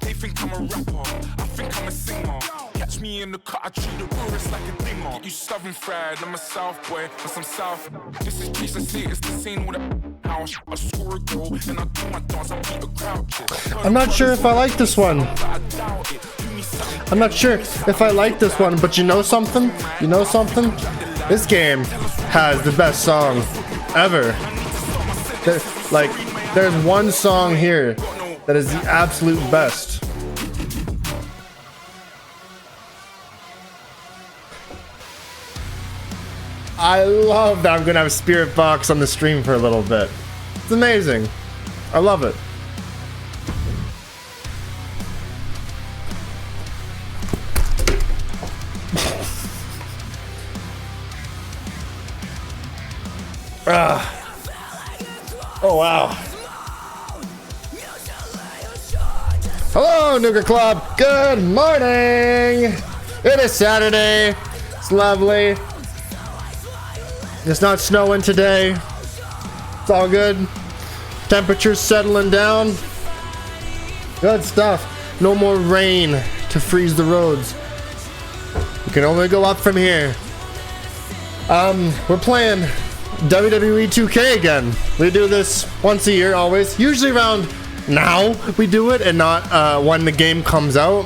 They think I'm a rapper, I think I'm a singer. Catch me in the cut, I treat the tourists like a dinger. You southern fried, I'm a south boy, but I'm south. This is peace, I see it's the scene with a house. I score a goal, and I do my dance, I beat a crowd. I'm not sure if I like this one. I'm not sure if I like this one, but you know something? You know something? This game has the best song ever. There's one song here that is the absolute best. I love that I'm gonna have Spirit Box on the stream for a little bit. It's amazing. I love it. Oh wow. Hello, Nuka Club. Good morning. It is Saturday. It's lovely. It's not snowing today. It's all good. Temperature's settling down. Good stuff. No more rain to freeze the roads. We can only go up from here. We're playing WWE 2K again. We do this once a year, always. Usually around now we do it, and not when the game comes out.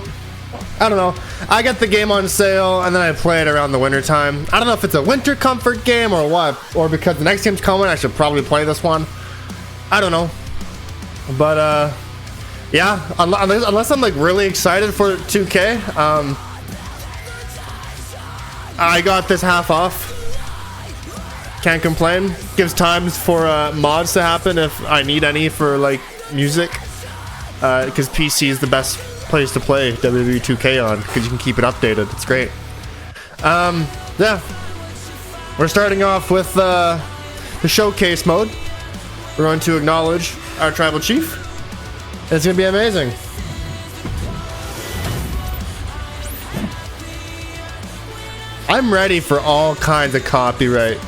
I don't know. I get the game on sale and then I play it around the winter time. I don't know if it's a winter comfort game or what, or because the next game's coming I should probably play this one. I don't know. But yeah, unless I'm like really excited for 2K, I got this half off. Can't complain. Gives times for mods to happen if I need any for like music, because PC is the best place to play WWE 2K on, because you can keep it updated. It's great. Yeah, we're starting off with the showcase mode. We're going to acknowledge our tribal chief. It's gonna be amazing. I'm ready for all kinds of copyright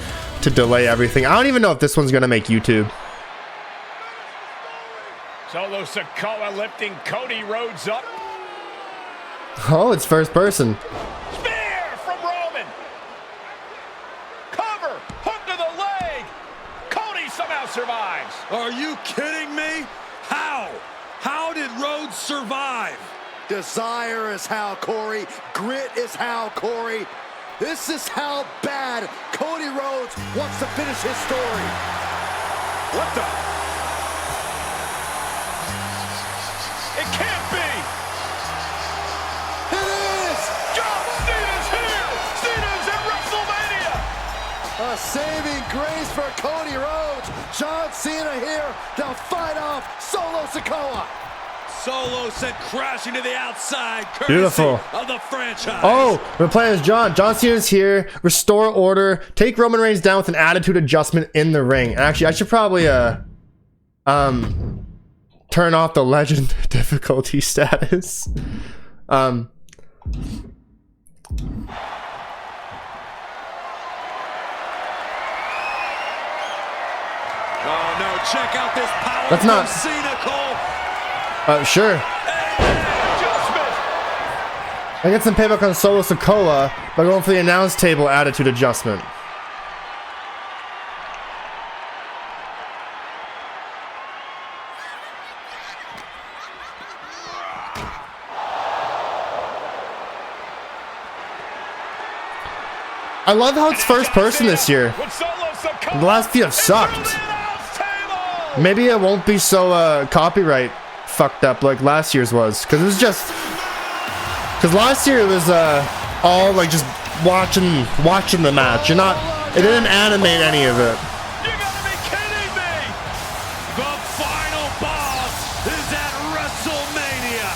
to delay everything. I don't even know if this one's gonna make YouTube. Solo Sikoa lifting Cody Rhodes up. Oh, it's first person. Spear from Roman. Cover, hook to the leg. Cody somehow survives. Are you kidding me? How? How did Rhodes survive? Desire is how, Corey. Grit is how, Corey. This is how bad Cody Rhodes wants to finish his story. What the? It can't be! It is! John Cena's here! Cena's at WrestleMania! A saving grace for Cody Rhodes. John Cena here to fight off Solo Sikoa. Solo sent crashing to the outside, courtesy Beautiful. of the franchise. Oh, we're playing as John. John Cena's here. Restore order. Take Roman Reigns down with an attitude adjustment in the ring. Actually, I should probably turn off the legend difficulty status. Oh no, check out this power. That's not Cena, Cole. Sure. I get some payback on Solo Sikoa by going for the announce table attitude adjustment. I love how it's first person this year. The last few have sucked. Maybe it won't be so copyright fucked up like last year's was, because it was just last year it was all like just watching the match. It didn't animate any of it. You gotta be kidding me! The final boss is at WrestleMania.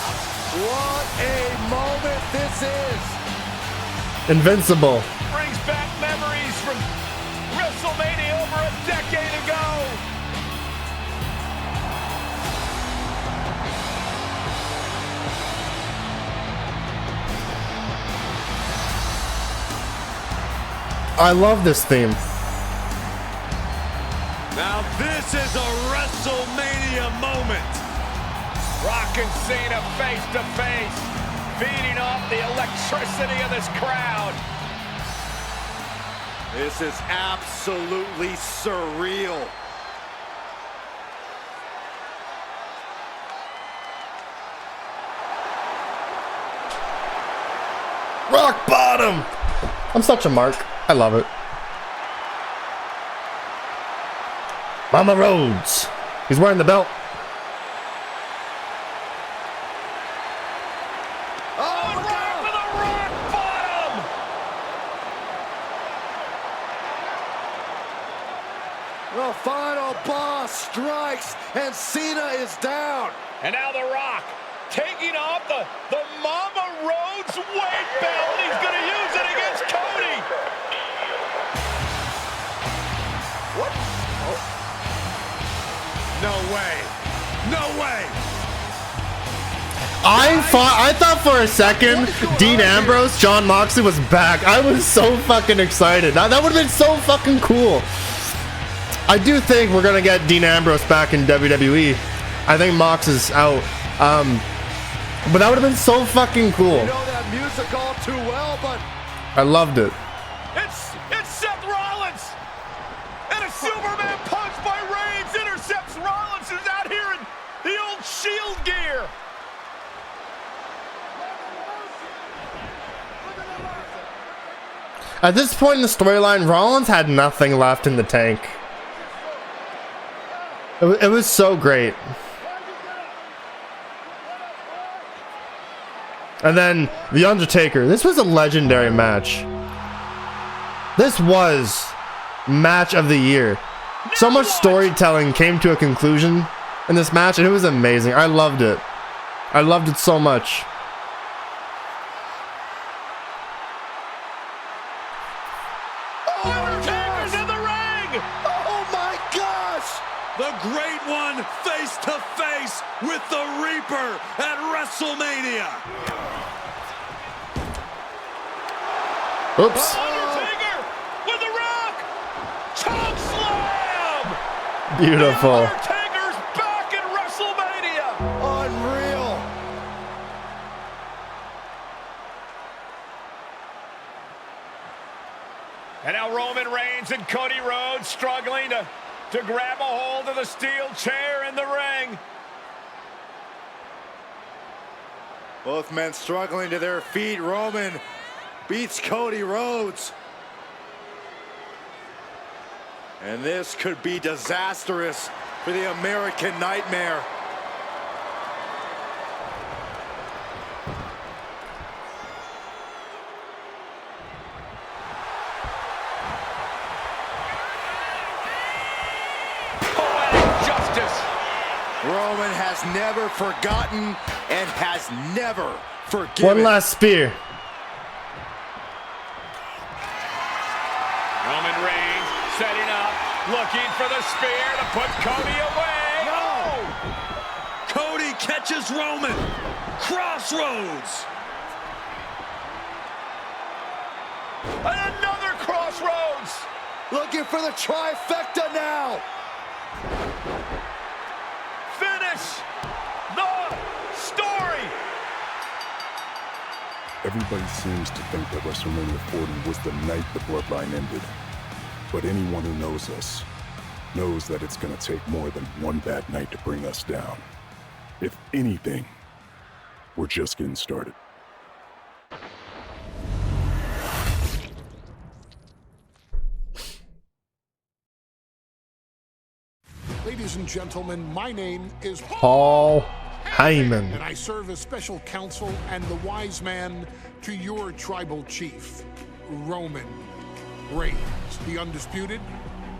What a moment this is. Invincible. Brings back memories from WrestleMania over a decade ago. I love this theme. Now this is a WrestleMania moment. Rock and Cena face to face, feeding off the electricity of this crowd. This is absolutely surreal. Rock bottom. I'm such a mark. I love it. Mama Rhodes. He's wearing the belt. The final boss strikes, and Cena is down. And now The Rock taking off the Mama Rhodes weight belt. He's going to use it against Cody. What? Oh. No way. No way. I thought for a second Dean Ambrose, John Moxley was back. I was so fucking excited. That would have been so fucking cool. I do think we're gonna get Dean Ambrose back in WWE. I think Mox is out. But that would have been so fucking cool. You know that music all too well, but I loved it. It's Seth Rollins, and a Superman punch by Reigns intercepts Rollins, who's out here in the old Shield gear. At this point in the storyline, Rollins had nothing left in the tank. It was so great. And then The Undertaker. This was a legendary match. This was match of the year. So much storytelling came to a conclusion in this match, and it was amazing. I loved it. I loved it so much. Undertaker's in the ring! oh my gosh! The Great One face to face with the Reaper at WrestleMania. Oops. Undertaker with the Rock! Choke slam! Beautiful. Undertaker's back at WrestleMania! Unreal. And now Roman Reigns and Cody Rhodes struggling to grab a hold of the steel chair in the ring. Both men struggling to their feet. Roman beats Cody Rhodes. And this could be disastrous for the American Nightmare. Roman has never forgotten and has never forgiven. One last spear. Roman Reigns setting up, looking for the spear to put Cody away. No! Cody catches Roman. Crossroads. And another crossroads. Looking for the trifecta now. Finish the story. Everybody seems to think that WrestleMania 40 was the night the Bloodline ended. But anyone who knows us knows that it's gonna take more than one bad night to bring us down. If anything, we're just getting started. Ladies and gentlemen, my name is Paul Heyman. and I serve as special counsel and the wise man to your tribal chief, Roman Reigns, the undisputed,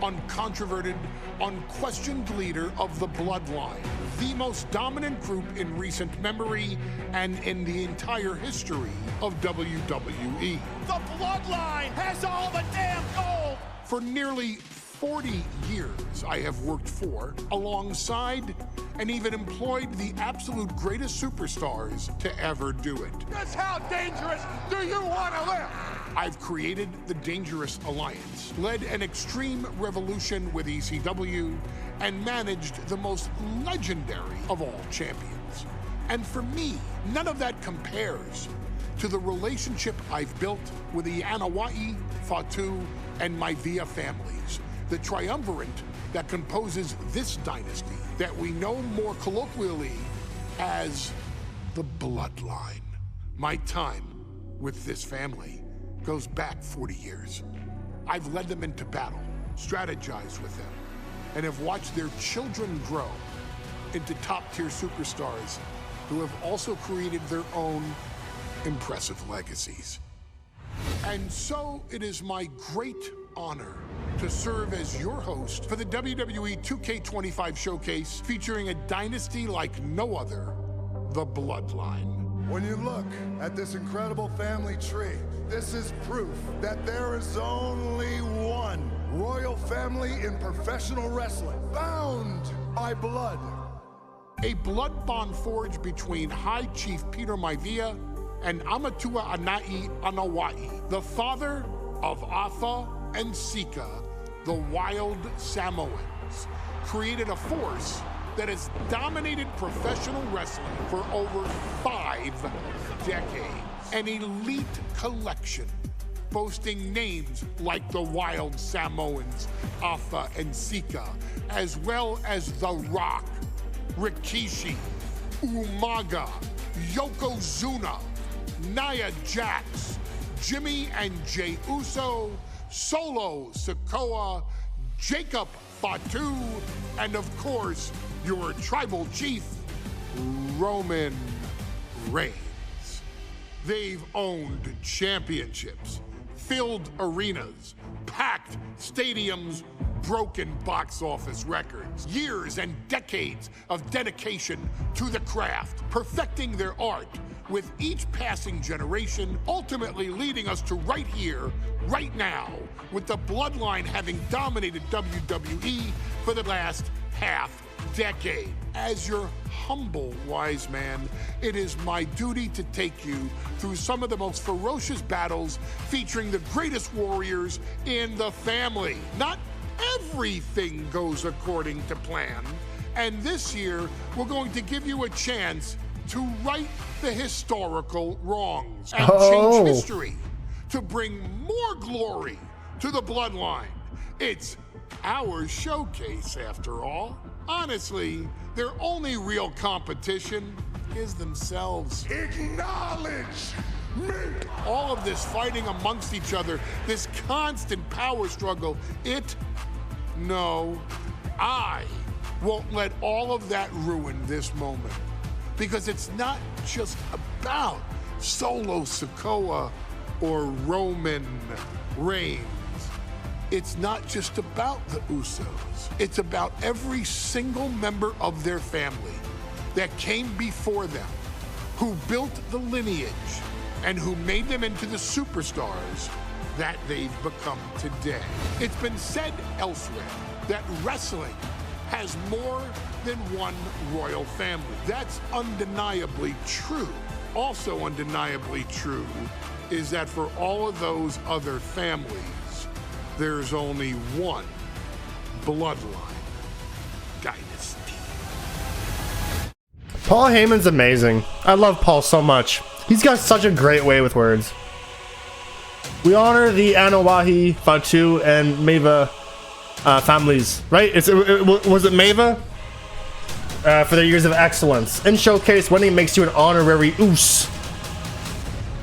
uncontroverted, unquestioned leader of the Bloodline, the most dominant group in recent memory and in the entire history of WWE. The Bloodline has all the damn gold. For nearly 40 years, I have worked for, alongside, and even employed the absolute greatest superstars to ever do it. Just how dangerous do you want to live? I've created the Dangerous Alliance, led an extreme revolution with ECW, and managed the most legendary of all champions. And for me, none of that compares to the relationship I've built with the Anoa'i, Fatu, and Maivia families, the triumvirate that composes this dynasty that we know more colloquially as the Bloodline. My time with this family goes back 40 years. I've led them into battle, strategized with them, and have watched their children grow into top-tier superstars who have also created their own impressive legacies. And so it is my great honor to serve as your host for the WWE 2K25 showcase featuring a dynasty like no other, the Bloodline. When you look at this incredible family tree, this is proof that there is only one royal family in professional wrestling, bound by blood. A blood bond forged between High Chief Peter Maivia and Amatua Anai Anoa'i, the father of Afa and Sika, the wild Samoans, created a force that has dominated professional wrestling for over 5 decades. An elite collection boasting names like the wild Samoans, Afa and Sika, as well as The Rock, Rikishi, Umaga, Yokozuna, Nia Jax, Jimmy and Jey Uso, Solo Sikoa, Jacob Fatu, and of course, your tribal chief, Roman Reigns. They've owned championships, filled arenas, packed stadiums, broken box office records, years and decades of dedication to the craft, perfecting their art with each passing generation, ultimately leading us to right here, right now, with the Bloodline having dominated WWE for the last half decade. As your humble wise man, it is my duty to take you through some of the most ferocious battles featuring the greatest warriors in the family. Not everything goes according to plan, and this year we're going to give you a chance to right the historical wrongs and change history to bring more glory to the Bloodline. It's our showcase, after all. Honestly, their only real competition is themselves. Acknowledge me! All of this fighting amongst each other, this constant power struggle, I won't let all of that ruin this moment. Because it's not just about Solo Sikoa or Roman Reigns. It's not just about the Usos. It's about every single member of their family that came before them, who built the lineage and who made them into the superstars that they've become today. It's been said elsewhere that wrestling has more than one royal family. That's undeniably true. Also undeniably true is that for all of those other families, there's only one Bloodline dynasty. Paul Heyman's amazing. I love Paul so much. He's got such a great way with words. We honor the Anoa'i, Fatu, and Maivia families, right? Was it Maivia? For their years of excellence. In Showcase, winning makes you an honorary Us.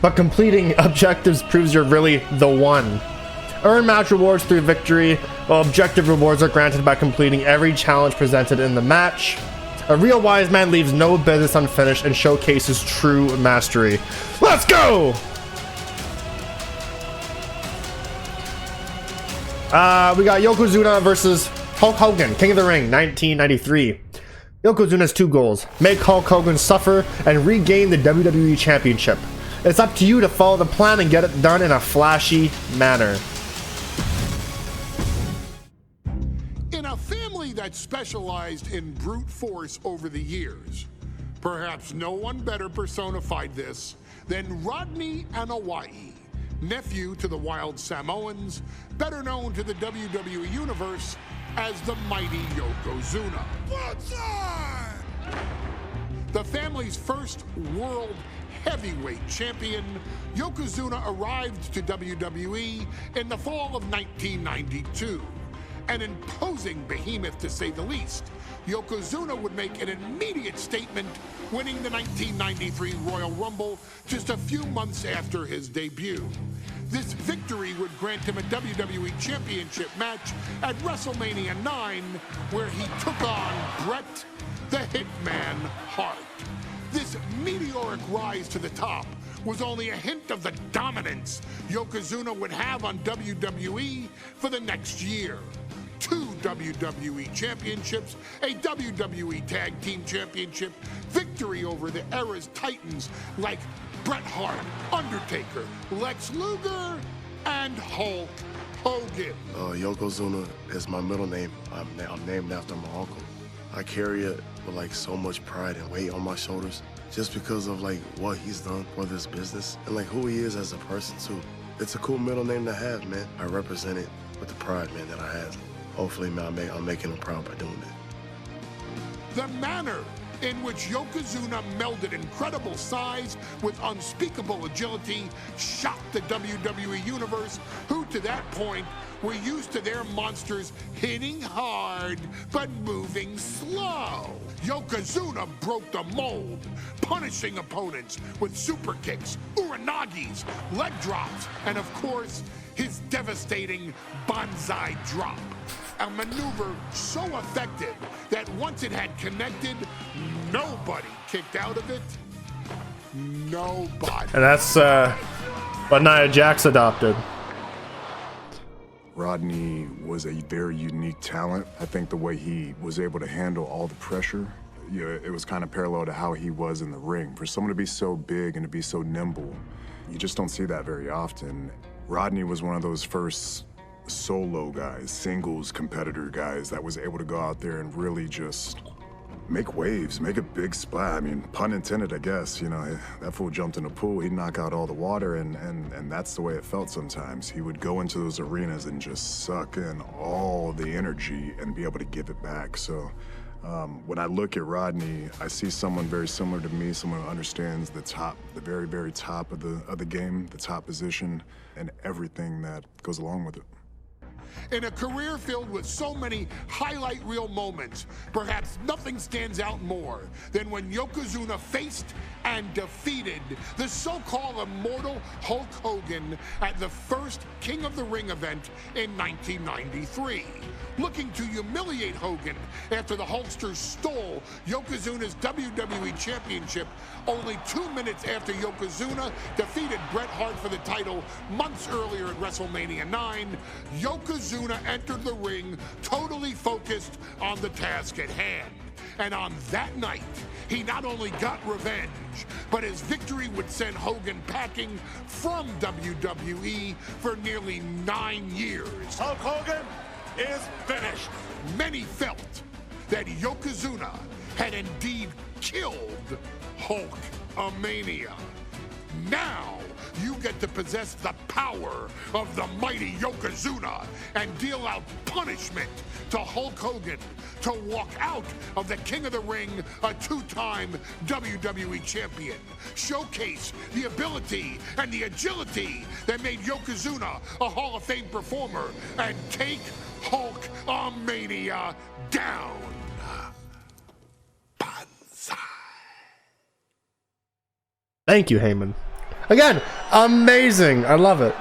But completing objectives proves you're really the one. Earn match rewards through victory, while objective rewards are granted by completing every challenge presented in the match. A real wise man leaves no business unfinished and showcases true mastery. Let's go! We got Yokozuna versus Hulk Hogan, King of the Ring, 1993. Yokozuna's 2 goals: make Hulk Hogan suffer and regain the WWE Championship. It's up to you to follow the plan and get it done in a flashy manner. In a family that specialized in brute force over the years, perhaps no one better personified this than Rodney Anoa'i, nephew to the Wild Samoans, better known to the WWE Universe as the mighty Yokozuna. The family's first world heavyweight champion, Yokozuna arrived to WWE in the fall of 1992. An imposing behemoth, to say the least, Yokozuna would make an immediate statement, winning the 1993 Royal Rumble just a few months after his debut. This victory would grant him a WWE Championship match at WrestleMania 9, where he took on Bret the Hitman Hart. This meteoric rise to the top was only a hint of the dominance Yokozuna would have on WWE for the next year. 2 WWE championships, a WWE Tag Team Championship, victory over the era's titans like Bret Hart, Undertaker, Lex Luger, and Hulk Hogan. Yokozuna is my middle name. I'm named after my uncle. I carry it with like so much pride and weight on my shoulders just because of like what he's done for this business and like who he is as a person too. It's a cool middle name to have, man. I represent it with the pride, man, that I have. Hopefully, man, I'm making him proud by doing it. The manner in which Yokozuna melded incredible size with unspeakable agility shocked the WWE Universe, who to that point were used to their monsters hitting hard but moving slow. Yokozuna broke the mold, punishing opponents with super kicks, uranagis, leg drops, and of course, his devastating banzai drop. A maneuver so effective that once it had connected, nobody kicked out of it. Nobody. And that's what Nia Jax adopted. Rodney was a very unique talent. I think the way he was able to handle all the pressure, it was kind of parallel to how he was in the ring. For someone to be so big and to be so nimble, you just don't see that very often. Rodney was one of those first solo guys, singles competitor guys that was able to go out there and really just make waves, make a big splash. I mean, pun intended, I guess. You know, that fool jumped in the pool, he'd knock out all the water, and that's the way it felt sometimes. He would go into those arenas and just suck in all the energy and be able to give it back. So when I look at Rodney, I see someone very similar to me, someone who understands the top, the very, very top of the game, the top position, and everything that goes along with it. In a career filled with so many highlight reel moments, perhaps nothing stands out more than when Yokozuna faced and defeated the so-called immortal Hulk Hogan at the first King of the Ring event in 1993. Looking to humiliate Hogan after the Hulkster stole Yokozuna's WWE Championship only 2 minutes after Yokozuna defeated Bret Hart for the title months earlier at WrestleMania 9, Yokozuna entered the ring totally focused on the task at hand. And on that night, he not only got revenge, but his victory would send Hogan packing from WWE for nearly 9 years. Hulk Hogan is finished. Many felt that Yokozuna had indeed killed Hulkamania. Now, you get to possess the power of the mighty Yokozuna and deal out punishment to Hulk Hogan to walk out of the King of the Ring a 2-time WWE champion. Showcase the ability and the agility that made Yokozuna a Hall of Fame performer and take Hulkamania down. Banzai. Thank you, Heyman. Again, amazing. I love it.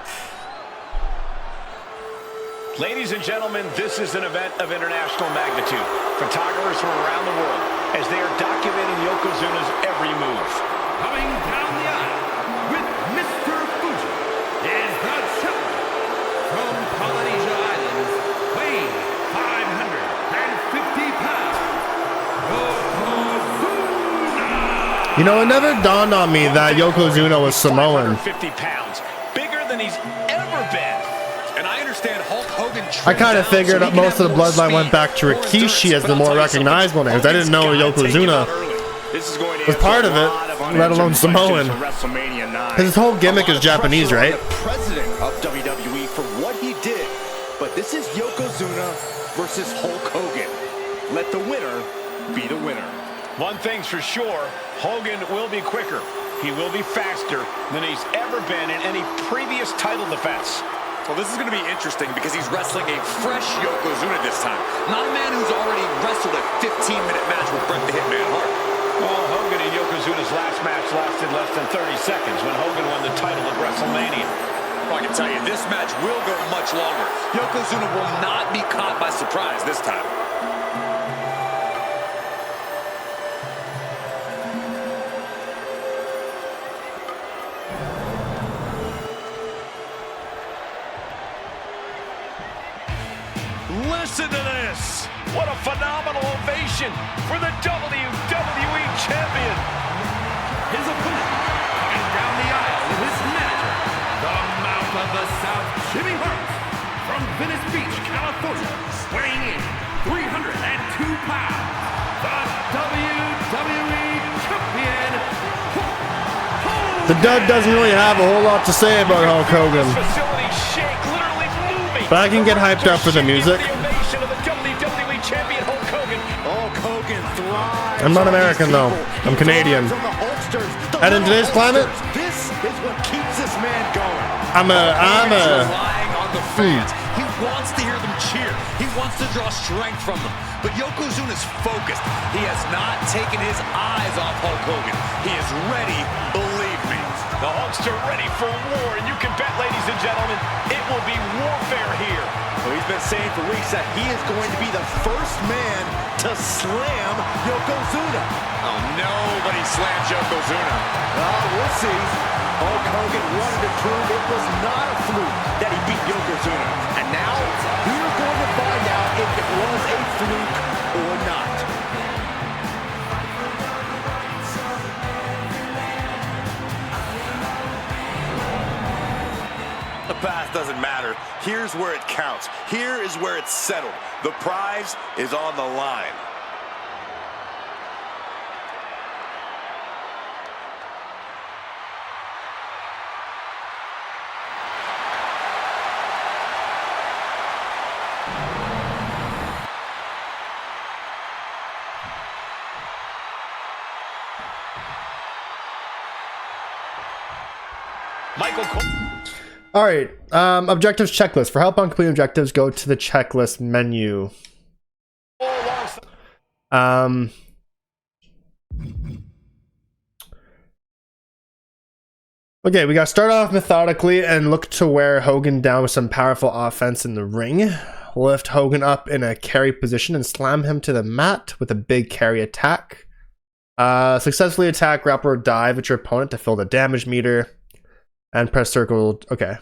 Ladies and gentlemen, this is an event of international magnitude. Photographers from around the world as they are documenting Yokozuna's every move. Coming down the aisle with Mr. Fuji is the challenger from Polynesia Islands, weighing 550 pounds, Yokozuna. You know, it never dawned on me that Yokozuna was Samoan. 550 pounds, bigger than he's ever been. And I understand Hulk Hogan. I kind of figured that most of the bloodline went back to Rikishi as the more recognizable names. I didn't know Yokozuna was part of it, let alone Samoan. His whole gimmick is Japanese, right? President of WWE for what he did, but this is Yokozuna versus Hulk Hogan. Let the winner be the winner. One thing's for sure, Hogan will be quicker. He will be faster than he's ever been in any previous title defense. Well, this is going to be interesting because he's wrestling a fresh Yokozuna this time. Not a man who's already wrestled a 15-minute match with Bret the Hitman Hart. Well, Hogan and Yokozuna's last match lasted less than 30 seconds when Hogan won the title at WrestleMania. Well, I can tell you, this match will go much longer. Yokozuna will not be caught by surprise this time. Listen to this! What a phenomenal ovation for the WWE Champion! His opponent, coming down the aisle with his manager, the Mouth of the South, Jimmy Hart, from Venice Beach, California, weighing in 302 pounds, the WWE Champion, The Dud doesn't really have a whole lot to say about Hulk Hogan, but I can get hyped up for the music. I'm not American though. I'm Canadian. And in today's climate, This is what keeps this man going. I'm a Relying on the fans. He wants to hear them cheer. He wants to draw strength from them. But Yokozuna's focused. He has not taken his eyes off Hulk Hogan. He is ready, believe me. The Hulkster ready for war, and you can bet, ladies and gentlemen, it will be warfare here. Well, he's been saying for weeks that he is going to be the first man to slam Yokozuna. Oh, nobody slams Yokozuna. We'll see. Hulk Hogan wanted to prove it was not a fluke that he beat Yokozuna. And now, we're going to find out if it was a fluke or not. The past doesn't matter. Here's where it counts. Here is where it's settled. The prize is on the line. Michael Cole. All right, objectives checklist. For help on completing objectives, go to the checklist menu. Okay, we got to start off methodically and look to wear Hogan down with some powerful offense in the ring. Lift Hogan up in a carry position and slam him to the mat with a big carry attack. Successfully attack, grapple, or dive at your opponent to fill the damage meter. And press circle. Okay.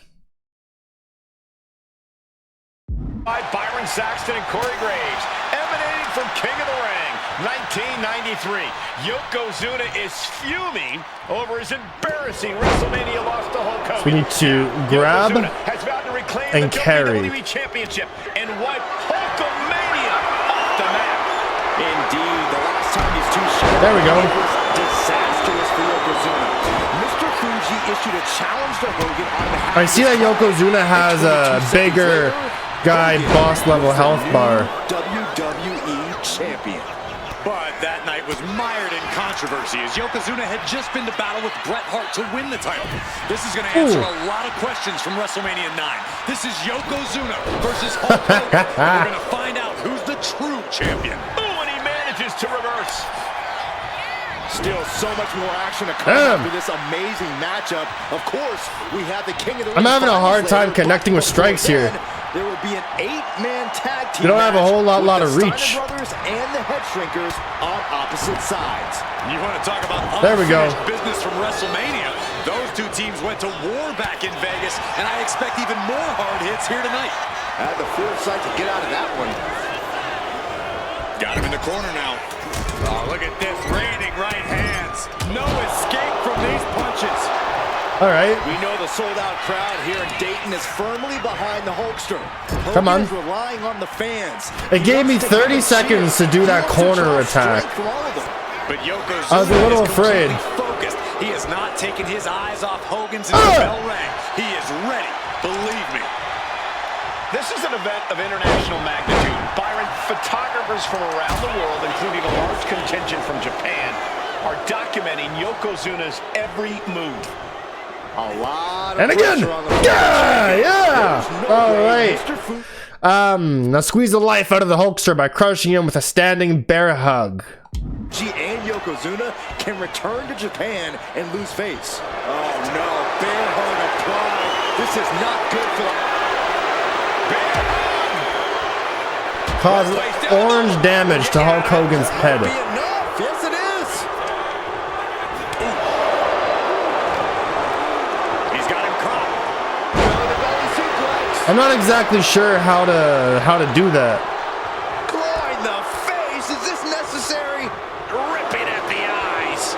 By Byron Saxton and Corey Graves, emanating from King of the Ring, 1993. Yokozuna is fuming over his embarrassing WrestleMania loss to Hulk Hogan. So we need to grab has vowed to reclaim and the carry. WWE Championship and wipe Hulkamania off the map. Indeed, the last time these two showed There we go. it was disastrous for Yokozuna. Mr. Fuji issued a challenge to Hogan on behalf I see that Yokozuna has a bigger guy boss level health bar. WWE Champion. But that night was mired in controversy as Yokozuna had just been to battle with Bret Hart to win the title. This is going to answer a lot of questions from WrestleMania 9. This is Yokozuna versus Hulk Hogan. We're going to find out who's the true champion. Ooh, and he manages to reverse. Still so much more action to come after this amazing matchup. Of course, we have the King of the Ring. I'm having a hard time connecting with strikes here. There will be an 8-man tag team. You don't have a whole lot of with the reach. Steiner brothers and the Head Shrinkers on opposite sides. You want to talk about There we go. unfinished business from WrestleMania? Those two teams went to war back in Vegas, and I expect even more hard hits here tonight. I had the foresight to get out of that one. Got him in the corner now. Oh, look at this, raining right hands. No escape from these punches. All right. We know the sold-out crowd here in Dayton is firmly behind the Hulkster. Come on. Hogan is relying on the fans. It gave me 30 seconds to do that corner attack. But Yokozuna I was a little is afraid. completely focused. He has not taken his eyes off Hogan's until the bell rang. He is ready, believe me. This is an event of international magnitude. Byron, photographers from around the world, including a large contingent from Japan, are documenting Yokozuna's every move. A lot of And again, yeah. All right. Now squeeze the life out of the Hulkster by crushing him with a standing bear hug. G and Yokozuna can return to Japan and lose face. Oh no, bear hug applied. This is not good for the Cause orange damage to Hulk Hogan's head. Yes, it is. He's got him caught. I'm not exactly sure how to do that. Claw in the face. Is this necessary? Ripping at the eyes.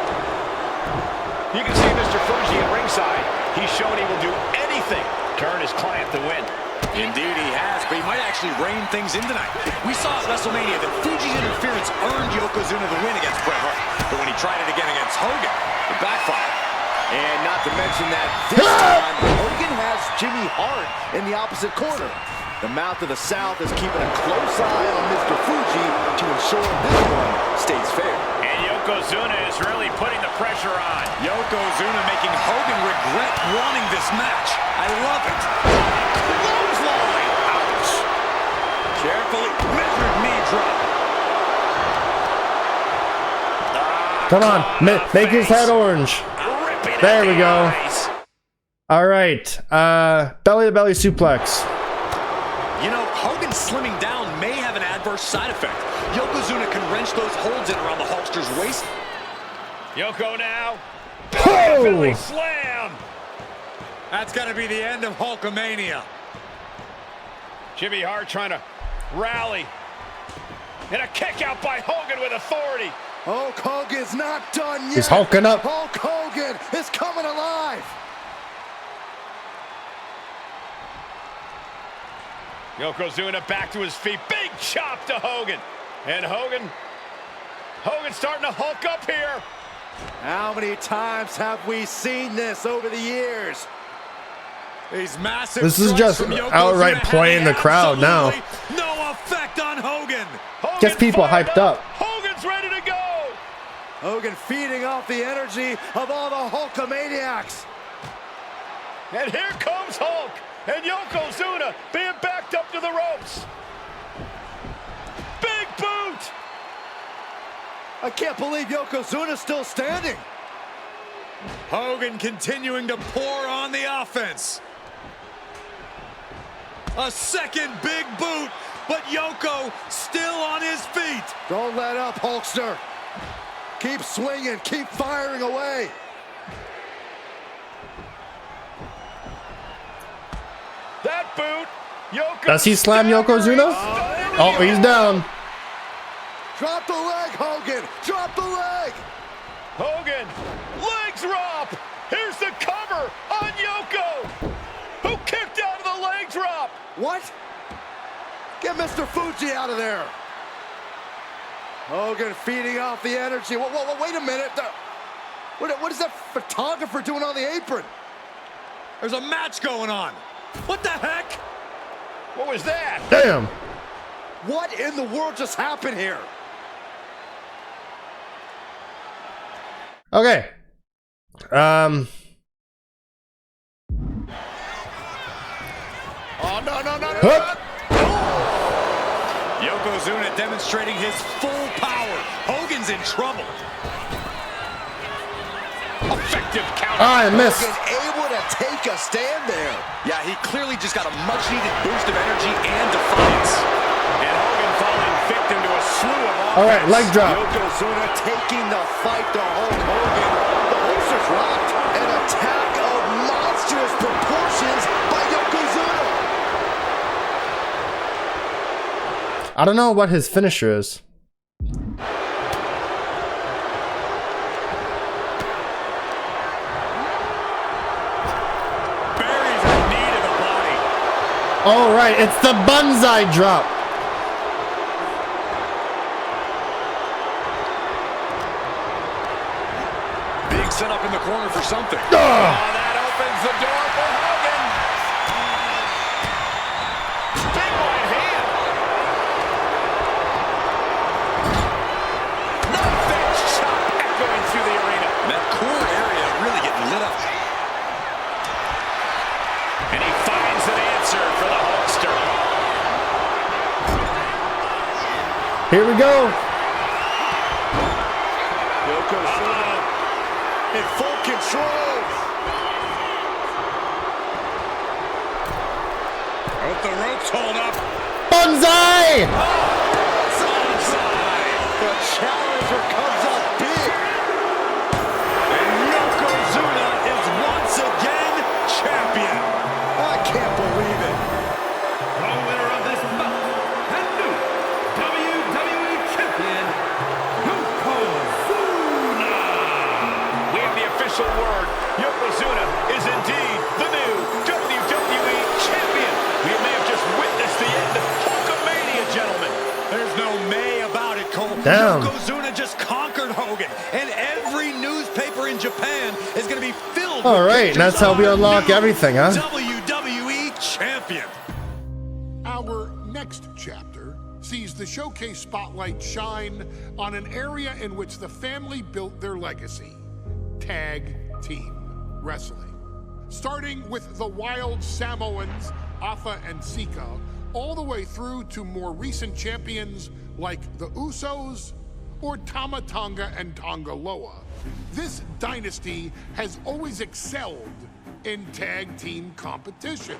You can see Mr. Fuji at ringside. He's shown he will do anything to earn his client the win. Indeed he has, but he might actually rein things in tonight. We saw at WrestleMania that Fuji's interference earned Yokozuna the win against Bret Hart, but when he tried it again against Hogan, it backfired. And not to mention that this time, Hogan has Jimmy Hart in the opposite corner. The mouth of the South is keeping a close eye on Mr. Fuji to ensure this one stays fair. And Yokozuna is really putting the pressure on. Yokozuna making Hogan regret wanting this match. I love it. Clothesline. Ouch. Carefully measured knee drop. Come on, make his head orange. There we go. All right, belly to belly suplex. You know, Hogan slimming down may have an adverse side effect. Yokozuna can wrench those holds in around the Hulkster's waist. Yoko now. Oh! Slam. That's got to be the end of Hulkamania. Jimmy Hart trying to rally. And a kick out by Hogan with authority. Hulk Hogan's not done yet. He's hulking up. Hulk Hogan is coming alive. Yokozuna back to his feet. Big chop to Hogan. And Hogan's starting to hulk up here. How many times have we seen this over the years? These massive This is just outright playing the crowd now. No effect on Hogan. Gets people hyped up. Hogan's ready to go. Hogan feeding off the energy of all the Hulkamaniacs. And here comes Hulk. And Yokozuna being backed up to the ropes. Big boot. I can't believe Yokozuna's still standing. Hogan continuing to pour on the offense. A second big boot, but Yoko still on his feet. Don't let up, Hulkster. Keep swinging, keep firing away. That boot. Yoko. Does he slam Yokozuna? Oh, he's down. Drop the leg, Hogan. Drop the leg. Hogan. Leg drop. Here's the cover on Yoko. Who kicked out of the leg drop? What? Get Mr. Fuji out of there. Hogan feeding off the energy. Wait a minute. What is that photographer doing on the apron? There's a match going on. What the heck? What was that? Damn. What in the world just happened here? Okay. Oh, no. Hook. Yokozuna demonstrating his full power. Hogan's in trouble. Effective counter. I missed. Hogan able to take a stand there. Yeah, he clearly just got a much-needed boost of energy and defiance. And Hogan falling victim to a slew of offense. All right, leg drop. Yokozuna taking the fight to Hulk Hogan. The holster's rocked. An attack of monstrous proportions by Yokozuna. I don't know what his finisher is. All right, it's the Banzai drop. Big setup in the corner for something. Oh, that opens the door for Hogan. Here we go. Yokozuna in full control. Hope the ropes hold up. Banzai! The challenger comes up big. And Yokozuna is once again champion. I can't believe it. The winner of this bout and new WWE champion, Yokozuna. We have the official word. Yokozuna is indeed the new WWE champion. We may have just witnessed the end of Hulkamania, gentlemen. There's no may about it, Cole. Damn. Yokozuna just conquered Hogan, and every newspaper in Japan is going to be filled All with right, pictures that's how we of unlock new everything, huh? WWE champion. Our next chapter sees the showcase spotlight shine on an area in which the family built their legacy: tag team wrestling. Starting with the wild Samoans, Alpha and Sika, all the way through to more recent champions like the Usos or Tama Tonga and Tonga Loa. This dynasty has always excelled in tag team competition,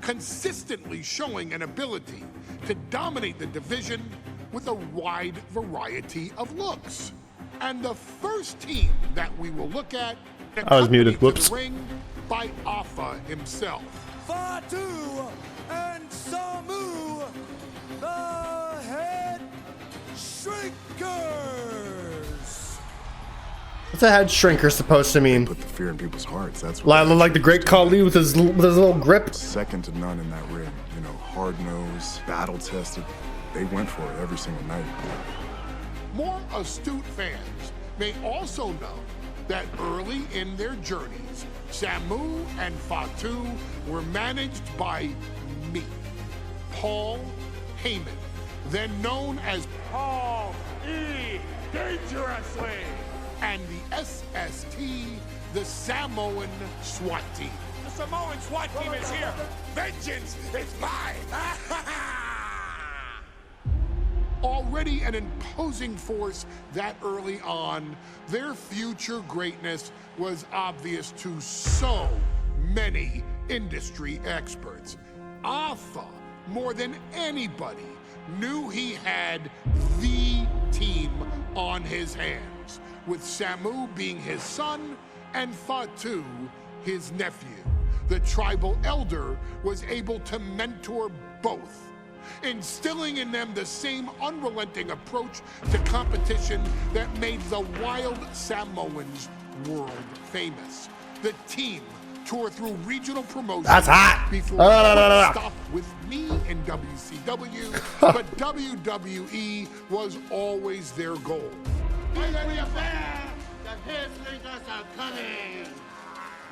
consistently showing an ability to dominate the division with a wide variety of looks. And the first team that we will look at, I was muted. accompanied to Whoops. the ring by Alpha himself. Fatu and Samu, the head shrinkers. What's a head shrinker supposed to mean? Put the fear in people's hearts. That's what. Like the Great Khali with his little grip. Second to none in that ring. You know, hard nosed, battle tested. They went for it every single night. More astute fans may also know that early in their journeys, Samu and Fatu were managed by me, Paul Heyman, then known as Paul E. Dangerously, and the SST, the Samoan SWAT team. The Samoan SWAT team is here. Vengeance is mine. Already an imposing force that early on, their future greatness was obvious to so many industry experts. Alpha, more than anybody, knew he had the team on his hands, with Samu being his son and Fatu his nephew. The tribal elder was able to mentor both, instilling in them the same unrelenting approach to competition that made the wild Samoans world famous. The team tore through regional promotions. That's hot. Before stopped with me in WCW, but WWE was always their goal.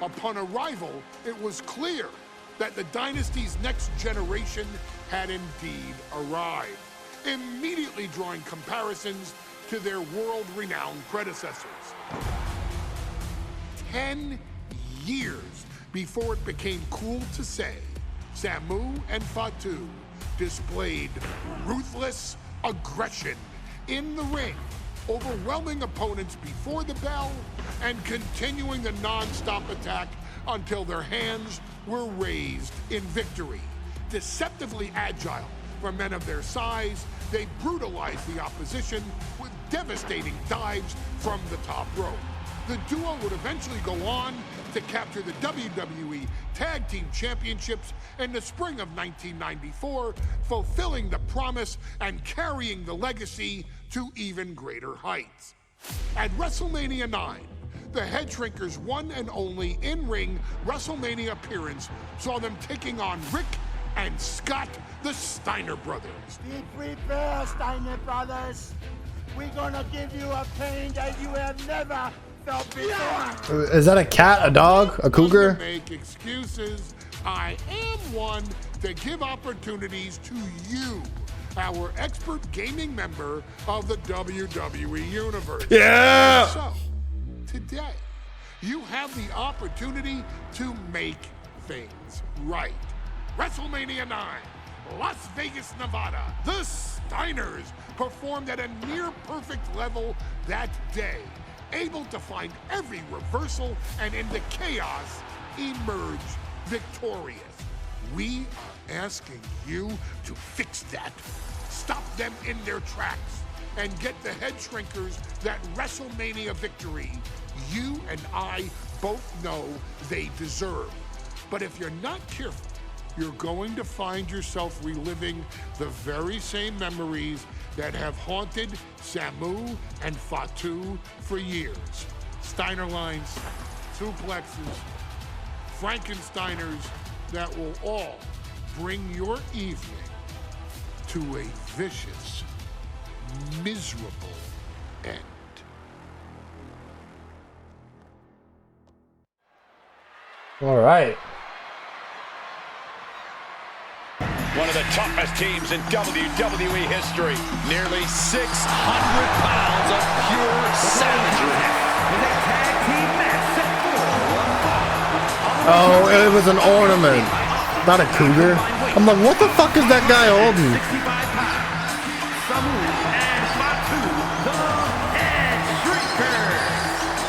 Upon arrival, it was clear that the Dynasty's next generation had indeed arrived, immediately drawing comparisons to their world-renowned predecessors. 10 years before it became cool to say, Samu and Fatu displayed ruthless aggression in the ring, overwhelming opponents before the bell and continuing the non-stop attack until their hands were raised in victory. Deceptively agile for men of their size, they brutalized the opposition with devastating dives from the top rope. The duo would eventually go on to capture the WWE Tag Team Championships in the spring of 1994, fulfilling the promise and carrying the legacy to even greater heights. At WrestleMania 9, the Head Shrinkers' one and only in-ring WrestleMania appearance saw them taking on Rick and Scott, the Steiner brothers. Be prepared, Steiner brothers. We're gonna give you a pain that you have never felt before. Is that a cat, a dog, a cougar? Make excuses. I am one to give opportunities to you, our expert gaming member of the WWE Universe. Yeah! So, today, you have the opportunity to make things right. WrestleMania 9, Las Vegas, Nevada. The Steiners performed at a near-perfect level that day, able to find every reversal and in the chaos emerge victorious. We are asking you to fix that. Stop them in their tracks and get the head shrinkers that WrestleMania victory you and I both know they deserve. But if you're not careful, you're going to find yourself reliving the very same memories that have haunted Samu and Fatu for years. Steiner lines, suplexes, Frankensteiners that will all bring your evening to a vicious, miserable end. All right. One of the toughest teams in WWE history. Nearly 600 pounds of pure savagery. Oh, it was an ornament, not a cougar. I'm like, what the fuck is that guy holding?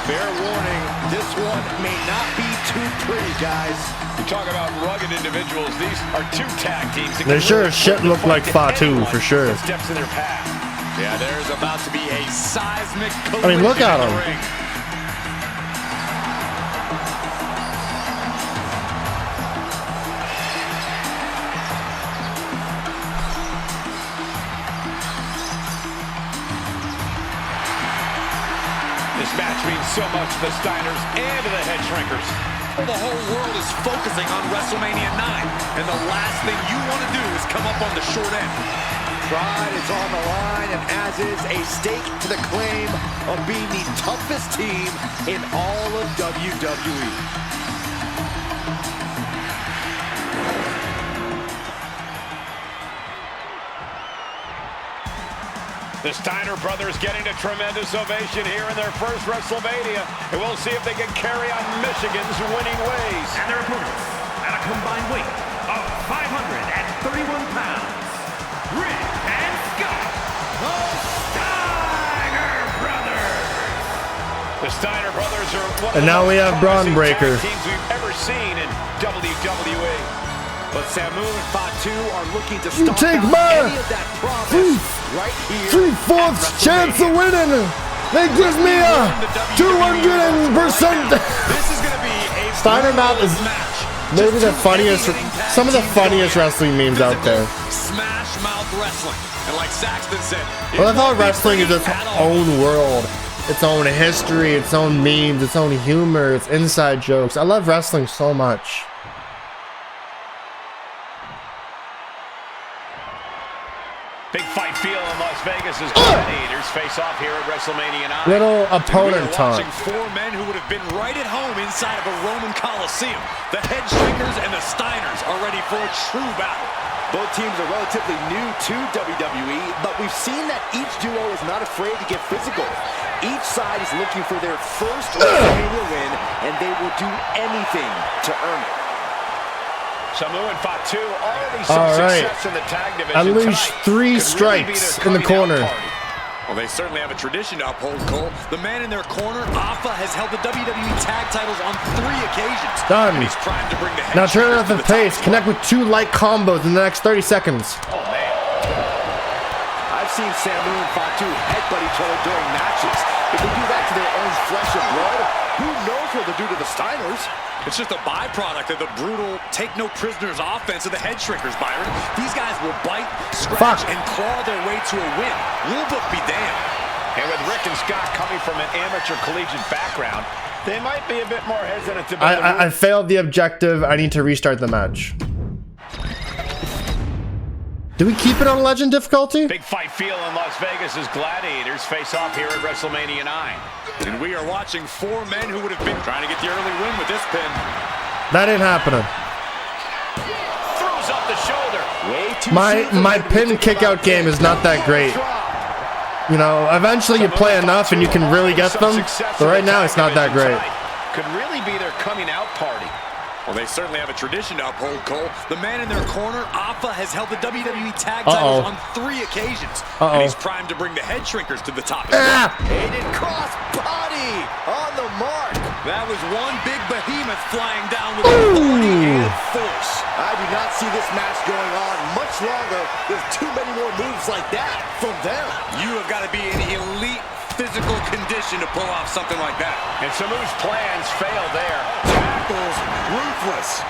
Fair warning, this one may not be too pretty, guys. You talk about rugged individuals. These are two tag teams. They sure as shit look like Fatu for sure. Steps in their path. Yeah, there's about to be a seismic collision. I mean, look at him. This match means so much to the Steiners and to the head shrinkers. The whole world is focusing on WrestleMania 9, and the last thing you want to do is come up on the short end. Pride is on the line, and as is a stake to the claim of being the toughest team in all of WWE. The Steiner brothers getting a tremendous ovation here in their first WrestleMania. And we'll see if they can carry on Michigan's winning ways. And their opponents, at a combined weight of 531 pounds, Rick and Scott, the Steiner brothers. The Steiner brothers are one And of now the we have Braun most promising Breaker. tag teams we've ever seen in WWE. But Samu and Fatu are looking to stop take out my any of that promise right here. 3/4 chance of winning. They give me a 200%. This is going to be a Steiner Mount is maybe the funniest, some of the funniest wrestling memes out there. Smash mouth wrestling. And like Saxton said, Well, I thought wrestling is its own world, its own history, its own memes, its own humor, its inside jokes. I love wrestling so much. big fight feel in Las Vegas as gladiators face off here at WrestleMania 9. Little opponent talk. Watching four men who would have been right at home inside of a Roman Coliseum. The head shrinkers and the Steiners are ready for a true battle. Both teams are relatively new to WWE, but we've seen that each duo is not afraid to get physical. Each side is looking for their first WrestleMania win, and they will do anything to earn it. Samu and Fatu already some success in the tag division. At least 3 strikes in the corner. Well, they certainly have a tradition to uphold, Cole. The man in their corner, Alpha, has held the WWE tag titles on 3 occasions. Done. And he's primed to bring the head Now turn it shrinkers up the pace. Connect with 2 light combos in the next 30 seconds. Oh, man. I've seen Samu and Fatu headbutt each other during matches. If they do that to their own flesh and blood, who knows what they'll do to the Steiners? It's just a byproduct of the brutal take-no-prisoners offense of the head shrinkers, Byron. These guys will bite, scratch, and claw their way to a win. Rule book be damned. And with Rick and Scott coming from an amateur collegiate background, they might be a bit more hesitant to I failed the objective. I need to restart the match. Do we keep it on legend difficulty? Big fight feel in Las Vegas as gladiators face off here at WrestleMania 9. And we are watching 4 men who would have been trying to get the early win with this pin. That ain't happening. Throws up the shoulder. My pin kick out game is not that great. You know, eventually you play enough and you can really get them, but right now it's not that great. Could really be their coming out party. Well, they certainly have a tradition to uphold, Cole. The man in their corner, Alpha, has held the WWE Tag titles on 3 occasions. And he's primed to bring the head shrinkers to the top as well. Aided cross body on the mark. That was one big behemoth flying down with authority and force. I do not see this match going on much longer. There's too many more moves like that from them. You have got to be in elite physical condition to pull off something like that. And Samu's plans fail there. Tackles ruthless.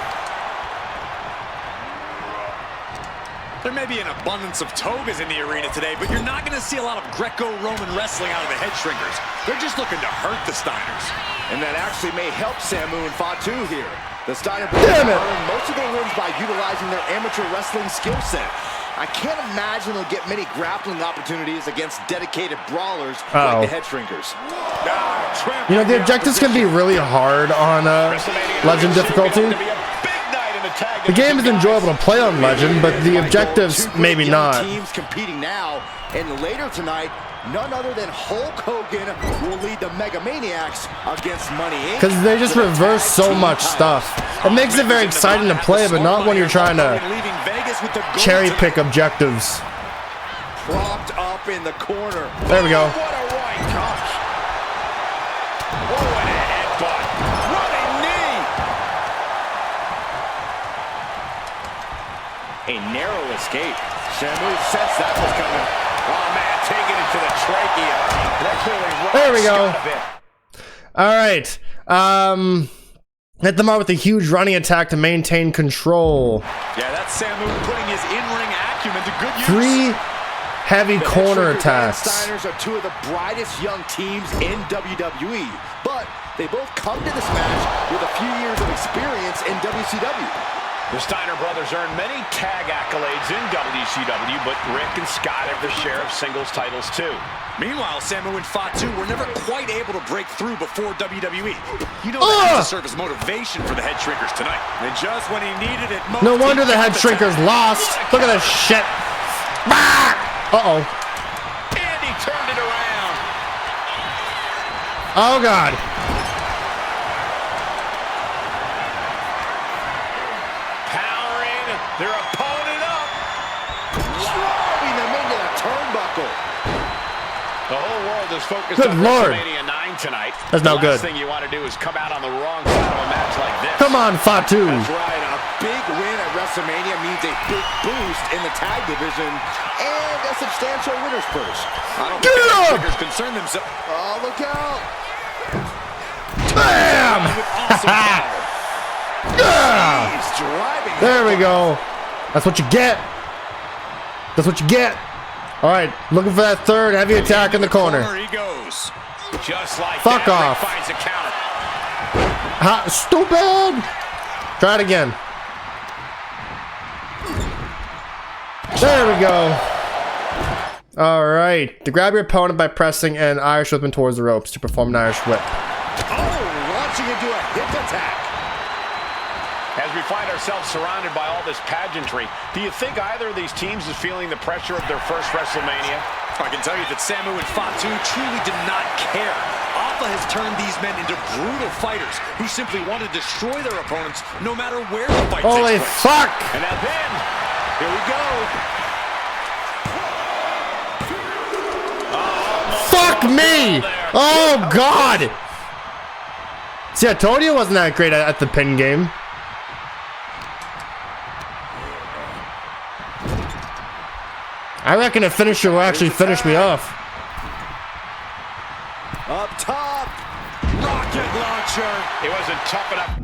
There may be an abundance of togas in the arena today, but you're not going to see a lot of Greco-Roman wrestling out of the head shrinkers. They're just looking to hurt the Steiners. And that actually may help Samu and Fatu here. The Steiner boys earn most of their wins by utilizing their amateur wrestling skill set. I can't imagine they'll get many grappling opportunities against dedicated brawlers like the head shrinkers. You know, the objectives can be really hard on Legend difficulty. The game is enjoyable to play on Legend, but the objectives maybe not. Teams competing now, and later tonight, none other than Hulk Hogan will lead the Mega Maniacs against Money Inc. Because they just reverse so much stuff. It makes it very exciting to play, but not when you're trying to cherry pick objectives. Propped up in the corner. There we go. What a right touch. Oh, and a headbutt. Running knee. A narrow escape. Samu sensed that was coming. Oh, man, taking it to the trachea. That clearly there we go. a bit. All right. Hit them out with a huge running attack to maintain control. Yeah, that's Samu putting his in-ring acumen to good use. 3 heavy corner attacks. The Steiners are 2 of the brightest young teams in WWE, but they both come to this match with a few years of experience in WCW. The Steiner brothers earned many tag accolades in WCW, but Rick and Scott have their share of singles titles too. Meanwhile, Samu and Fatu were never quite able to break through before WWE. You know that needs to serve as motivation for the head shrinkers tonight. And just when he needed it most, no wonder the head shrinkers lost. Look at this shit. Uh-oh. And he turned it around. Oh, God. Powering their opponent up. Driving them into the turnbuckle. The whole world is focused Good on Lord. WrestleMania 9 tonight. That's no good. The last thing you want to do is come out on the wrong side of a match like this. Come on, Fatu. That's right. A big win at WrestleMania means a big boost in the tag division and a substantial winner's purse. I don't think the head shrinkers concern themselves. Oh, look out. Bam! He's driving. There we go. That's what you get. That's what you get. All right, looking for that third heavy attack in the corner. He goes. Just like Fuck that, off. Rick finds a counter. Ha, stupid. Try it again. There we go. All right. To grab your opponent by pressing an Irish whip towards the ropes to perform an Irish whip. Oh, launching into a hip attack. As we find ourselves surrounded by all this pageantry, do you think either of these teams is feeling the pressure of their first WrestleMania? I can tell you that Samu and Fatu truly did not care. Alpha has turned these men into brutal fighters who simply want to destroy their opponents no matter where the fight Holy takes place. fuck! And now then, here we go. Fuck me! Oh, God! See, I told you it wasn't that great at the pin game. I reckon a finisher will actually finish me off. Up top. Rocket launcher. It wasn't tough enough.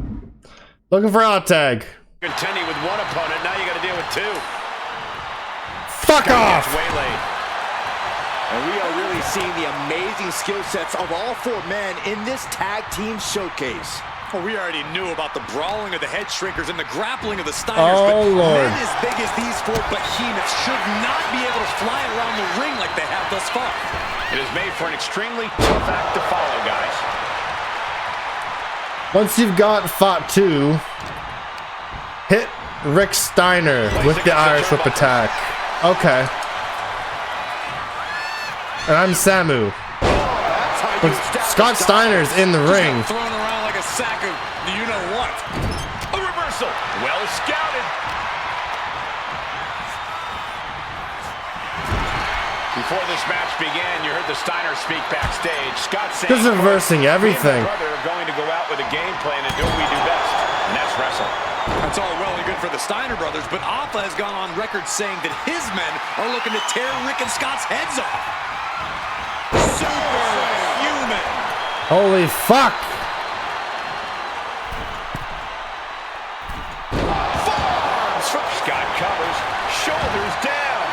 Looking for out tag. Contending with one opponent, now you got to deal with 2. Fuck off! Waylaid. And we are really seeing the amazing skill sets of all 4 men in this tag team showcase. Well, we already knew about the brawling of the head shrinkers and the grappling of the Steiners, Oh, but Lord. men as big as these 4 behemoths should not be able to fly around the ring like they have thus far. It is made for an extremely tough act to follow, guys. Once you've got Fatu, hit Rick Steiner with the Irish whip attack. Okay. And I'm Samu. But Scott Steiner's in the ring. Thrown around like a sack of you know what. A reversal. Well scouted. Before this match began, you heard the Steiner speak backstage. Scott saying, "This is reversing everything." "Me and my brother are going to go out with a game plan and do what we do best, and that's wrestle." That's all well and good for the Steiner brothers, but Alpha has gone on record saying that his men are looking to tear Rick and Scott's heads off. Superhuman. Holy fuck. Scott covers, shoulders down.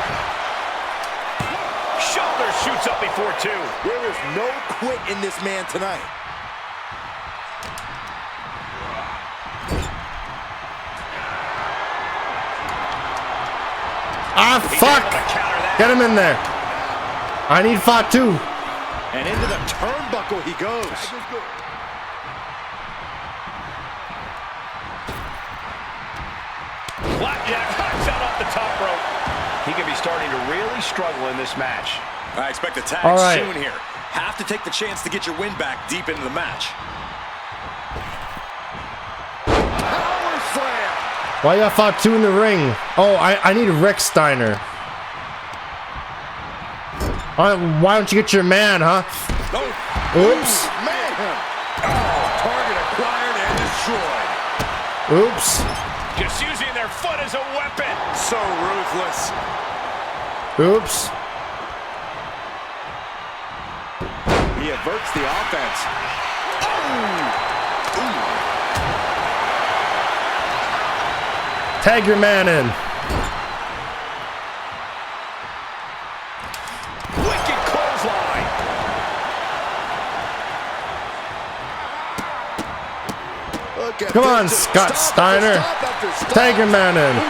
Shoulder shoots up before two. There is no quit in this man tonight. Ah, fuck. Get him in there. I need Fatu. And into the turnbuckle he goes. Blackjack knocks out off the top rope. He could be starting to really struggle in this match. I expect a tag soon here. Have to take the chance to get your win back deep into the match. Power slam. Why you got Fatu in the ring? Oh, I need Rick Steiner. Why don't you get your man, huh? Oops. Man. Oh, target acquired and destroyed. Oops. Just using their foot as a weapon. So ruthless. Oops. He averts the offense. Tag your man in. Wicked clothesline. Come on, Scott Steiner. Tag your man in.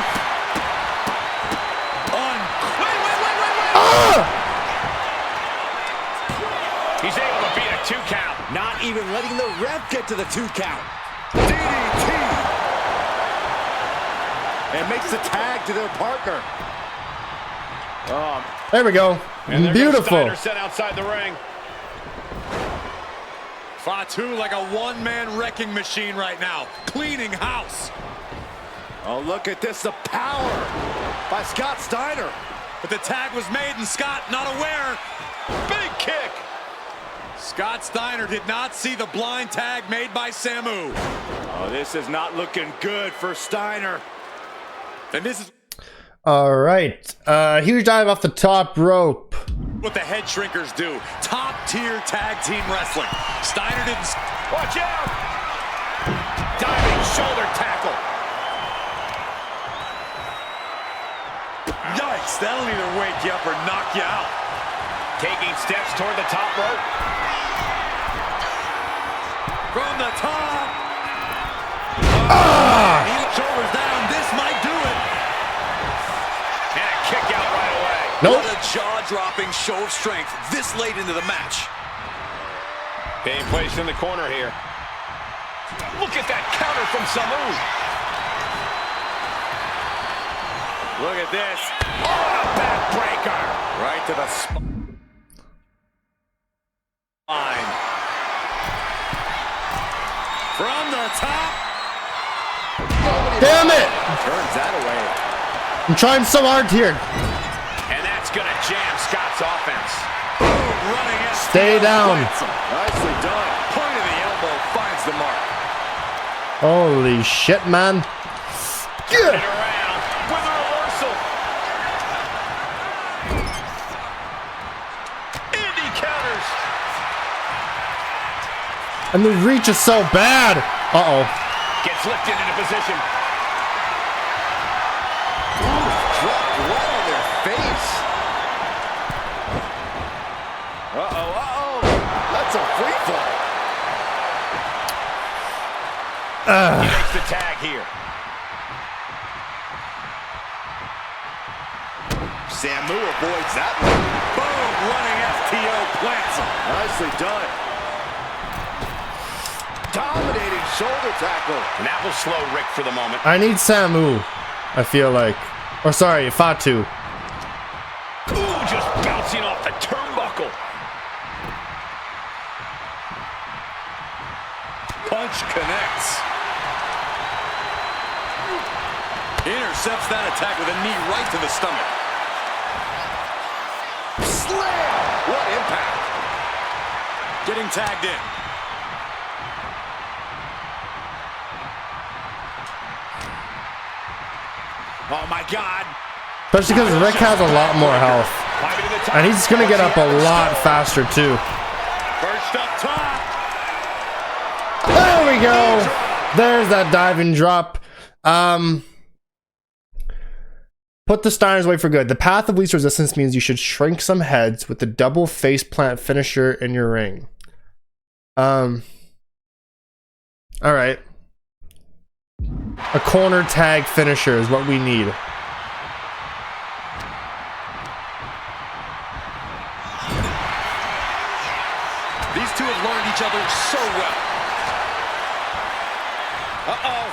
He's able to beat a 2 count. Not even letting the ref get to the 2 count. DDT. And makes the tag to their partner. There we go. And Beautiful. Steiner set outside the ring. Fatu like a one-man wrecking machine right now. Cleaning house. Oh, look at this. The power by Scott Steiner. But the tag was made and Scott not aware. Big kick. Scott Steiner did not see the blind tag made by Samu. Oh, this is not looking good for Steiner. And this is All right. Huge dive off the top rope. what the head shrinkers do. Top tier tag team wrestling. Steiner didn't. Watch out. Diving shoulder tackle. Yikes, that'll either wake you up or knock you out. Taking steps toward the top rope. From the top. Shoulders down. This might do it. And a kick out right away. Nope. What a jaw-dropping show of strength this late into the match. Being placed in the corner here. Look at that counter from Samu. Look at this. Oh, a backbreaker. Right to the spine. From the top. Damn it! Turns that away. I'm trying so hard here. And that's going to jam Scott's offense. Running at Stay down. Nicely done. Point of the elbow finds the mark. Holy shit, man. Turn it around with a reversal. Indy counters. And the reach is so bad. Uh-oh. Gets lifted into position. Dropped right on their face. Uh-oh. That's a free fall. He makes the tag here. Samu avoids that one. Boom, running FTO plants him. Nicely done. Dominating shoulder tackle. And that will slow Rick for the moment. I need Samu, I feel like. Or sorry, Fatu. Ooh, just bouncing off the turnbuckle. Punch connects. Intercepts that attack with a knee right to the stomach. Slam! What impact! Getting tagged in. Oh my God. Especially because Rick has a lot more health. And he's going to get up a lot faster too. First up top. There we go. There's that diving drop. Put the Steiners away for good. The path of least resistance means you should shrink some heads with the double face plant finisher in your ring. All right. A corner tag finisher is what we need. These two have learned each other so well. Uh-oh.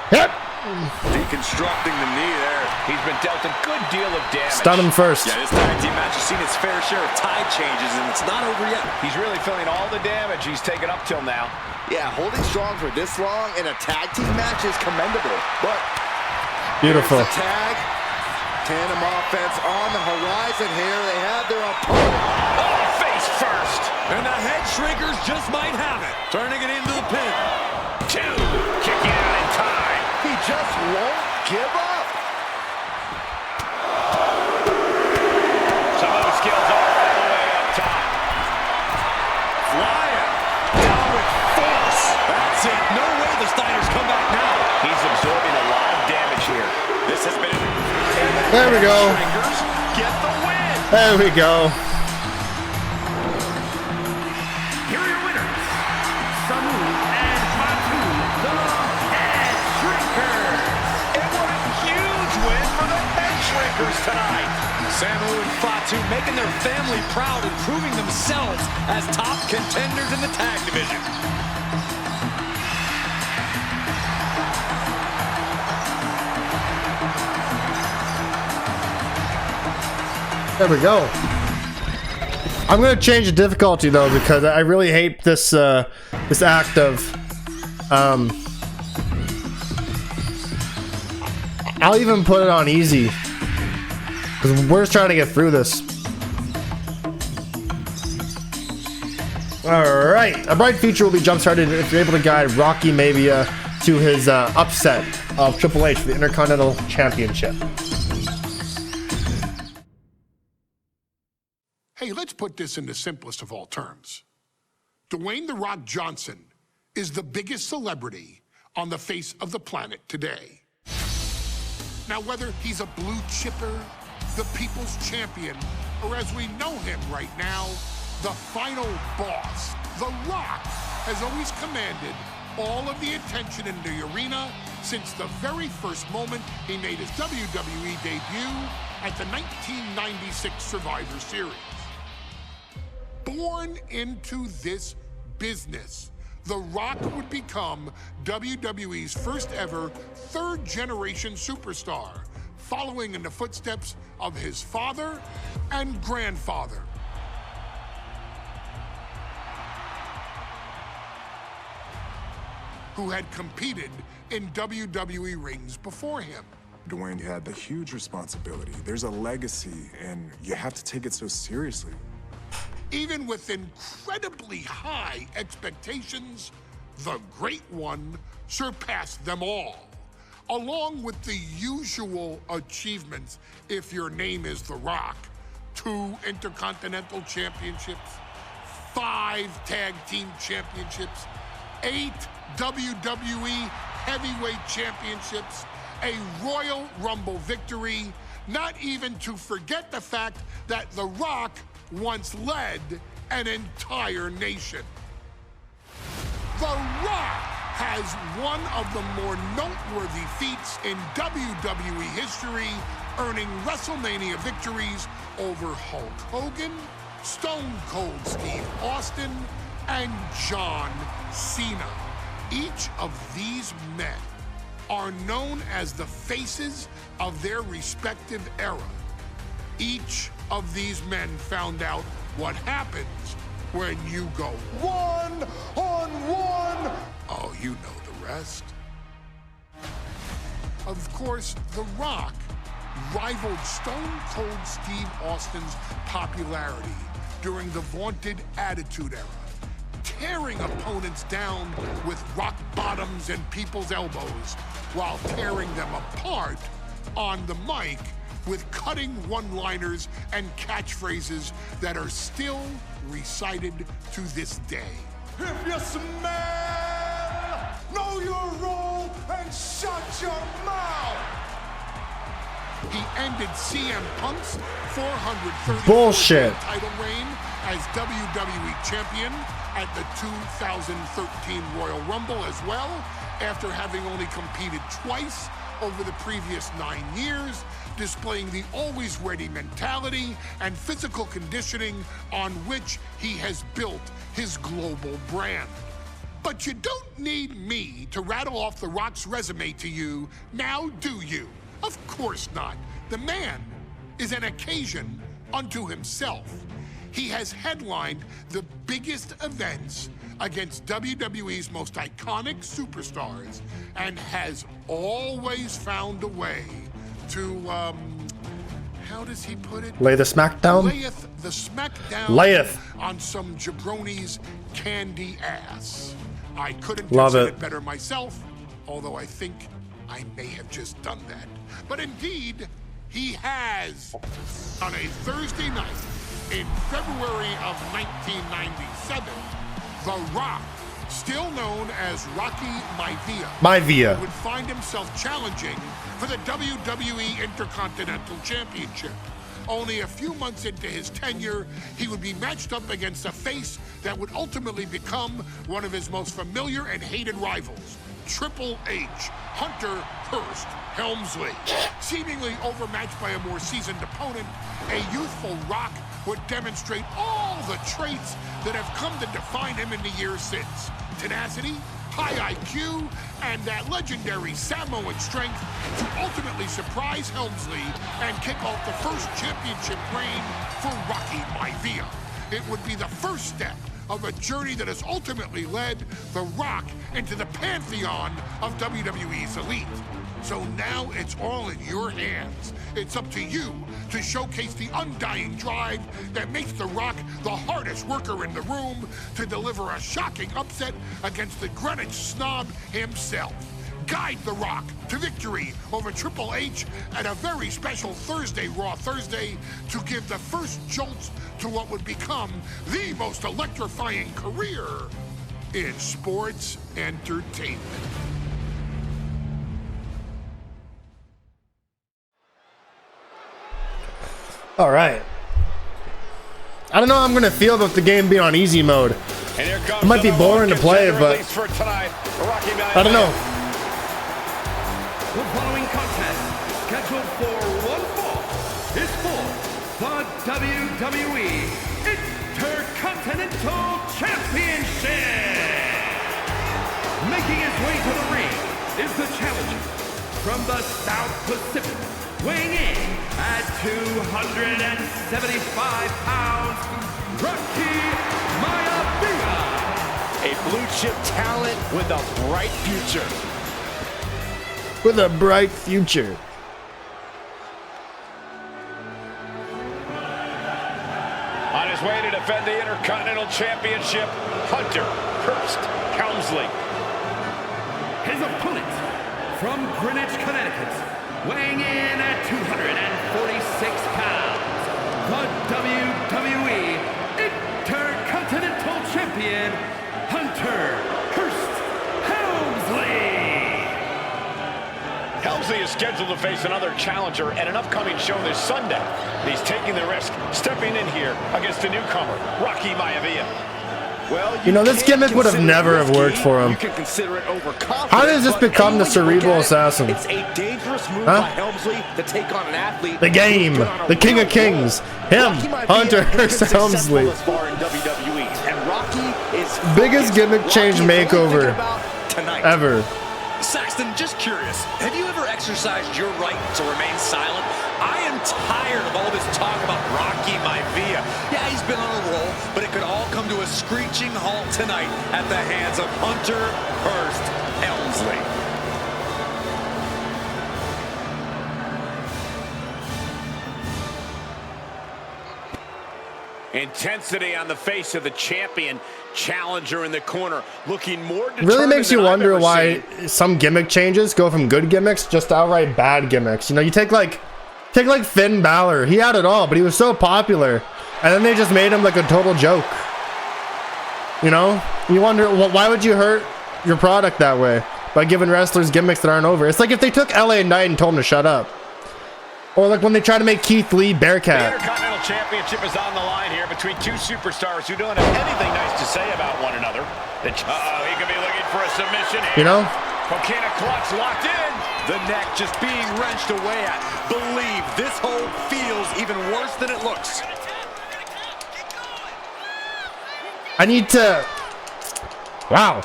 Yep. Deconstructing the knee there. He's been dealt a good deal of damage. Stun him first. Yeah, this tag team match has seen its fair share of tide changes, and it's not over yet. He's really feeling all the damage he's taken up till now. Yeah, holding strong for this long in a tag team match is commendable. But beautiful. There's the tag. Tandem offense on the horizon here. They have their opponent. Oh, face first. And the head shrinkers just might have it. Turning it into the pin. Two. Kicking out in time. He just won't give up. Some of the skills are all the way up top. Flying. Down with force. That's it. No way the Steiners come back now. He's absorbing a lot of damage here. This has been... There we go. Get the win. There we go. Here are your winners, Samu and Fatu, the Head Shrinkers. And what a huge win for the Head Shrinkers tonight. Samu and Fatu making their family proud and proving themselves as top contenders in the tag division. There we go. I'm gonna change the difficulty though because I really hate this this act of I'll even put it on easy because we're just trying to get through this. All right, a bright future will be jump started if you're able to guide Rocky Mavia to his upset of Triple H for the Intercontinental Championship. Hey, let's put this in the simplest of all terms. Dwayne "The Rock" Johnson is the biggest celebrity on the face of the planet today. Now, whether he's a blue chipper, the people's champion, or as we know him right now, the final boss, The Rock has always commanded all of the attention in the arena since the very first moment he made his WWE debut at the 1996 Survivor Series. Born into this business, The Rock would become WWE's first ever third-generation superstar, following in the footsteps of his father and grandfather. Who had competed in WWE rings before him. Dwayne, you had the huge responsibility. There's a legacy, and you have to take it so seriously. Even with incredibly high expectations, the Great One surpassed them all, along with the usual achievements if your name is The Rock. 2 Intercontinental Championships, 5 Tag Team Championships, 8 WWE Heavyweight Championships, a Royal Rumble victory, not even to forget the fact that The Rock once led an entire nation. The Rock has one of the more noteworthy feats in WWE history, earning WrestleMania victories over Hulk Hogan, Stone Cold Steve Austin, and John Cena. Each of these men are known as the faces of their respective era. Each of these men found out what happens when you go 100 1-1. Oh, you know the rest. Of course, The Rock rivaled Stone Cold Steve Austin's popularity during the vaunted Attitude Era, tearing opponents down with rock bottoms and people's elbows while tearing them apart on the mic with cutting one-liners and catchphrases that are still recited to this day. If you smell, know your role and shut your mouth. He ended CM Punk's 430 Bullshit. title reign as WWE Champion at the 2013 Royal Rumble as well, after having only competed twice over the previous 9 years, displaying the always ready mentality and physical conditioning on which he has built his global brand. But you don't need me to rattle off The Rock's resume to you, now do you? Of course not. The man is an occasion unto himself. He has headlined the biggest events against WWE's most iconic superstars and has always found a way to, how does he put it? Lay the smackdown? Layeth the smackdown Layeth. on some jabroni's candy ass. I couldn't Love have said it. it better myself, although I think I may have just done that. But indeed, he has. On a Thursday night in February of 1997, The Rock, still known as Rocky Maivia, would find himself challenging for the WWE Intercontinental Championship. Only a few months into his tenure, he would be matched up against a face that would ultimately become one of his most familiar and hated rivals, Triple H, Hunter Hearst Helmsley. Seemingly overmatched by a more seasoned opponent, a youthful Rock would demonstrate all the traits that have come to define him in the years since. Tenacity, high IQ, and that legendary Samoan strength to ultimately surprise Helmsley and kick off the first championship reign for Rocky Maivia. It would be the first step of a journey that has ultimately led The Rock into the pantheon of WWE's elite. So now it's all in your hands. It's up to you to showcase the undying drive that makes The Rock the hardest worker in the room to deliver a shocking upset against the Greenwich snob himself. Guide The Rock to victory over Triple H at a very special Thursday, Raw Thursday, to give the first jolts to what would become the most electrifying career in sports entertainment. All right. I don't know how I'm gonna feel about the game being on easy mode. It might be boring to play, but I don't know. The following contest, scheduled for one fall, is for the WWE Intercontinental Championship. Making his way to the ring is the challenger from the South Pacific, weighing in at 275 pounds, Rocky Maivia. A blue chip talent with a bright future. With a bright future. On his way to defend the Intercontinental Championship, Hunter Hearst Helmsley. His opponent from Greenwich, Connecticut, weighing in at 246 pounds, the WWE Intercontinental Champion, Hunter Hearst Helmsley. Helmsley is scheduled to face another challenger at an upcoming show this Sunday. He's taking the risk, stepping in here against a newcomer, Rocky Maivia. Well, You know, this gimmick would have never have worked for him. You can consider it overconfident. How does this but become the any way you look cerebral at it, assassin? It's a dangerous move Huh? by Helmsley to take on an athlete. The game, who's put on a the king real of kings, him, Rocky Maivia Hunter has been Hearst successful Helmsley. thus far in WWE, and Rocky is Biggest focused. gimmick change Rocky is only makeover thinking about tonight. ever. Saxton, just curious, have you ever exercised your right to remain silent? I am tired of all this talk about Rocky Maivia. Yeah, he's been on a roll, but it could all come come to a screeching halt tonight at the hands of Hunter Hearst Helmsley. Intensity on the face of the champion. Challenger in the corner, looking more determined. Really makes you wonder why some gimmick changes go from good gimmicks just to outright bad gimmicks. You know, you take like Finn Balor. He had it all, but he was so popular, and then they just made him like a total joke. You know, you wonder, well, why would you hurt your product that way by giving wrestlers gimmicks that aren't over? It's like if they took LA Knight and told him to shut up. Or like when they try to make Keith Lee Bearcat. The Intercontinental Championship is on the line here between two superstars who don't have anything nice to say about one another. He could be looking for a submission here. You know? Coquina clutch locked in. The neck just being wrenched away at. Believe this hold feels even worse than it looks. I need to... Wow.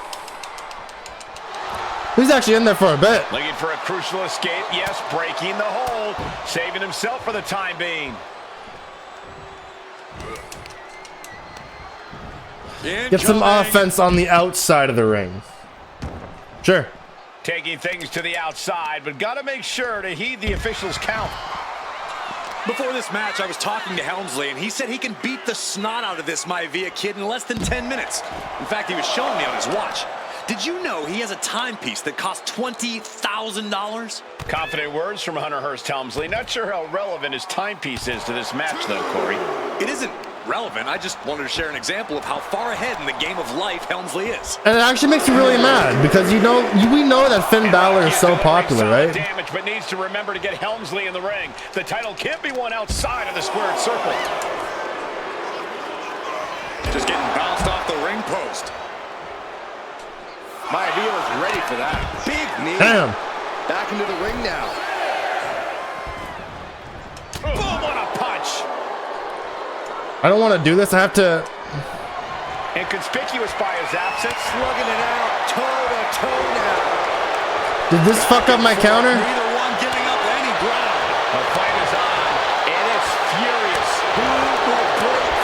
He's actually in there for a bit. Looking for a crucial escape. Yes, breaking the hold. Saving himself for the time being. Get some offense on the outside of the ring. Sure. Taking things to the outside, but got to make sure to heed the officials' count. Before this match, I was talking to Helmsley, and he said he can beat the snot out of this Maivia kid in less than 10 minutes. In fact, he was showing me on his watch. Did you know he has a timepiece that costs $20,000? Confident words from Hunter Hearst Helmsley. Not sure how relevant his timepiece is to this match, though, Corey. It isn't relevant. I just wanted to share an example of how far ahead in the game of life Helmsley is. And it actually makes you really mad because we know that Finn Balor is so popular, right? Damage, but needs to remember to get Helmsley in the ring. The title can't be won outside of the squared circle. Just getting bounced off the ring post. Maivia was ready for that. Big knee. Damn. Back into the ring now. Boom, what a punch. I don't want to do this. I have to... Inconspicuous by his absence. Slugging it out. Toe to toe now. Did this fuck up my counter? Neither one giving up any ground. The fight is on, and it's furious. Who will break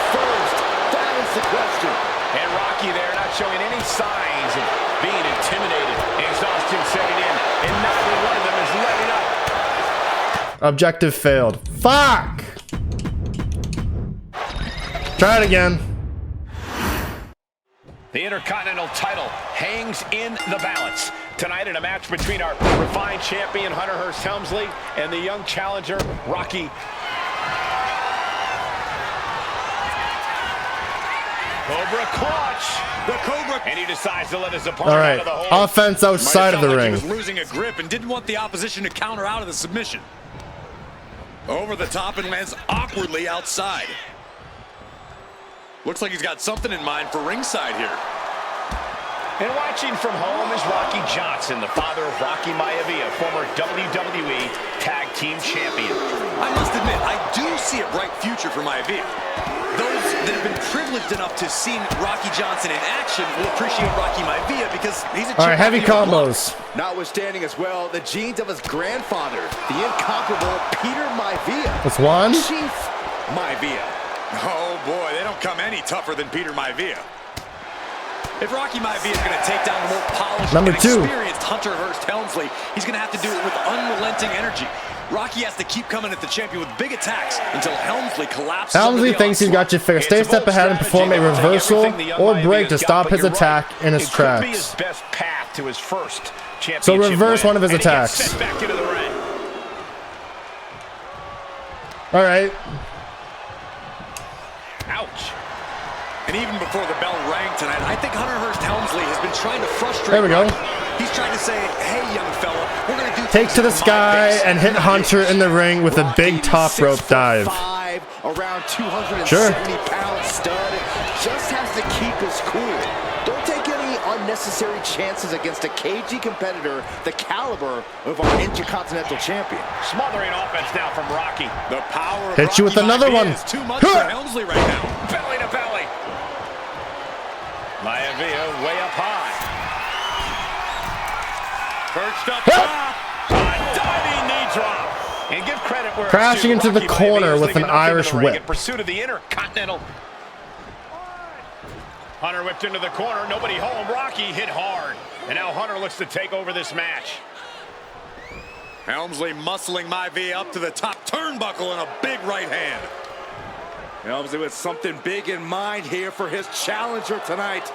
first? That is the question. And Rocky there not showing any signs of being intimidated. Exhaustion setting in, and neither one of them is letting up. Objective failed. Fuck! Try it again. The Intercontinental title hangs in the balance. Tonight in a match between our refined champion, Hunter Hearst Helmsley, and the young challenger, Rocky. Cobra clutch. The Cobra. And he decides to let his opponent out of the hole. Offense outside of the ring. He was losing a grip and didn't want the opposition to counter out of the submission. Over the top and lands awkwardly outside. Looks like he's got something in mind for ringside here. And watching from home is Rocky Johnson, the father of Rocky Maivia, former WWE Tag Team Champion. I must admit, I do see a bright future for Maivia. Those that have been privileged enough to see Rocky Johnson in action will appreciate Rocky Maivia because he's a all right, heavy combos. Notwithstanding as well, the genes of his grandfather, the incomparable Peter Maivia. That's one. Chief Maivia. Oh boy, they don't come any tougher than Peter Maivia. If Rocky Maivia is going to take down the more polished and experienced Hunter Hearst Helmsley, he's going to have to do it with unrelenting energy. Rocky has to keep coming at the champion with big attacks until Helmsley collapses. Helmsley thinks he's got you figured. Stay a step ahead and perform a reversal or break to stop his attack in his tracks. His best path to his first championship. So reverse one of his attacks. Back into the ring. All right. Ouch. And even before the bell rang tonight, I think Hunter Hearst Helmsley has been trying to frustrate. There we go. He's trying to say, hey, young fella, we're going to do take to the sky and hit Hunter in the ring with a big top rope dive. Around 270 sure. pound stud. Just has to keep his cool. Don't take any unnecessary chances against a cagey competitor the caliber of our Intercontinental champion. Smothering offense now from Rocky. The power of hit you with another one. Is too much for Helmsley right now. Belly to belly. Maivia way up high. Perched up top. A diving knee drop. And give credit where crashing into the corner with an Irish whip. In pursuit of the Intercontinental. Hunter whipped into the corner, nobody home. Rocky hit hard. And now Hunter looks to take over this match. Helmsley muscling Maivia up to the top turnbuckle and a big right hand. Helmsley with something big in mind here for his challenger tonight.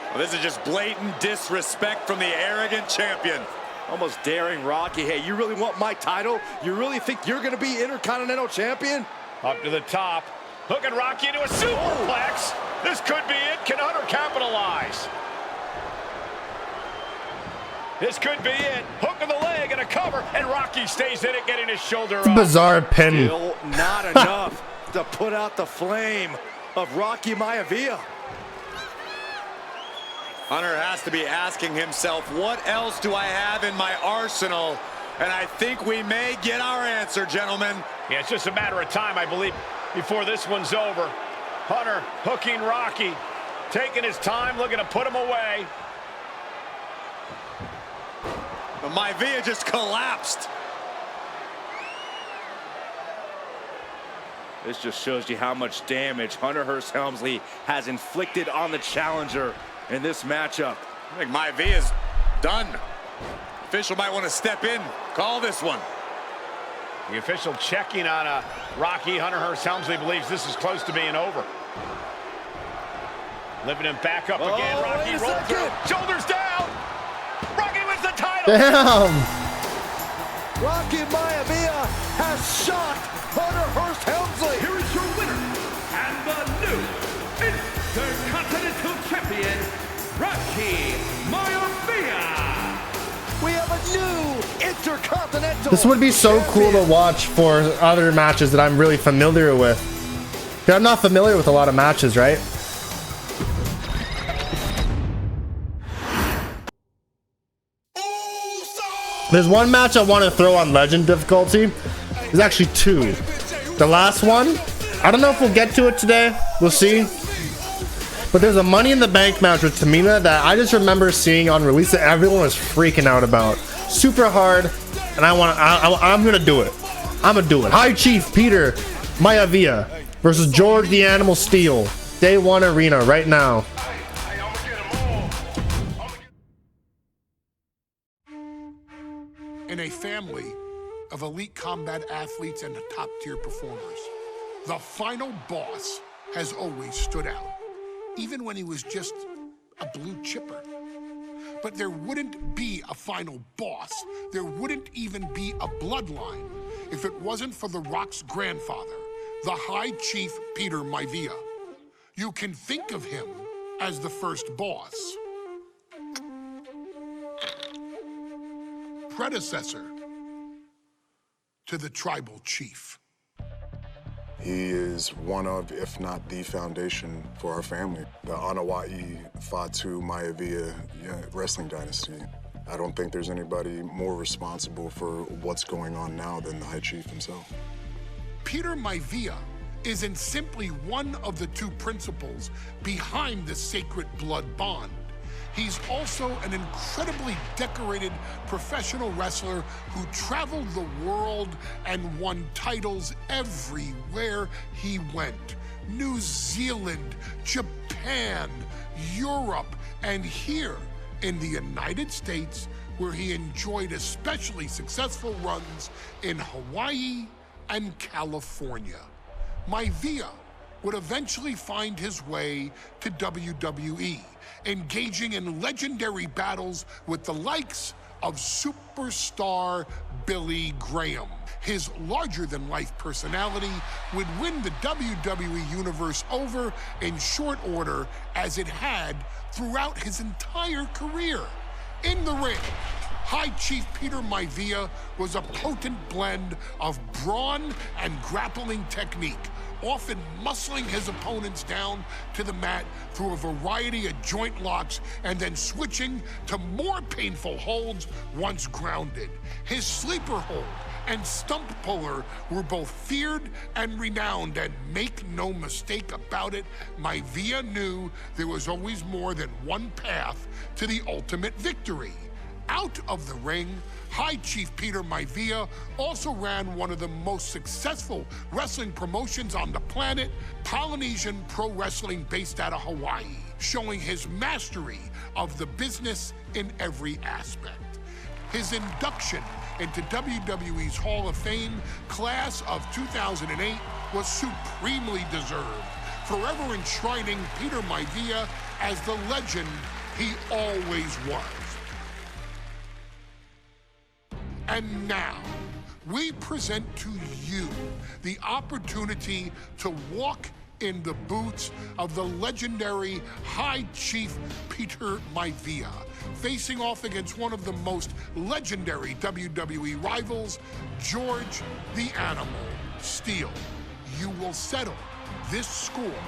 Well, this is just blatant disrespect from the arrogant champion. Almost daring Rocky, hey, you really want my title? You really think you're gonna be Intercontinental Champion? Up to the top, hooking Rocky into a superplex. This could be it. Can Hunter capitalize? This could be it. Hook of the leg and a cover, and Rocky stays in it, getting his shoulder up. Bizarre pin. Still not enough to put out the flame of Rocky Maivia. Hunter has to be asking himself, what else do I have in my arsenal? And I think we may get our answer, gentlemen. Yeah, it's just a matter of time, I believe, before this one's over. Hunter hooking Rocky, taking his time, looking to put him away. But Maivia just collapsed. This just shows you how much damage Hunter Hearst Helmsley has inflicted on the challenger in this matchup. I think Maivia's done. Official might want to step in, call this one. The official checking on Rocky. Hunter Hearst Helmsley believes this is close to being over. Lifting him back up again. Rocky rolled through. Shoulders down. Rocky wins the title. Damn. Rocky Maivia has shocked Hunter Hearst Helmsley. Here is your winner and the new Intercontinental Champion, Rocky Maivia. We have a new Intercontinental. This would be so cool to watch for other matches that I'm really familiar with. I'm not familiar with a lot of matches, right? There's one match I want to throw on Legend difficulty. There's actually two. The last one, I don't know if we'll get to it today. We'll see. But there's a Money in the Bank match with Tamina that I just remember seeing on release that everyone was freaking out about. Super hard, and I'm gonna do it. I'm gonna do it. High Chief Peter Maivia versus George the Animal Steel. Day 1 arena right now. In a family of elite combat athletes and top-tier performers, the final boss has always stood out, even when he was just a blue chipper. But there wouldn't be a final boss. There wouldn't even be a bloodline if it wasn't for The Rock's grandfather, the High Chief Peter Maivia. You can think of him as the first boss. Predecessor to the tribal chief. He is one of, if not the foundation for our family. The Anoa'i Fatu Maivia wrestling dynasty. I don't think there's anybody more responsible for what's going on now than the High Chief himself. Peter Maivia isn't simply one of the two principles behind the sacred blood bond. He's also an incredibly decorated professional wrestler who traveled the world and won titles everywhere he went. New Zealand, Japan, Europe, and here in the United States, where he enjoyed especially successful runs in Hawaii and California. Maivia would eventually find his way to WWE, engaging in legendary battles with the likes of superstar Billy Graham. His larger-than-life personality would win the WWE Universe over in short order, as it had throughout his entire career. In the ring, High Chief Peter Maivia was a potent blend of brawn and grappling technique, often muscling his opponents down to the mat through a variety of joint locks and then switching to more painful holds once grounded. His sleeper hold and stump puller were both feared and renowned, and make no mistake about it, Maivia knew there was always more than one path to the ultimate victory. Out of the ring, High Chief Peter Maivia also ran one of the most successful wrestling promotions on the planet, Polynesian Pro Wrestling, based out of Hawaii, showing his mastery of the business in every aspect. His induction into WWE's Hall of Fame class of 2008 was supremely deserved, forever enshrining Peter Maivia as the legend he always was. And now, we present to you the opportunity to walk in the boots of the legendary High Chief Peter Maivia, facing off against one of the most legendary WWE rivals, George the Animal Steele. You will settle this score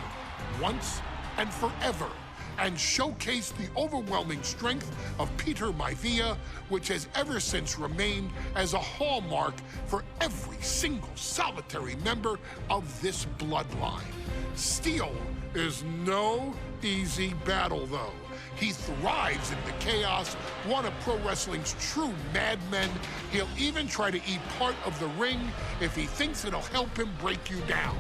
once and forever and showcase the overwhelming strength of Peter Maivia, which has ever since remained as a hallmark for every single solitary member of this bloodline. Steele is no easy battle, though. He thrives in the chaos, one of pro wrestling's true madmen. He'll even try to eat part of the ring if he thinks it'll help him break you down.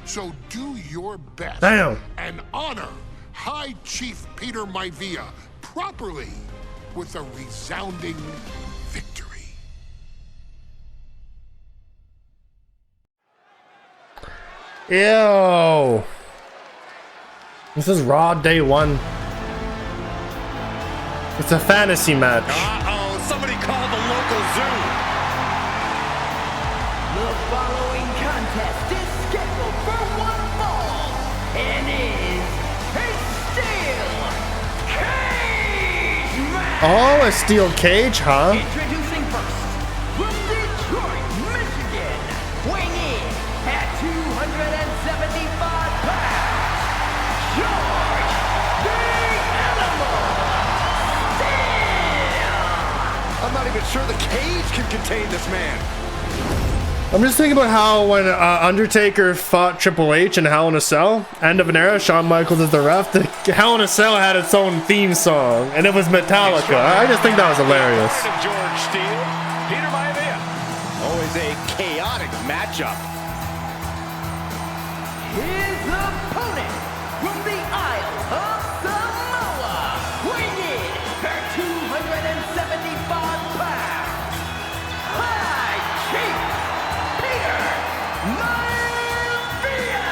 So do your best and honor High Chief Peter Maivia properly with a resounding victory. Ew. This is Raw Day 1. It's a fantasy match. Uh-oh, somebody call the local zoo. The following contest is scheduled for one fall and is a steel cage match. Oh, a steel cage, huh? Introducing first, from Detroit, Michigan, weighing in at 275 pounds, George the Animal Steele. I'm not even sure the cage can contain this man. I'm just thinking about how when Undertaker fought Triple H in Hell in a Cell, end of an era, Shawn Michaels is the ref, the Hell in a Cell had its own theme song, and it was Metallica. I just think that was hilarious. George Steele, Peter Maivia. Always a chaotic matchup. His opponent from the Isle of Samoa, weighing in at 275 pounds, High Chief Peter Maivia.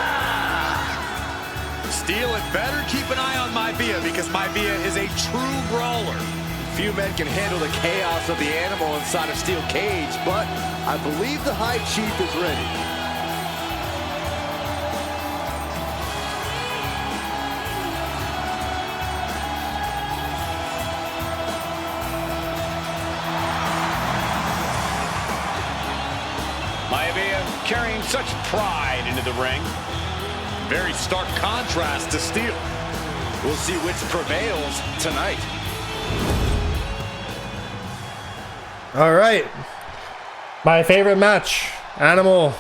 Steele had better keep an eye on Maivia because Maivia is a true brawler. Few men can handle the chaos of the animal inside a steel cage, but I believe the High Chief is ready. Maivia carrying such pride into the ring. Very stark contrast to Steele. We'll see which prevails tonight. All right. My favorite match, Animal,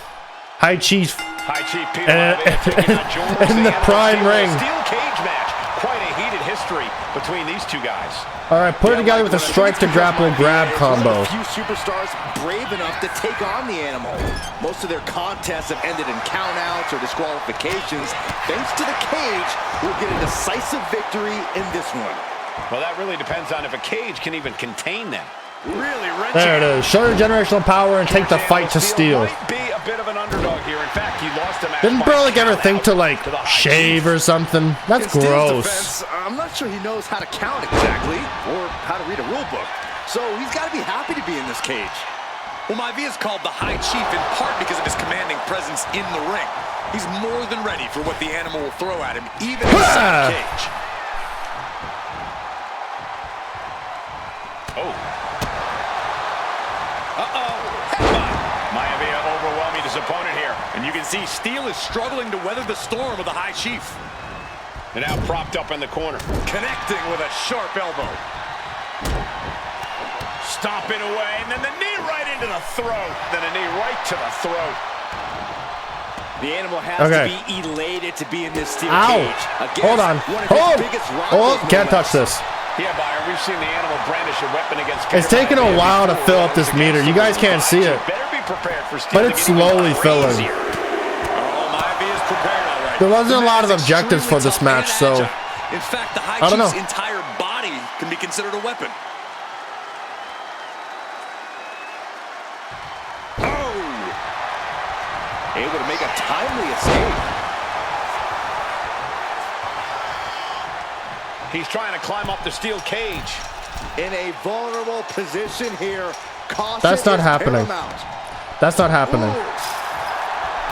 High Chief. High Chief Peter Maivia taking on George in the prime ring. Steel cage match. Quite a heated history between these two guys. All right, put it together with a strike to grapple grab combo. A few superstars brave enough to take on the animal. Most of their contests have ended in countouts or disqualifications. Thanks to the cage, we'll get a decisive victory in this one. Well, that really depends on if a cage can even contain them. Really wrenching. There it is. Show your generational power and take the fight to Steele. Might be a bit of an underdog here. In fact, he lost a match. Didn't Burlick ever think to like shave or something? That's gross. Defense, I'm not sure he knows how to count exactly or how to read a rule book. So he's got to be happy to be in this cage. Well, Maivia is called the High Chief in part because of his commanding presence in the ring. He's more than ready for what the animal will throw at him, even inside the cage. Oh. Maivia overwhelming his opponent here. And you can see Steele is struggling to weather the storm of the High Chief. And now propped up in the corner. Connecting with a sharp elbow. Stomping away, and then the knee right into the throat. Then a knee right to the throat. The animal has to be elated to be in this steel cage. Hold on. Hold. Oh, can't touch this. Yeah, Byron, we've seen the animal brandish a weapon against. It's taking a while to fill up this meter. You guys can't see it, but it's slowly filling. There wasn't a lot of objectives for this match, so in fact, the High I don't know. Chief's entire body can be considered a weapon. Oh! Able to make a timely escape. He's trying to climb up the steel cage. In a vulnerable position here. Caution. That's not happening. That's not happening.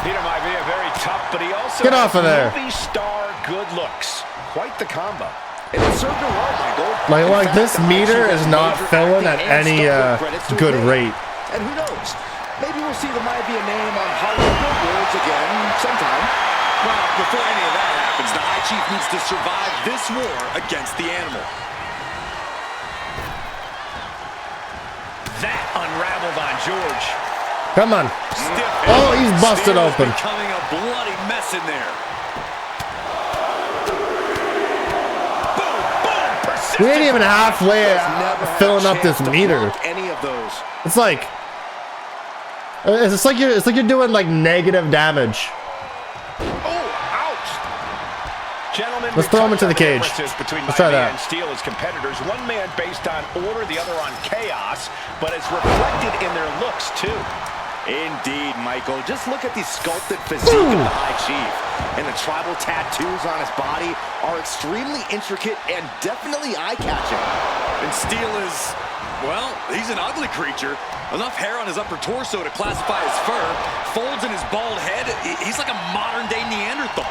Peter Maivia very tough, but he also Get off of there. movie star good looks. Quite the combo. And it served him well, Michael. Like this meter is not filling at any good rate. And who knows? Maybe we'll see the Maivia name on Hollywood billboards again sometime. Well, before any of that happens, the High Chief needs to survive this war against the animal. That unraveled on George. Come on. Oh, he's busted open. Becoming a bloody mess in there. Boom, boom, We ain't even halfway filling up this meter. Any of those. It's like you're doing like negative damage. Gentlemen, let's throw him into the cage. Let's try that. And Steel as competitors, one man based on order, the other on chaos, but it's reflected in their looks too. Indeed, Michael. Just look at the sculpted physique of the High Chief. And the tribal tattoos on his body are extremely intricate and definitely eye-catching. And Steel is, well, he's an ugly creature. Enough hair on his upper torso to classify as fur. Folds in his bald head. He's like a modern-day Neanderthal.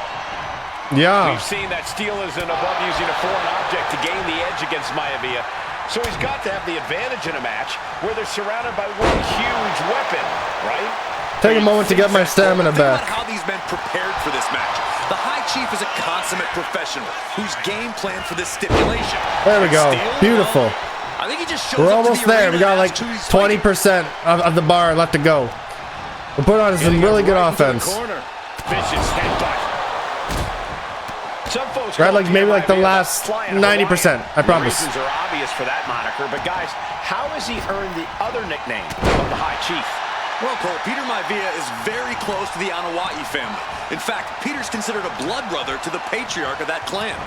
Yeah. We've seen that Steel isn't above using a foreign object to gain the edge against Maivia. So he's got to have the advantage in a match where they're surrounded by one huge weapon, right? Take a moment to get my stamina back. How these men prepared for this match. The High Chief is a consummate professional whose game plan for this stipulation. There we go. Beautiful. I think he just shows We're up to almost the there. We got like 20% of the bar left to go. We're putting on some really good offense. Vicious headbutt. We're at like maybe like the last 90%, I promise. The reasons are obvious for that moniker, but guys, how has he earned the other nickname of the High Chief? Well, Cole, Peter Maivia is very close to the Anawa'i family. In fact, Peter's considered a blood brother to the patriarch of that clan.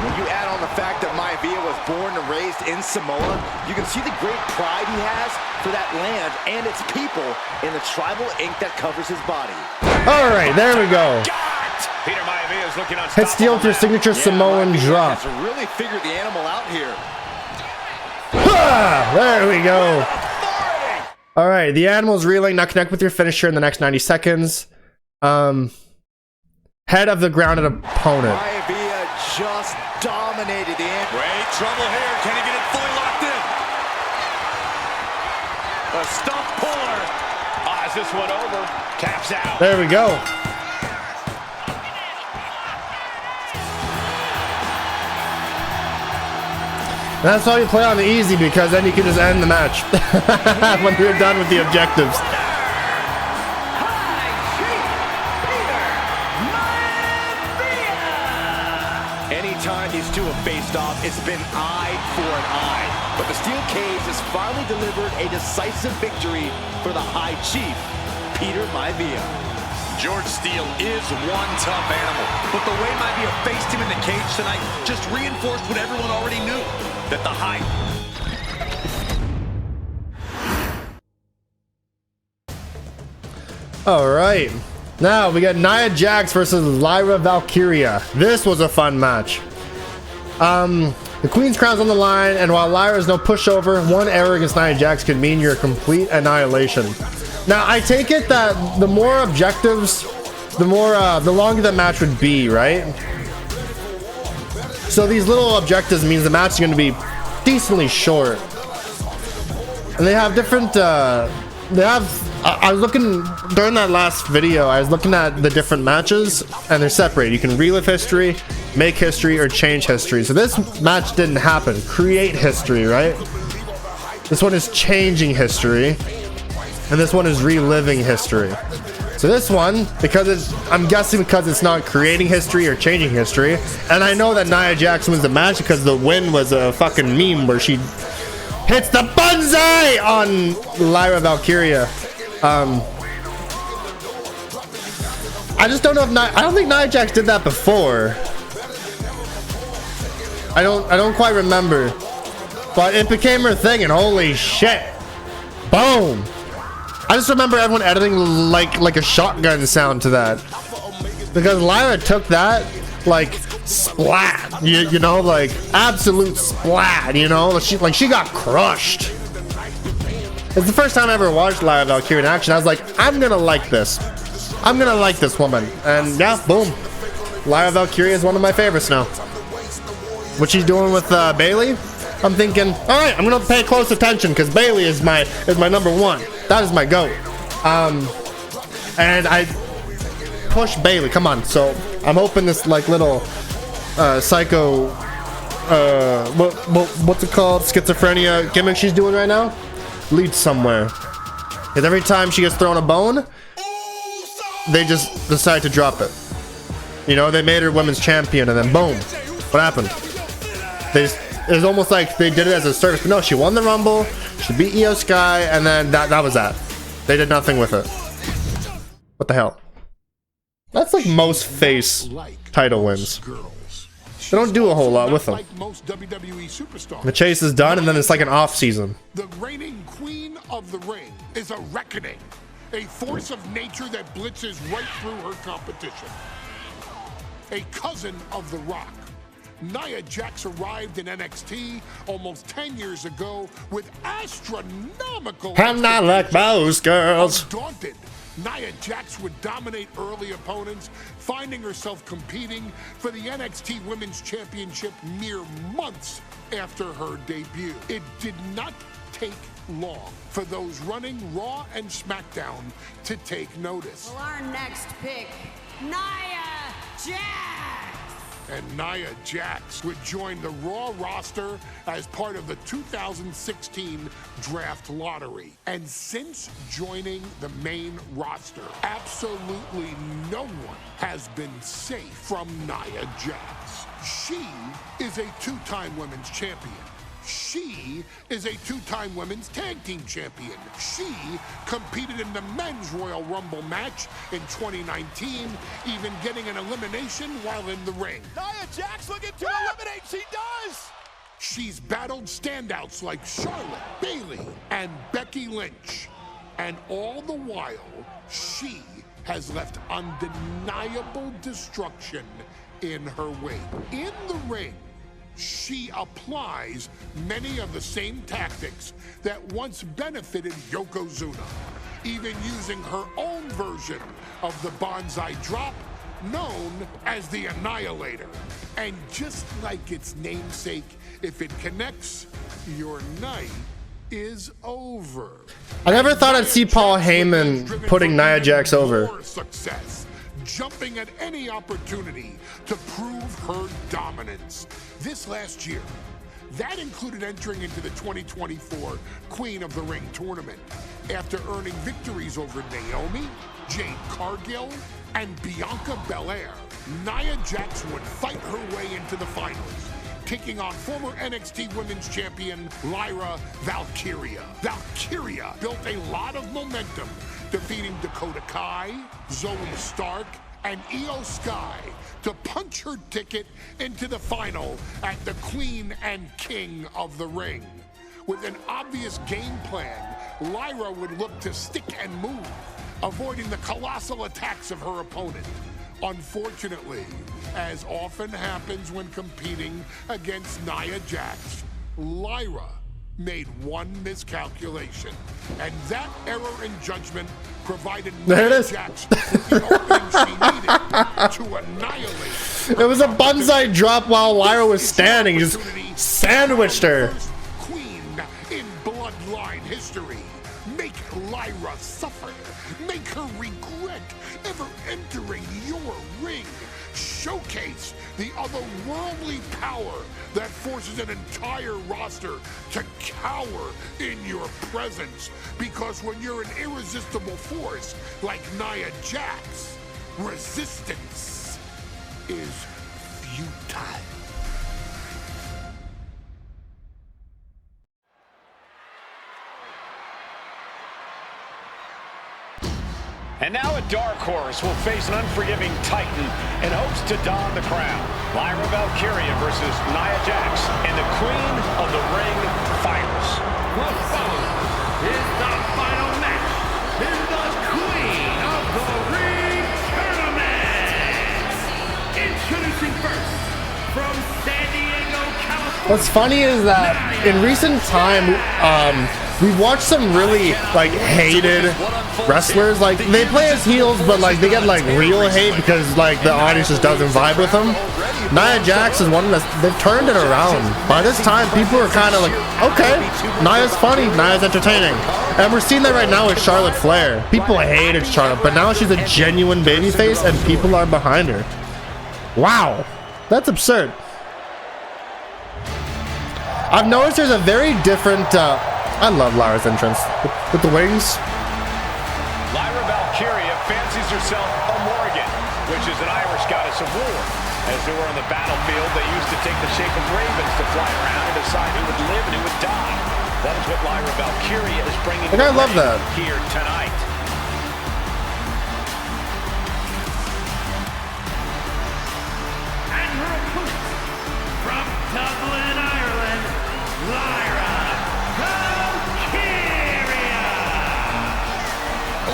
When you add on the fact that Maivia was born and raised in Samoa, you can see the great pride he has for that land and its people in the tribal ink that covers his body. All right, there we go. Peter Maivia is looking Hit Steel with your signature Samoan drop. To really figure the animal out here. There we go. All right, the animal's reeling. Now connect with your finisher in the next 90 seconds. Head of the grounded opponent. Maivia just dominated the animal. Wait, trouble here. Can he get it fully locked in? A stump puller. Is this one over? Taps out. There we go. That's why you play on the easy, because then you can just end the match when you're done with the objectives. Anytime these two have faced off, it's been eye for an eye. But the steel cage has finally delivered a decisive victory for the High Chief, Peter Maivia. George Steele is one tough animal, but the way Maivia faced him in the cage tonight just reinforced what everyone already knew, that the High... All right, now we got Nia Jax versus Lyra Valkyria. This was a fun match. The Queen's crown's on the line, and while Lyra's no pushover, one error against Nia Jax could mean your complete annihilation. Now, I take it that the more objectives, the longer the match would be, right? So these little objectives means the match is going to be decently short. And they have different, I was looking, during that last video, I was looking at the different matches, and they're separated. You can relive history, make history, or change history. So this match didn't happen. Create history, right? This one is changing history. And this one is reliving history. So this one, because I'm guessing because it's not creating history or changing history, and I know that Nia Jax wins the match because the win was a fucking meme where she hits the banzai on Lyra Valkyria. I just don't know if I don't think Nia Jax did that before. I don't quite remember, but it became her thing, and holy shit, boom! I just remember everyone editing like a shotgun sound to that, because Lyra took that like splat, you know, like absolute splat, you know, she got crushed. It's the first time I ever watched Lyra Valkyria in action. I was like, I'm gonna like this woman, and yeah, boom, Lyra Valkyria is one of my favorites now. What she's doing with Bailey, I'm thinking, all right, I'm gonna pay close attention because Bailey is my number one. That is my goat. And I push Bailey. Come on. So I'm hoping this like little psycho what's it called, schizophrenia gimmick she's doing right now leads somewhere. Because every time she gets thrown a bone, they just decide to drop it. You know, they made her women's champion, and then boom, what happened? It's almost like they did it as a service, but no, she won the Rumble, she beat Io Sky, and then that was that. They did nothing with it. What the hell? That's like most face title wins. They don't do a whole lot with them. The chase is done, and then it's like an off season. The reigning queen of the ring is a reckoning, a force of nature that blitzes right through her competition. A cousin of The Rock, Nia Jax arrived in NXT almost 10 years ago with astronomical. I'm not like most girls. Undaunted, Nia Jax would dominate early opponents, finding herself competing for the NXT Women's Championship mere months after her debut. It did not take long for those running Raw and SmackDown to take notice. Well, our next pick, Nia Jax. And Nia Jax would join the Raw roster as part of the 2016 draft lottery. And since joining the main roster, absolutely no one has been safe from Nia Jax. She is a two-time women's champion. She is a two-time women's tag team champion. She competed in the men's Royal Rumble match in 2019, even getting an elimination while in the ring. Nia Jax looking to eliminate, she does! She's battled standouts like Charlotte, Bailey, and Becky Lynch. And all the while, she has left undeniable destruction in her wake. In the ring, she applies many of the same tactics that once benefited Yokozuna, even using her own version of the Banzai drop, known as the Annihilator. And just like its namesake, if it connects, your night is over. I never thought I'd see Paul Heyman putting Nia Jax over. Success, jumping at any opportunity to prove her dominance. This last year, that included entering into the 2024 Queen of the Ring tournament after earning victories over Naomi, Jade Cargill, and Bianca Belair. Nia Jax would fight her way into the finals, taking on former NXT Women's Champion Lyra Valkyria. Valkyria built a lot of momentum, defeating Dakota Kai, Zoe Stark, and Io Sky to punch her ticket into the final at the Queen and King of the Ring. With an obvious game plan, Lyra would look to stick and move, avoiding the colossal attacks of her opponent. Unfortunately, as often happens when competing against Nia Jax, Lyra made one miscalculation, and that error in judgment provided Nia Jax with the opening she needed to annihilate. It was a banzai drop while Lyra was standing, just sandwiched her. Queen in Bloodline history. Make Lyra suffer Make her regret ever entering your ring. Showcase the otherworldly power that forces an entire roster to cower in your presence. Because when you're an irresistible force like Nia Jax, resistance is futile. And now a dark horse will face an unforgiving titan in hopes to don the crown. Lyra Valkyria versus Nia Jax, and the queen of the ring fires. What follows is the final match in the Queen of the Ring Tournament. Introducing first, from San Diego, California. What's funny is that in recent time, we've watched some really like hated wrestlers. Like they play as heels, but like they get like real hate because like the audience just doesn't vibe with them. Nia Jax is one that's they've turned it around. By this time, people are kind of like, okay, Nia's funny, Nia's entertaining, and we're seeing that right now with Charlotte Flair. People hated Charlotte, but now she's a genuine babyface, and people are behind her. Wow, that's absurd. I've noticed there's a very different. I love Lyra's entrance with the wings. Lyra Valkyria fancies herself a Morrigan, which is an Irish goddess of war. As they were on the battlefield, they used to take the shape of ravens to fly around and decide who would live and who would die. That is what Lyra Valkyria is bringing I love that here tonight. And her opponent from Dublin, Ireland, Lyra Valkyria.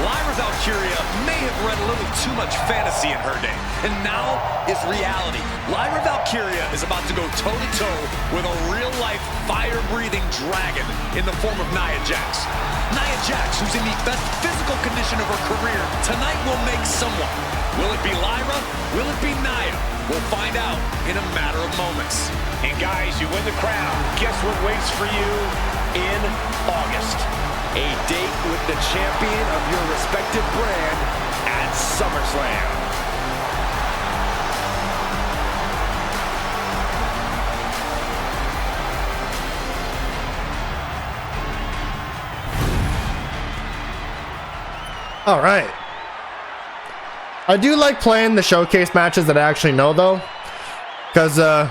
Lyra Valkyria may have read a little too much fantasy in her day, and now is reality. Lyra Valkyria is about to go toe-to-toe with a real-life, fire-breathing dragon in the form of Nia Jax. Nia Jax, who's in the best physical condition of her career, tonight will make someone. Will it be Lyra? Will it be Nia? We'll find out in a matter of moments. And guys, you win the crown. Guess what waits for you in August? A date with the champion of your respective brand at SummerSlam. All right. I do like playing the showcase matches that I actually know though, because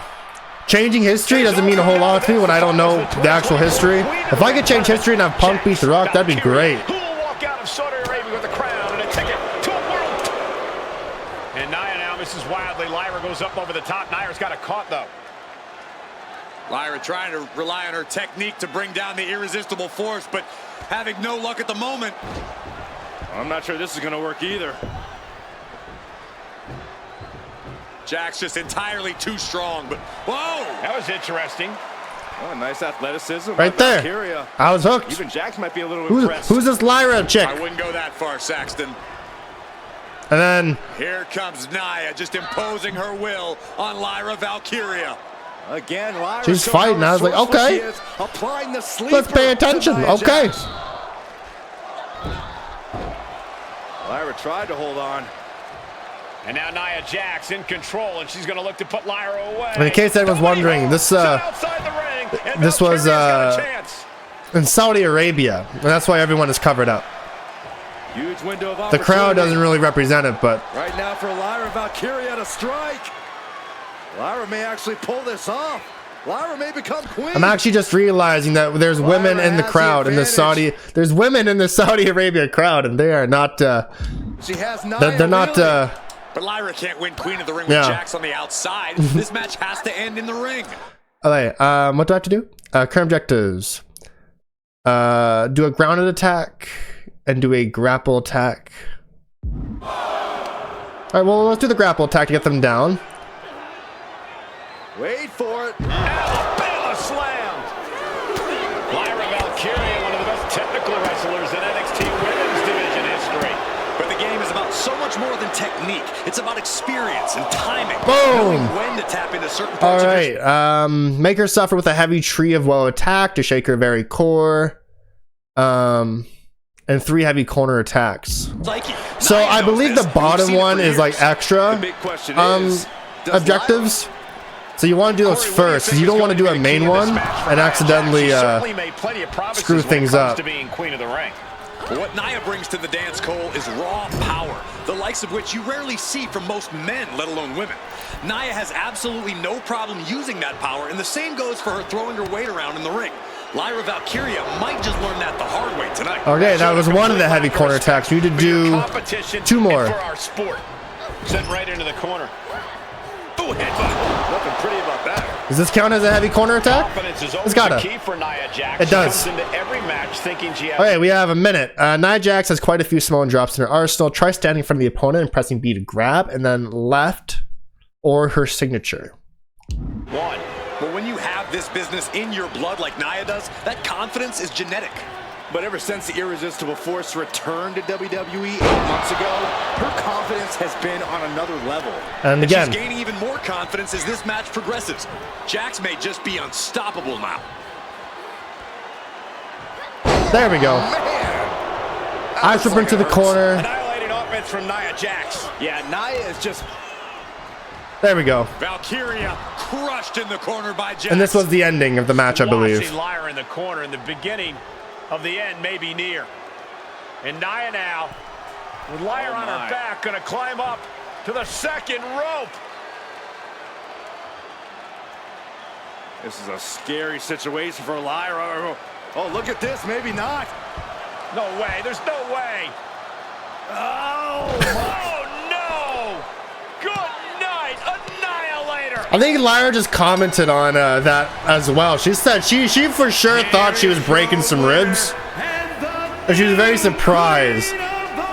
changing history doesn't mean a whole lot to me when I don't know the actual history. If I could change history and have Punk beat The Rock, that'd be great. Who will walk out of Saudi Arabia with a crown and a ticket to a world? And Nia now misses wildly. Lyra goes up over the top. Nia's got it caught though. Lyra trying to rely on her technique to bring down the irresistible force, but having no luck at the moment. I'm not sure this is going to work either. Jax just entirely too strong, but whoa! That was interesting. Oh, nice athleticism. Right there. Valkyria. I was hooked. Even Jax might be a little impressed. Who's this Lyra chick? I wouldn't go that far, Saxton. And then here comes Nia, just imposing her will on Lyra Valkyria. Again, Lyra she's fighting. I was like, okay, let's pay attention. Okay. Lyra tried to hold on. And now Nia Jax in control, and she's going to look to put Lyra away. And in case anyone's wondering, this was in Saudi Arabia, and that's why everyone is covered up. Huge window of the crowd doesn't really represent it, but right now for Lyra Valkyria to strike. Lyra may actually pull this off. Lyra may become queen. I'm actually just realizing that there's women in the crowd in the Saudi. There's women in the Saudi Arabia crowd, and they are not. She has they're not. But Lyra can't win Queen of the Ring with Jax on the outside. This match has to end in the ring. Okay, what do I have to do? Current objectives. Do a grounded attack and do a grapple attack. All right, well, let's do the grapple attack to get them down. Wait for it. Alabama slam. Lyra Valkyria, one of the best technical wrestlers in NXT Women's Division history. But the game is about so much more than technique. It's about experience and timing. Boom. Knowing when to tap into certain parts. All right. Make her suffer with a heavy tree of woe attack to shake her very core. and 3 heavy corner attacks. So I believe the bottom one is like extra objectives. So you want to do those first, because you don't want to do a main one and accidentally screw things up. What Nia brings to the dance, Cole, is raw power, the likes of which you rarely see from most men, let alone women. Nia has absolutely no problem using that power, and the same goes for her throwing her weight around in the ring. Lyra Valkyria might just learn that the hard way tonight. Okay, that was one of the heavy corner attacks. We need to do 2 more. For our sport. Sent right into the corner. Ooh, headbutt. Nothing pretty about that. Does this count as a heavy corner attack? It's gotta. It does. Okay, we have a minute. Nia Jax has quite a few small drops in her arsenal. Try standing in front of the opponent and pressing B to grab, and then left or her signature. But when you have this business in your blood like Nia does, that confidence is genetic. But ever since the Irresistible Force returned to WWE 8 months ago, her confidence has been on another level. And again, she's gaining even more confidence as this match progresses. Jax may just be unstoppable now. There we go. I should bring to the corner. Annihilating offense from Nia Jax. Yeah, Nia is just... There we go. Valkyria crushed in the corner by Jax. And this was the ending of the match, I believe. Watching Lyra in the corner, in the beginning of the end may be near. And Nia now, with Lyra on her back, gonna climb up to the second rope. This is a scary situation for Lyra. Oh, look at this, maybe not. No way, there's no way. Oh, oh no! Good night, Annihilator! I think Lyra just commented on that as well. She said she for sure thought she was breaking some ribs. And she was very surprised.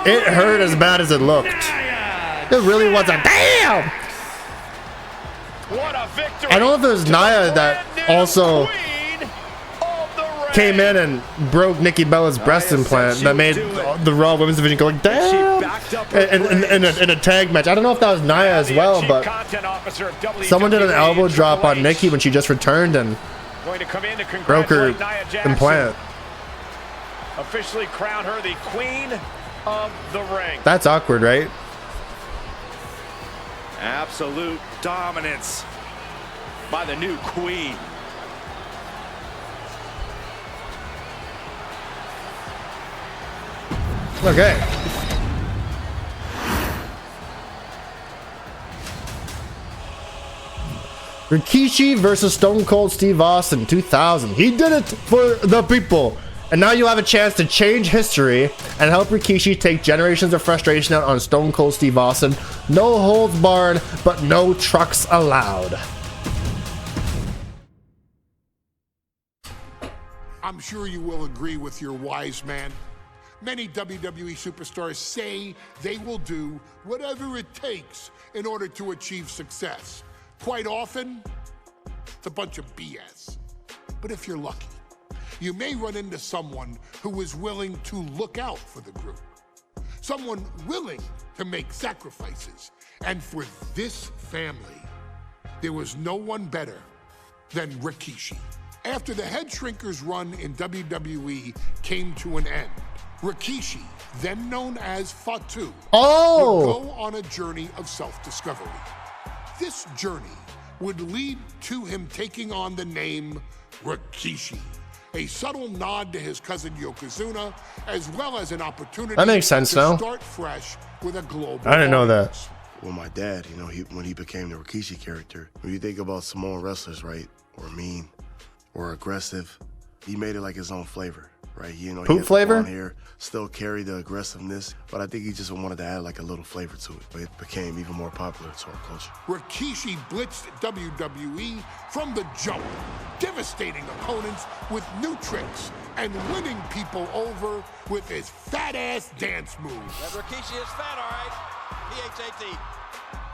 It hurt as bad as it looked. It really was a damn! What a victory! I don't know if it was Nia that also came in and broke Nikki Bella's breast implant that made the Raw Women's Division go like, damn! In a tag match. I don't know if that was Nia as well, but someone did an elbow drop on Nikki when she just returned and broke her implant. Officially crown her the queen of the ring. That's awkward, right? Absolute dominance by the new queen. Okay. Rikishi versus Stone Cold Steve Austin 2000. He did it for the people. And now you have a chance to change history and help Rikishi take generations of frustration out on Stone Cold Steve Austin. No holds barred, but no trucks allowed. I'm sure you will agree with your wise man. Many WWE superstars say they will do whatever it takes in order to achieve success. Quite often, it's a bunch of BS. But if you're lucky, you may run into someone who is willing to look out for the group. Someone willing to make sacrifices. And for this family, there was no one better than Rikishi. After the Head Shrinkers run in WWE came to an end, Rikishi, then known as Fatu, would go on a journey of self-discovery. This journey would lead to him taking on the name Rikishi, a subtle nod to his cousin Yokozuna, as well as an opportunity that makes sense to now. Start fresh with a global I didn't know that. Well, my dad, you know, when he became the Rikishi character, when you think about Samoan wrestlers, right, or mean, or aggressive, he made it like his own flavor, right? You know, poop flavor? Here, still carry the aggressiveness, but I think he just wanted to add like a little flavor to it. But it became even more popular to our culture. Rikishi blitzed WWE from the jump, devastating opponents with new tricks and winning people over with his fat-ass dance moves. That Rikishi is fat, all right. P-H-A-T.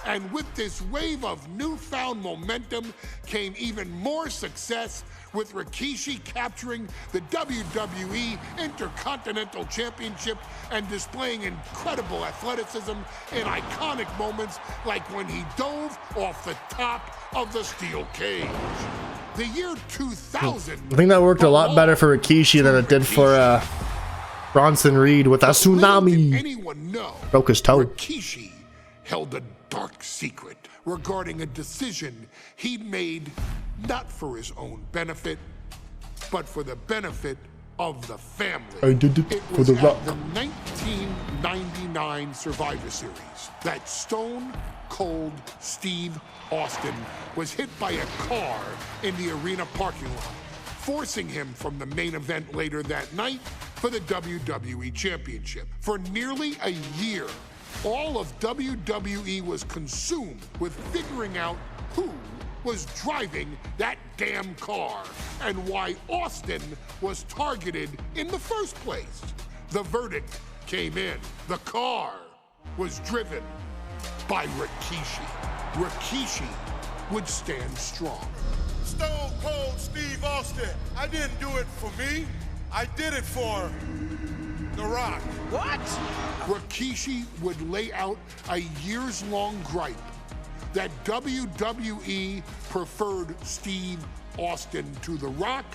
And with this wave of newfound momentum came even more success, with Rikishi capturing the WWE Intercontinental Championship and displaying incredible athleticism in iconic moments like when he dove off the top of the steel cage. The year 2000. I think that worked a lot better for Rikishi than it did for Bronson Reed with a tsunami. Anyone know broke his toe. Rikishi held a dark secret regarding a decision he'd made not for his own benefit, but for the benefit of the family. I did it for the Rock. The 1999 Survivor Series that Stone Cold Steve Austin was hit by a car in the arena parking lot, forcing him from the main event later that night for the WWE Championship. For nearly a year, all of WWE was consumed with figuring out who was driving that damn car and why Austin was targeted in the first place. The verdict came in. The car was driven by Rikishi. Rikishi would stand strong. Stone Cold Steve Austin. I didn't do it for me. I did it for The Rock. What? Rikishi would lay out a years-long gripe that WWE preferred Steve Austin to The Rock,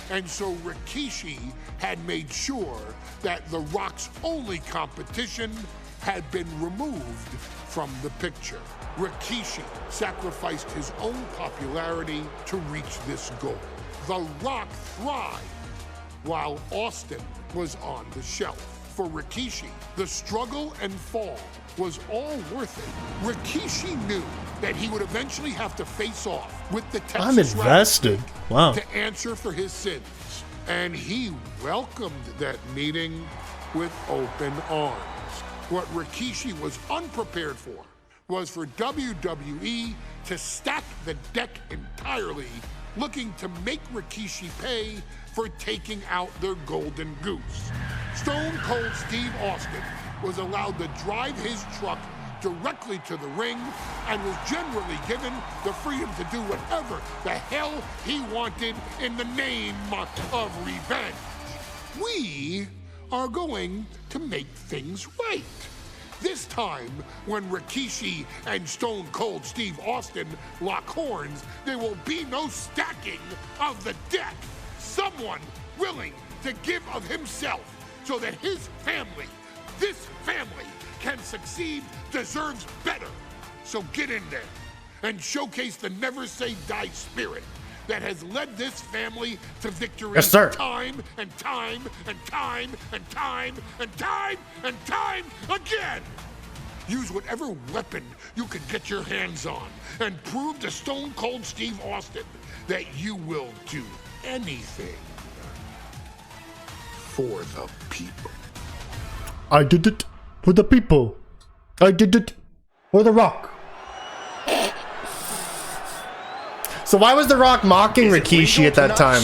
and so Rikishi had made sure that The Rock's only competition had been removed from the picture. Rikishi sacrificed his own popularity to reach this goal. The Rock thrived while Austin was on the shelf. For Rikishi, the struggle and fall was all worth it. Rikishi knew that he would eventually have to face off with the Texas I'm invested. Wow. to answer for his sins, and he welcomed that meeting with open arms. What Rikishi was unprepared for was for WWE to stack the deck entirely, looking to make Rikishi pay for taking out their golden goose. Stone Cold Steve Austin was allowed to drive his truck directly to the ring and was generally given the freedom to do whatever the hell he wanted in the name of revenge. We are going to make things right. This time, when Rikishi and Stone Cold Steve Austin lock horns, there will be no stacking of the deck. Someone willing to give of himself so that his family, this family, can succeed, deserves better. So get in there and showcase the never say die spirit that has led this family to victory Yes, sir. time and time and time and time and time and time again. Use whatever weapon you can get your hands on and prove to Stone Cold Steve Austin that you will do anything for the people. I did it for the people. I did it for The Rock. So why was The Rock mocking Rikishi at that time?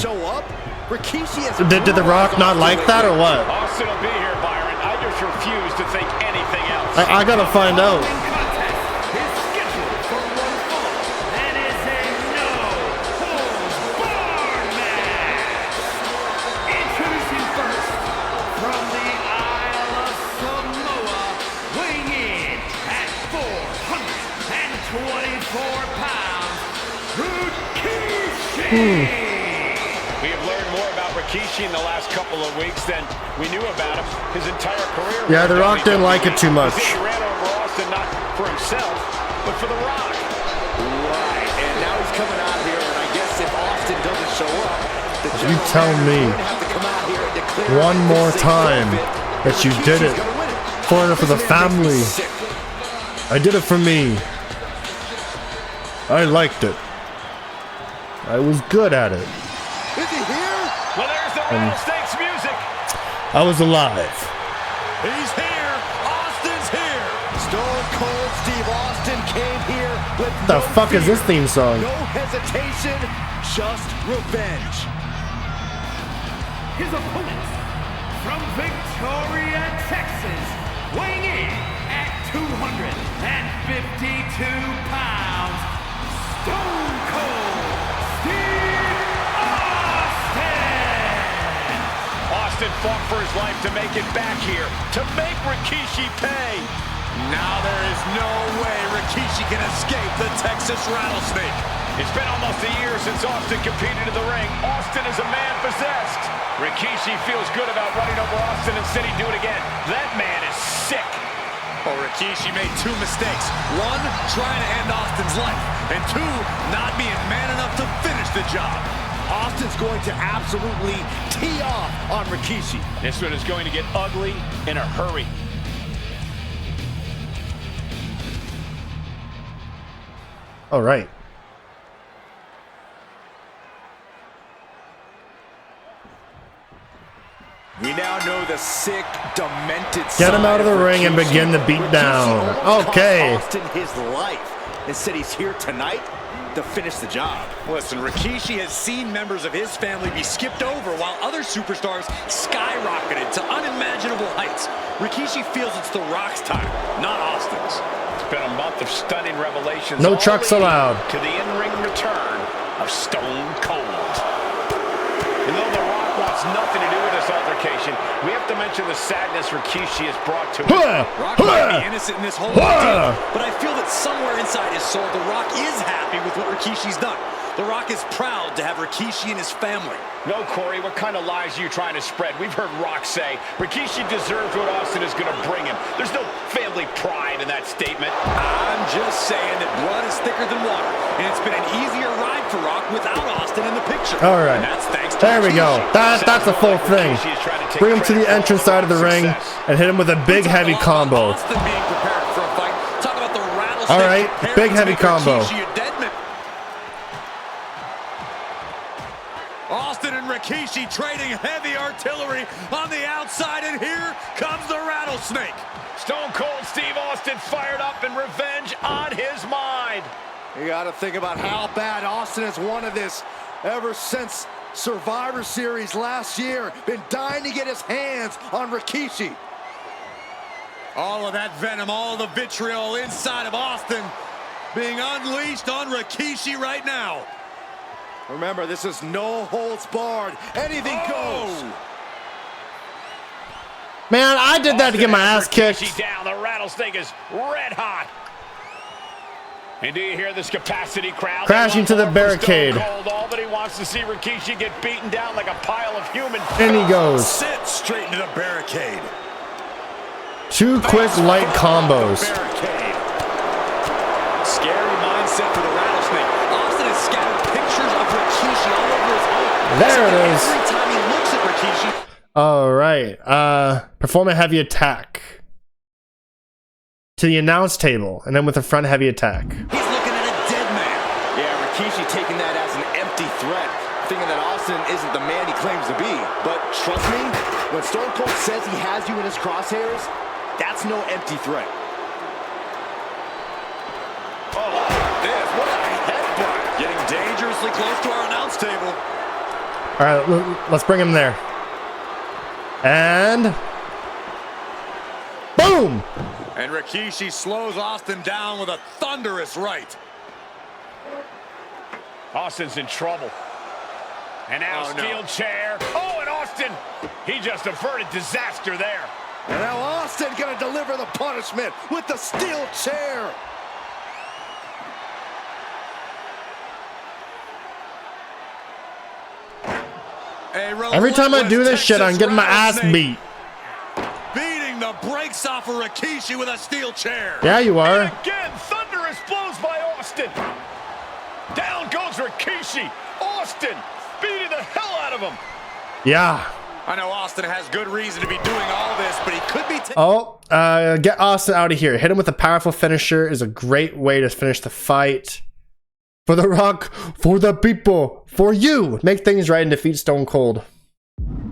Did The Rock not like that or what? Austin will be here, Byron. I just refuse to think anything else. I gotta find out. We have learned more about Rikishi in the last couple of weeks than we knew about him his entire career. Yeah, The Rock didn't like it too much. He ran over Austin not for himself, but for The Rock. Right, and now he's coming out here, and I guess if Austin doesn't show up, You tell me one more time that you did it for the family. I did it for me. I liked it. I was good at it. Is he here? Well, there's the Royal Stakes music. I was alive. He's here. Austin's here. Stone Cold Steve Austin came here with The fuck is this theme song? no hesitation, just revenge. His opponent from Victoria, Texas, weighing in at 252 pounds, Stone Cold Steve Austin! Austin fought for his life to make it back here, to make Rikishi pay. Now there is no way Rikishi can escape the Texas Rattlesnake. It's been almost a year since Austin competed in the ring. Austin is a man possessed. Rikishi feels good about running over Austin and said he'd do it again. That man is sick. Oh, Rikishi made two mistakes. One, trying to end Austin's life. And two, not being man enough to finish the job. Austin's going to absolutely tee off on Rikishi. This one is going to get ugly in a hurry. All right. We now know the sick, demented Get him out of the ring and begin the beat down. Okay. Austin his life and said he's here tonight to finish the job. Listen, Rikishi has seen members of his family be skipped over while other superstars skyrocketed to unimaginable heights. Rikishi feels it's The Rock's time, not Austin's. It's been a month of stunning revelations. No trucks allowed. To the in-ring return of Stone Cold. And though The Rock wants nothing to do with this altercation, we have to mention the sadness Rikishi has brought to it. Rock might be innocent in this whole deal, but I feel that somewhere inside his soul, The Rock is happy with what Rikishi's done. The Rock is proud to have Rikishi and his family. No, Corey, what kind of lies are you trying to spread? We've heard Rock say Rikishi deserves what Austin is going to bring him. There's no family pride in that statement. I'm just saying that blood is thicker than water, and it's been an easier ride for Rock without Austin in the picture. All right. And that's thanks to There we go. That's a full thing. Bring him to the entrance side of the ring and hit him with a big heavy combo. Austin being prepared for a fight. Talk about the rattlesnake. All right, big heavy combo. Austin and Rikishi trading heavy artillery on the outside, and here comes the rattlesnake. Stone Cold Steve Austin fired up and revenge on his mind. You got to think about how bad Austin has wanted this ever since Survivor Series last year. Been dying to get his hands on Rikishi. All of that venom, all of the vitriol inside of Austin being unleashed on Rikishi right now. Remember, this is no holds barred. Anything goes. Man, I did that to get my ass kicked. Down. The rattlesnake is red hot. And do you hear this capacity crowd? Crashing to the barricade. All that he wants to see Rikishi get beaten down like a pile of human. And he goes. Sit straight into the barricade. Two quick light combos. Barricade. Scary mindset for the rattlesnake. Austin has scattered pictures of Rikishi all over his home. There it is. Every time he looks at Rikishi. All right. Perform a heavy attack to the announce table, and then with a front heavy attack. He's looking at a dead man. Yeah, Rikishi taking that as an empty threat, thinking that Austin isn't the man he claims to be. But trust me, when Stone Cold says he has you in his crosshairs, that's no empty threat. Oh, this, what a headbutt. Getting dangerously close to our announce table. All right, let's bring him there. And boom! And Rikishi slows Austin down with a thunderous right. Austin's in trouble. And now steel chair. Oh, and Austin, he just averted disaster there. And now Austin gonna deliver the punishment with the steel chair. Every time I do this shit, I'm getting my ass beat. Beating the brakes off of Rikishi with a steel chair. Yeah, you are. And again, thunderous blows by Austin. Down goes Rikishi. Austin beating the hell out of him. Yeah. I know Austin has good reason to be doing all this, but he could be. Get Austin out of here. Hit him with a powerful finisher is a great way to finish the fight. For The Rock, for the people, for you. Make things right and defeat Stone Cold.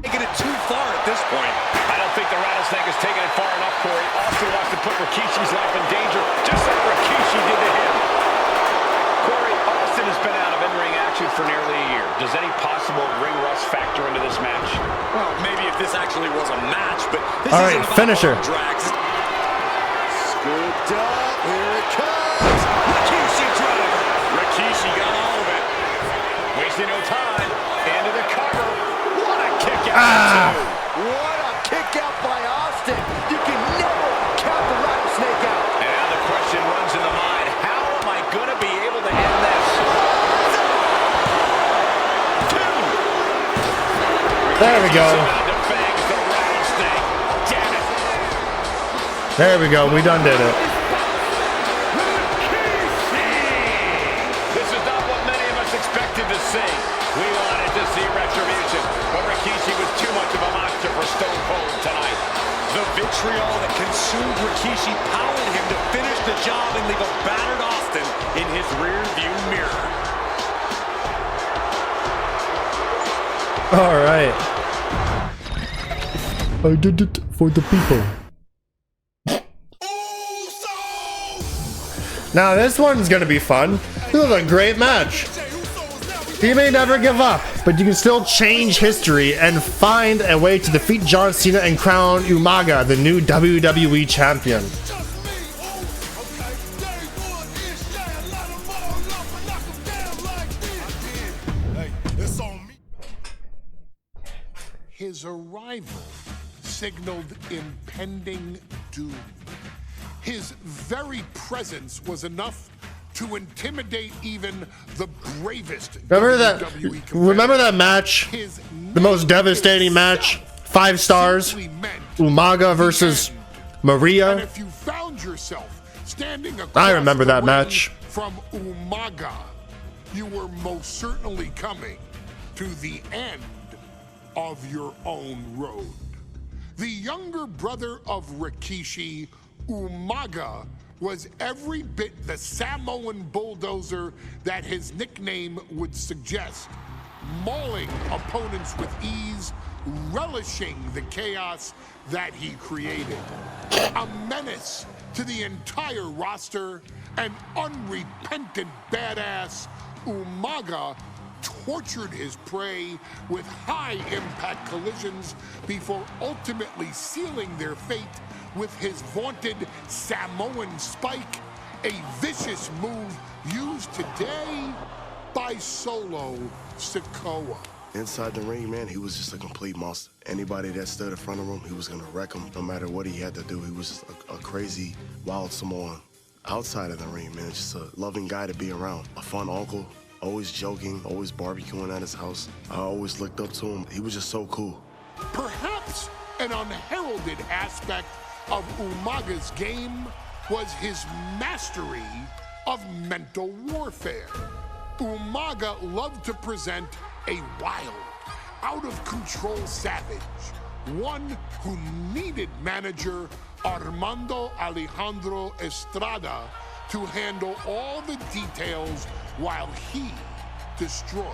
Taking it too far at this point. I don't think the rattlesnake has taken it far enough, Corey. Austin wants to put Rikishi's life in danger, just like Rikishi did to him. Corey, Austin has been out of in-ring action for nearly a year. Does any possible ring rust factor into this match? Well, maybe if this actually was a match, but this all right, finisher. Scooped up, here it comes. Rikishi driver. Rikishi got all of it. Wasting no time. Into the cover. What a kick out. What a kick out by Austin. You can never count the rattlesnake out. And now the question runs in the mind, how am I going to be able to end this? There we go. There we go. We done did it. This is not what many of us expected to see. We wanted to see retribution, but Rikishi was too much of a monster for Stone Cold tonight. The vitriol that consumed Rikishi powered him to finish the job and leave a battered Austin in his rear-view mirror. All right. I did it for the people. Now this one's gonna be fun. This is a great match. He may never give up, but you can still change history and find a way to defeat John Cena and crown Umaga the new WWE champion. His arrival signaled impending doom. His very presence was enough to intimidate even the bravest. Remember that match? The most devastating match? 5 stars. Umaga versus Maria. And if you found yourself standing I remember that match. From Umaga, you were most certainly coming to the end of your own road. The younger brother of Rikishi, Umaga, was every bit the Samoan bulldozer that his nickname would suggest, mauling opponents with ease, relishing the chaos that he created. A menace to the entire roster, an unrepentant badass, Umaga tortured his prey with high-impact collisions before ultimately sealing their fate with his vaunted Samoan spike, a vicious move used today by Solo Sikoa. Inside the ring, man, he was just a complete monster. Anybody that stood in front of him, he was gonna wreck him no matter what he had to do. He was just a crazy, wild Samoan. Outside of the ring, man, just a loving guy to be around. A fun uncle, always joking, always barbecuing at his house. I always looked up to him. He was just so cool. Perhaps an unheralded aspect of Umaga's game was his mastery of mental warfare. Umaga loved to present a wild, out-of-control savage, one who needed manager Armando Alejandro Estrada to handle all the details while he destroyed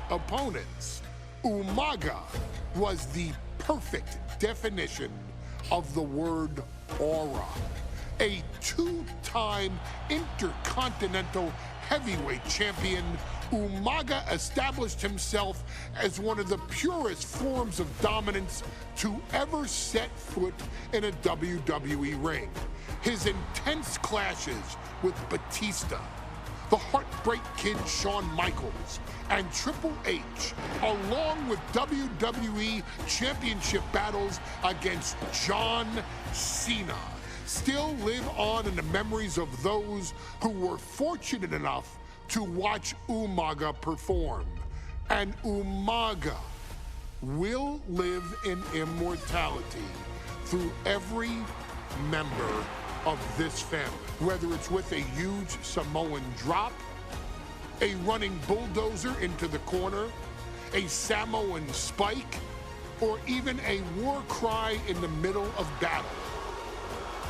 opponents. Umaga was the perfect definition of the word aura. A 2-time intercontinental heavyweight champion, Umaga established himself as one of the purest forms of dominance to ever set foot in a WWE ring. His intense clashes with Batista, the Heartbreak Kid Shawn Michaels, and Triple H, along with WWE Championship battles against John Cena, still live on in the memories of those who were fortunate enough to watch Umaga perform. And Umaga will live in immortality through every member of this family, whether it's with a huge Samoan drop, a running bulldozer into the corner, a Samoan spike, or even a war cry in the middle of battle.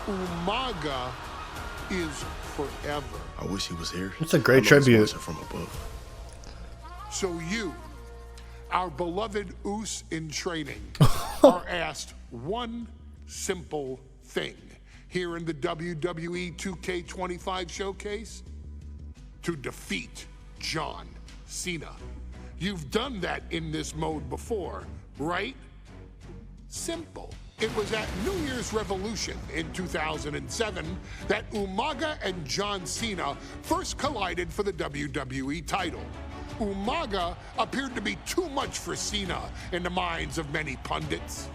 Umaga is forever. I wish he was here. It's a great tribute. From above. So you, our beloved Us in training, are asked one simple thing here in the WWE 2K25 showcase: to defeat John Cena. You've done that in this mode before, right? Simple. It was at New Year's Revolution in 2007 that Umaga and John Cena first collided for the WWE title. Umaga appeared to be too much for Cena in the minds of many pundits.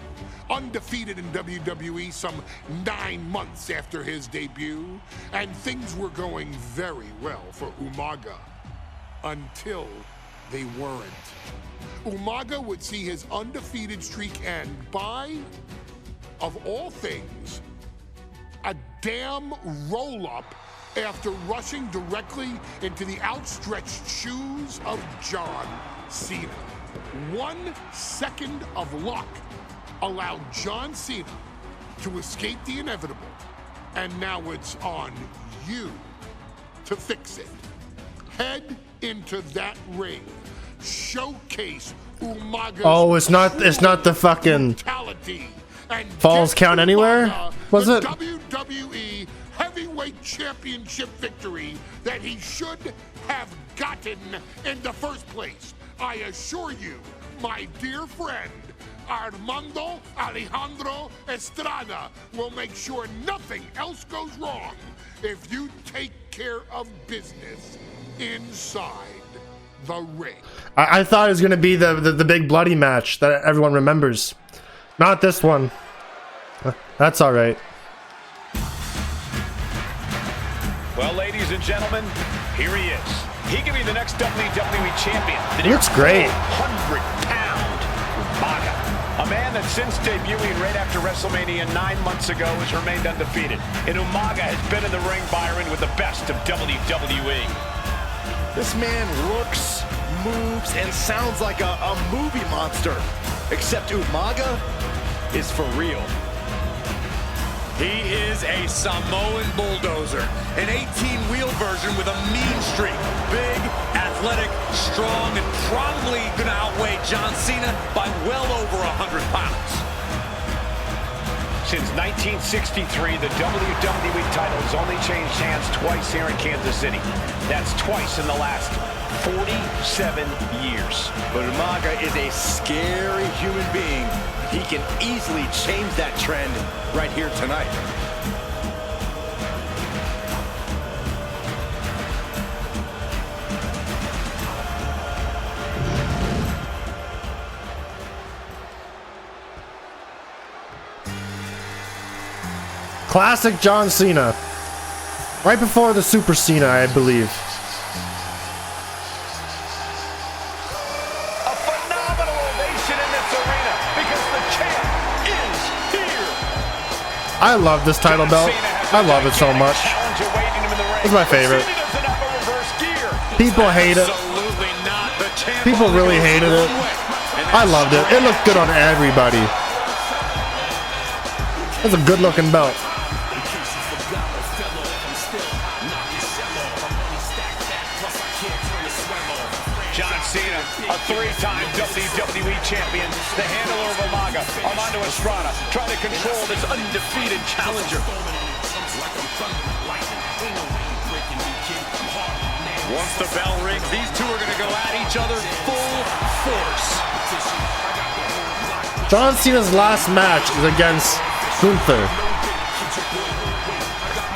Undefeated in WWE some 9 months after his debut, and things were going very well for Umaga until they weren't. Umaga would see his undefeated streak end by, of all things, a damn roll-up after rushing directly into the outstretched shoes of John Cena. 1 second of luck allowed John Cena to escape the inevitable, and now it's on you to fix it. Head into that ring. Showcase Umaga's it's not the fucking Falls Count Anywhere, was it? WWE Heavyweight Championship victory that he should have gotten in the first place. I assure you, my dear friend, Armando Alejandro Estrada will make sure nothing else goes wrong if you take care of business inside the ring. I thought it was going to be the big bloody match that everyone remembers. Not this one. That's all right. Well, ladies and gentlemen, here he is. He can be the next WWE champion. He looks great. 100-pound Umaga. A man that since debuting right after WrestleMania 9 months ago has remained undefeated. And Umaga has been in the ring, Byron, with the best of WWE. This man looks, moves, and sounds like a movie monster. Except Umaga is for real. He is a Samoan bulldozer, an 18-wheel version with a mean streak. Big, athletic, strong, and probably gonna outweigh John Cena by well over 100 pounds. Since 1963, the WWE title has only changed hands twice here in Kansas City. That's twice in the last 47 years. But Umaga is a scary human being. He can easily change that trend right here tonight. Classic John Cena. Right before the Super Cena, I believe. I love this title belt. I love it so much. It's my favorite. People hate it. People really hated it. I loved it. It looked good on everybody. It's a good looking belt. John Cena, a 3-time WWE champion, the handler of Umaga, Armando Estrada, trying to control this undefeated challenger. Once the bell rings, these two are going to go at each other full force. John Cena's last match is against Gunther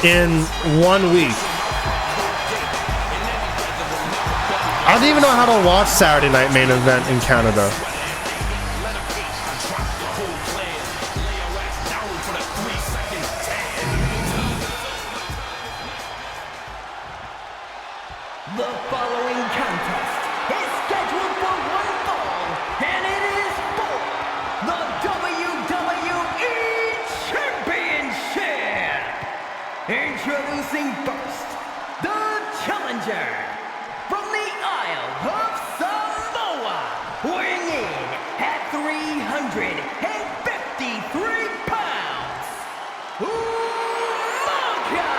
in 1 week. I don't even know how to watch Saturday Night Main Event in Canada. The following contest is scheduled for one fall, and it is for the WWE Championship. Introducing first, the challenger from the Isle of Samoa, weighing in at 353 pounds, Umaga.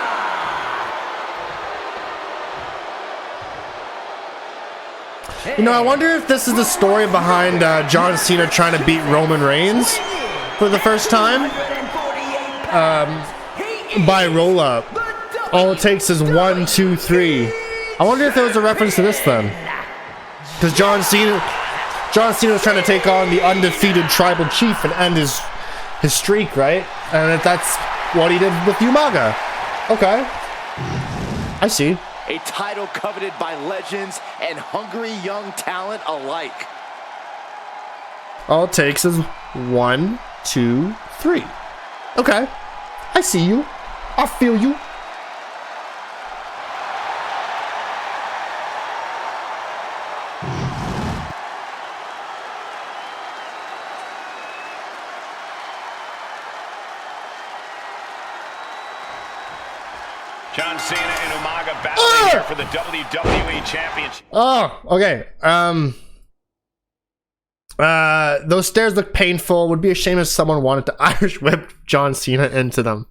You know, I wonder if this is the story behind John Cena trying to beat Roman Reigns for the first time by roll-up. All it takes is 1, 2, 3. I wonder if there was a reference to this then, because John Cena was trying to take on the undefeated tribal chief and end his streak, right? And that's what he did with Umaga. Okay, I see. A title coveted by legends and hungry young talent alike. All it takes is 1, 2, 3. Okay, I see you. I feel you. John Cena and Umaga battling here for the WWE Championship. Oh, okay. Those stairs look painful. Would be a shame if someone wanted to Irish whip John Cena into them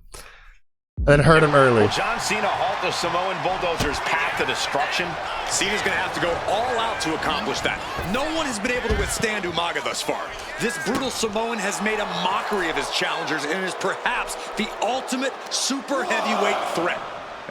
and then hurt him early. Will John Cena halt the Samoan Bulldozer's path to destruction? Cena's going to have to go all out to accomplish that. No one has been able to withstand Umaga thus far. This brutal Samoan has made a mockery of his challengers and is perhaps the ultimate super heavyweight threat.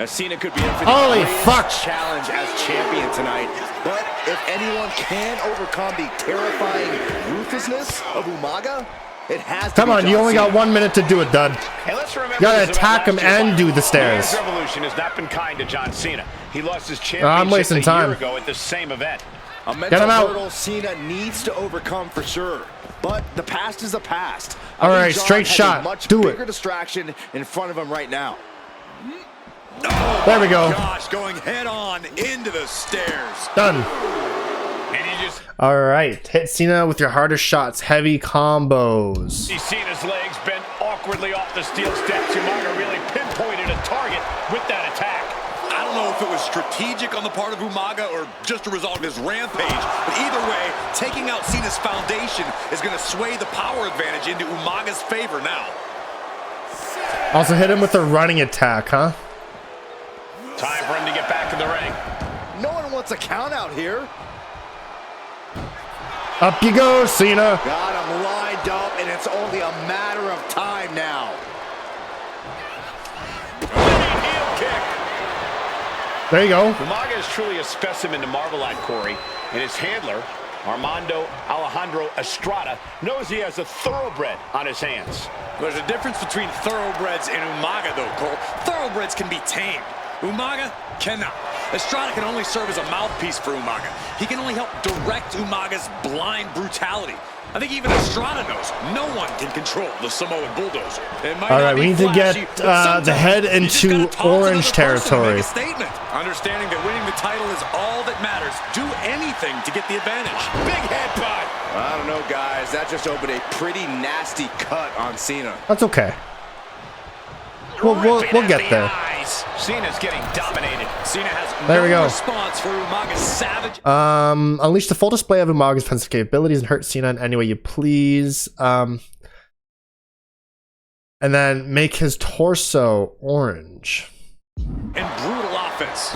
Cena could be in for the challenge as champion tonight. But if anyone can overcome the terrifying ruthlessness of Umaga, it has to Come on, you only got 1 minute to do it, Dud. Hey, let's remember, you gotta attack him and do the stairs. The Revolution has not been kind to John Cena. He lost his championship I'm wasting time. a year ago at the same event. A mental hurdle Cena needs to overcome for sure. But the past is the past. All right, straight shot. A much do bigger it. distraction in front of him right now. Oh, there we go. Gosh, going head on into the stairs. Done. And he just all right, hit Cena with your hardest shots, heavy combos. See Cena's legs bent awkwardly off the steel steps. Umaga really pinpointed a target with that attack. I don't know if it was strategic on the part of Umaga or just a result of his rampage, but either way, taking out Cena's foundation is going to sway the power advantage into Umaga's favor now. Also hit him with a running attack, huh? Time for him to get back in the ring. No one wants a count out here. Up you go, Cena. Got him lined up, and it's only a matter of time now. Heel kick. There you go. Umaga is truly a specimen to marvel at, Corey, and his handler, Armando Alejandro Estrada, knows he has a thoroughbred on his hands. There's a difference between thoroughbreds and Umaga, though, Cole. Thoroughbreds can be tamed. Umaga cannot. Estrada can only serve as a mouthpiece for Umaga. He can only help direct Umaga's blind brutality. I think even Estrada knows no one can control the Samoan Bulldozer. All right, we need to get the head into orange territory. Understanding that winning the title is all that matters. Do anything to get the advantage. Big headbutt. I don't know, guys. That just opened a pretty nasty cut on Cena. That's okay. We'll get there. Cena's getting dominated. Cena has there we go. Response for Umaga's savage. Unleash the full display of Umaga's offensive capabilities and hurt Cena in any way you please. And then make his torso orange. And brutal offense.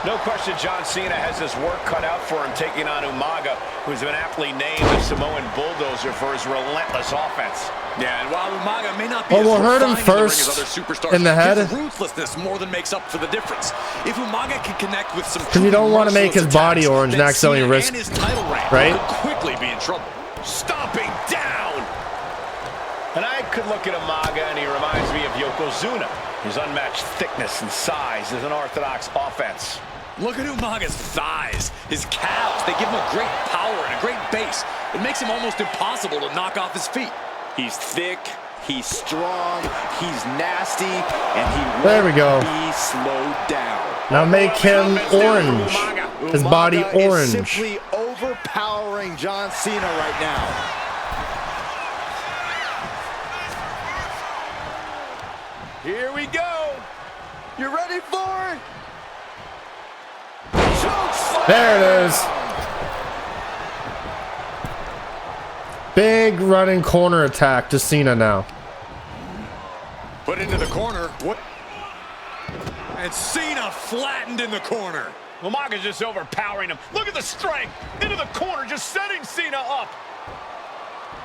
No question John Cena has his work cut out for him taking on Umaga, who's been aptly named the Samoan Bulldozer for his relentless offense. Yeah, and while Umaga may not be we'll hurt him first in the head. His ruthlessness more than makes up for the difference. If Umaga can connect with some, because you don't want to make his body orange and accidentally risk, his title reign right? Could quickly be in trouble. Stomping down. And I could look at Umaga and he reminds me of Yokozuna. His unmatched thickness and size is an orthodox offense. Look at Umaga's thighs, his calves. They give him a great power and a great base. It makes him almost impossible to knock off his feet. He's thick, he's strong, he's nasty, and he there we go. Be slowed down. Now make him orange. His body Umaga orange. Is simply overpowering John Cena right now. Here we go. You ready for it? There it is. Big running corner attack to Cena now. Put into the corner. What? And Cena flattened in the corner. Umaga's just overpowering him. Look at the strength. Into the corner, just setting Cena up.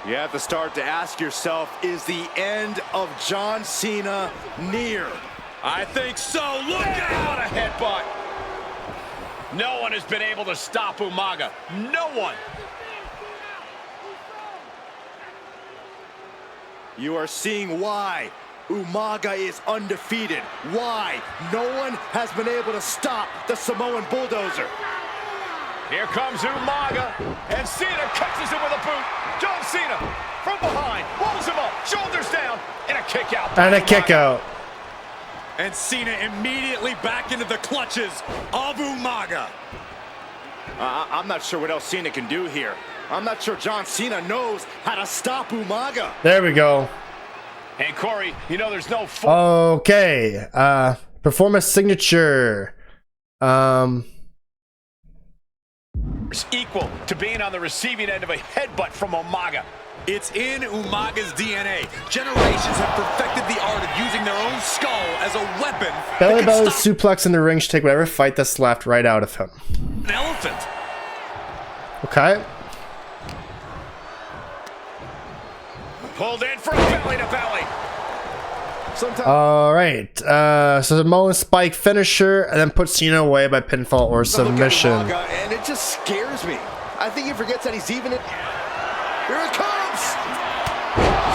You have to start to ask yourself, is the end of John Cena near? I think so. Look out! What a headbutt. No one has been able to stop Umaga. No one. You are seeing why Umaga is undefeated. Why no one has been able to stop the Samoan Bulldozer. Here comes Umaga, and Cena catches him with a boot. John Cena from behind, rolls him up, shoulders down, and a kick out. And a kick out. And Cena immediately back into the clutches of Umaga. I'm not sure what else Cena can do here. I'm not sure John Cena knows how to stop Umaga. There we go. Hey, Corey, you know there's no... Okay. Perform a signature. Equal to being on the receiving end of a headbutt from Umaga. It's in Umaga's DNA. Generations have perfected the art of using their own skull as a weapon. Belly belly suplex in the ring should take whatever fight that's left right out of him. An elephant. Okay. Pulled in for a belly to belly. All right. So Samoan spike finisher, and then puts Cena away by pinfall or submission. And it just scares me. I think he forgets that he's even it. Here it comes.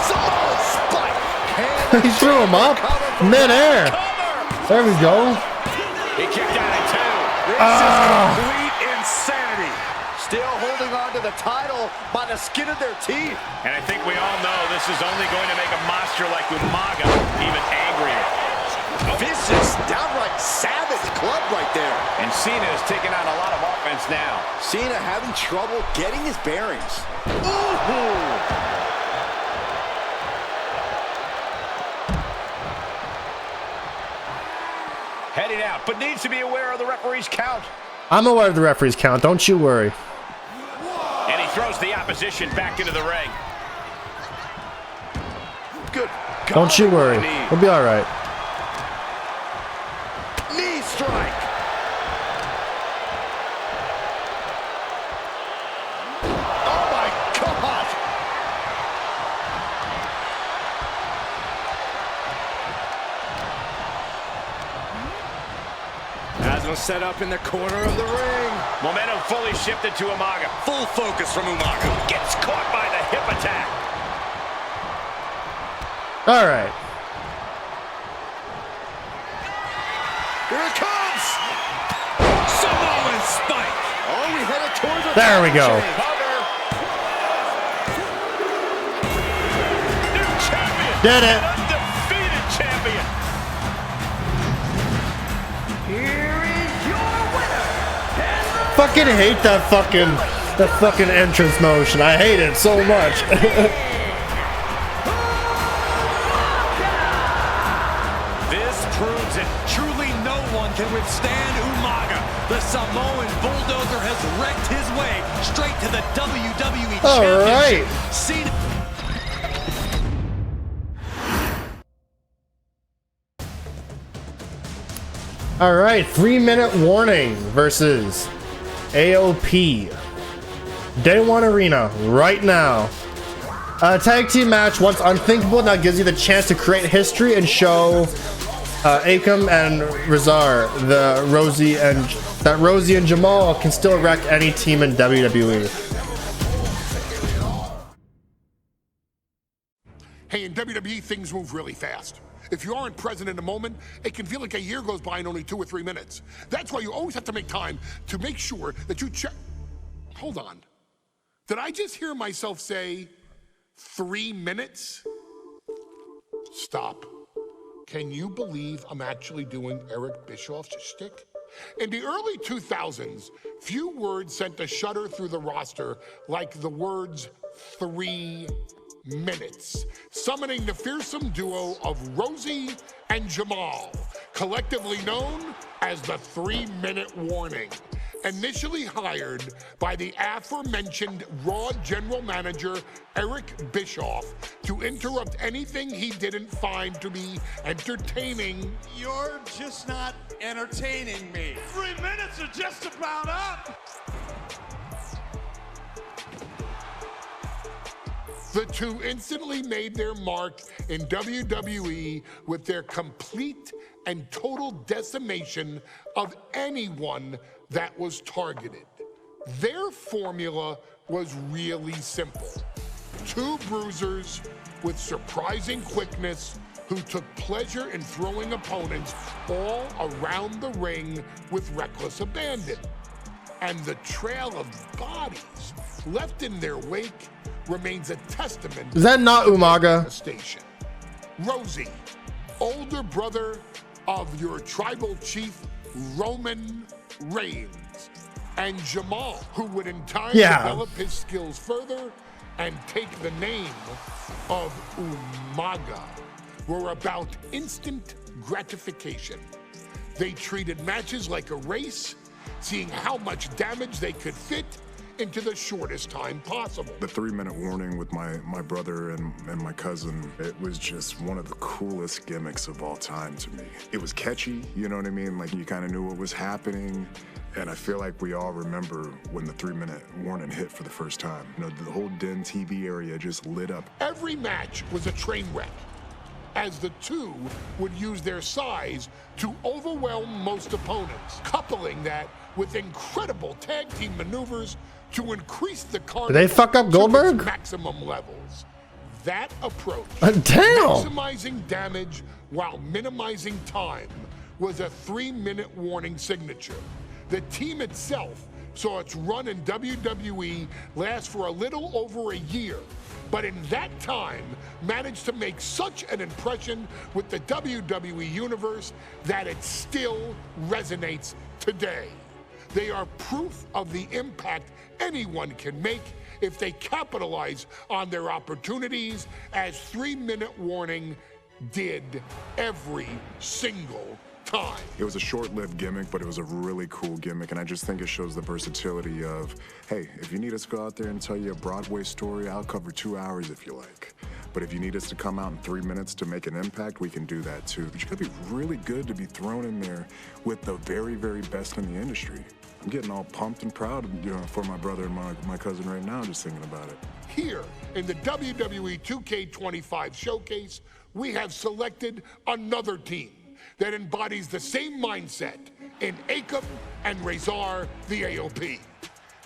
Samoan spike. He threw him up mid-air. There we go. He kicked out at 2. This is complete insanity. Still holding on to the title by the skin of their teeth. And I think we all know this is only going to make a monster like Umaga even angrier. Vicious, downright savage club right there. And Cena is taking on a lot of offense now. Cena having trouble getting his bearings. Ooh. Heading out, but needs to be aware of the referee's count. I'm aware of the referee's count. Don't you worry. And he throws the opposition back into the ring. Good. Don't you worry. We'll be all right. Knee strike. Oh my God. Has him set up in the corner of the ring. Momentum fully shifted to Umaga. Full focus from Umaga. Gets caught by the hip attack. All right. Here it comes. Samoan spike. Oh, we headed towards the There we go. New champion. Did it. Undefeated champion. Here is your winner. Fucking hate that fucking entrance motion. I hate it so much. This proves it. Truly no one can withstand Umaga. The Samoan bulldozer has wrecked his way straight to the WWE Championship. Cena. All right, 3-minute warning versus AOP. Day 1 arena right now. A tag team match once unthinkable, now gives you the chance to create history and show Akam and Razar that Rosie and Jamal can still wreck any team in WWE. Hey, in WWE, things move really fast. If you aren't present in the moment, it can feel like a year goes by in only 2 or 3 minutes. That's why you always have to make time to make sure that you check. Hold on. Did I just hear myself say 3 minutes? Stop. Can you believe I'm actually doing Eric Bischoff's shtick? In the early 2000s, few words sent a shudder through the roster like the words 3 minutes, summoning the fearsome duo of Rosie and Jamal, collectively known as the 3-minute warning. Initially hired by the aforementioned Raw general manager Eric Bischoff to interrupt anything he didn't find to be entertaining. You're just not entertaining me. 3 minutes are just about up. The two instantly made their mark in WWE with their complete and total decimation of anyone that was targeted. Their formula was really simple. 2 bruisers with surprising quickness who took pleasure in throwing opponents all around the ring with reckless abandon. And the trail of bodies left in their wake remains a testament. Is that not Umaga? Station. Rosie, older brother of your tribal chief Roman Reigns, and Jamal, who would in time develop his skills further and take the name of Umaga, were about instant gratification. They treated matches like a race, seeing how much damage they could fit into the shortest time possible. The 3-minute warning with my brother and my cousin, it was just one of the coolest gimmicks of all time to me. It was catchy, you know what I mean? Like, you kind of knew what was happening. And I feel like we all remember when the 3-minute warning hit for the first time. You know, the whole Den TV area just lit up. Every match was a train wreck, as the two would use their size to overwhelm most opponents, coupling that with incredible tag team maneuvers to increase the card. Did they fuck up Goldberg? To its maximum levels. That approach, damn, maximizing damage while minimizing time, was a 3-minute warning signature. The team itself saw its run in WWE last for a little over a year, but in that time managed to make such an impression with the WWE Universe that it still resonates today. They are proof of the impact anyone can make if they capitalize on their opportunities, as 3-minute warning did every single time. It was a short-lived gimmick, but it was a really cool gimmick, and I just think it shows the versatility of, hey, if you need us to go out there and tell you a Broadway story, I'll cover 2 hours if you like. But if you need us to come out in 3 minutes to make an impact, we can do that too. But you gotta be really good to be thrown in there with the very, very best in the industry. I'm getting all pumped and proud, you know, for my brother and my cousin right now, just thinking about it. Here in the WWE 2K25 showcase, we have selected another team that embodies the same mindset in Akam and Razor the AOP.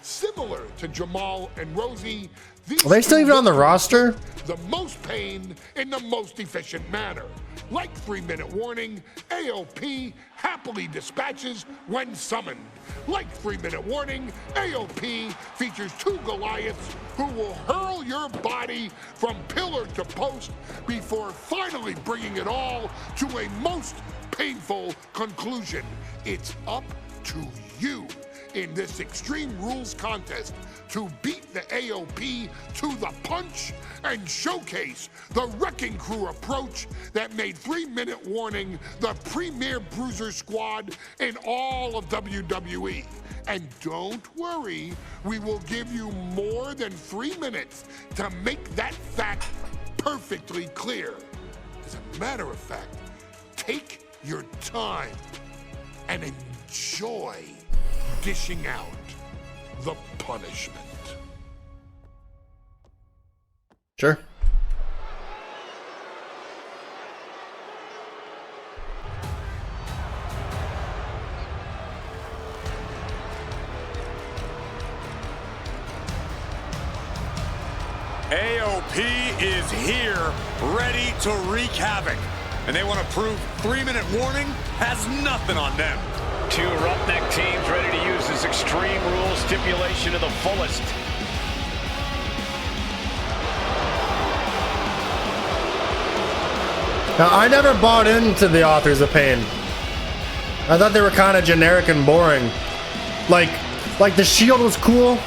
Similar to Jamal and Rosie, these are they still even on the roster? The most pain in the most efficient manner. Like 3-minute warning, AOP happily dispatches when summoned. Like 3-minute warning, AOP features 2 Goliaths who will hurl your body from pillar to post before finally bringing it all to a most painful conclusion. It's up to you in this Extreme Rules contest to beat the AOP to the punch and showcase the Wrecking Crew approach that made 3-minute warning the premier bruiser squad in all of WWE. And don't worry, we will give you more than 3 minutes to make that fact perfectly clear. As a matter of fact, take your time and enjoy dishing out the punishment. Sure. AOP is here, ready to wreak havoc. And they want to prove 3-minute warning has nothing on them. 2 roughneck teams ready to use this Extreme Rules stipulation to the fullest. Now, I never bought into the Authors of Pain. I thought they were kind of generic and boring. Like the Shield was cool,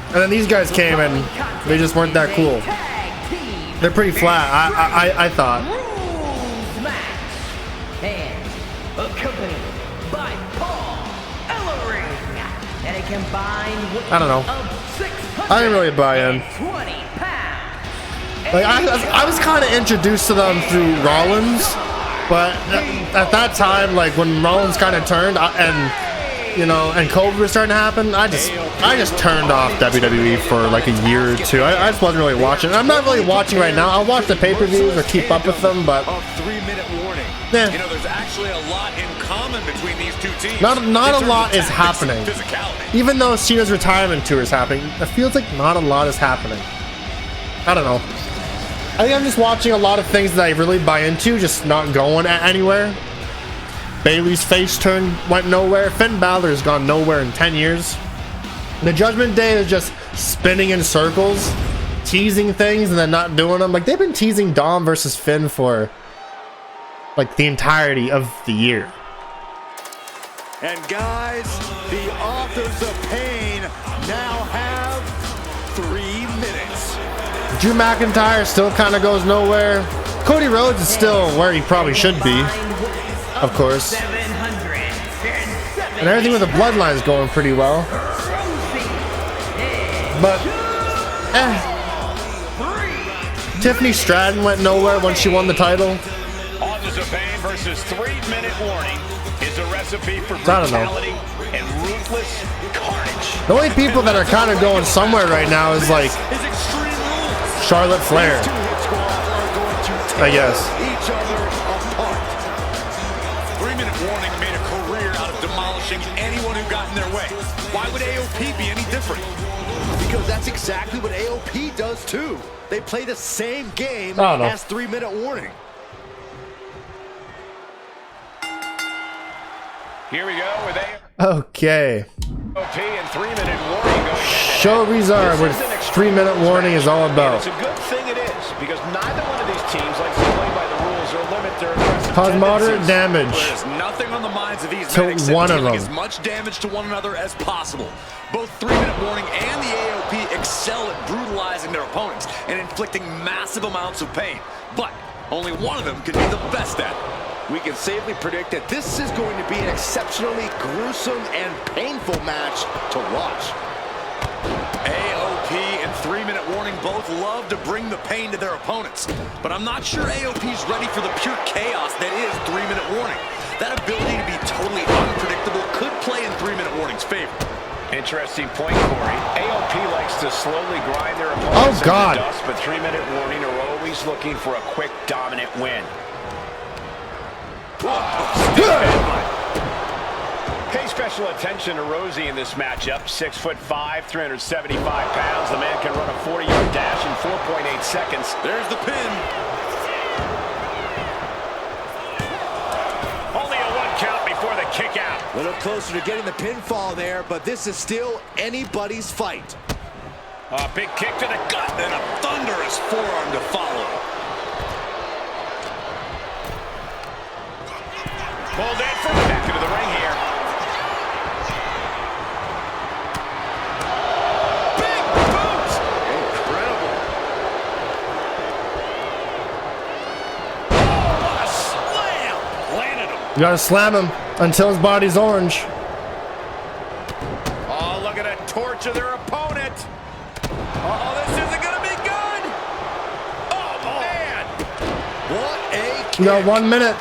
and then these guys came and they just weren't that cool. They're pretty flat, I thought. Rules match. And accompanied by Paul Ellering. And a combined I don't know. I didn't really buy in. Like I was kind of introduced to them through Rollins, but at that time, like when Rollins kind of turned and COVID was starting to happen, I just turned off WWE for like a year or two. I just wasn't really watching. I'm not really watching right now. I'll watch the pay-per-views or keep up with them, but 3-minute warning. Yeah. You know, there's actually a lot in common between these two teams. Not a lot is happening. Even though Cena's retirement tour is happening, it feels like not a lot is happening. I don't know. I think I'm just watching a lot of things that I really buy into, just not going anywhere. Bayley's face turn went nowhere. Finn Balor's gone nowhere in 10 years. The Judgment Day is just spinning in circles, teasing things and then not doing them. Like, they've been teasing Dom versus Finn for like the entirety of the year. And guys, the Authors of Pain now have 3 minutes. Drew McIntyre still kind of goes nowhere. Cody Rhodes is still where he probably should be. of course. And everything with the Bloodline is going pretty well. But, Tiffany Stratton went nowhere when she won the title. Authors of Pain versus 3-minute warning is a recipe for I don't know. brutality and ruthless carnage. The only people that are kind of going somewhere right now is like Charlotte Flair, I guess. Each other apart. 3-minute warning made a career out of demolishing anyone who got in their way. Why would AOP be any different? Because that's exactly what AOP does too. They play the same game I don't know. as 3-minute warning. Here we go with Okay. AOP and 3-minute warning going head-to-head. Show Rizar what This is an extreme 3-minute warning is all And about. it's a good thing it is, because neither one of these teams likes to play by the rules or limit their aggressive Cause moderate tendencies. damage There's nothing on the minds of these to men except one of dealing them. as much damage to one another as possible. Both 3-minute warning and the AOP excel at brutalizing their opponents and inflicting massive amounts of pain. But only one of them can be the best at it. We can safely predict that this is going to be an exceptionally gruesome and painful match to watch. AOP and 3-minute warning both love to bring the pain to their opponents. But I'm not sure AOP's ready for the pure chaos that is 3-minute warning. That ability to be totally unpredictable could play in 3-minute warning's favor. Interesting point, Corey. AOP likes to slowly grind their opponents Oh, God. into dust, but 3-minute warning are always looking for a quick, dominant win. Pay special attention to Rosie in this matchup. 6'5", 375 pounds. The man can run a 40-yard dash in 4.8 seconds. There's the pin. Only a 1 count before the kick out. A little closer to getting the pinfall there, but this is still anybody's fight. A big kick to the gut. And a thunderous forearm to follow. Pulled in from back into the ring here. Big boot! Incredible. Oh, what a slam! Landed him. You gotta slam him until his body's orange. Oh, look at it. Torture their opponent. Oh, this isn't going to be good. Oh, man. What a You got 1 minute.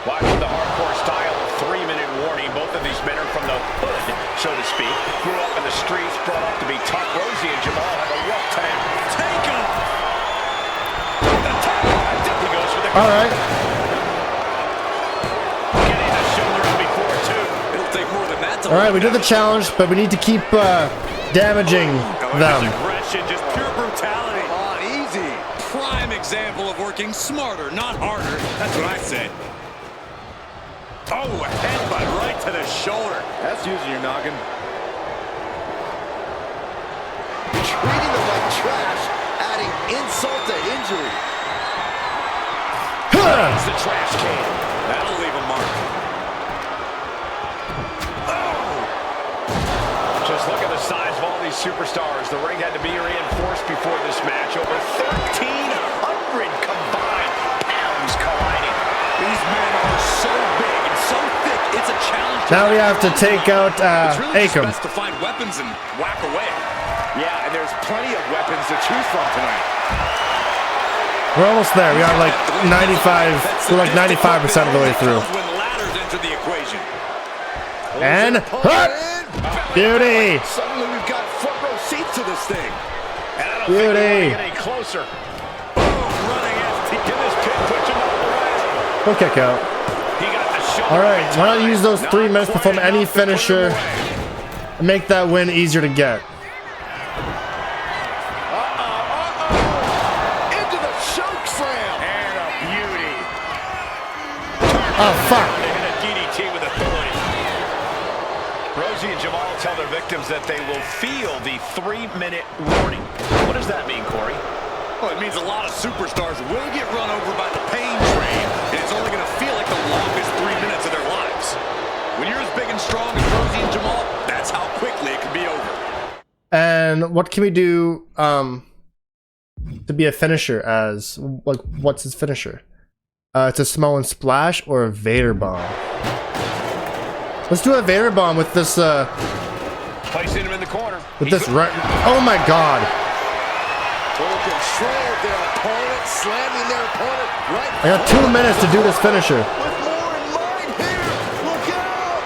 Watching the hardcore style of 3-minute warning. Both of these men are from the hood, so to speak. Grew up in the streets, brought up to be tough. Rosie and Jamal have a rough time. Take him! The top. He goes for the All right. Getting the shoulders before, too. It'll take more than that to All right, we did the challenge, but we need to keep damaging them. aggression, just pure brutality. Come on, easy. Prime example of working smarter, not harder. That's what I say. Oh, a headbutt right to the shoulder. That's using your noggin. Treating them like trash, adding insult to injury. It's the trash can. That'll leave a mark. Just look at the size of all these superstars. The ring had to be reinforced before this match. Over 1,300 combined pounds colliding. These men are so big and so thick, it's a challenge. Now we have to take out It's really just Akam. best to find weapons and whack away. Yeah, and there's plenty of weapons to choose from tonight. We're almost there. We got like 95. We're like 95% of the way through. When ladders enter the equation. And beauty. Suddenly we've got front row seats to this thing. And I don't Beauty. think we want to get any closer. Running FT. Can this pin push him all the way? We'll kick out. He got the shoulder. All right, why not use those 3 minutes to perform any finisher and make that win easier to get? Into the choke slam. And a beauty. Oh, fuck. They hit a DDT with authority. Rosie and Jamal tell their victims that they will feel the 3-minute warning. What does that mean, Corey? Well, it means a lot of superstars will get run over by the pain train, and it's only going to feel like the longest 3 minutes of their lives. When you're as big and strong as Rosie and Jamal, that's how quickly it can be over. And what can we do to be a finisher as, like, what's his finisher? It's a Samoan splash or a Vader bomb. Let's do a Vader bomb with this. Placing him in the corner. With this right. Oh my God. Full control of their opponent, slamming their opponent right. I got 2 minutes to do this finisher. With more in mind here. Look out!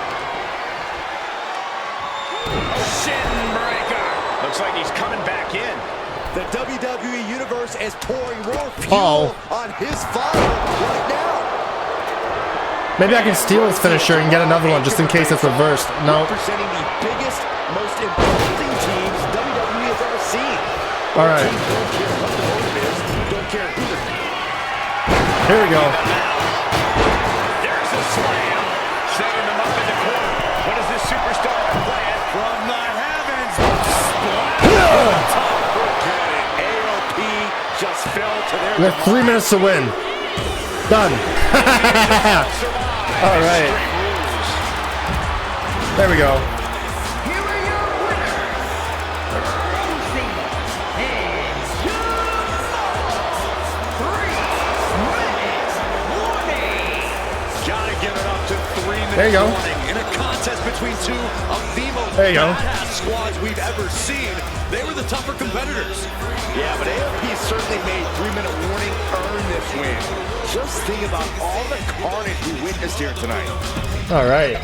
Shin breaker. Looks like he's coming back in. The WWE Universe is pouring more fuel on his fire right now. Maybe I can steal his finisher and get another one just in case it's reversed. No. Representing the biggest, most imposing teams WWE has ever seen. All right. Don't care who the... Here we go. There's a slam, setting them up in the corner. What is this superstar plan? From the heavens. AOP just fell to their... We have 3 minutes to win. Done. All right. There we go. Here are your winners, Rosie and 3-minute warning. Gotta give it up to 3 minutes. There you go. Warning. In a contest between two of the most There you go. badass squads we've ever seen, they were the tougher competitors. Yeah, but AOP certainly made 3-minute warning earn this win. Just think about all the carnage we witnessed here tonight. All right.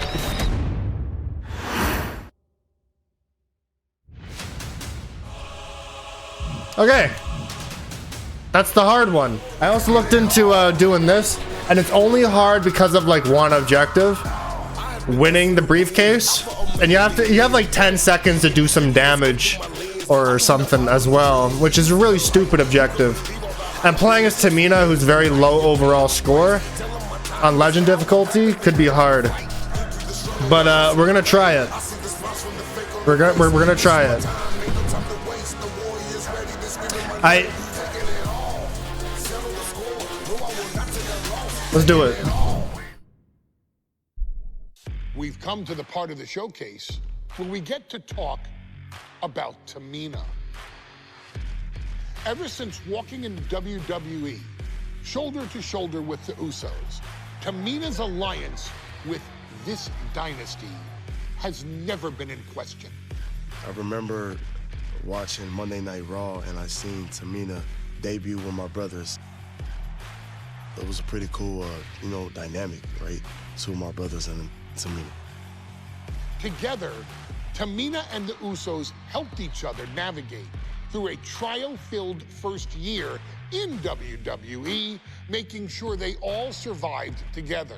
Okay. That's the hard one. I also looked into doing this, and it's only hard because of like one objective, winning the briefcase, and you have like 10 seconds to do some damage or something as well, which is a really stupid objective. And playing as Tamina, who's very low overall score on legend difficulty, could be hard. But we're gonna try it. We're gonna try it. Let's do it. We've come to the part of the showcase where we get to talk about Tamina. Ever since walking in WWE, shoulder to shoulder with the Usos, Tamina's alliance with this dynasty has never been in question. I remember watching Monday Night Raw and I seen Tamina debut with my brothers. It was a pretty cool, dynamic, right? Two of my brothers and Tamina. Together, Tamina and the Usos helped each other navigate through a trial-filled first year in WWE, making sure they all survived together.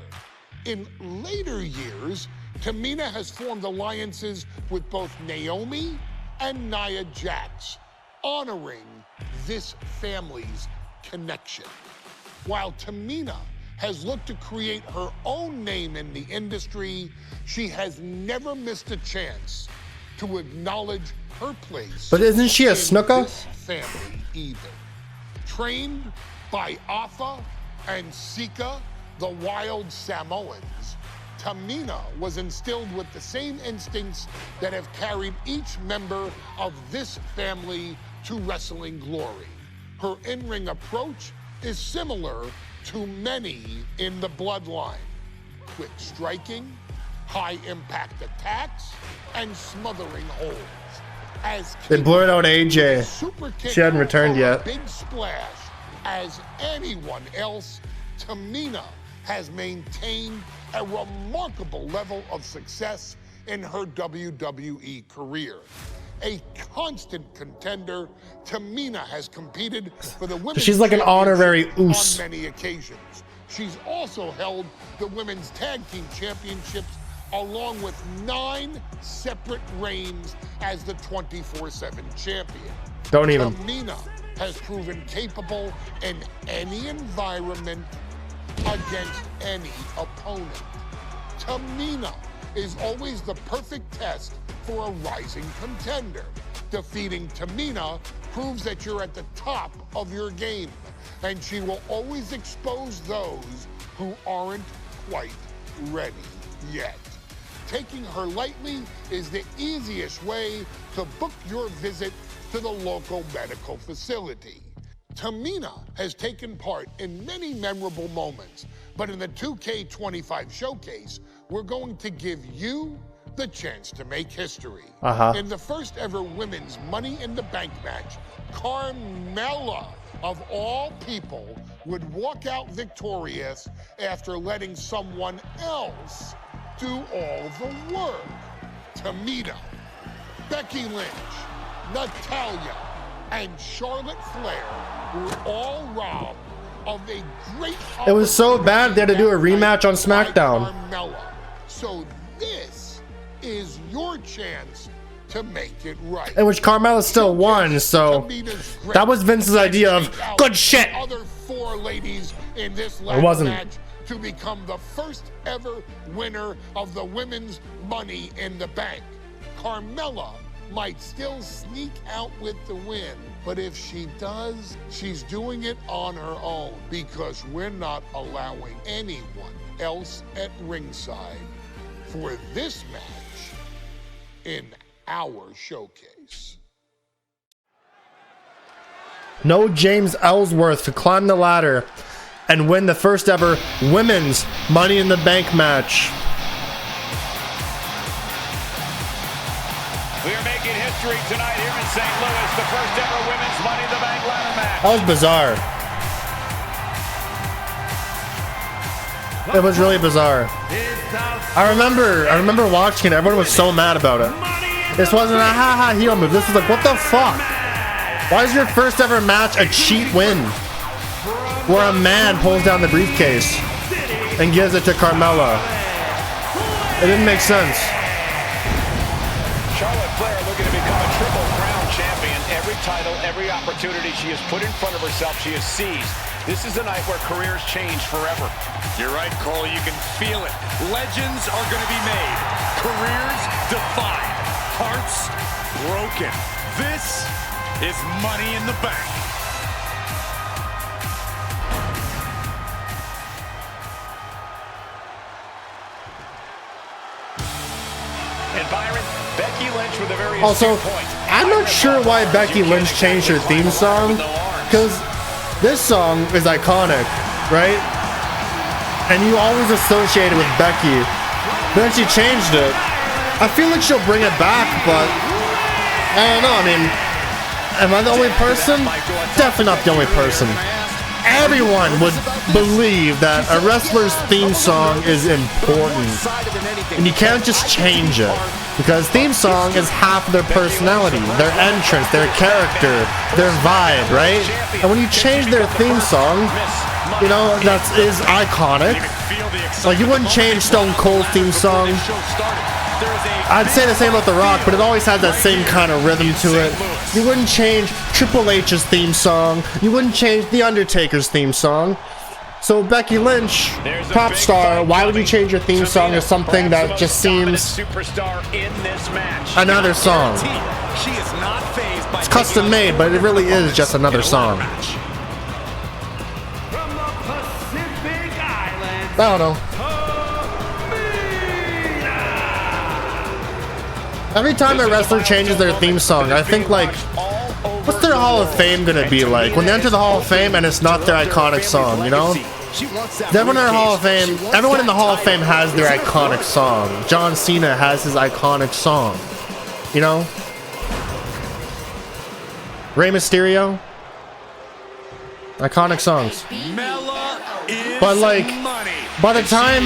In later years, Tamina has formed alliances with both Naomi and Nia Jax, honoring this family's connection. While Tamina has looked to create her own name in the industry, she has never missed a chance to acknowledge her place. But isn't she a in Snuka? this family either. Trained by Afa and Sika, the wild Samoans, Tamina was instilled with the same instincts that have carried each member of this family to wrestling glory. Her in-ring approach is similar to many in the Bloodline. Quick striking, high-impact attacks, and smothering holds. As They blurred out AJ. super She hadn't returned kicker or yet. Big splash, as anyone else, Tamina has maintained a remarkable level of success in her WWE career. A constant contender, Tamina has competed for the women's She's like an honorary championship Us. on many occasions. She's also held the women's tag team championships along with 9 separate reigns as the 24/7 champion. Don't even. Tamina has proven capable in any environment against any opponent. Tamina is always the perfect test for a rising contender. Defeating Tamina proves that you're at the top of your game, and she will always expose those who aren't quite ready yet. Taking her lightly is the easiest way to book your visit to the local medical facility. Tamina has taken part in many memorable moments, but in the 2K25 showcase, we're going to give you the chance to make history. In the first ever women's Money in the Bank match, Carmella, of all people, would walk out victorious after letting someone else do all the work. Tamina, Becky Lynch, Natalya, and Charlotte Flair were all robbed of a great. It was so bad they had to do a rematch on SmackDown. Carmella. So this is your chance to make it right. In which Carmella still won, so that was Vince's idea of good shit. Other 4 ladies in this It wasn't. match to become the first ever winner of the women's Money in the Bank. Carmella might still sneak out with the win, but if she does, she's doing it on her own because we're not allowing anyone else at ringside for this match in our showcase. No James Ellsworth to climb the ladder and win the first ever women's Money in the Bank match. We are making history tonight here in St. Louis, the first ever women's Money in the Bank ladder match. That was bizarre. It was really bizarre. I remember watching it. Everyone was so mad about it. This wasn't a ha-ha heel move. This was like, what the fuck? Why is your first ever match a cheat win? Where a man pulls down the briefcase and gives it to Carmella. It didn't make sense. Charlotte Flair looking to become a Triple Crown champion. Every title, every opportunity she has put in front of herself, she has seized. This is a night where careers change forever. You're right, Cole. You can feel it. Legends are going to be made. Careers defined. Hearts broken. This is Money in the Bank. And Byron, Becky Lynch with a very Also, I'm not sure why Becky Lynch changed her theme song, because this song is iconic, right? And you always associate it with Becky. But then she changed it. I feel like she'll bring it back, but I don't know. I mean, am I the only person? Definitely not the only person. Everyone would believe that a wrestler's theme song is important, and you can't just change it, because theme song is half their personality, their entrance, their character, their vibe, right? And when you change their theme song, you know, that is iconic. Like, you wouldn't change Stone Cold's theme song. I'd say the same about The Rock, but it always had that same kind of rhythm to it. You wouldn't change Triple H's theme song. You wouldn't change The Undertaker's theme song. So Becky Lynch, pop star, why would you change your theme song to something that just seems another song? It's custom made, but it really is just another song. I don't know. Every time a wrestler changes their theme song, I think, like, what's their Hall of Fame gonna be like? When they enter the Hall of Fame and it's not their iconic song, you know? Everyone in the Hall of Fame, everyone in the Hall of Fame has their iconic song. John Cena has his iconic song, you know? Rey Mysterio, iconic songs. But like, by the time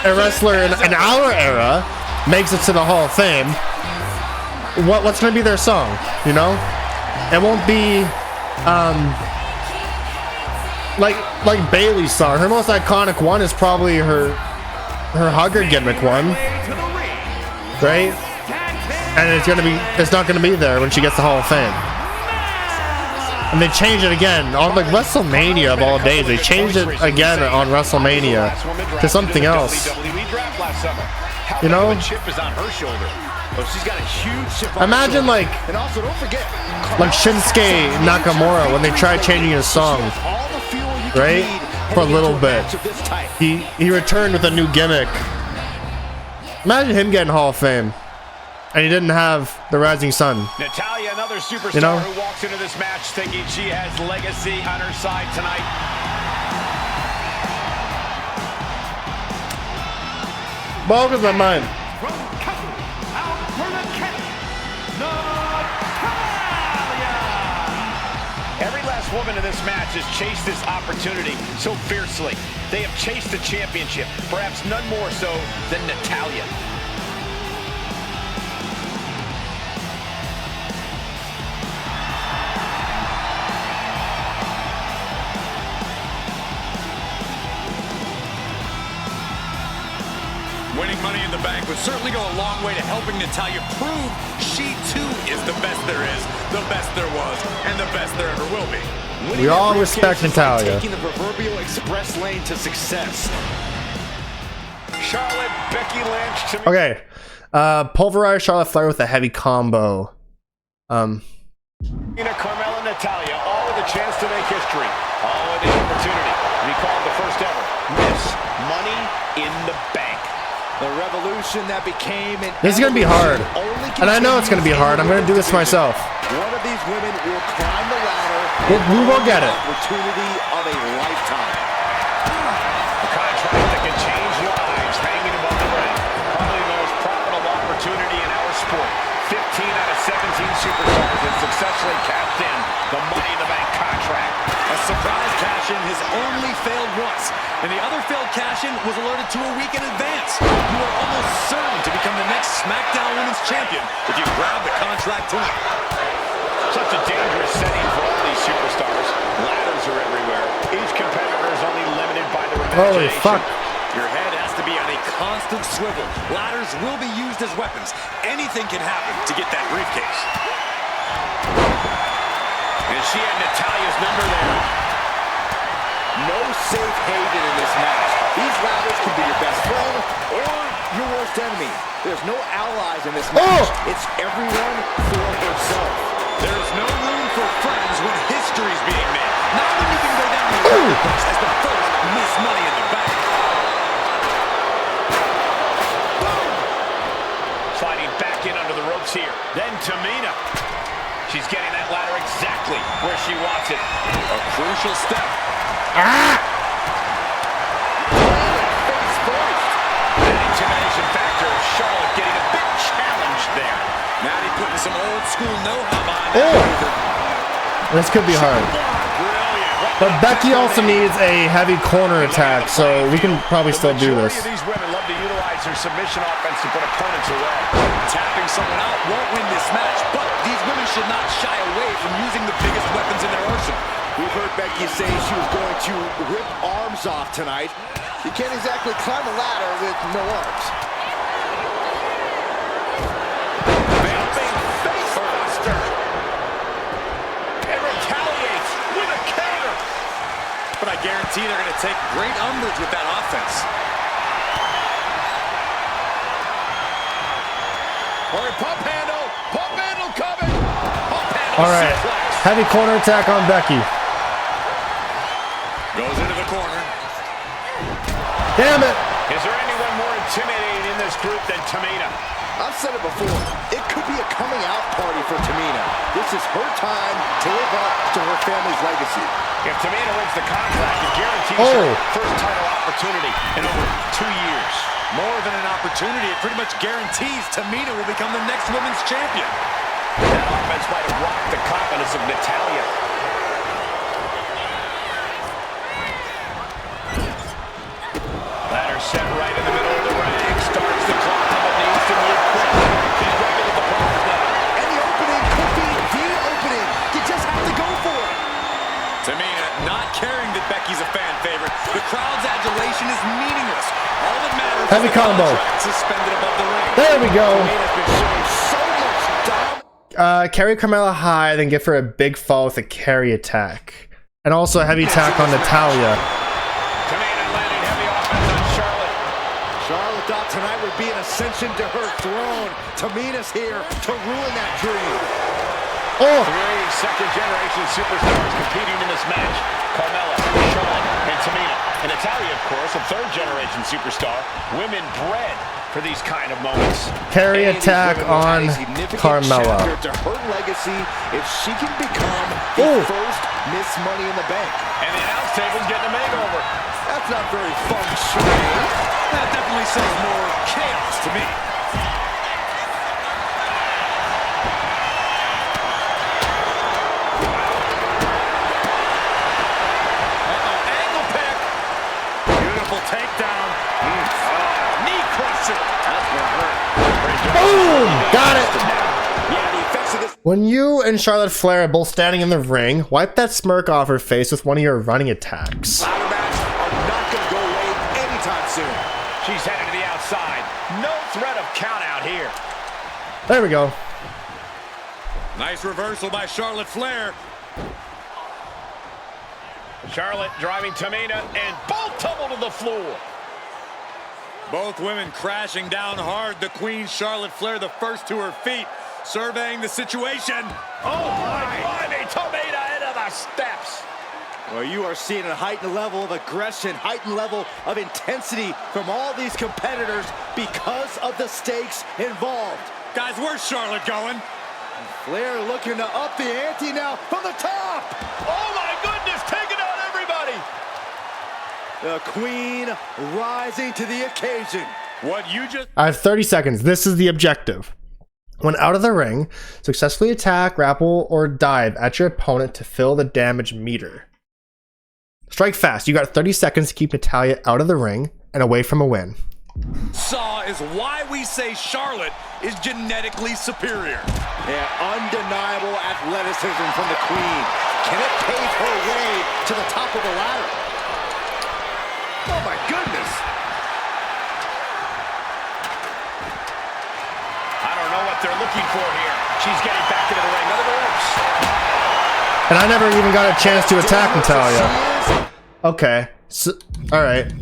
a wrestler in our era makes it to the Hall of Fame, what's gonna be their song, you know? It won't be like Bayley's song. Her most iconic one is probably her hugger gimmick one, right? And it's not gonna be there when she gets the Hall of Fame. And they changed it again on like WrestleMania of all days. They changed it again on WrestleMania to something else. You know? Imagine like Shinsuke Nakamura when they tried changing his song, right? For a little bit. He returned with a new gimmick. Imagine him getting Hall of Fame. and he didn't have the rising sun. Natalya, another superstar, you know? who walks into this match thinking she has legacy on her side tonight. Boggles my mind. Every last woman in this match has chased this opportunity so fiercely. They have chased the championship, perhaps none more so than Natalya. Winning Money in the Bank would certainly go a long way to helping Natalya prove she too is the best there is, the best there was, and the best there ever will be. We all respect Natalya. Taking the proverbial express lane to success. Charlotte, Becky Lynch. Okay, pulverize Charlotte Flair with a heavy combo. Carmella, Natalya, all with a chance to make history, all with the opportunity to be called the first ever Miss Money in the Bank. The revolution that became an This is gonna be hard, and I know it's gonna be hard. I'm gonna do this myself. One of these women will climb the ladder. We will get it. Opportunity of a lifetime. A contract that can change lives hanging above the ring. Probably the most profitable opportunity in our sport. 15 out of 17 superstars have successfully cashed in the Money in the Bank contract. A surprise cash-in has only failed once, and the other failed cash-in was alerted to a week in advance. You are almost certain to become the next SmackDown Women's Champion if you grab the contract tonight. Such a dangerous setting for all these superstars. Ladders are everywhere. Each competitor is only limited by their imagination. Holy fuck. Your head has to be on a constant swivel. Ladders will be used as weapons. Anything can happen to get that briefcase. And she had Natalya's number there. No safe haven in this match. These ladders can be your best friend or your worst enemy. There's no allies in this match. It's everyone for herself. There is no room for friends when history's being made. Not when you can go down the place as the first Miss Money in the Bank. Sliding back in under the ropes here. Then Tamina. She's getting that ladder exactly where she wants it. A crucial step. Face first. That intimidation factor of Charlotte getting a big challenge there. Natty putting some old school know-how behind that. This could be hard. But Becky also needs a heavy corner attack, so we can probably still do this. These women love to utilize their submission offense to put opponents away. Tapping someone out won't win this match, but these women should not shy away from using the biggest weapons in their arsenal. We've heard Becky say she was going to rip arms off tonight. You can't exactly climb a ladder with no arms. Vamping face buster. And retaliates with a counter. But I guarantee they're going to take great umbrage with that offense. Or a pump handle coming. Pump handle. All right, heavy corner attack on Becky. Goes into the corner. Damn it. Is there anyone more intimidating in this group than Tamina? I've said it before. It could be a coming out party for Tamina. This is her time to live up to her family's legacy. If Tamina wins the contract, it guarantees her first title opportunity in over 2 years. More than an opportunity, it pretty much guarantees Tamina will become the next women's champion. That offense might have rocked the confidence of Natalya. Ladder set right in the middle of the ring. Starts the clock, but needs to move quick. She's ready with the bars now. And the opening could be the opening. You just have to go for it. Tamina not caring that Becky's a fan favorite. The crowd's adulation is meaningless. All that matters heavy is the combo. contract suspended above the ring. There we go. Tamina's been showing so much dominance. Carry Carmella high, then give her a big fall with a carry attack. And also a heavy attack on Natalya. Tamina landing heavy offense on Charlotte. Charlotte thought tonight would be an ascension to her throne. Tamina's here to ruin that dream. Oh! 3 second-generation superstars competing in this match. Carmella, Charlotte, and Tamina. And Natalia, of course, a third-generation superstar. Women bred for these kind of moments. Carry attack on Carmella. To her legacy, if she can become the first Miss Money in the Bank. And the announce table's getting a makeover. That's not very feng shui. That definitely says more chaos to me. Angle pick. Beautiful takedown. Knee crusher. That's gonna hurt. Boom! Got it! When you and Charlotte Flair are both standing in the ring, wipe that smirk off her face with one of your running attacks. Ladder matches are not going to go away anytime soon. She's headed to the outside. No threat of count out here. There we go. Nice reversal by Charlotte Flair. Charlotte driving Tamina, and both tumble to the floor. Both women crashing down hard. The Queen, Charlotte Flair, the first to her feet, surveying the situation. Oh my, Tamina into the steps. Well, you are seeing a heightened level of aggression, heightened level of intensity from all these competitors because of the stakes involved. Guys, where's Charlotte going? Flair looking to up the ante now from the top. Oh my goodness, taking out everybody. The Queen rising to the occasion. What you just... I have 30 seconds. This is the objective. When out of the ring, successfully attack, grapple, or dive at your opponent to fill the damage meter. Strike fast. You got 30 seconds to keep Natalia out of the ring and away from a win. Saw is why we say Charlotte is genetically superior. Yeah, undeniable athleticism from the Queen. Can it pave her way to the top of the ladder? Oh my goodness. I don't know what they're looking for here. She's getting back into the ring. Under the ropes. And I never even got a chance to attack Natalia. Okay. So, alright.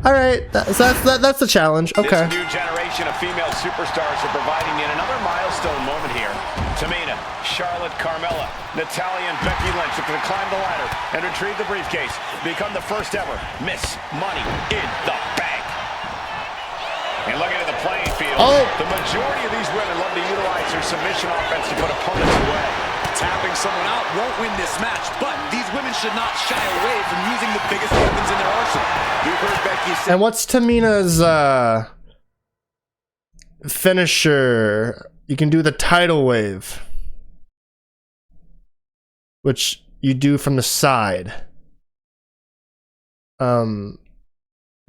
Alright, that's the challenge. Okay. This new generation of female superstars are providing yet another milestone moment here. Tamina, Charlotte, Carmella, Natalia, and Becky Lynch are going to climb the ladder and retrieve the briefcase. Become the first ever Miss Money in the Bank. And looking at the playing field, the majority of these women love to utilize their submission offense to put opponents away. Tapping someone out won't win this match, but these women should not shy away from using the biggest weapons in their arsenal. You've heard Becky say. And what's Tamina's finisher? You can do the tidal wave, which you do from the side.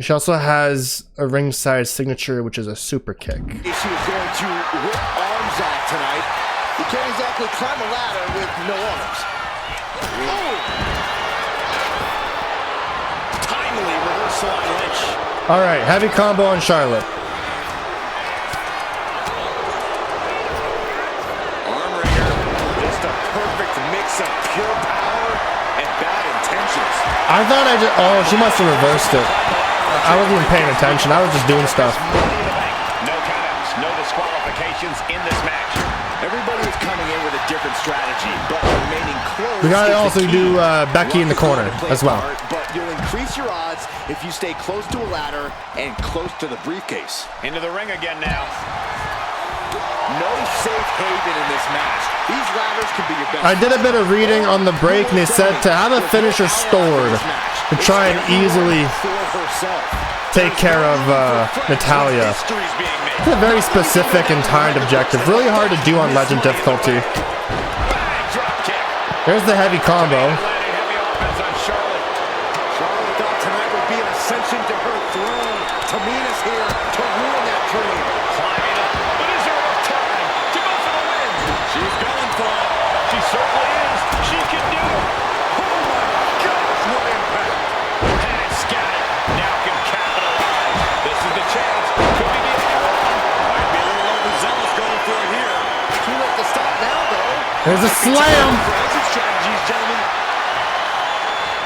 She also has a ringside signature, which is a super kick. She was going to rip arms off tonight. You can't exactly climb a ladder with no arms. Timely reversal on Lynch. All right, heavy combo on Charlotte. Arm wringer. Just a perfect mix of pure power and bad intentions. I thought I just... Oh, she must have reversed it. I wasn't even paying attention. I was just doing stuff. No countouts, no disqualifications in this match. Everybody is coming in with a different strategy, but remaining close. We gotta also do Becky in the corner as well. But you'll increase your odds if you stay close to a ladder and close to the briefcase. Into the ring again now. No safe haven in this match. These ladders can be your best. I did a bit of reading on the break, and they said to have a finisher stored to try and easily take care of Natalia. It's a very specific and timed objective. Really hard to do on Legend difficulty. There's the heavy combo. Charlotte thought tonight would be an ascension to her throne. Tamina's here to ruin that dream. Climbing up, but is there enough time to go for the win? She's going for it. She certainly is. She can do it. Oh my gosh, what impact. And it's scattered. Now can capitalize. This is the chance. Could be the only one. Might be a little overzealous going for it here. Too late to stop now, though. There's a slam. Strategies, gentlemen.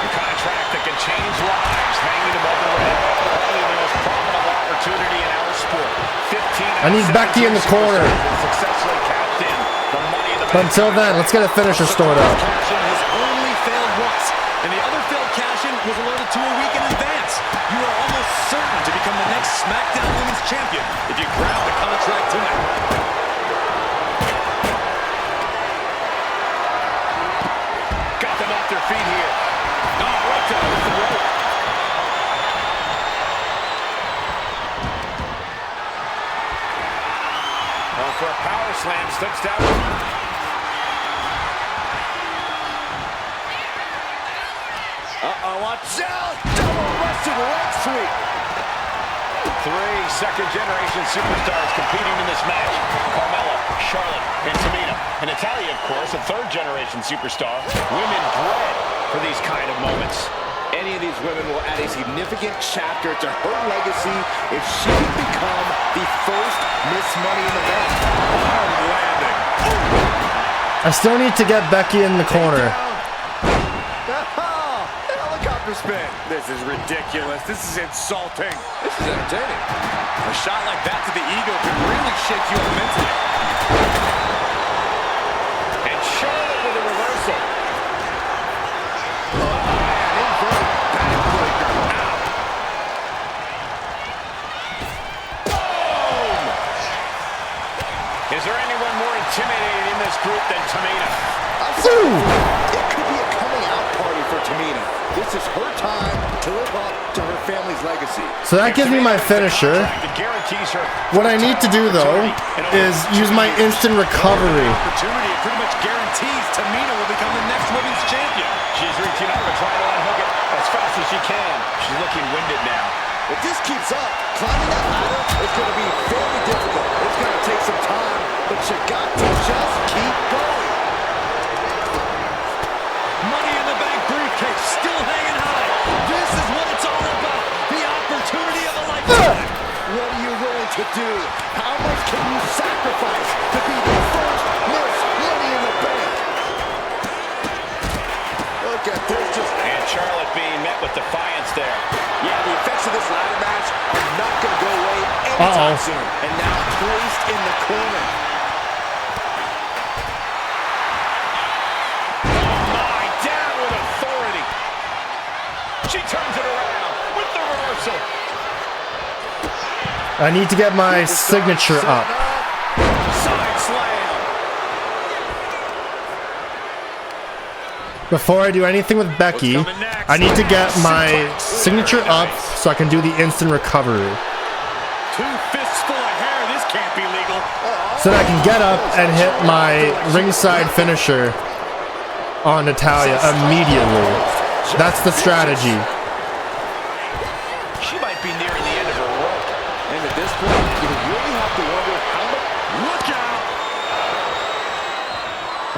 The contract that can change lives, hanging above the ring. Probably the most profitable opportunity in our sport. 15 I need Becky in the corner. Successfully capped in the Money in the But until then, let's get a finisher stored up. Has only failed once, and the certain to become the next SmackDown Women's Champion if you grab the contract tonight. Got them off their feet here. Oh, right to the rope. Well, for a power slam, steps down. Watch out! Double Russian leg sweep. 3 second-generation superstars competing in this match. Carmella, Charlotte, and Tamina. And Natalya, of course, a third-generation superstar. Women bred for these kind of moments. Any of these women will add a significant chapter to her legacy if she can become the first Miss Money in the Bank. Hard landing. I still need to get Becky in the corner. Spin. This is ridiculous. This is insulting. This is entertaining. A shot like that to the ego can really shake you up mentally. And Charlotte with a reversal. Boom! Is there anyone more intimidating in this group than Tamina? It could be a coming out party for Tamina. This is her time to live up to her family's legacy. So that gives me my finisher. What I need to do though is use my instant recovery. Opportunity pretty much guarantees Tamina will become the next women's champion. She's reaching up and trying to unhook it as fast as she can. She's looking winded now. If this keeps up, climbing that ladder is going to be very difficult. It's going to take some time, but you got to just keep going. Money in the Bank briefcase still hanging high. This is what it's all about. The opportunity of a lifetime. What are you willing to do? How much can you sacrifice to be the first Miss Money in the Bank? Look at this. And Charlotte being met with defiance there. Yeah, the effects of this ladder match are not going to go away anytime soon. And now placed in the corner. She turns it around with the reversal. I need to get my signature up. Side slam. Before I do anything with Becky, I need to get my signature up so I can do the instant recovery. 2 fists full of hair. This can't be legal. So that I can get up and hit my ringside finisher on Natalya immediately. That's the strategy. She might be nearing the end of her rope. And at this point, you really have to wonder how much... Look out!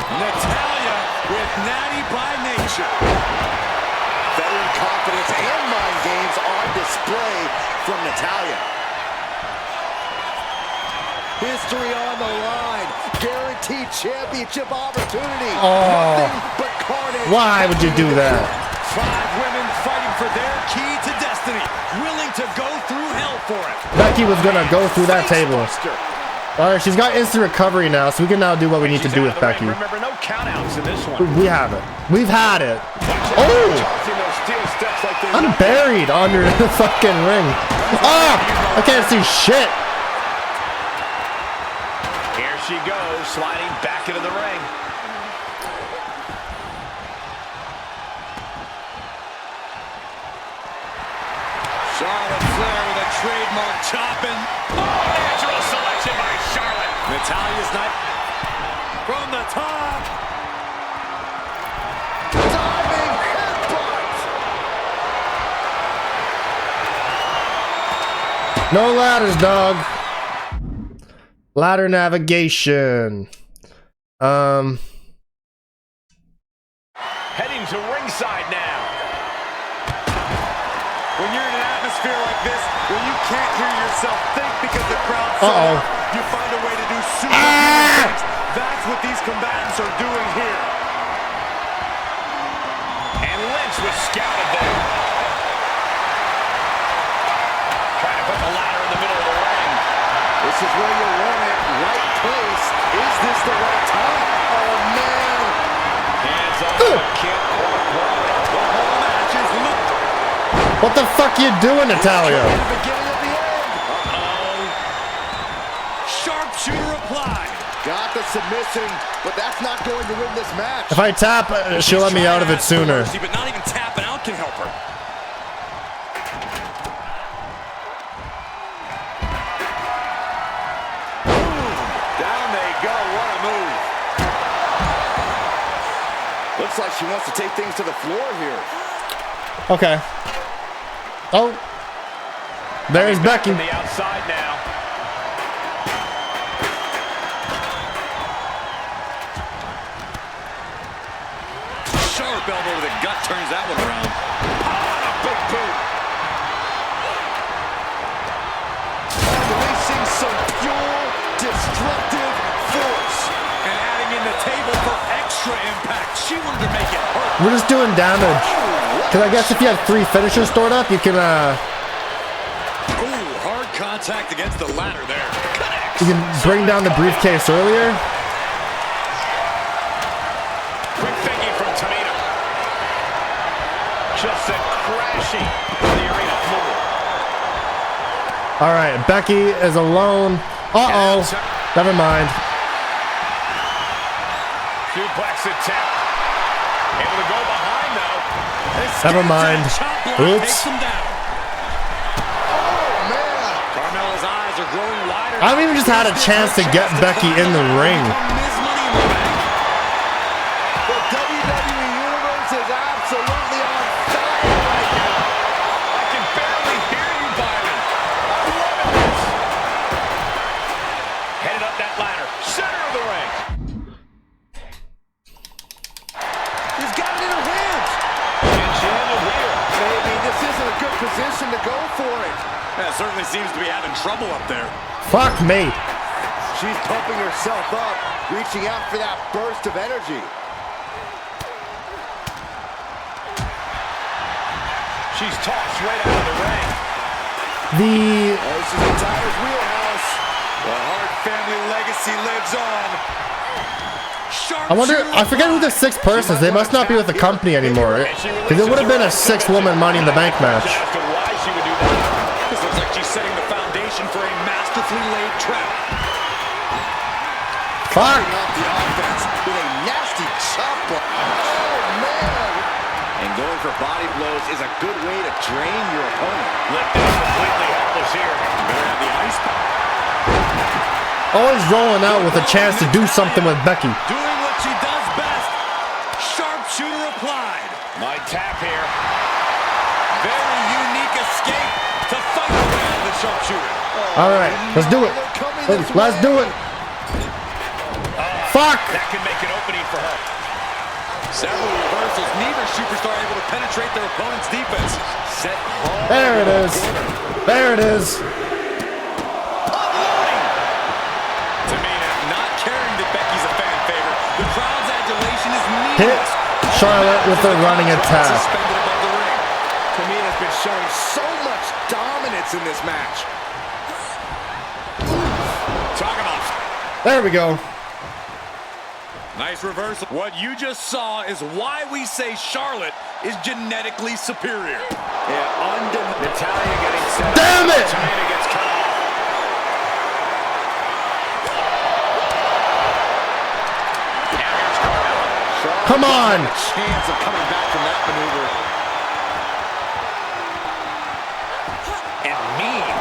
Natalya with natty by nature. Veteran confidence and mind games on display from Natalya. History on the line. Guaranteed championship opportunity. Oh, but carnage. Why would you do that? 5 women fighting for their key to destiny, willing to go through hell for it. Becky was gonna go through that table. Alright, she's got instant recovery now, so we can now do what we need to do with Becky. Remember, no countouts in this one. We have it. We've had it. Oh! I'm buried under the fucking ring. Oh! I can't see shit. Here she goes, sliding back into the ring. Charlotte Flair with a trademark chopping. Oh, natural selection by Charlotte. Natalya's knife from the top. Diving headbutt. No ladders, dog. Ladder navigation. Heading to ringside now. When you're in an atmosphere like this, where you can't hear yourself think because the crowd's so loud, you find a way to do superhuman things. That's what these combatants are doing here. And Lynch was scouted there. Trying to put the ladder in the middle of the ring. This is where you want it. Right place. Is this the right time? Oh, man. Hands up. Can't walk well. The whole match is looked. What the fuck you doing, Natalia? Sharpshooter applied. Got the submission, but that's not going to win this match. If I tap, she'll let me out of it sooner. But not even tapping out can help her. Down they go. What a move. Looks like she wants to take things to the floor here. Okay. Oh. There's Becky. From the outside now. Sharp elbow to the gut turns that one around. A big boot. Releasing some pure, destructive force. And adding in the table for extra impact. She wanted to make it hurt. We're just doing damage. Because I guess if you have 3 finishers stored up, you can Ooh, hard contact against the ladder there. Connects. you can bring down the briefcase earlier. Quick thinking from Tamina. Just sent crashing to the arena floor. All right, Becky is alone. Uh-oh. Never mind. Suplex attempt. Able to go behind, though. Never mind. Oops. Carmella's eyes are growing wider. I haven't even just had a chance to get Becky in the ring. The WWE Universe is absolutely on fire right now. I can barely hear you, Byron. I'm loving this. Headed up that ladder. Center of the ring. He's got it in her hands. Can she handle here? Maybe this isn't a good position to go for it. Yeah, certainly seems to be having trouble up there. Fuck me. She's pumping herself up, reaching out for that burst of energy. She's tossed right out of the ring. The This is the Tiger's wheelhouse. The Hart family legacy lives on. I wonder, I forget who the 6th person is. They must not be with the company anymore. Because it would have been a 6-woman Money in the Bank match. Why she would do that? This looks like she's setting the foundation for a masterfully laid trap. Fuck. Off the offense with a nasty chop block. Oh, man. And going for body blows is a good way to drain your opponent. Lifted up completely helpless here. Better have the ice pack. Always rolling out with a chance to do something with Becky. Doing what she does best. Sharpshooter applied. Might tap here. Very unique escape to fight the way out of the sharpshooter. All right, let's do it. Let's do it. Fuck. That can make an opening for her. Several reversals. Neither superstar able to penetrate their opponent's defense. Set hard. There it is. There it is. Tamina not caring that Becky's a fan favorite. The crowd's adulation is Hit meaningless. Charlotte with a running attack. Suspended above the ring. Tamina's been showing so much dominance in this match. Talk about. There we go. Nice reversal. What you just saw is why we say Charlotte is genetically superior. Yeah, Natalia getting set up. Damn it! Tamina gets cut off. And here's Carmella. Come on. A chance of coming back from that maneuver. And mean.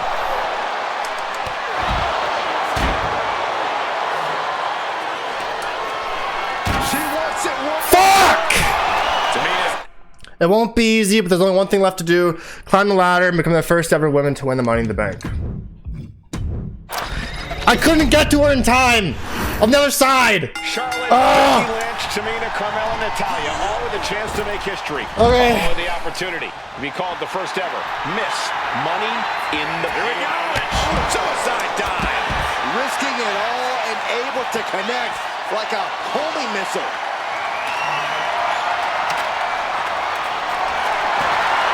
She wants it. Fuck! Tamina's It won't be easy, but there's only one thing left to do. Climb the ladder and become the first ever women to win the Money in the Bank. I couldn't get to her in time! On the other side! Charlotte, Becky Lynch, Tamina, Carmella, Natalia, all with a chance to make history. Okay. All with the opportunity to be called the first ever Miss Money in the Bank. Suicide dive. Risking it all and able to connect like a homing missile.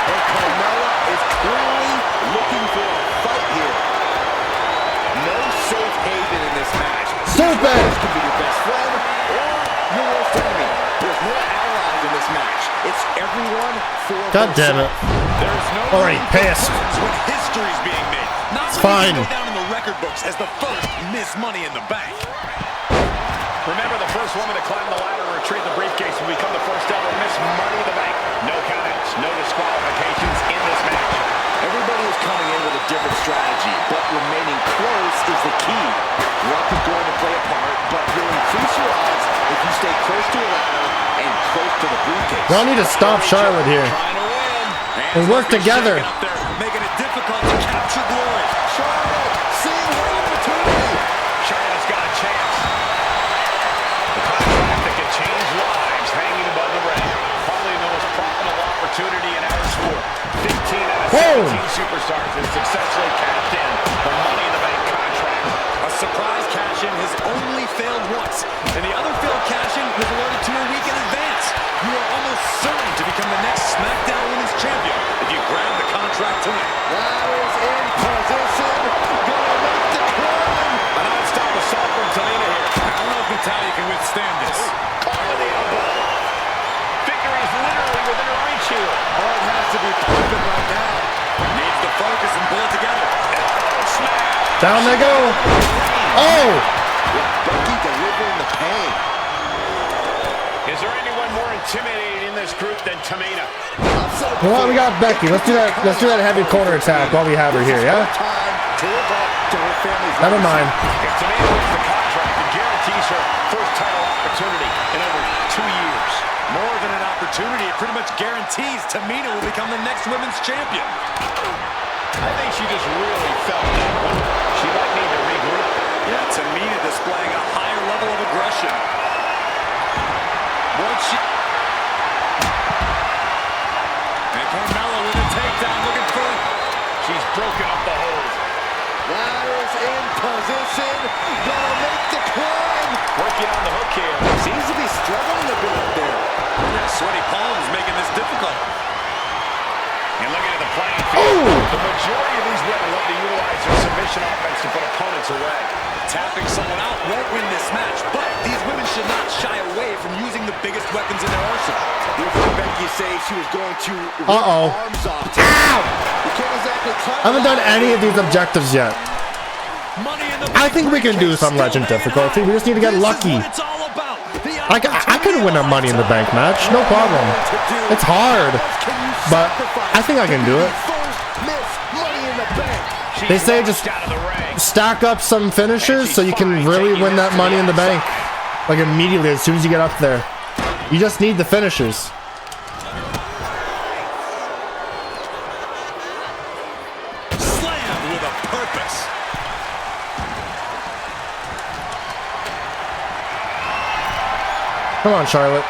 And Carmella is clearly looking for a fight here. No safe haven in this match. Stupid! This could be your best friend or your worst enemy. There's no allies in this match. It's everyone for God damn it. themselves. There's no Already pissed. when history's being made. Not It's when you fine. go down in the record books as the first Miss Money in the Bank. Remember, the first woman to climb the ladder or retrieve the briefcase will become the first ever Miss Money in the Bank. No countouts, no disqualifications in this match. Everybody is coming in with a different strategy, but remaining close is the key. Luck is going to play a part, but you'll increase your odds if you stay close to a ladder and close to the briefcase. Y'all need to stop Charlotte here. And work together. Making it difficult to capture glory. Charlotte, seeing her opportunity. Charlotte's got a chance. The contract that can change lives hanging above the ring. Probably the most profitable opportunity in our sport. 15 out of 17 superstars have successfully cashed in the Money in the Bank contract. A surprise cash-in has only failed once, and the other failed cash-in was alerted to a week in advance. You are almost certain to become the next SmackDown Women's Champion if you grab the contract tonight. Ladder's in position. Gonna make the climb. A non-stop assault from Tamina here. I don't know if Natalya can withstand this. Caught with the elbow. Victory is literally within her reach here. Oh, it has to be popping right now. Needs to focus and pull it together. Down they go. Oh! Becky delivering the pain. Is there anyone more intimidating in this group than Tamina? You know what? We got Becky. Let's do that. Let's do that heavy corner attack while we have her here. Yeah. Never mind. If Tamina wins the contract, it guarantees her first title opportunity in over 2 years. More than an opportunity, it pretty much guarantees Tamina will become the next women's champion. I think she just really felt that one. She might need to regroup. Yeah, Tamina displaying a higher level of aggression. Once she... And Carmella with a takedown, looking for... She's broken up the hold. Ladder's in position. Gonna make the climb. Working on the hook here. Seems to be struggling a bit up there. Yeah, sweaty palms making this difficult. And looking at the playing field, the majority of these women love to utilize their submission offense to put opponents away. Tapping someone out won't win this match, but these women should not shy away from using the biggest weapons in their arsenal. You've heard Becky say she was going to rip arms off. Ow! You can't exactly I haven't done any of these objectives yet. I think we can do some legend difficulty. We just need to get lucky. I can win a Money in the Bank match, no problem. It's hard, but I think I can do it. They say just stack up some finishes so you can really win that Money in the Bank. Like immediately as soon as you get up there. You just need the finishes. Slammed with a purpose. Come on, Charlotte.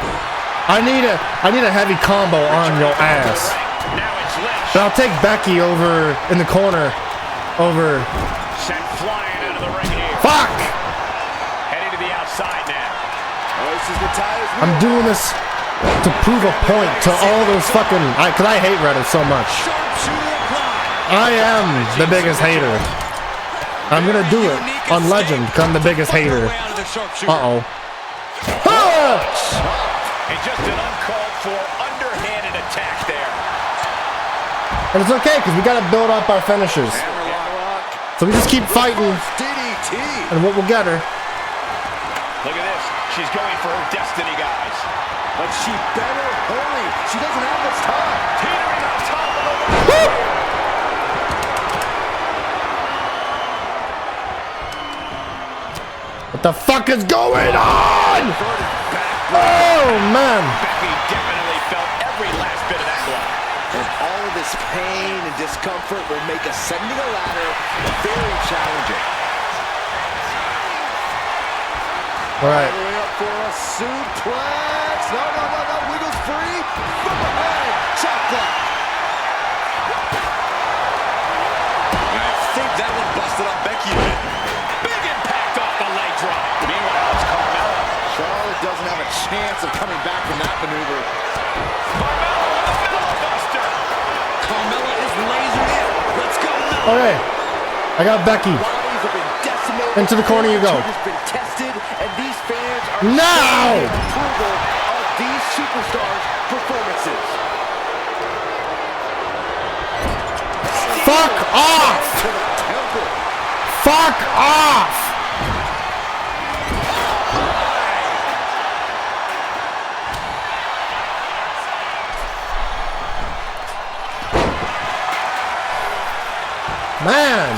I need a heavy combo on your ass. But I'll take Becky over in the corner. Over. Sent flying out of the ring here. Fuck! Heading to the outside now. I'm doing this to prove a point to all those fucking... Because I hate Reddit so much. I am the biggest hater. I'm gonna do it on Legend because I'm the biggest hater. Uh-oh. And just an uncalled for underhanded attack there. And it's okay because we gotta build up our finishers. So we just keep fighting. And we'll get her. Look at this. She's going for her destiny, guys. But she better hurry. She doesn't have much time. Teetering on top of the ladder. What the fuck is going on? Oh, man. Becky definitely felt every last bit of that blow. And all of this pain and discomfort will make ascending a ladder very challenging. All right. All the way up for a suplex. No. Wiggles free. From behind. Chop block. I think that one busted up Becky a bit. Big impact off the leg drop. Meanwhile, it's Carmella. Charlotte doesn't have a chance of coming back from that maneuver. Carmella with a filibuster. Carmella is lasered in. Let's go. Okay. I got Becky. Into the corner you go. Now! Approval of these superstars' performances. Fuck off! Fuck off! Man!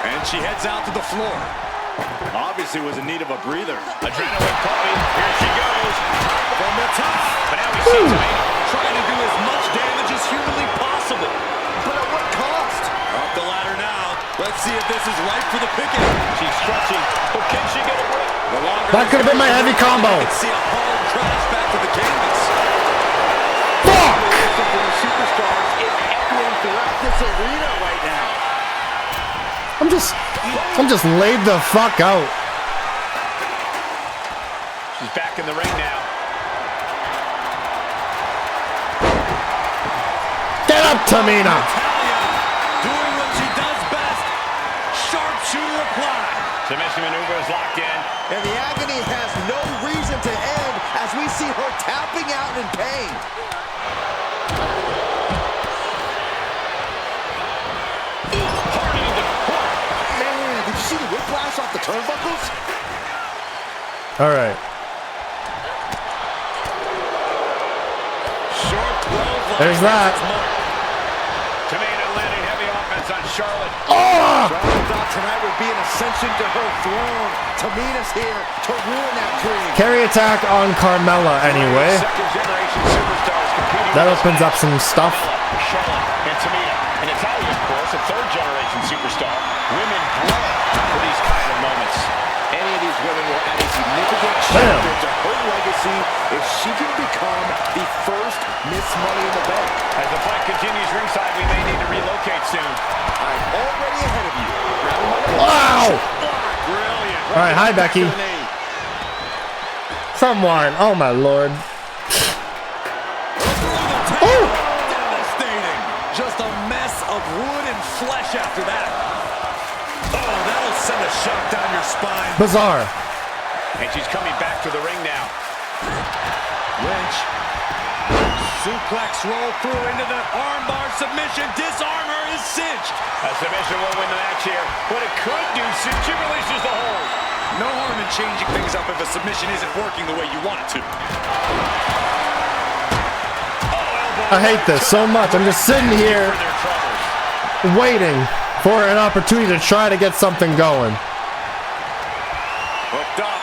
And she heads out to the floor. Obviously was in need of a breather. Adrenaline pumping. Here she goes. From the top. But now we see Tamina trying to do as much damage as humanly possible. But at what cost? Up the ladder now. Let's see if this is right for the picking. She's stretching. But can she get a break? That could have been my heavy combo. You can see a hard crash back to the canvas. Fuck! Superstars is echoing throughout this arena right now. I'm just laid the fuck out. She's back in the ring now. Get up, Tamina! Doing what she does best. Sharpshooter applied. Submission maneuver is locked in. And the agony has no reason to end as we see her tapping out in pain. Man, did you see the whiplash off the turnbuckles? All right. There's that. Tamina landing heavy offense on Charlotte. Oh! Charlotte thought tonight would be an ascension to her throne. Tamina's here to ruin that dream. Carry attack on Carmella anyway. Second-generation superstars competing. That opens up some stuff. Charlotte and Tamina. And Natalia, of course, a third-generation superstar. Women bred for these kind of moments. Any of these women will add a significant chapter to her legacy if she can become the first Miss Money in the Bank. As the fight continues ringside, we may need to relocate soon. I'm already ahead of you. Wow! Brilliant. All right, hi, Becky. Someone. Oh, my Lord. Oh! Devastating. Just a mess of wood and flesh after that. Oh, that'll send a shock down your spine. Bizarre. And she's coming back to the ring now. Lynch. Suplex roll through into the armbar submission. Disarm her is cinched. A submission will win the match here. What it could do, she releases the hold. No harm in changing things up if a submission isn't working the way you want it to. I hate this so much. I'm just sitting here waiting for an opportunity to try to get something going. Hooked up.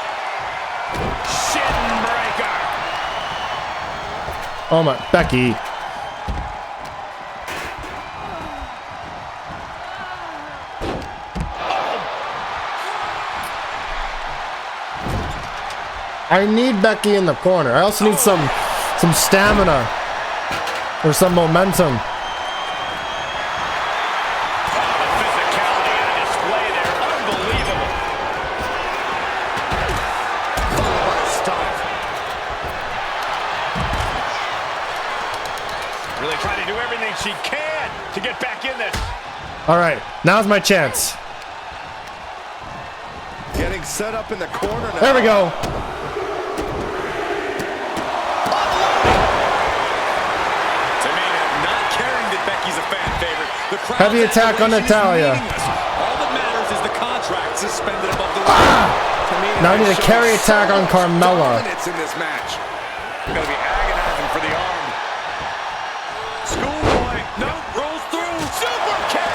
Shin breaker. Oh my, Becky. I need Becky in the corner. I also need some stamina or some momentum. Really trying to do everything she can to get back in this. All right, now's my chance. Getting set up in the corner now. There we go. Tamina not caring that Becky's a fan favorite. The Heavy attack on Natalia. All that matters is the contract suspended above the ring. Now I need a carry attack on Carmella. Minutes in this match. Gonna be agonizing for the arm. Schoolboy, no, rolls through. Super kick.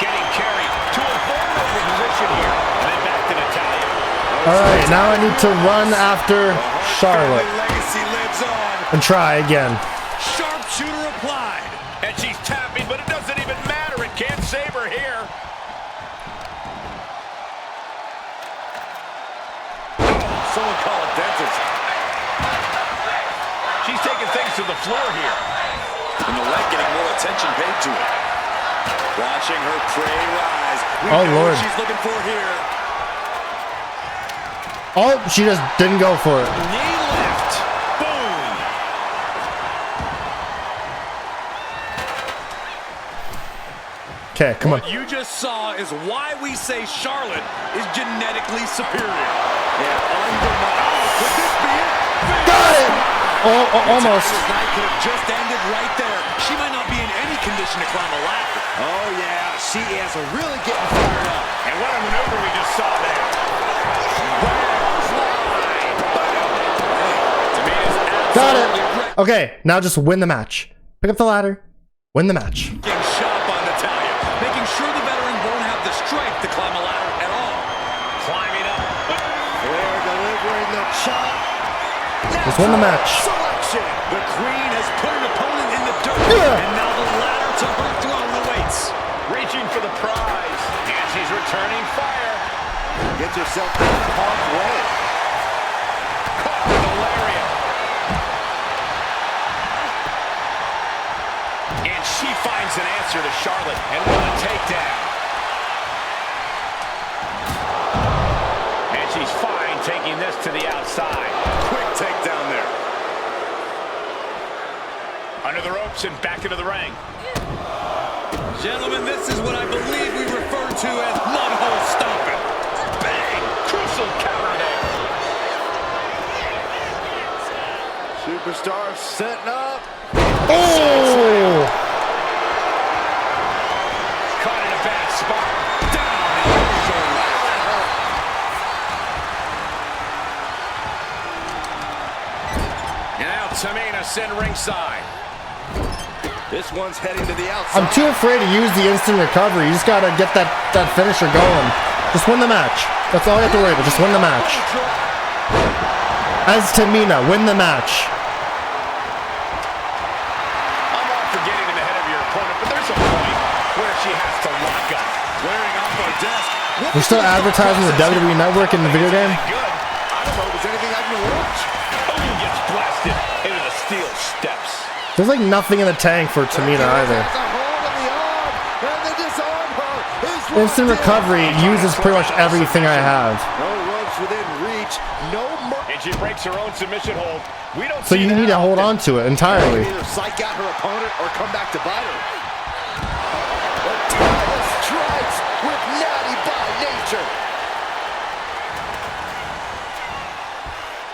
Getting carried to a vulnerable position here. And then back to Natalia. All right, now I need to run after Charlotte Legacy lives on. and try again. Sharpshooter applied. And she's tapping, but it doesn't even matter. It can't save her here. Someone call a dentist. She's taking things to the floor here. And the leg getting more attention paid to it. Watching her prey rise. We Oh, know Lord. what she's looking for here. Oh, she just didn't go for it. Knee lift. Boom. Okay, come on. What you just saw is why we say Charlotte is genetically superior. Yeah, undeniable. Could this be it? Got it! Almost. This night could have just ended right there. She might not be in any condition to climb a ladder. Oh, yeah. She is really getting fired up. And what a maneuver we just saw there. Got it. Okay, now just win the match. Pick up the ladder. Win the match. Getting shot on Natalia, making sure the veteran won't have the strength to climb a ladder at all. Climbing up. Flair delivering the chop. Just win the match. Selection. The Queen has put an opponent in the dirt, and now the ladder to her throne awaits. Reaching for the prize. And she's returning fire. Gets herself down halfway. Caught with a lariat. And she finds an answer to Charlotte. And what a takedown. And she's fine taking this to the outside. Quick takedown there. Under the ropes and back into the ring. Gentlemen, this is what I believe we refer to as mudhole stomping. Bang! Crucial counter there. Superstar setting up. Oh! Caught in a bad spot. Down the shoulder. And now Tamina's in ringside. This one's heading to the outside. I'm too afraid to use the instant recovery. You just gotta get that finisher going. Just win the match. That's all you have to worry about. Just win the match. As Tamina, win the match. I'm all for getting in the head of your opponent, but there's a point where she has to lock up. Wearing off our desk. We're still advertising the WWE Network in the video game. Good. I don't know if there's anything I can watch. Hogan gets blasted into the steel steps. There's like nothing in the tank for Tamina either. Instant recovery uses pretty much everything I have. No ropes within reach. No and she breaks her own submission hold. We don't So you need to hold on to it entirely. Either psych out her opponent or come back to bite her. The title strikes with natty by nature.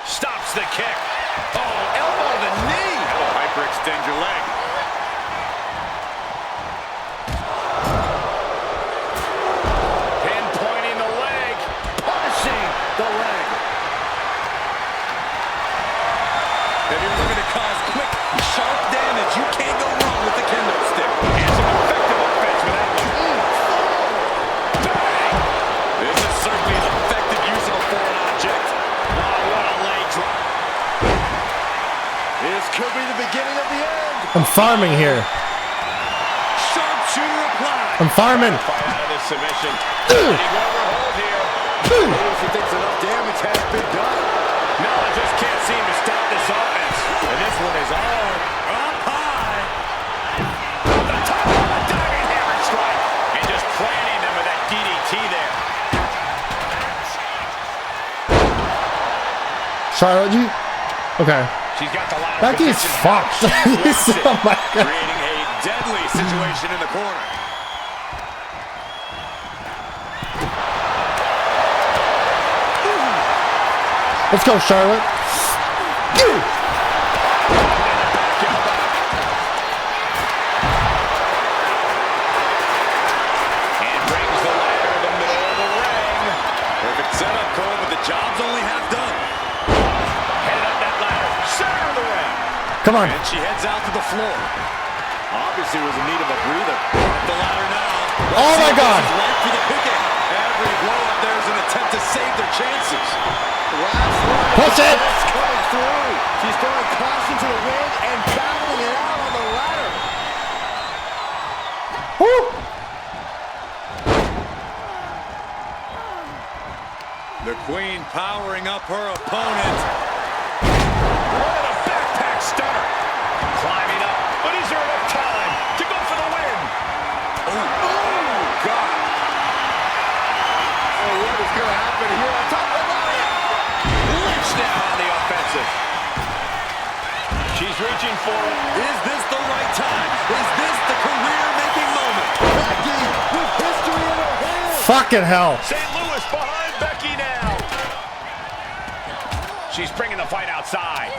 Stops the kick. Oh, elbow the knee. That'll hyperextend your leg. Pinpointing the leg. Punishing the leg. If you're looking to cause quick, sharp damage, you can't go wrong with the kendo stick. And some effective offense with that one. Bang! This is certainly an effective use of a foreign object. Oh, what a leg drop. This could be the beginning of the end. I'm farming here. Sharpshooter applied. I'm farming. Fight out of this submission. Getting overhauled here. She thinks enough damage has been done. No, I just can't seem to stop this offense. And this one is all Up high. the top of a diving hammer strike. And just planting them with that DDT there. Charlotte, you? Okay. She's got the ladder. That dude's fucked. Oh my god. Creating a deadly situation in the corner. Let's go, Charlotte. And brings the ladder to the middle of the ring. Perfect setup, Cole, but the job's only half done. Headed up that ladder. Center of the ring. Come on. And she heads out to the floor. Obviously was in need of a breather. The ladder now. Oh my god. Right for the picking. Every blow up there is an attempt to save their chances. Push it. It's coming through. She's throwing caution to the wind and battling it out on the ladder. Woo. The Queen powering up her opponent. What a backpack stunner. Climbing up. But is there enough time to go for the win? Oh, God. Oh, what is going to happen here on top of the ladder? Lynch now on the offensive. She's reaching for it. Is this the right time? Is this the career-making moment? Becky Fucking hell. St. Louis behind Becky now. She's bringing the fight outside.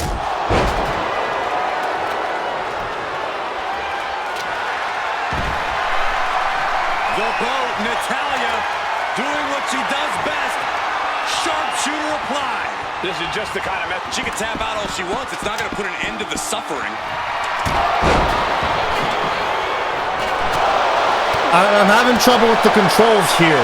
The boat, Natalya, doing what she does best. Sharpshooter applied. This is just the kind of method. She can tap out all she wants. It's not going to put an end to the suffering. I'm having trouble with the controls here.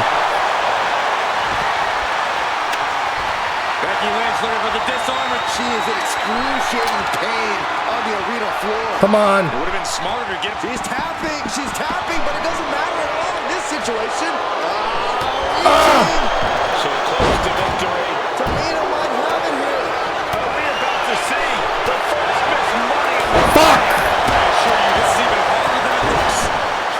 Becky Lynch looking for the disarm. She is in excruciating pain on the arena floor. Come on. It would have been smarter to get. She's tapping, but it doesn't matter at all in this situation. So close to victory. Tamina might have it here. Are we about to see the first Miss Money? Fuck! I assure you, this is even harder than it looks.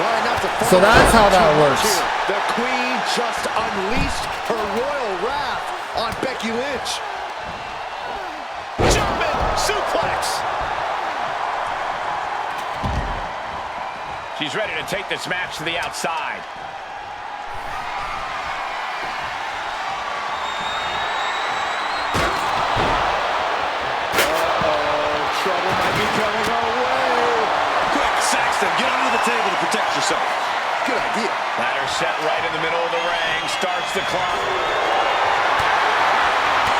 Try not to fall. So that's how that works. The Queen just unleashed her royal wrath on Becky Lynch. German suplex. She's ready to take this match to the outside. Trouble might be coming our way. Quick, Saxton, get under the table to protect yourself. Good idea. Ladder set right in the middle of the ring. Starts the clock.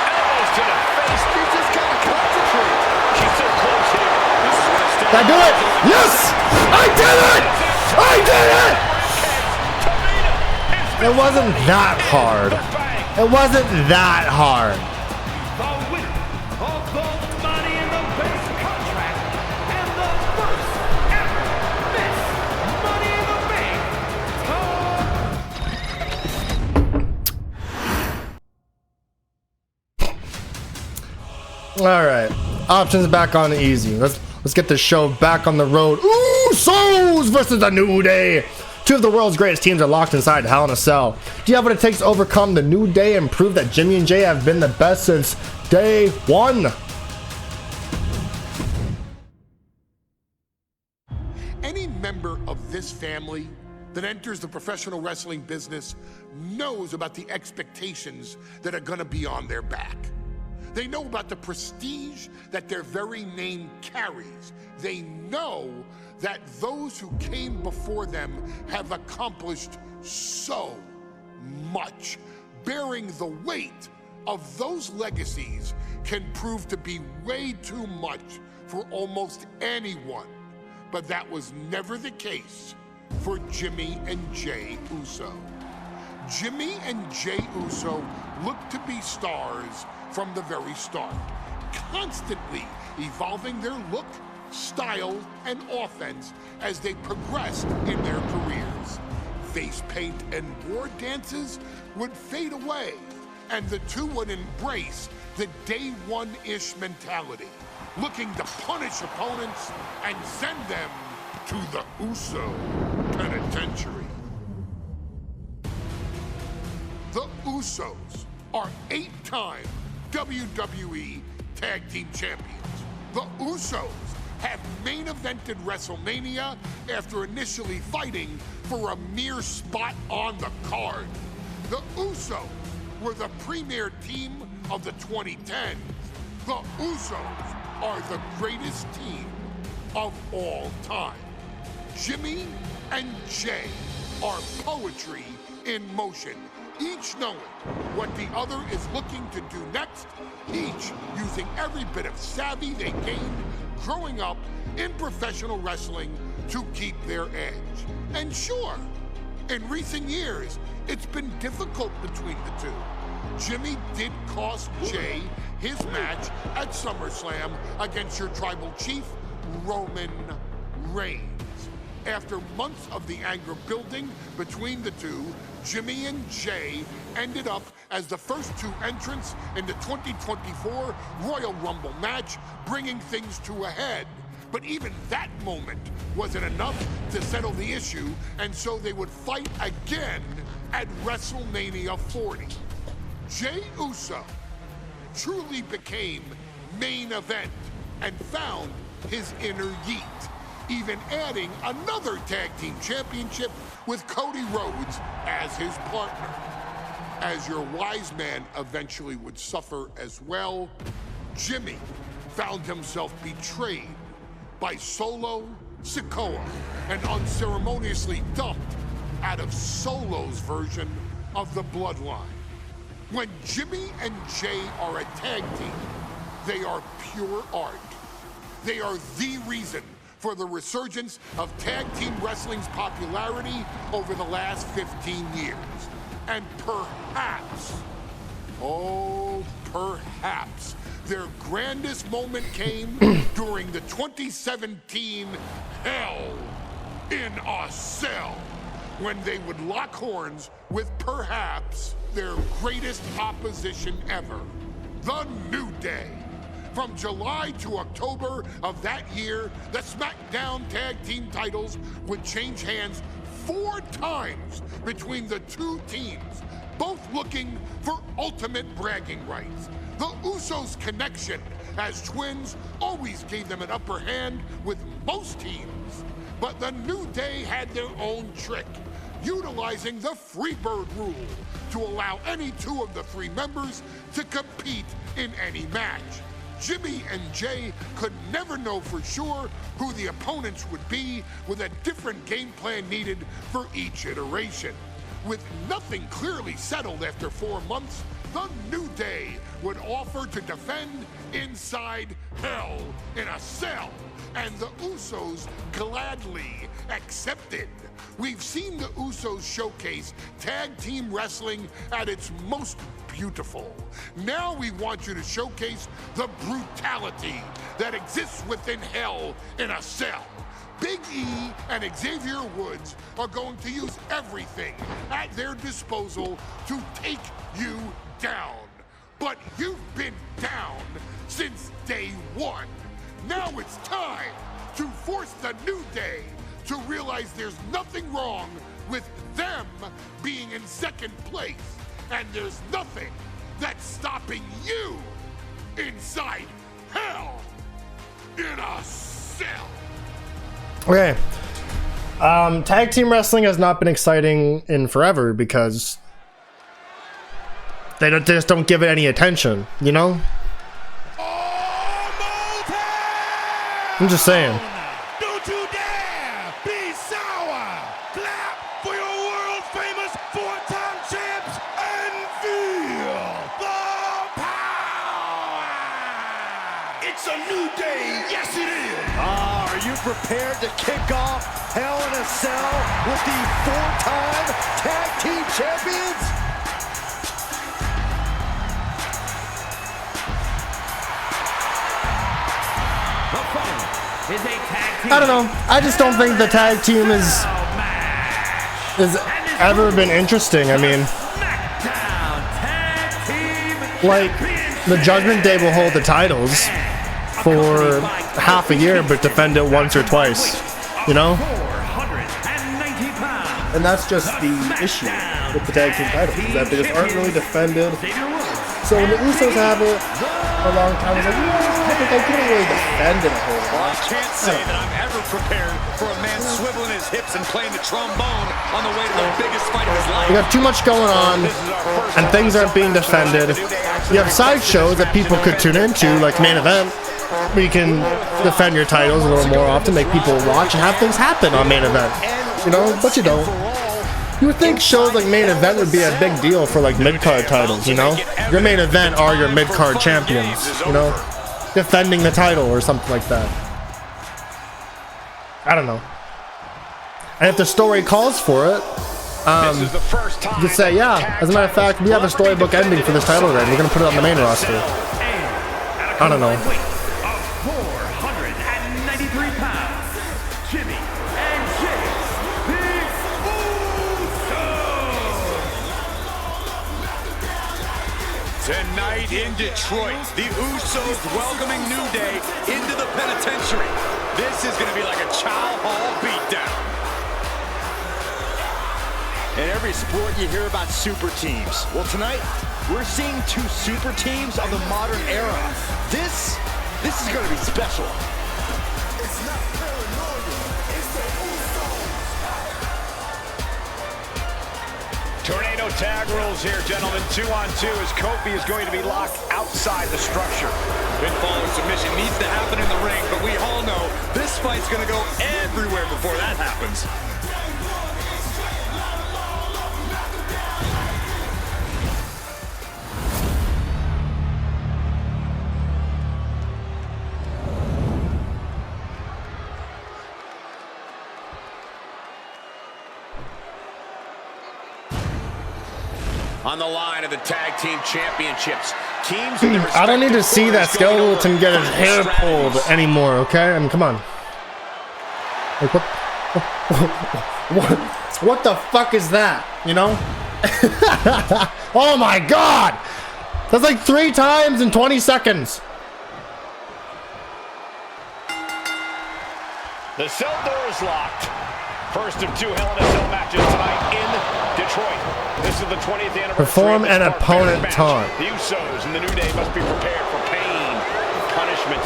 Elbows to the face. You just gotta concentrate. She's so close here. This is what it's Did I do it? Yes! I did it! I did it! It wasn't that hard. It wasn't that hard. The winner of the Money in the Bank contract and the first ever Miss Money in the Bank. All right, options back on easy. Let's get the show back on the road. Usos versus the New Day. Two of the world's greatest teams are locked inside Hell in a Cell. Do you have what it takes to overcome the New Day and prove that Jimmy and Jay have been the best since day one? Any member of this family that enters the professional wrestling business knows about the expectations that are going to be on their back. They know about the prestige that their very name carries. They know that those who came before them have accomplished so much. Bearing the weight of those legacies can prove to be way too much for almost anyone. But that was never the case for Jimmy and Jay Uso. Jimmy and Jay Uso look to be stars from the very start, constantly evolving their look, style, and offense as they progressed in their careers. Face paint and war dances would fade away, and the two would embrace the day one-ish mentality, looking to punish opponents and send them to the Uso penitentiary. The Usos are 8-time WWE Tag Team Champions. The Usos have main evented WrestleMania after initially fighting for a mere spot on the card. The Usos were the premier team of the 2010s. The Usos are the greatest team of all time. Jimmy and Jay are poetry in motion, each knowing what the other is looking to do next, each using every bit of savvy they gained growing up in professional wrestling to keep their edge. And sure, in recent years, it's been difficult between the two. Jimmy did cost Jay his match at SummerSlam against your tribal chief, Roman Reigns. After months of the anger building between the two, Jimmy and Jay ended up as the first two entrants in the 2024 Royal Rumble match, bringing things to a head. But even that moment wasn't enough to settle the issue, and so they would fight again at WrestleMania 40. Jay Uso truly became main event and found his inner yeet. even adding another tag team championship with Cody Rhodes as his partner. As your wise man eventually would suffer as well, Jimmy found himself betrayed by Solo Sikoa and unceremoniously dumped out of Solo's version of the Bloodline. When Jimmy and Jay are a tag team, they are pure art. They are the reason for the resurgence of tag team wrestling's popularity over the last 15 years. And perhaps, oh, perhaps, their grandest moment came during the 2017 Hell in a Cell, when they would lock horns with perhaps their greatest opposition ever, The New Day. From July to October of that year, the SmackDown Tag Team titles would change hands 4 times between the two teams, both looking for ultimate bragging rights. The Usos' connection as twins always gave them an upper hand with most teams. But the New Day had their own trick, utilizing the Freebird rule to allow any 2 of the 3 members to compete in any match. Jimmy and Jay could never know for sure who the opponents would be, with a different game plan needed for each iteration. With nothing clearly settled after 4 months, the New Day would offer to defend inside Hell in a Cell, and the Usos gladly accepted. We've seen the Usos showcase tag team wrestling at its most beautiful. Now we want you to showcase the brutality that exists within Hell in a Cell. Big E and Xavier Woods are going to use everything at their disposal to take you down. But you've been down since day 1. Now it's time to force the New Day to realize there's nothing wrong with them being in second place. And there's nothing that's stopping you inside Hell in a Cell. Okay. Tag team wrestling has not been exciting in forever because they just don't give it any attention, you know? I'm just saying. Don't you dare be sour. Clap for your world famous 4-time champs and feel the power. It's a new day. Yes, it is. Are you prepared to kick off Hell in a Cell with the 4-time tag team champions? Is a tag team. I don't know. I just don't think the tag team is ever been interesting. I mean, like, the Judgment Day will hold the titles for half a year, but defend it once or twice, you know? And that's just the issue with the tag team titles, is that they just aren't really defended. So when the Usos have it for a long time, it's like, I think I couldn't really defend it a whole lot. Well, I can't say that I'm ever prepared for a man swiveling his hips and playing the trombone on the way to the biggest fight of his life. We have too much going on, and things aren't being defended. You have side shows that people could tune into, like Main Event, where you can defend your titles a little more often, make people watch, and have things happen on Main Event. You know, but you don't. You would think shows like Main Event would be a big deal for like mid-card titles, you know? Your Main Event are your mid-card champions, you know? Defending the title or something like that. I don't know. And if the story calls for it, you could say, yeah, as a matter of fact, we have a storybook ending for this title then. We're going to put it on the main roster. I don't know. 493 pounds, Jimmy and Jay, the Usos. Tonight in Detroit, the Usos welcoming New Day into the penitentiary. This is going to be like a Chow Hall beatdown. In every sport, you hear about super teams. Well, tonight, we're seeing 2 super teams of the modern era. This is going to be special. Tornado tag rules here, gentlemen. 2-on-2 as Kofi is going to be locked outside the structure. Pinfall or submission needs to happen in the ring, but we all know this fight's going to go everywhere before that happens. On the line of the tag team championships. Teams I don't need to see that skeleton get his hair pulled anymore, okay? I mean, come on. Like, what the fuck is that? You know? Oh my god! That's like 3 times in 20 seconds. The cell door is locked. First of 2 Hell in a Cell matches tonight in Detroit. This is the 20th anniversary. Perform an opponent taunt. The Usos and the New Day must be prepared for pain, punishment.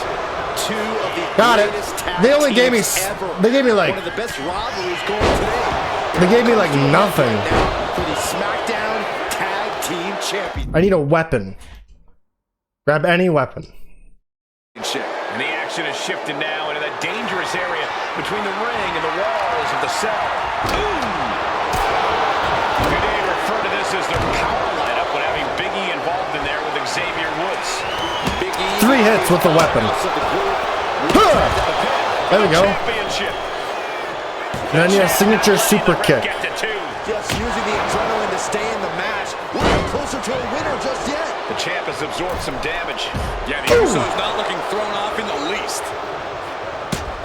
2 of the greatest tag They only gave me. ever. They gave me like. One of the best rivalries going today. They gave me like nothing. For the SmackDown Tag Team Champion. I need a weapon. Grab any weapon. And the action is shifted now into that dangerous area between the ring and the walls of the cell. Today refer to this as their power lineup when having Big E involved in there with Xavier Woods. Big E 3 hits with the weapon. There we go. And then you have signature super kick. Just using the adrenaline to stay in the match. We're not closer to a winner just yet. The champ has absorbed some damage. Yeah, the Usos not looking thrown off in the least.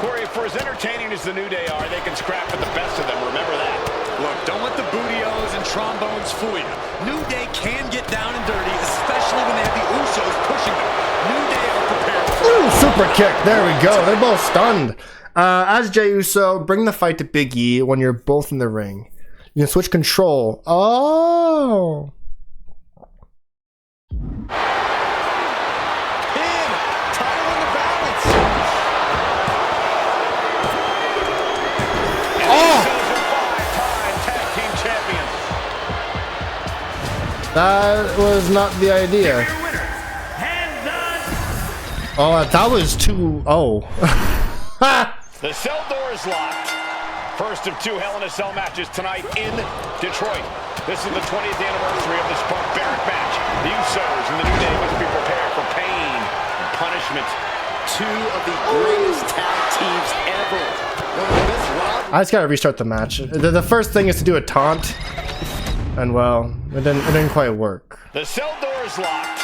Corey, for as entertaining as the New Day are, they can scrap at the best of them. Remember that. Look, don't let the booty-os and trombones fool you. New Day can get down and dirty, especially when they have the Usos pushing them. New Day are prepared for Super kick. There we go. They're both stunned. As Jey Uso, bring the fight to Big E when you're both in the ring. You can switch control. Oh. That was not the idea. Oh, that was too. Oh. The cell door is locked. First of 2 Hell in a Cell matches tonight in Detroit. This is the 20th anniversary of this barbaric match. The Usos and the New Day must be prepared for pain and punishment. 2 of the greatest tag teams ever. One of the best rivalries. I just gotta restart the match. The first thing is to do a taunt. And well, it didn't quite work. The cell door is locked.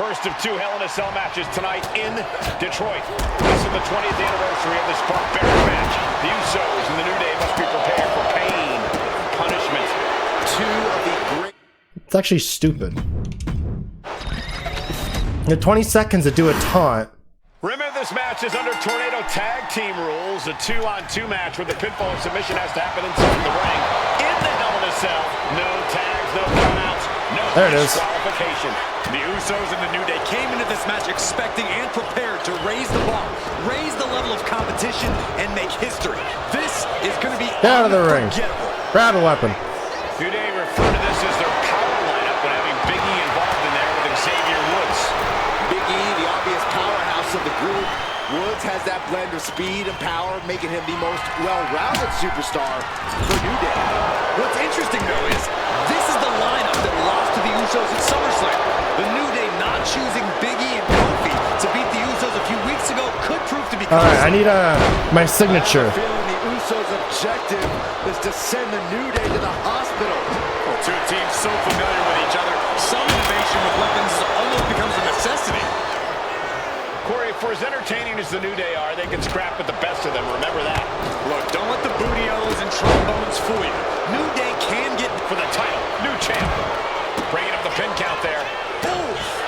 First of 2 Hell in a Cell matches tonight in Detroit. This is the 20th anniversary of this barbaric match. The Usos and the New Day must be prepared for pain, punishment. 2 of the great. It's actually stupid. You have 20 seconds to do a taunt. Remember, this match is under Tornado Tag Team rules. A 2-on-2 match where the pinfall and submission has to happen inside the ring. In the Hell in a Cell, no tags, no countouts, no disqualification. The Usos and the New Day came into this match expecting and prepared to raise the bar, raise the level of competition, and make history. This is going to be Get out of the ring. Grab a weapon. New Day refer to this as their power lineup when having Big E involved in there with Xavier Woods. Big E, the obvious powerhouse of the group. Woods has that blend of speed and power, making him the most well-rounded superstar for New Day. What's interesting, though, is this is the lineup that lost to the Usos at SummerSlam. The New Day not choosing Big E and Kofi to beat the Usos a few weeks ago could prove to be close. All right, I need my signature. I have a feeling the Usos' objective is to send the New Day to the hospital. Well, 2 teams so familiar with each other, some innovation with weapons almost becomes a necessity. Corey, for as entertaining as the New Day are, they can scrap at the best of them. Remember that. Look, don't let the booty-os and trombones fool you. New Day can get for the title. New champ. Bringing up the pin count there.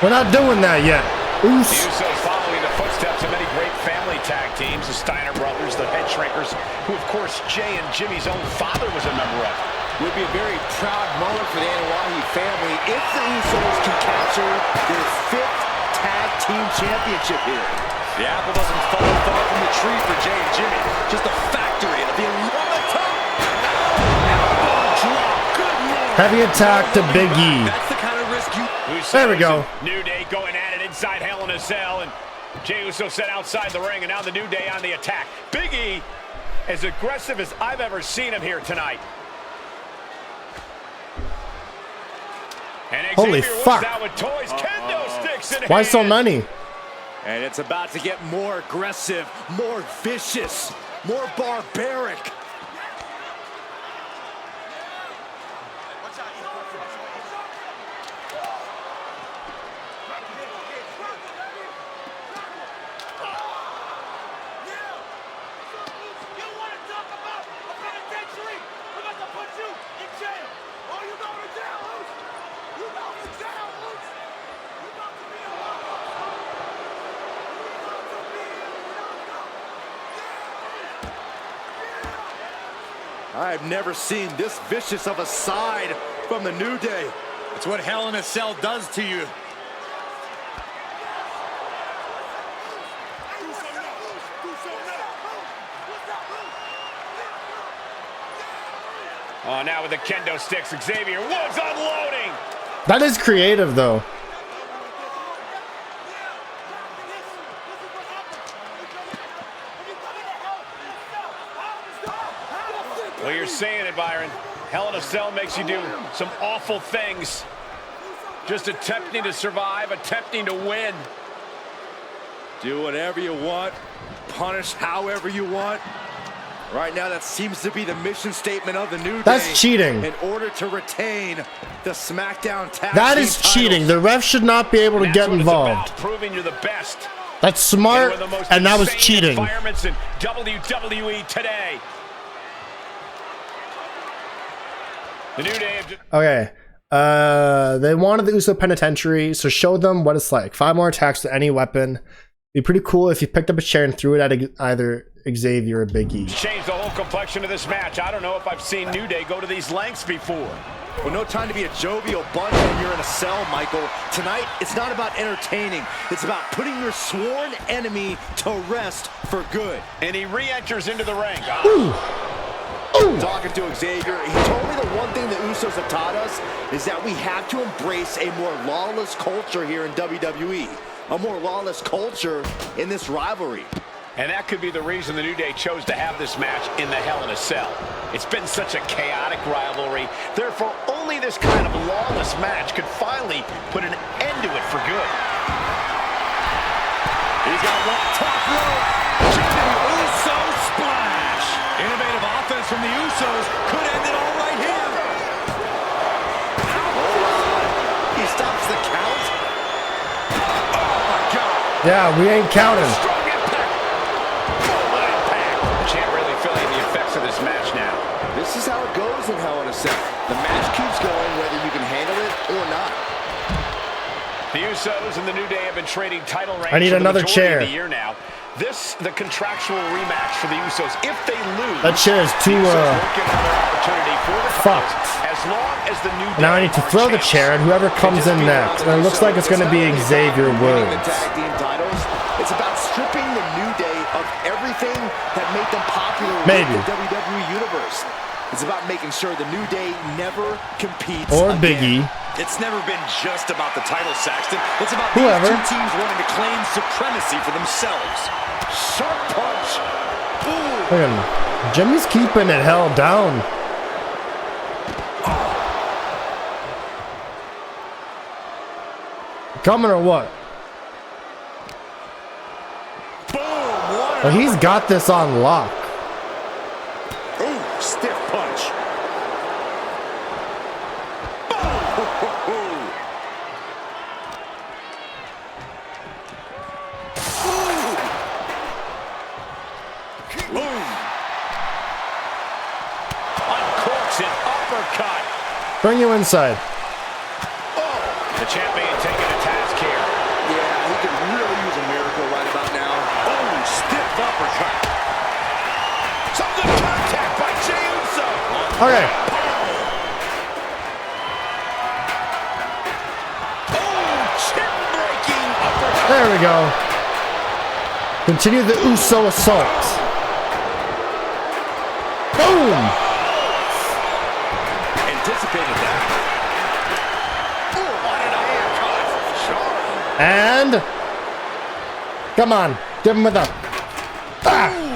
We're not doing that yet. The Usos following the footsteps of many great family tag teams, the Steiner brothers, the Head Shrinkers, who of course Jay and Jimmy's own father was a member of. Would be a very proud moment for the Anoa'i family if the Usos can capture their 5th tag team championship here. The apple doesn't fall far from the tree for Jay and Jimmy. Just a factory of the on the top. Elbow drop. Good Lord. Heavy attack to Big E. That's the kind of risk you... There we go. New Day going at it inside Hell in a Cell, and Jey Uso set outside the ring, and now the New Day on the attack. Big E, as aggressive as I've ever seen him here tonight. And Holy fuck. Out with toys, kendo sticks in Why hand. so many? And it's about to get more aggressive, more vicious, more barbaric. I've never seen this vicious of a side from the New Day. It's what Hell in a Cell does to you. Oh, now with the kendo sticks, Xavier Woods unloading. That is creative, though. Well, you're saying it, Byron. Hell in a Cell makes you do some awful things. Just attempting to survive, attempting to win. Do whatever you want, punish however you want. Right now, that seems to be the mission statement of the New Day. That's cheating. In order to retain the SmackDown Tag That Team is titles. cheating. The ref should not be able to get involved. Proving you're the best. That's smart, and that was cheating. Environments in WWE today. The New Day have just Okay. They wanted the Uso Penitentiary, so show them what it's like. 5 more attacks to any weapon. Be pretty cool if you picked up a chair and threw it at either Xavier or Big E. Changed the whole complexion of this match. I don't know if I've seen New Day go to these lengths before. Well, no time to be a jovial bunch when you're in a cell, Michael. Tonight, it's not about entertaining. It's about putting your sworn enemy to rest for good. And he re-enters into the ring. Ooh. Ooh. Talking to Xavier, he told me the one thing the Usos have taught us is that we have to embrace a more lawless culture here in WWE. A more lawless culture in this rivalry. And that could be the reason the New Day chose to have this match in the Hell in a Cell. It's been such a chaotic rivalry. Therefore, only this kind of lawless match could finally put an end to it for good. He's got one top rope. Jimmy Uso splash. Innovative offense from the Usos could end it all right here. He stops the count. Oh my God. Yeah, we ain't counting. This match now. This is how it goes in Hell in a Cell. The match keeps going whether you can handle it or not. The Usos and the New Day have been trading title reigns I need for another the majority chair. of the year now. This, the contractual rematch for the Usos. If they lose, That chair is too fucked. As long as the New Day Now I need to throw the chair at whoever comes in next. And it looks like it's going to be Xavier Woods. Tag team titles. It's about stripping the New Day of everything that made them popular Maybe. in the WWE universe. It's about making sure the New Day never competes Or again. Big E. It's never been just about the title, Saxton. It's about Whoever. these two teams wanting to claim supremacy for themselves. Sharp punch. Ooh. Look at him. Jimmy's keeping it held down. Coming or what? Boom. Well, he's got this on lock. Ooh, stiff punch. Uncorks an uppercut. Bring you inside. The champion taking a task here. Yeah, he could really use a miracle right about now. Oh, stiff uppercut. Some good contact by Jey Uso. Okay. Oh, chin-breaking uppercut. There we go. Continue the Uso assault. Boom! Anticipated that. Ooh, what an uppercut. Sharp. And come on, give him with a Boom.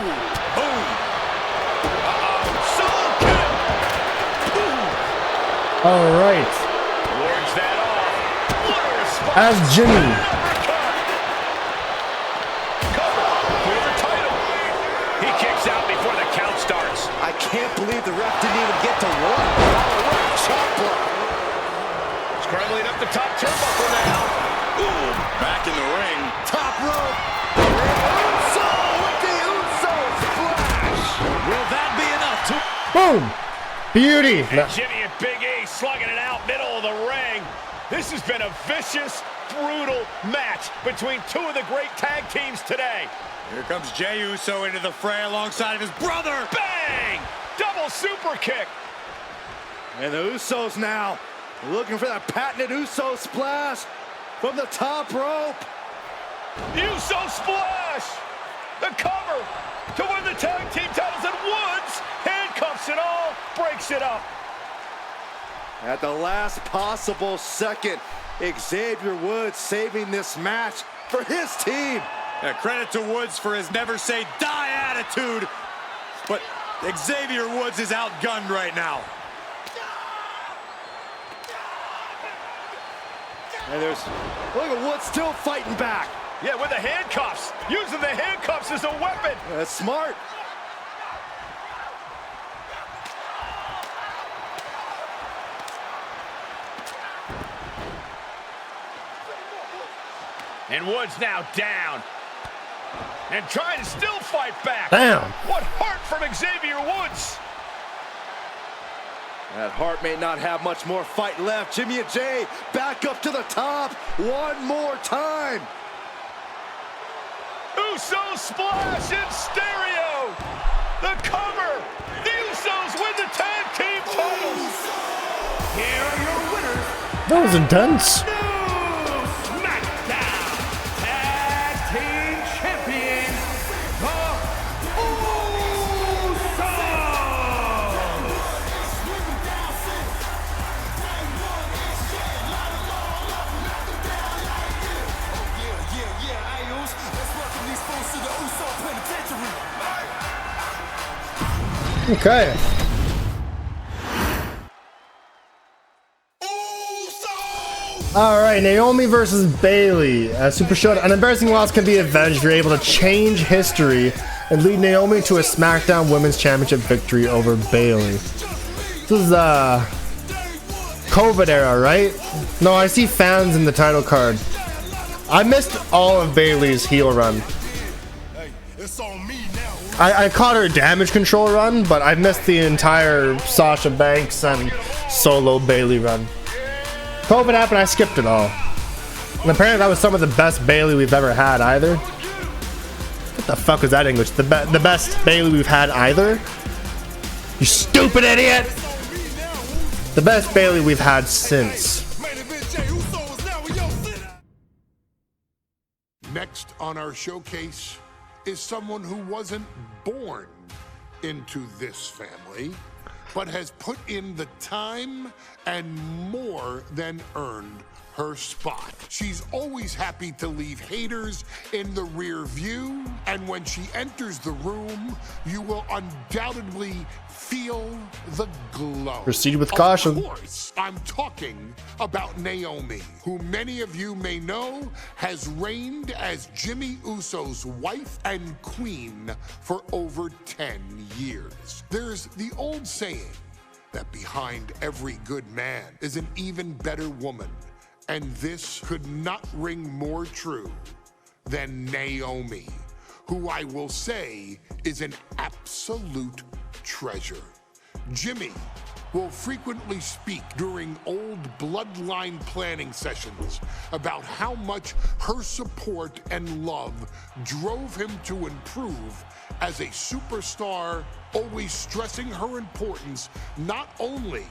all right. Wards that off. What a response. As Jimmy. Cover for the title. He kicks out before the count starts. I can't believe the ref didn't even get to one. Chop block. Scrambling up the top turnbuckle now. Ooh, back in the ring. Top rope. Uso with the Uso splash. Will that be enough to... Boom! Beauty. And Jimmy and Big E slugging it out middle of the ring. This has been a vicious, brutal match between two of the great tag teams today. Here comes Jey Uso into the fray alongside of his brother. Bang! Double super kick. And the Usos now looking for that patented Uso splash from the top rope. Uso splash! The cover to win the tag team titles, and Woods handcuffs it all, breaks it up. At the last possible second, Xavier Woods saving this match for his team. Yeah, credit to Woods for his never say die attitude, but Xavier Woods is outgunned right now. And look at Woods still fighting back. Yeah, with the handcuffs. Using the handcuffs as a weapon. That's smart. And Woods now down. And trying to still fight back. Bam! What heart from Xavier Woods. That Hart may not have much more fight left. Jimmy and Jey back up to the top one more time. Uso splash in stereo. The cover. The Usos win the tag team titles. Here are your winners. That was intense. SmackDown Tag Team Champions, the Usos. Okay. All right, Naomi versus Bayley. Super showed an embarrassing loss can be avenged if you're able to change history and lead Naomi to a SmackDown Women's Championship victory over Bayley. This is COVID era, right? No, I see fans in the title card. I missed all of Bayley's heel run. I caught her damage control run, but I missed the entire Sasha Banks and solo Bayley run. COVID happened, I skipped it all. And apparently that was some of the best Bayley we've ever had either. What the fuck was that English? The best Bayley we've had either? You stupid idiot! The best Bayley we've had since. Next on our showcase is someone who wasn't born into this family, but has put in the time and more than earned her spot. She's always happy to leave haters in the rear view, and when she enters the room, you will undoubtedly feel the glow. Proceed with caution. Of course, I'm talking about Naomi, who many of you may know has reigned as Jimmy Uso's wife and queen for over 10 years. There's the old saying that behind every good man is an even better woman, and this could not ring more true than Naomi, who I will say is an absolute treasure. Jimmy will frequently speak during old Bloodline planning sessions about how much her support and love drove him to improve as a superstar, always stressing her importance not only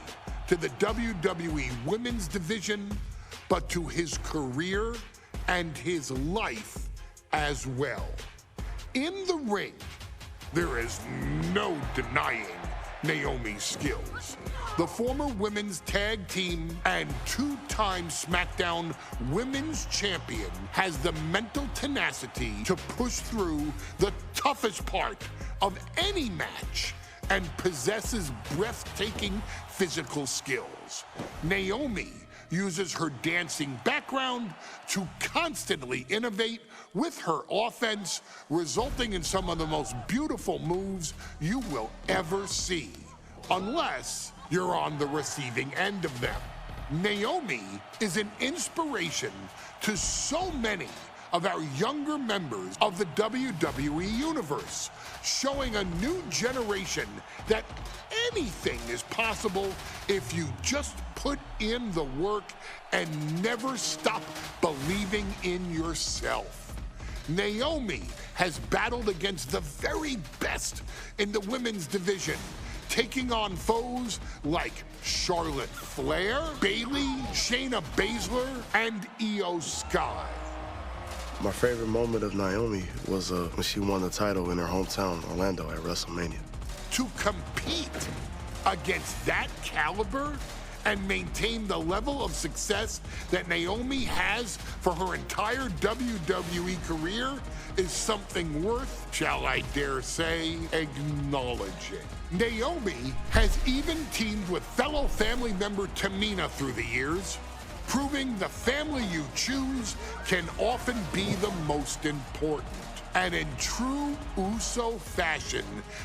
to the WWE Women's Division, but to his career and his life as well. In the ring, there is no denying Naomi's skills. The former women's tag team and two-time SmackDown Women's Champion has the mental tenacity to push through the toughest part of any match and possesses breathtaking physical skills. Naomi uses her dancing background to constantly innovate with her offense, resulting in some of the most beautiful moves you will ever see, unless you're on the receiving end of them. Naomi is an inspiration to so many of our younger members of the WWE Universe, showing a new generation that anything is possible if you just put in the work and never stop believing in yourself. Naomi has battled against the very best in the women's division, taking on foes like Charlotte Flair, Bayley, Shayna Baszler, and Io Sky. My favorite moment of Naomi was when she won the title in her hometown, Orlando, at WrestleMania. To compete against that caliber and maintain the level of success that Naomi has for her entire WWE career is something worth, shall I dare say, acknowledging. Naomi has even teamed with fellow family member Tamina through the years, proving the family you choose can often be the most important. And in true Uso fashion,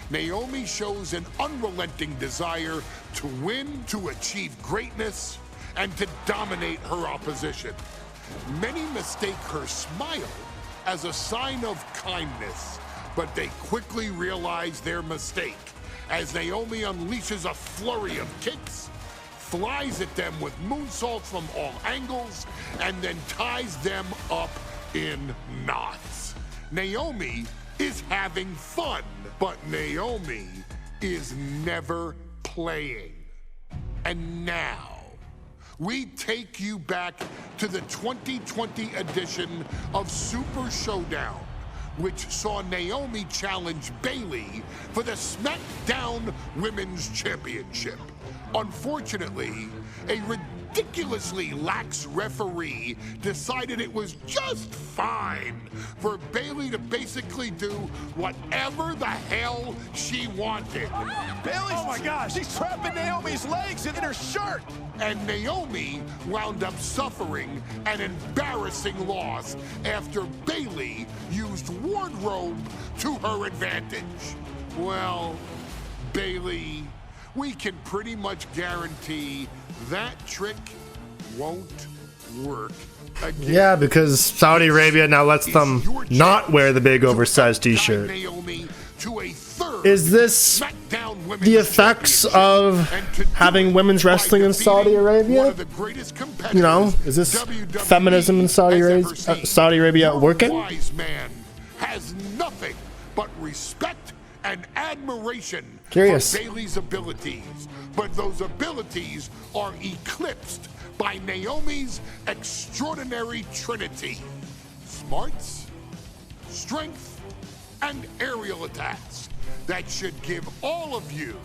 Naomi shows an unrelenting desire to win, to achieve greatness, and to dominate her opposition. Many mistake her smile as a sign of kindness, but they quickly realize their mistake as Naomi unleashes a flurry of kicks, flies at them with moonsaults from all angles, and then ties them up in knots. Naomi is having fun, but Naomi is never playing. And now, we take you back to the 2020 edition of Super Showdown, which saw Naomi challenge Bayley for the SmackDown Women's Championship. Unfortunately, a ridiculously lax referee decided it was just fine for Bayley to basically do whatever the hell she wanted. Bayley's, oh my gosh, she's trapping Naomi's legs in her shirt. And Naomi wound up suffering an embarrassing loss after Bayley used wardrobe to her advantage. Well, Bayley, we can pretty much guarantee that trick won't work again. Yeah, because Saudi Arabia now lets them not wear the big oversized t-shirt. Is this the effects of having women's wrestling in Saudi Arabia? You know, is this feminism in Saudi Arabia working? Wise man has nothing but respect and admiration for Bayley's abilities, but those abilities are eclipsed by Naomi's extraordinary trinity: smarts, strength, and aerial attacks that should give all of you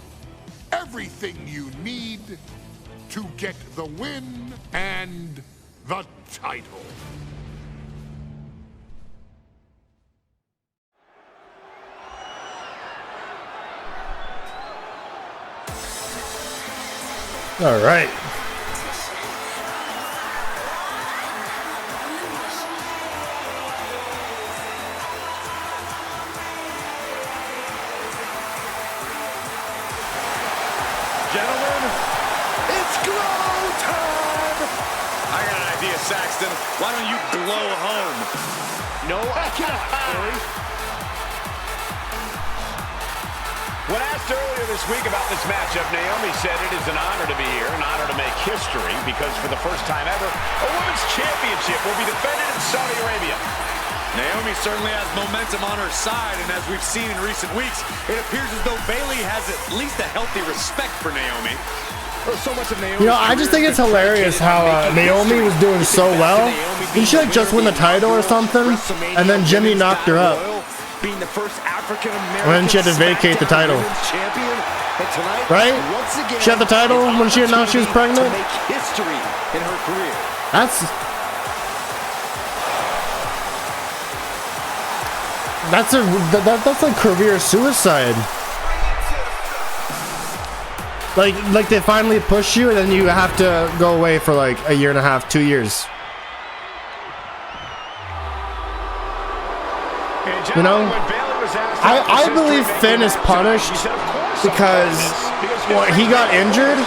everything you need to get the win and the title. All right. Gentlemen, it's glow time! I got an idea, Saxton. Why don't you glow home? No, I cannot, Corey. When asked earlier this week about this matchup, Naomi said it is an honor to be here, an honor to make history, because for the first time ever, a women's championship will be defended in Saudi Arabia. Naomi certainly has momentum on her side, and as we've seen in recent weeks, it appears as though Bayley has at least a healthy respect for Naomi. So much of Naomi. You know, I just think it's hilarious how Naomi was doing so well. She should just win the title or something, and then Jimmy knocked her up. being the first African American. And then she had to vacate the title. Champion. And tonight, right? Once again, she had the title when she announced she was pregnant. To make history in her career. That's like career suicide. Like they finally push you and then you have to go away for like a year and a half, 2 years. You know, I believe Finn is punished because he got injured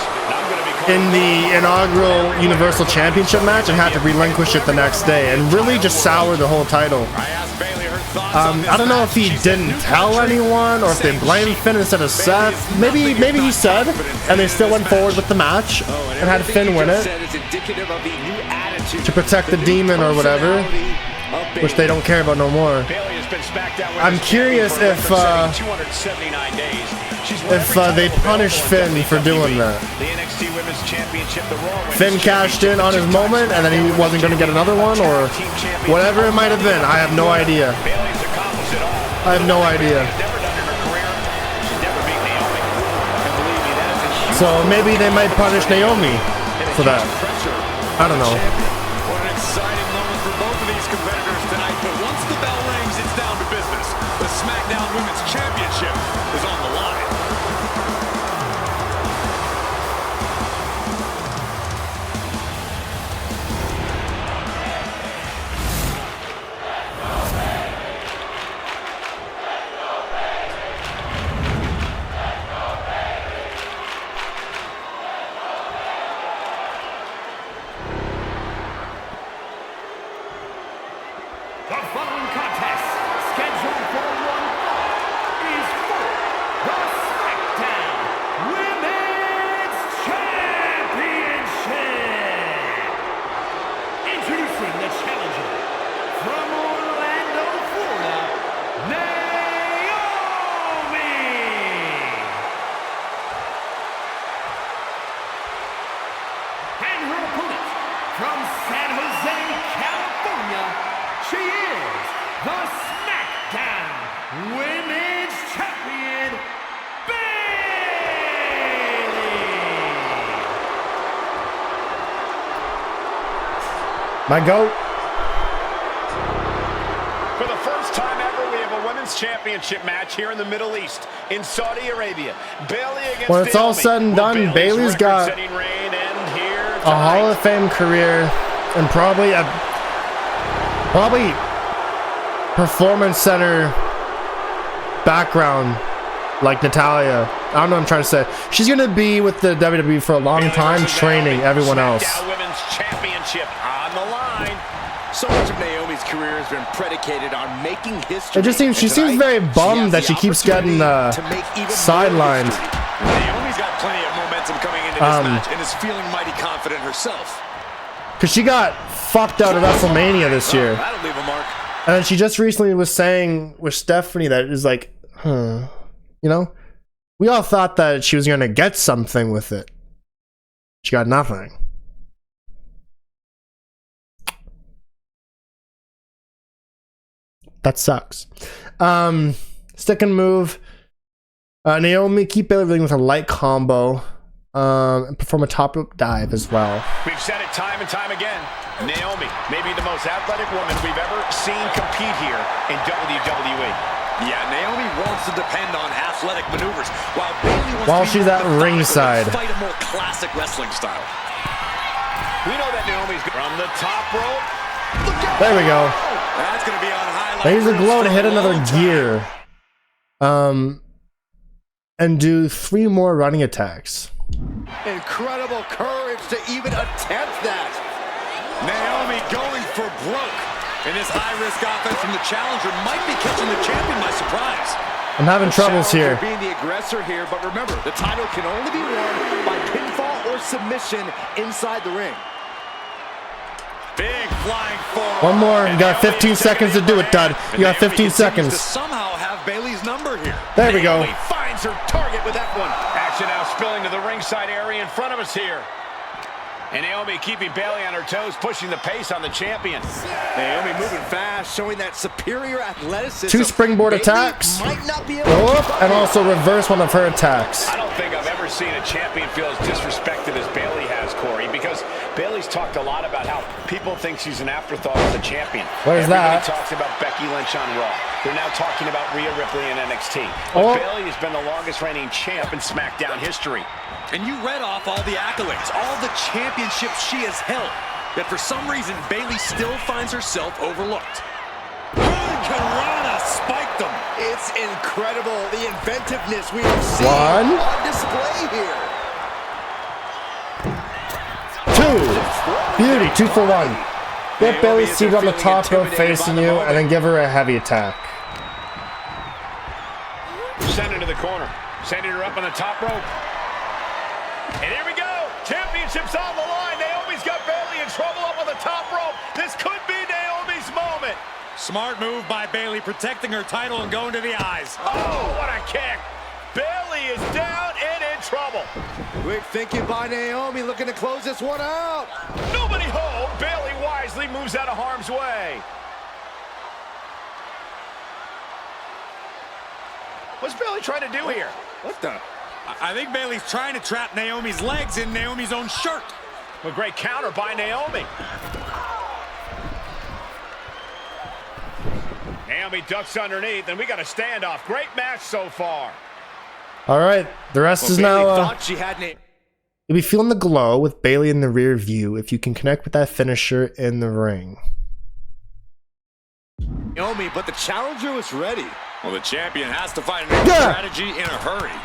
in the inaugural Universal Championship match and had to relinquish it the next day and really just sour the whole title. I don't know if he didn't tell anyone or if they blamed Finn instead of Seth. Maybe he said, and they still went forward with the match and had Finn win it to protect the demon or whatever, which they don't care about no more. I'm curious if they punish Finn for doing that. Finn cashed in on his moment and then he wasn't going to get another one or whatever it might have been. I have no idea. I have no idea. So maybe they might punish Naomi for that. I don't know. What an exciting moment for both of these competitors tonight, but once the bell rings, it's down to business. The SmackDown Women's Championship is on the line. The following contest, scheduled for one fall, is for the SmackDown Women's Championship. Introducing the challenger from Orlando, Florida, Naomi. And her opponent from San Jose, California, she is the SmackDown Women's Champion, Bayley. My goat. For the first time ever, we have a women's championship match here in the Middle East, in Saudi Arabia. Bayley against When it's all said and done, Bayley's got a Hall of Fame career and probably performance center background like Natalia. I don't know what I'm trying to say. She's gonna be with the WWE for a long time, training everyone else. Women's Championship on the line. So much of Naomi's career has been predicated on making history. It just seems she seems very bummed that she keeps getting sidelined. Naomi's got plenty of momentum coming into this match and is feeling mighty confident herself. Cause she got fucked out of WrestleMania this year. That'll leave a mark. And then she just recently was saying with Stephanie that it was like, you know, we all thought that she was gonna get something with it. She got nothing. That sucks. Stick and move. Naomi, keep everything with a light combo. And perform a top rope dive as well. We've said it time and time again. Naomi, maybe the most athletic woman we've ever seen compete here in WWE. Yeah, Naomi wants to depend on athletic maneuvers, while Bayley While wants she's at ringside. fight a more classic wrestling style. We know that Naomi's from the top rope. There we go. That's going to be on highlight. There's a glow to hit another gear. And do 3 more running attacks. Incredible courage to even attempt that. Naomi going for broke. And this high-risk offense from the challenger might be catching the champion by surprise. I'm having troubles here. Being the aggressor here, but remember, the title can only be won by pinfall or submission inside the ring. Big flying forward. One more. You got 15 seconds to do it, Dud. You got 15 seconds. To somehow have Bayley's number here. There we go. Naomi finds her target with that one. Action now spilling to the ringside area in front of us here. And Naomi keeping Bayley on her toes, pushing the pace on the champion. Naomi moving fast, showing that superior athleticism. 2 springboard attacks. Might not be able and also reverse one of her attacks. I don't think I've ever seen a champion feel as disrespected as Bayley has, Corey, because Bayley's talked a lot about how people think she's an afterthought as a champion. Where's Everybody that? talks about Becky Lynch on Raw. They're now talking about Rhea Ripley in NXT. But Bayley has been the longest reigning champ in SmackDown history. And you read off all the accolades, all the championships she has held. Yet for some reason, Bayley still finds herself overlooked. Karana spiked them. It's incredible, the inventiveness we have seen One. on display here. 2. Beauty, 2 for 1. Get Bayley seated on the top rope facing you, and then give her a heavy attack. Send her to the corner. Sending her up on the top rope. And here we go. Championship's on the line. Naomi's got Bayley in trouble up on the top rope. This could be Naomi's moment. Smart move by Bayley, protecting her title and going to the eyes. Oh, what a kick. Bayley is down and in trouble. Quick thinking by Naomi, looking to close this one out. Nobody home. Bayley wisely moves out of harm's way. What's Bayley trying to do here? What the? I think Bayley's trying to trap Naomi's legs in Naomi's own shirt. A great counter by Naomi. Naomi ducks underneath, and we got a standoff. Great match so far. All right, the rest is now. Thought she had You'll be feeling the glow with Bayley in the rear view if you can connect with that finisher in the ring. Naomi, but the challenger was ready. Well, the champion has to find a strategy in a hurry.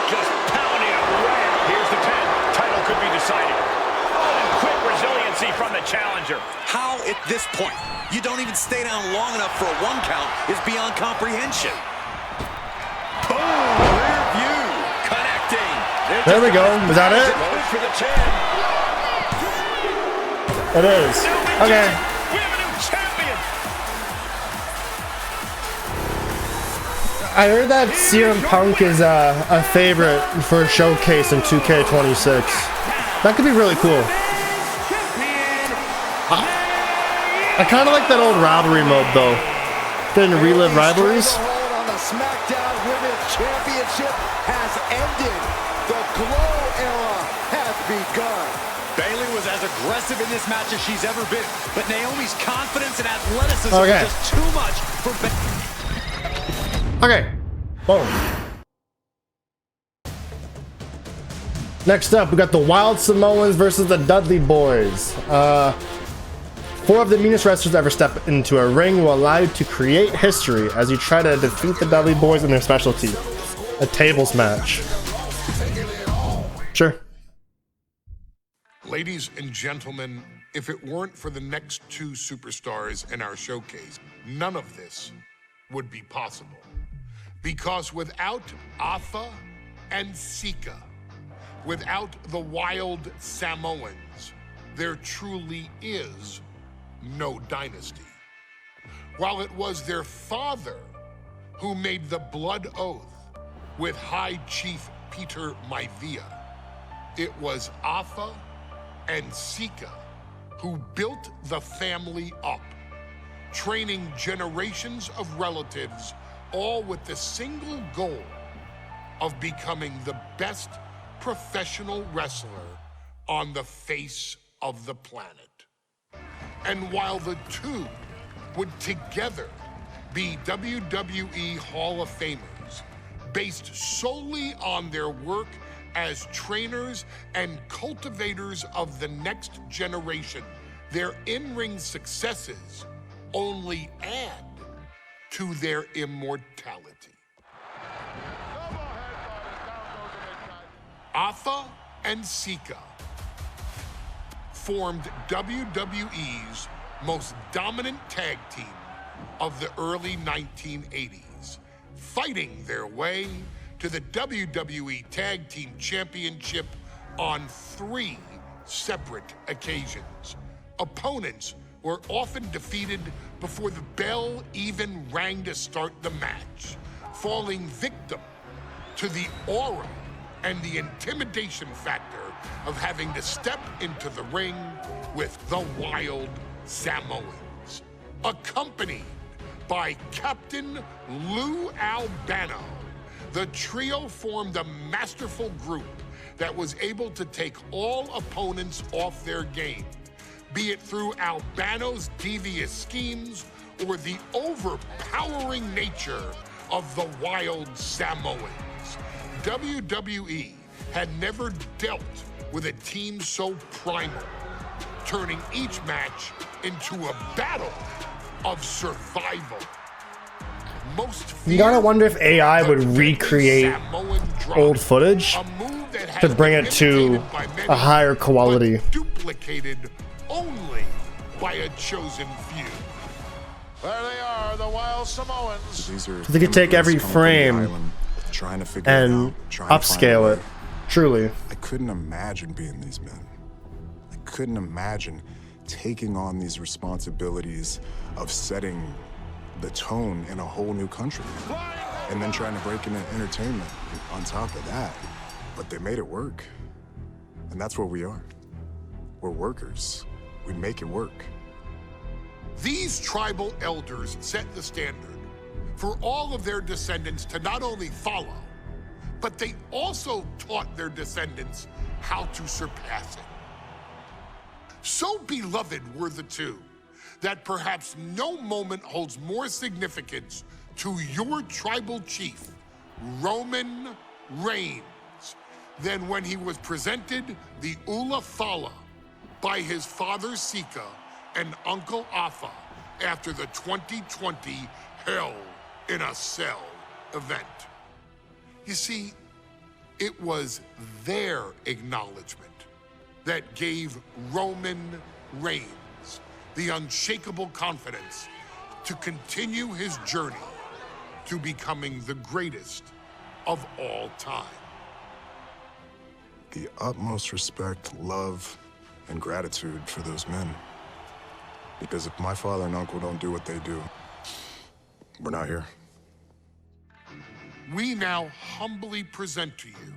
Just pounding it right. Here's the 10. Title could be decided. Oh, and quick resiliency from the challenger. How at this point you don't even stay down long enough for a 1 count is beyond comprehension. Boom! Rear view. Connecting. There we go. Is that it? For the 10. It is. Okay. We have a new champion. I heard that CM Punk is a favorite for a showcase in 2K26. That could be really cool. I kind of like that old rivalry mode though. Getting to relive rivalries. On the SmackDown Women's Championship has ended. The Glow era has begun. Bayley was as aggressive in this match as she's ever been, but Naomi's confidence and athleticism was just too much for Okay. Boom. Next up, we got the Wild Samoans versus the Dudley Boys. 4 of the meanest wrestlers to ever step into a ring will allow you to create history as you try to defeat the Dudley Boys in their specialty, a tables match. Sure. Ladies and gentlemen, if it weren't for the next 2 superstars in our showcase, none of this would be possible. Because without Afa and Sika, without the Wild Samoans, there truly is no dynasty. While it was their father who made the blood oath with High Chief Peter Maivia, it was Afa and Sika who built the family up, training generations of relatives, all with the single goal of becoming the best professional wrestler on the face of the planet. And while the 2 would together be WWE Hall of Famers, based solely on their work as trainers and cultivators of the next generation, their in-ring successes only add to their immortality. Afa and Sika formed WWE's most dominant tag team of the early 1980s, fighting their way to the WWE Tag Team Championship on 3 separate occasions. Opponents were often defeated before the bell even rang to start the match, falling victim to the aura and the intimidation factor of having to step into the ring with the Wild Samoans, accompanied by Captain Lou Albano. The trio formed a masterful group that was able to take all opponents off their game, be it through Albano's devious schemes or the overpowering nature of the Wild Samoans. WWE had never dealt with a team so primal, turning each match into a battle of survival. You gotta wonder if AI would recreate old footage to bring it to a higher quality. Duplicated only by a chosen few. There they are, the Wild Samoans. They could take every frame and upscale it. Truly. I couldn't imagine being these men. I couldn't imagine taking on these responsibilities of setting the tone in a whole new country and then trying to break into entertainment on top of that. But they made it work. And that's what we are. We're workers. We make it work. These tribal elders set the standard for all of their descendants to not only follow, but they also taught their descendants how to surpass it. So beloved were the two that perhaps no moment holds more significance to your tribal chief, Roman Reigns, than when he was presented the Ula Fala by his father Sika and Uncle Afa after the 2020 Hell in a Cell event. You see, it was their acknowledgement that gave Roman Reigns the unshakable confidence to continue his journey to becoming the greatest of all time. The utmost respect, love, and gratitude for those men. Because if my father and uncle don't do what they do, we're not here. We now humbly present to you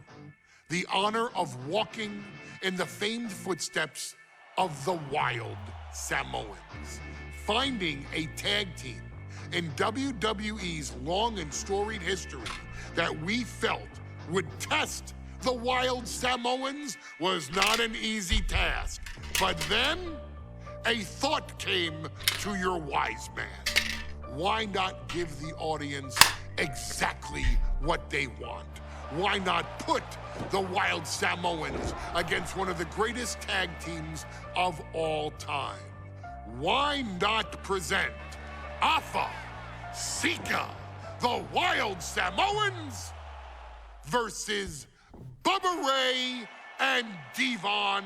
the honor of walking in the famed footsteps of the Wild Samoans, finding a tag team in WWE's long and storied history that we felt would test the Wild Samoans was not an easy task. But then a thought came to your wise man. Why not give the audience exactly what they want? Why not put the Wild Samoans against one of the greatest tag teams of all time? Why not present Afa, Sika, the Wild Samoans versus Bubba Ray and Devon,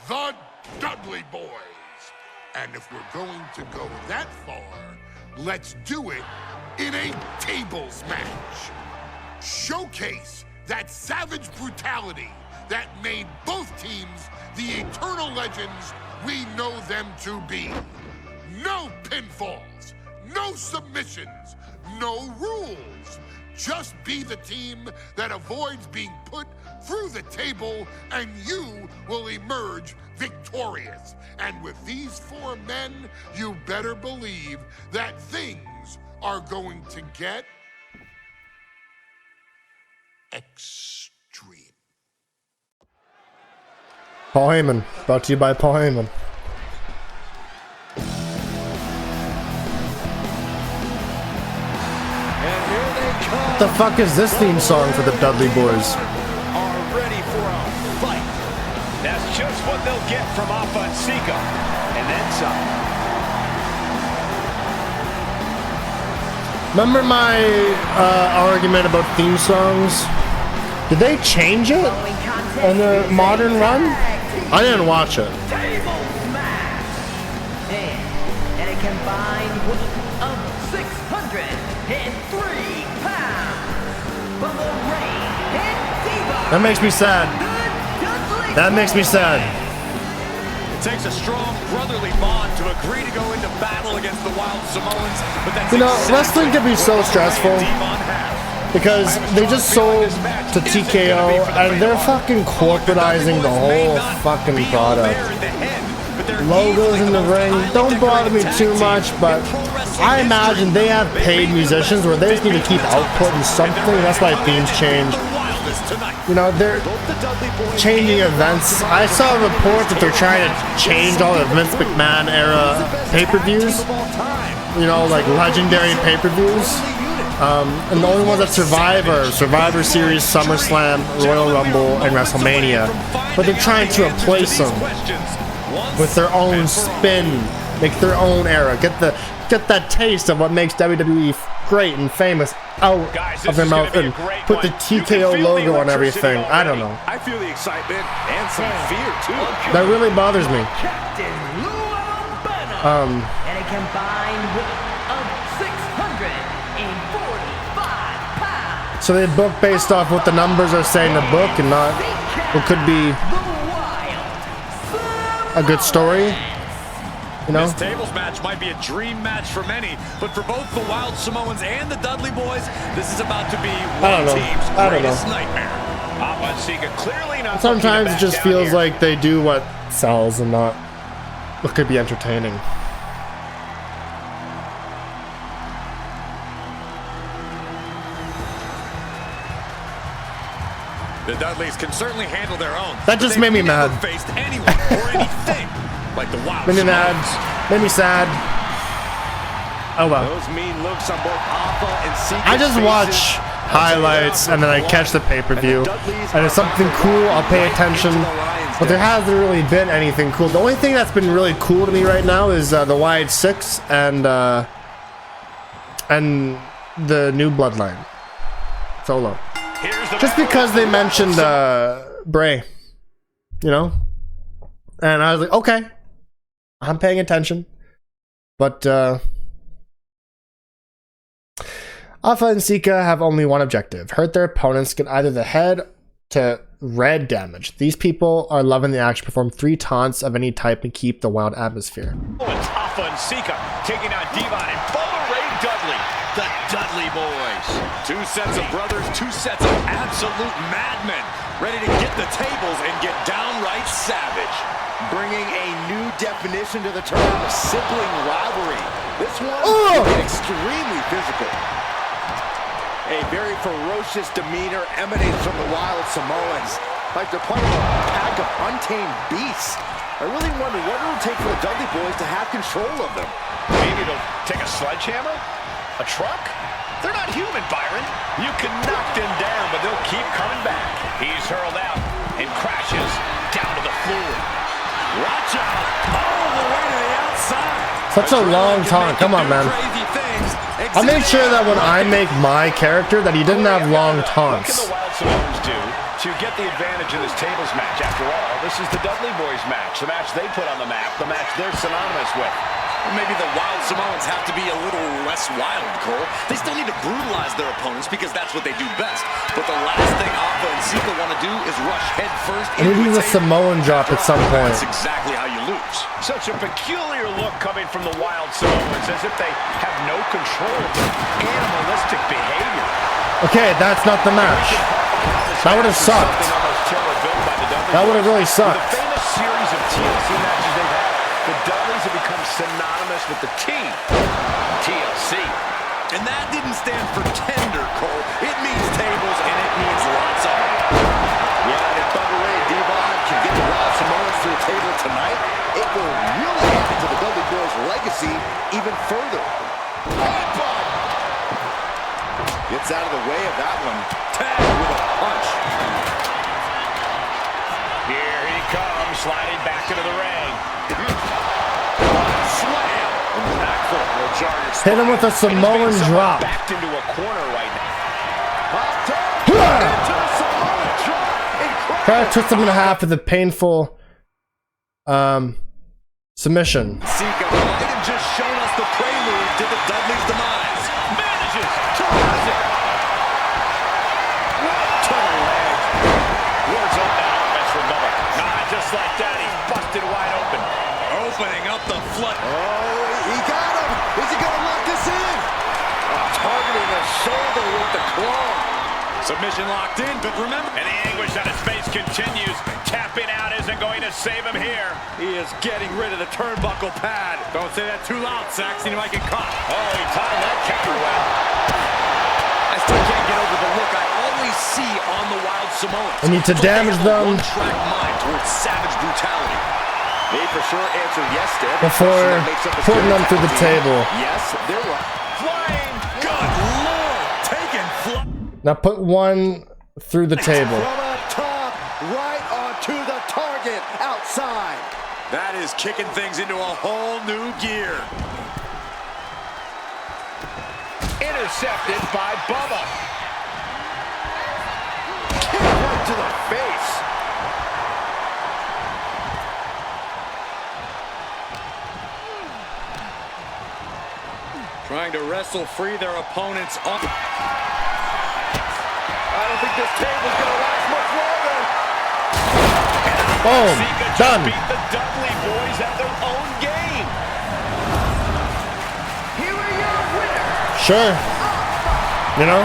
the Dudley Boys? And if we're going to go that far, let's do it in a tables match. Showcase that savage brutality that made both teams the eternal legends we know them to be. No pinfalls, no submissions, no rules. Just be the team that avoids being put through the table, and you will emerge victorious. And with these four men, you better believe that things are going to get extreme. Paul Heyman, brought to you by Paul Heyman. What the fuck is this theme song for the Dudley Boys? Are ready for a fight. That's just what they'll get from Afa and Sika, and then some. Remember my argument about theme songs? Did they change it in the modern run? I didn't watch it. And a combined weight of 603 pounds. Bubba Ray and Devon. That makes me sad. That makes me sad. It takes a strong brotherly bond to agree to go into battle against the Wild Samoans, but that's wrestling can be so stressful. because they just sold to TKO and they're fucking corporatizing the whole fucking product. Logos in the ring don't bother me too much, but I imagine they have paid musicians where they just need to keep outputting something. That's why themes change. You know, they're changing events. I saw a report that they're trying to change all the Vince McMahon era pay-per-views. You know, like legendary pay-per-views. And the only ones that survive are Survivor Series, SummerSlam, Royal Rumble, and WrestleMania. But they're trying to replace them with their own spin, make their own era, get that taste of what makes WWE great and famous out of their mouth, and put the TKO logo on everything. I don't know. I feel the excitement and some fear too. That really bothers me. And a combined weight of 645 pounds. So they book based off what the numbers are saying in the book and not what could be a good story. You know? This tables match might be a dream match for many, but for both the Wild Samoans and the Dudley Boys, this is about to be one team's greatest nightmare. Sometimes it just feels like they do what sells and not what could be entertaining. The Dudleys can certainly handle their own. That just made me mad. Faced anyone or anything like the Wild Made me mad. Made me sad. Oh well. Those mean looks on both Alpha and Sika. I just watch highlights and then I catch the pay-per-view. And if something cool, I'll pay attention. But there hasn't really been anything cool. The only thing that's been really cool to me right now is the Wyatt 6 and the new Bloodline solo. Just because they mentioned Bray, you know, and I was like, okay, I'm paying attention. But Alpha and Sika have only one objective: hurt their opponents, get either the head to red damage. These people are loving the action, perform 3 taunts of any type, and keep the wild atmosphere. Alpha and Sika taking on Devon and Bubba Ray Dudley, the Dudley Boys. 2 sets of brothers, 2 sets of absolute madmen, ready to get the tables and get downright savage. Bringing a new definition to the term sibling rivalry. This one will get extremely physical. A very ferocious demeanor emanates from the Wild Samoans, like they're part of a pack of untamed beasts. I really wonder what it will take for the Dudley Boys to have control of them. Maybe it'll take a sledgehammer? A truck? They're not human, Byron. You can knock them down, but they'll keep coming back. He's hurled out and crashes down to the floor. Watch out! All the way to the outside. Such a long taunt. Come on, man. I made sure that when I make my character that he didn't have long taunts. What can the Wild Samoans do to get the advantage in this tables match? After all, this is the Dudley Boys match, the match they put on the map, the match they're synonymous with. Maybe the Wild Samoans have to be a little less wild, Cole. They still need to brutalize their opponents because that's what they do best. But the last thing Alpha and Sika want to do is rush head first. I need to use a Samoan drop at some point. That's exactly how you lose. Such a peculiar look coming from the Wild Samoans, as if they have no control of their animalistic behavior. Okay, that's not the match. That would have sucked. That would have really sucked. The famous series of TLC matches they've had, the Dudleys have become synonymous with the T. TLC. And that didn't stand for tender, Cole. It means tables, and it means lots of them. Yeah, if Bubba Ray and Devon can get the Wild Samoans to the table tonight, it will really add to the Dudley Boys' legacy even further. Gets out of the way of that one. Tag with a punch. Here he comes, sliding back into the ring. Slam. Impactful. Will jar your Hit him with a Samoan drop. Backed into a corner right now. Try to twist him in half with a painful submission. Sika might have just shown us the prelude to the Dudley's demise. Manages to rise it. Turn leg. Words on that offense from Bubba. Nah, just like that, he's busted wide open. Opening up the flood. Oh, he got him. Is he going to lock this in? Targeting the shoulder with the claw. Submission locked in, but remember... And the anguish on his face continues. Tapping out isn't going to save him here. He is getting rid of the turnbuckle pad. Don't say that too loud, Saxton. He might get caught. Oh, he timed that counter well. I still can't get over the look I always see on the Wild Samoans. I need to damage them one-track mind towards savage brutality. They for sure answer yes to every before putting them through the table. Yes, they're right. Flying. Good Lord. Taking flight. Now put one through the table. From up top, right onto the target outside. That is kicking things into a whole new gear. Intercepted by Bubba. Kick right to the face. Trying to wrestle free their opponents on. I don't think this table's gonna last much longer. Boom. Done. Beat the Dudley boys at their own game. Here are your winners. Sure. You know?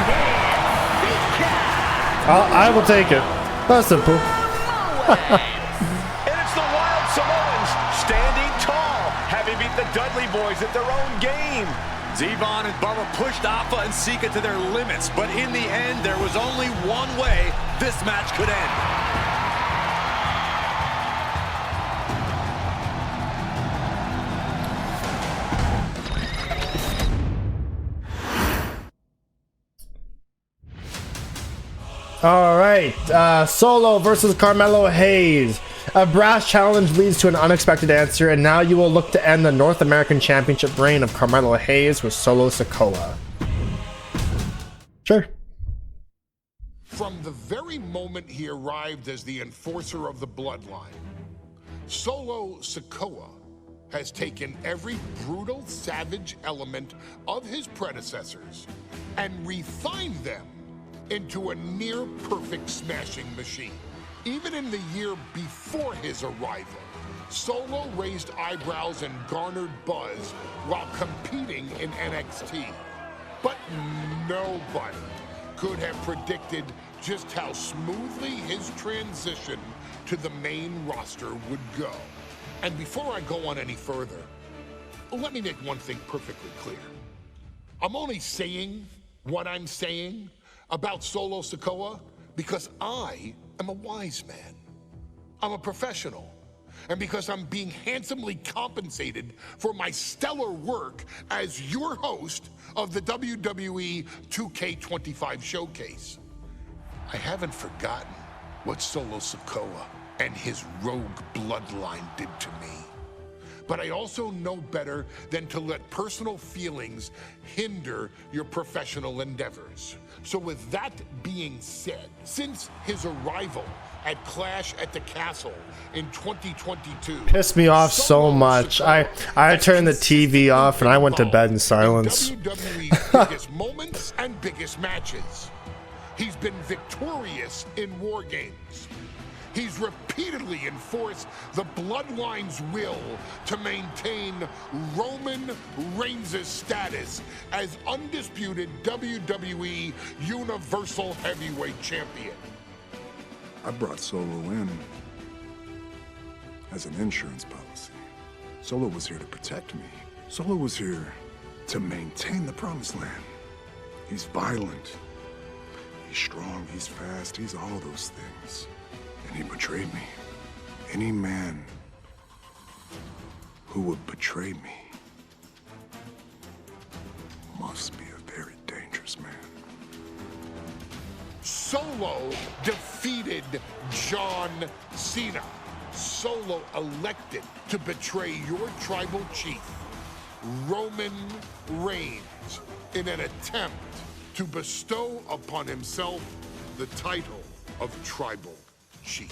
I will take it. That's simple. And it's the Wild Samoans standing tall, having beat the Dudley boys at their own game. Devon and Bubba pushed Alpha and Sika to their limits, but in the end, there was only one way this match could end. All right, Solo versus Carmelo Hayes. A brass challenge leads to an unexpected answer, and now you will look to end the North American Championship reign of Carmelo Hayes with Solo Sikoa. Sure. From the very moment he arrived as the enforcer of the Bloodline, Solo Sikoa has taken every brutal, savage element of his predecessors and refined them into a near-perfect smashing machine. Even in the year before his arrival, Solo raised eyebrows and garnered buzz while competing in NXT. But nobody could have predicted just how smoothly his transition to the main roster would go. And before I go on any further, let me make one thing perfectly clear. I'm only saying what I'm saying about Solo Sikoa because I am a wise man. I'm a professional. And because I'm being handsomely compensated for my stellar work as your host of the WWE 2K25 showcase. I haven't forgotten what Solo Sikoa and his rogue bloodline did to me. But I also know better than to let personal feelings hinder your professional endeavors. So with that being said, since his arrival at Clash at the Castle in 2022... Pissed me off so much. I turned the TV off and I went to bed in silence. WWE's biggest moments and biggest matches. He's been victorious in War Games. He's repeatedly enforced the Bloodline's will to maintain Roman Reigns' status as undisputed WWE Universal Heavyweight Champion. I brought Solo in as an insurance policy. Solo was here to protect me. Solo was here to maintain the promised land. He's violent. He's strong, he's fast, he's all those things. And he betrayed me. Any man who would betray me must be a very dangerous man. Solo defeated John Cena. Solo elected to betray your tribal chief, Roman Reigns, in an attempt to bestow upon himself the title of tribal chief.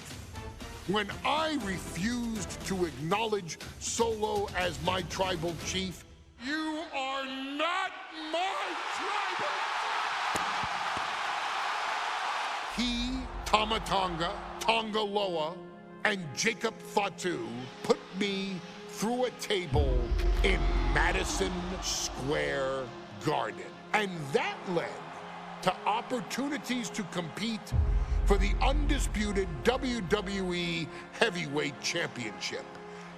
When I refused to acknowledge Solo as my tribal chief, you are not my tribal. He, Tama Tonga, Tonga Loa, and Jacob Fatu put me through a table in Madison Square Garden. And that led to opportunities to compete for the undisputed WWE Heavyweight Championship.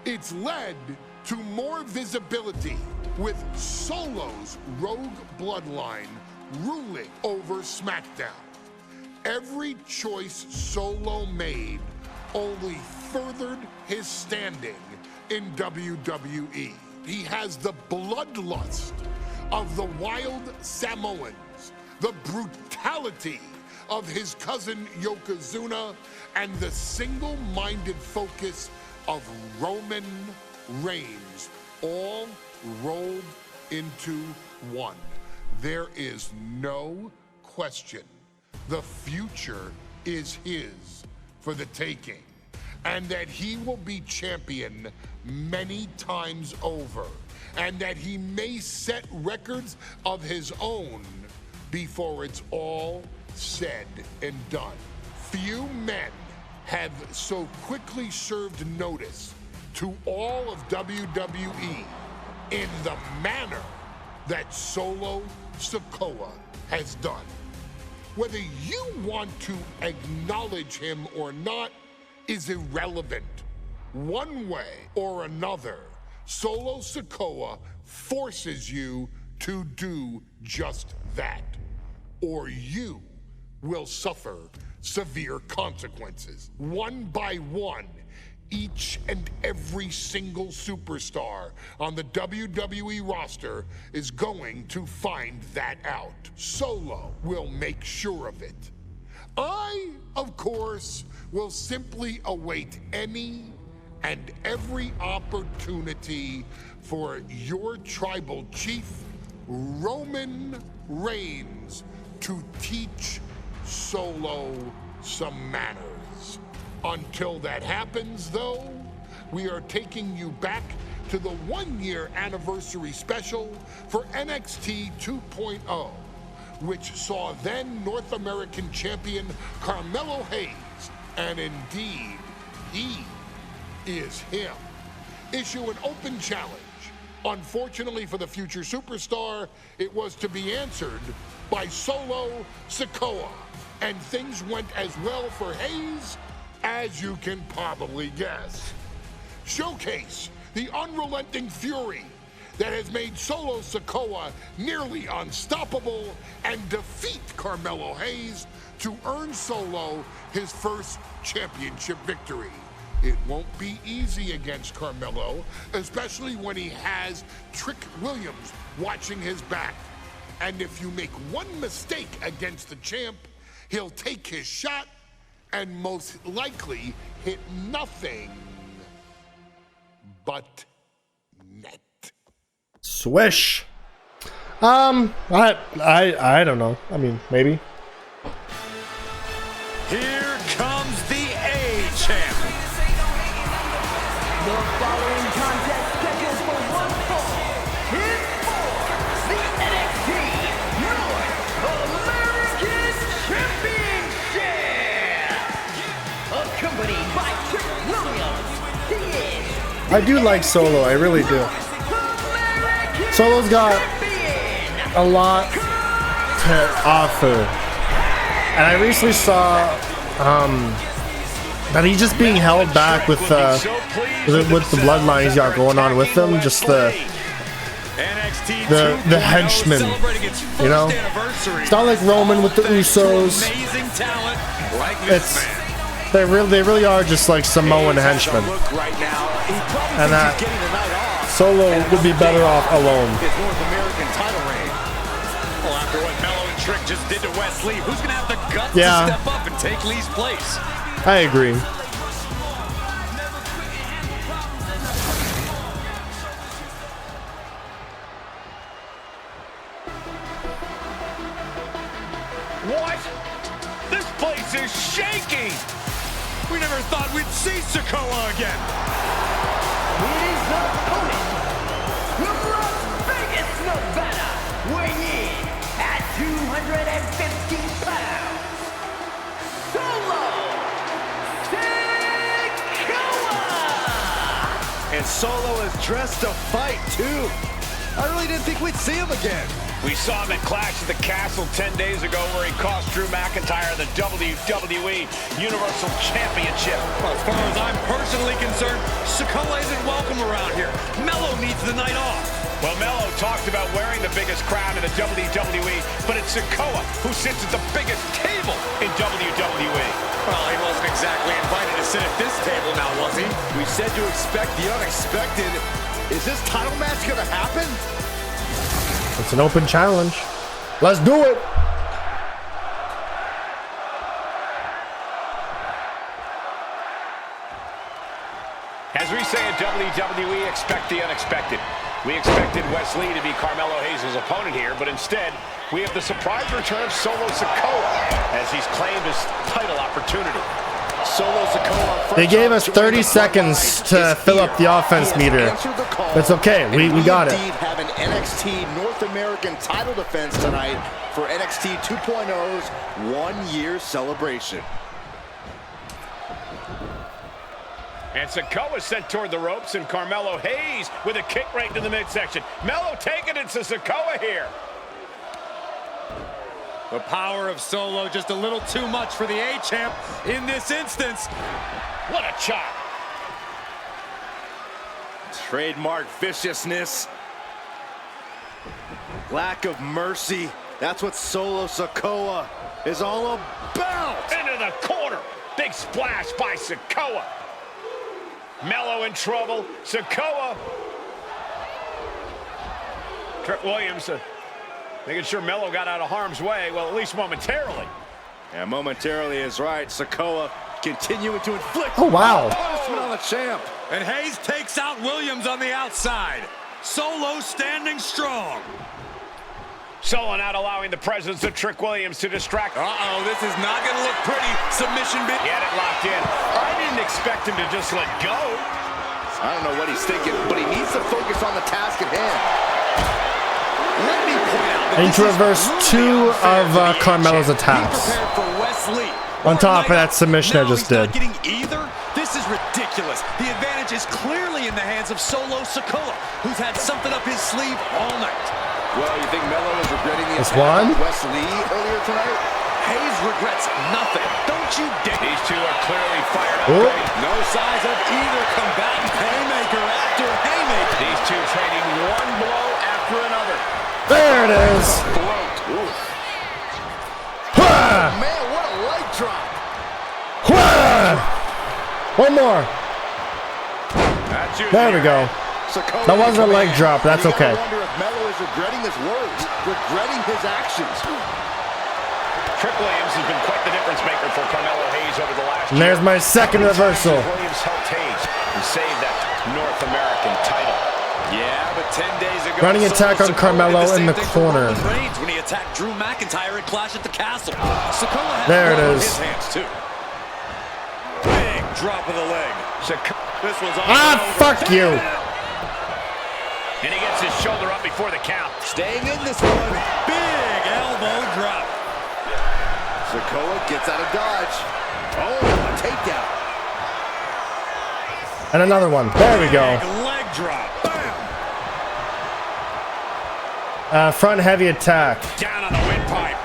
It's led to more visibility, with Solo's Rogue Bloodline ruling over SmackDown. Every choice Solo made only furthered his standing in WWE. He has the bloodlust of the wild Samoans, the brutality of his cousin Yokozuna, and the single-minded focus of Roman Reigns, all rolled into one. There is no question the future is his for the taking, and that he will be champion many times over, and that he may set records of his own before it's all said and done. Few men have so quickly served notice to all of WWE in the manner that Solo Sikoa has done. Whether you want to acknowledge him or not is irrelevant. One way or another, Solo Sikoa forces you to do just that, or you will suffer severe consequences. One by one, each and every single superstar on the WWE roster is going to find that out. Solo will make sure of it. I, of course, will simply await any and every opportunity for your tribal chief, Roman Reigns, to teach Solo some manners. Until that happens, though, we are taking you back to the one-year anniversary special for NXT 2.0, which saw then North American champion Carmelo Hayes, and indeed, he is him, issue an open challenge. Unfortunately for the future superstar, it was to be answered by Solo Sikoa, and things went as well for Hayes as you can probably guess. Showcase the unrelenting fury that has made Solo Sikoa nearly unstoppable, and defeat Carmelo Hayes to earn Solo his first championship victory. It won't be easy against Carmelo, especially when he has Trick Williams watching his back. And if you make one mistake against the champ, he'll take his shot and most likely hit nothing but net. Swish. I don't know. I mean, maybe. Here comes the A-Champ. The following contest scheduled for one fall is for the NXT North American Championship. Accompanied by Trick Williams, he is I do like Solo. I really do. Solo's got a lot to offer, and I recently saw that he's just being held back with the bloodline he's got going on with them. Just the henchmen, you know. It's not like Roman with the Usos. They really are just like Samoan henchmen, and that Solo would be better off alone. After what Melo and Trick just did to Wesley, who's gonna have the guts to step up and take Lee's place? I agree. What? This place is shaking! We never thought we'd see Sikoa again. It is the opponent from Las Vegas, Nevada, weighing in at 250 pounds, Solo Sikoa! And Solo is dressed to fight, too. I really didn't think we'd see him again. We saw him at Clash at the Castle 10 days ago where he cost Drew McIntyre the WWE Universal Championship. Well, as far as I'm personally concerned, Sikoa isn't welcome around here. Melo needs the night off. Well, Melo talked about wearing the biggest crown in the WWE, but it's Sikoa who sits at the biggest table in WWE. Well, he wasn't exactly invited to sit at this table now, was he? We said to expect the unexpected. Is this title match gonna happen? It's an open challenge. Let's do it. As we say in WWE, expect the unexpected. We expected Wes Lee to be Carmelo Hayes' opponent here, but instead, we have the surprise return of Solo Sikoa as he's claimed his title opportunity. Solo Sikoa. They gave us 30 seconds to fill up the offense meter. It's okay. We got it. Indeed have an NXT North American title defense tonight for NXT 2.0's 1-year celebration. And Sikoa sent toward the ropes, and Carmelo Hayes with a kick right into the midsection. Melo taking it to Sikoa here. The power of Solo just a little too much for the A-Champ in this instance. What a chop. Trademark viciousness. Lack of mercy. That's what Solo Sikoa is all about. Into the corner. Big splash by Sikoa. Melo in trouble. Sikoa. Trick Williams making sure Melo got out of harm's way, well, at least momentarily. Yeah, momentarily is right. Sikoa continuing to inflict punishment on the champ. And Hayes takes out Williams on the outside. Solo standing strong. Solo not allowing the presence of Trick Williams to distract. Uh-oh, this is not going to look pretty. Submission bit. He had it locked in. I didn't expect him to just let go. I don't know what he's thinking, but he needs to focus on the task at hand. Let me point out that And to reverse two of Carmelo's attacks. On top of that submission I just did. Getting either? This is ridiculous. The advantage is clearly in the hands of Solo Sikoa, who's had something up his sleeve all night. Well, you think Melo is regretting the This one? Wes Lee earlier tonight? Hayes regrets nothing. Don't you dare. These two are clearly fired up. Oh. No signs of either combatant. Haymaker after haymaker. These two trading one blow after another. There it is. Man, what a leg drop. One more. There we go. That wasn't a leg drop. That's okay. I wonder if Melo is regretting his words, regretting his actions. Trick Williams has been quite the difference maker for Carmelo Hayes over the last And there's my second reversal. Williams helped Hayes and saved that North American title. Yeah, but 10 days ago, Running attack on Carmelo in the corner. When he attacked Drew McIntyre at Clash at the Castle. There it is. His hands too. Big drop of the leg. This was fuck you. And he gets his shoulder up before the count. Staying in this one. Big elbow drop. Sikoa gets out of dodge. Oh, a takedown. And another one. There we go. Leg drop. Front heavy attack. Down on the windpipe.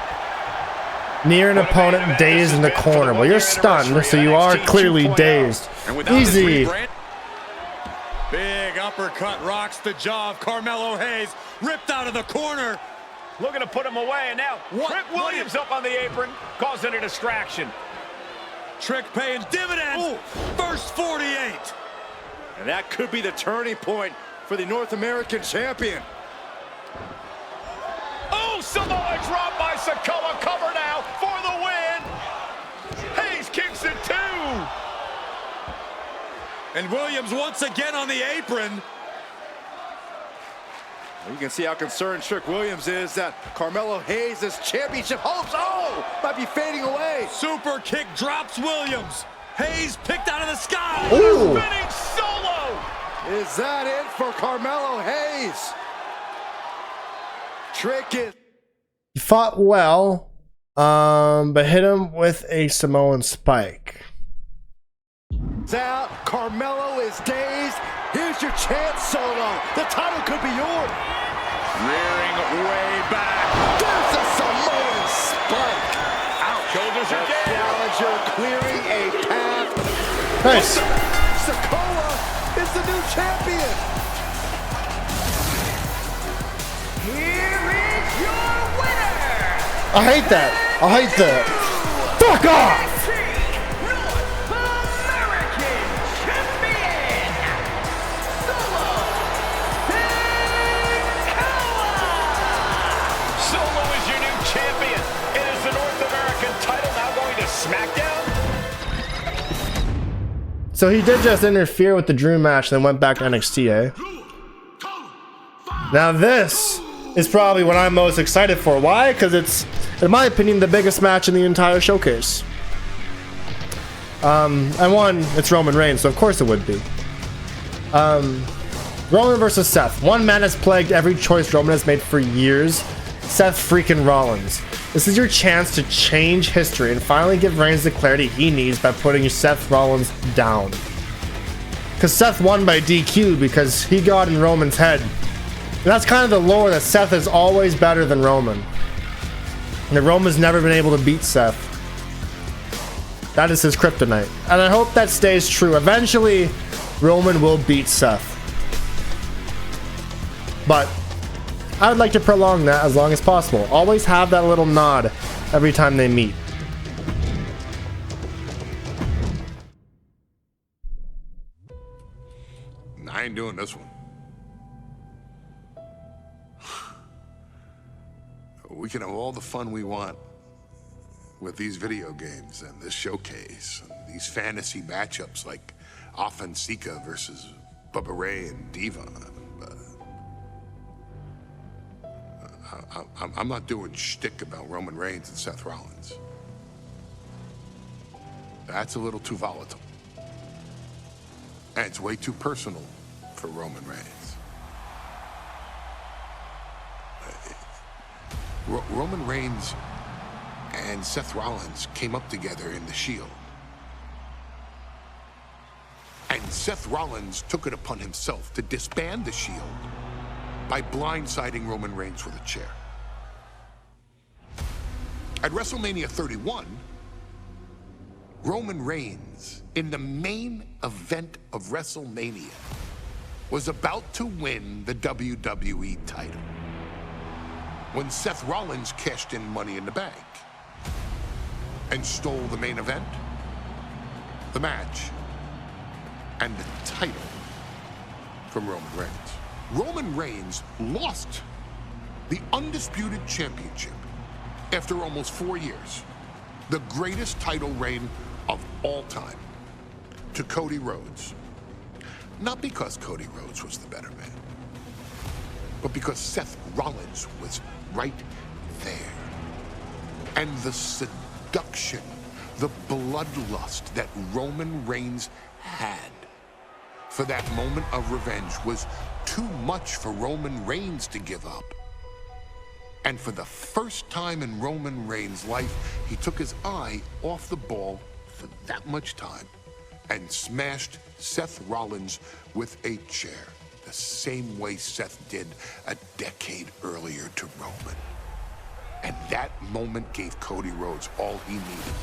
Near an opponent dazed in the corner. Well, you're stunned, so you are clearly dazed. Easy. Big uppercut rocks the jaw of Carmelo Hayes. Ripped out of the corner. Looking to put him away, and now Trick Williams up on the apron, causing a distraction. Trick paying dividends. Ooh. First 48. And that could be the turning point for the North American champion. Oh, Samoa drop by Sikoa. Cover now for the win. Hayes kicks it too. And Williams once again on the apron. You can see how concerned Trick Williams is that Carmelo Hayes' championship hopes, might be fading away. Super kick drops Williams. Hayes picked out of the sky. Ooh. Spinning solo. Is that it for Carmelo Hayes? Trick it. He fought well, but hit him with a Samoan spike. It's out. Carmelo is dazed. Here's your chance, Solo. The title could be yours. Rearing way back. There's a Samoan spike. Out. Shoulders are down. Challenger clearing a path. Nice. Sikoa is the new champion. Here is your winner. I hate that. I hate that. Fuck off. So he did just interfere with the Dream match, then went back to NXT, eh? Now this is probably what I'm most excited for. Why? Because it's, in my opinion, the biggest match in the entire showcase. And one, it's Roman Reigns, so of course it would be. Roman versus Seth. One man has plagued every choice Roman has made for years. Seth freaking Rollins. This is your chance to change history and finally give Reigns the clarity he needs by putting Seth Rollins down. Because Seth won by DQ because he got in Roman's head. And that's kind of the lore, that Seth is always better than Roman. And that Roman's never been able to beat Seth. That is his kryptonite. And I hope that stays true. Eventually, Roman will beat Seth. But I would like to prolong that as long as possible. Always have that little nod every time they meet. I ain't doing this one. We can have all the fun we want with these video games and this showcase, and these fantasy matchups like Offensica versus Bubba Ray and Diva. I'm not doing shtick about Roman Reigns and Seth Rollins. That's a little too volatile. And it's way too personal for Roman Reigns. Roman Reigns and Seth Rollins came up together in the Shield. And Seth Rollins took it upon himself to disband the Shield by blindsiding Roman Reigns with a chair. At WrestleMania 31, Roman Reigns, in the main event of WrestleMania, was about to win the WWE title when Seth Rollins cashed in Money in the Bank and stole the main event, the match, and the title from Roman Reigns. Roman Reigns lost the Undisputed Championship after almost 4 years, the greatest title reign of all time, to Cody Rhodes. Not because Cody Rhodes was the better man, but because Seth Rollins was right there. And the seduction, the bloodlust that Roman Reigns had for that moment of revenge was too much for Roman Reigns to give up. And for the first time in Roman Reigns' life, he took his eye off the ball for that much time and smashed Seth Rollins with a chair, the same way Seth did a decade earlier to Roman. And that moment gave Cody Rhodes all he needed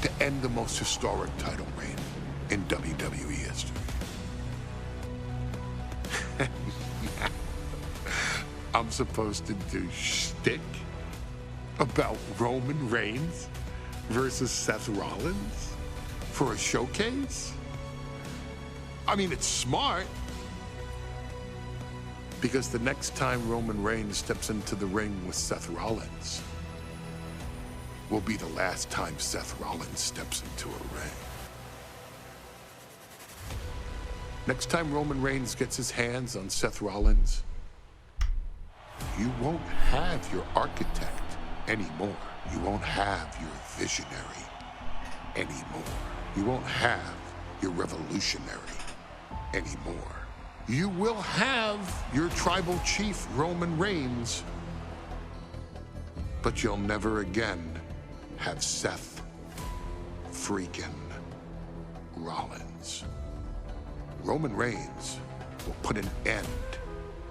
to end the most historic title reign in WWE history. I'm supposed to do shtick about Roman Reigns versus Seth Rollins for a showcase? I mean, it's smart, because the next time Roman Reigns steps into the ring with Seth Rollins will be the last time Seth Rollins steps into a ring. Next time Roman Reigns gets his hands on Seth Rollins, you won't have your architect anymore. You won't have your visionary anymore. You won't have your revolutionary anymore. You will have your tribal chief, Roman Reigns, but you'll never again have Seth freaking Rollins. Roman Reigns will put an end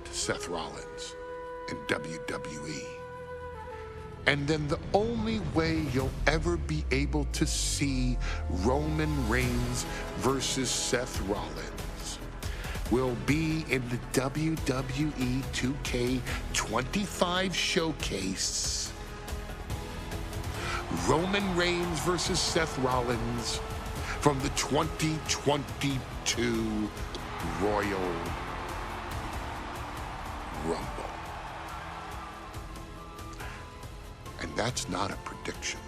to Seth Rollins in WWE. And then the only way you'll ever be able to see Roman Reigns versus Seth Rollins will be in the WWE 2K25 showcase. Roman Reigns versus Seth Rollins from the 2022 Royal Rumble. And that's not a prediction.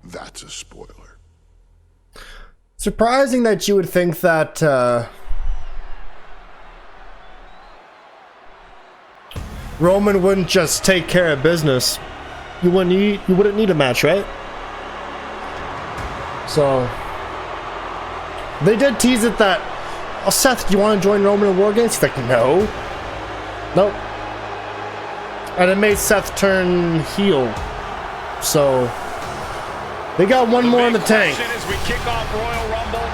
That's a spoiler. Surprising that you would think that Roman wouldn't just take care of business. You wouldn't need a match, right? So they did tease it that, oh, Seth, do you want to join Roman in War Games? He's like, no. Nope. And it made Seth turn heel. So they got one more in the tank. As we kick off Royal Rumble,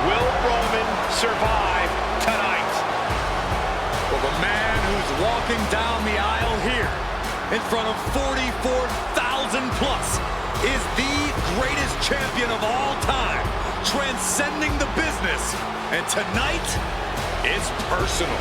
will Roman survive tonight? Well, the man who's walking down the aisle here in front of 44,000 plus is the greatest champion of all time, transcending the business. And tonight, it's personal.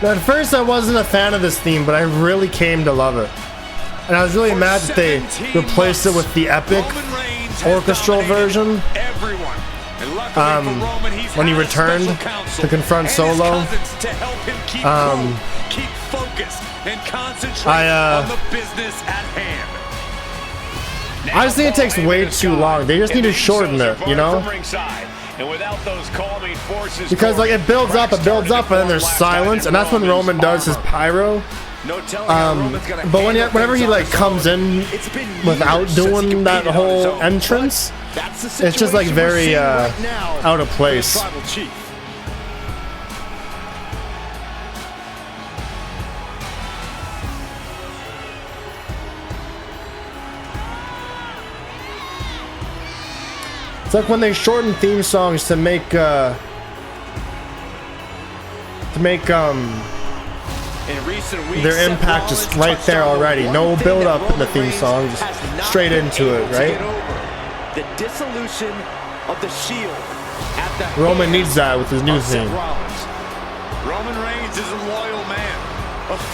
Now, at first I wasn't a fan of this theme, but I really came to love it. And I was really mad that they replaced it with the epic orchestral version. When he returned to confront Solo. I just think it takes way too long. They just need to shorten it, you know? And without those calming forces, because like it builds up, and then there's silence, and that's when Roman does his pyro. But whenever he like comes in without doing that whole entrance, it's just like very out of place. It's like when they shorten theme songs to make their impact just right there already. No build up in the theme song, just straight into it, right? The dissolution of the Shield at the Roman needs that with his new theme. Roman Reigns is a loyal man.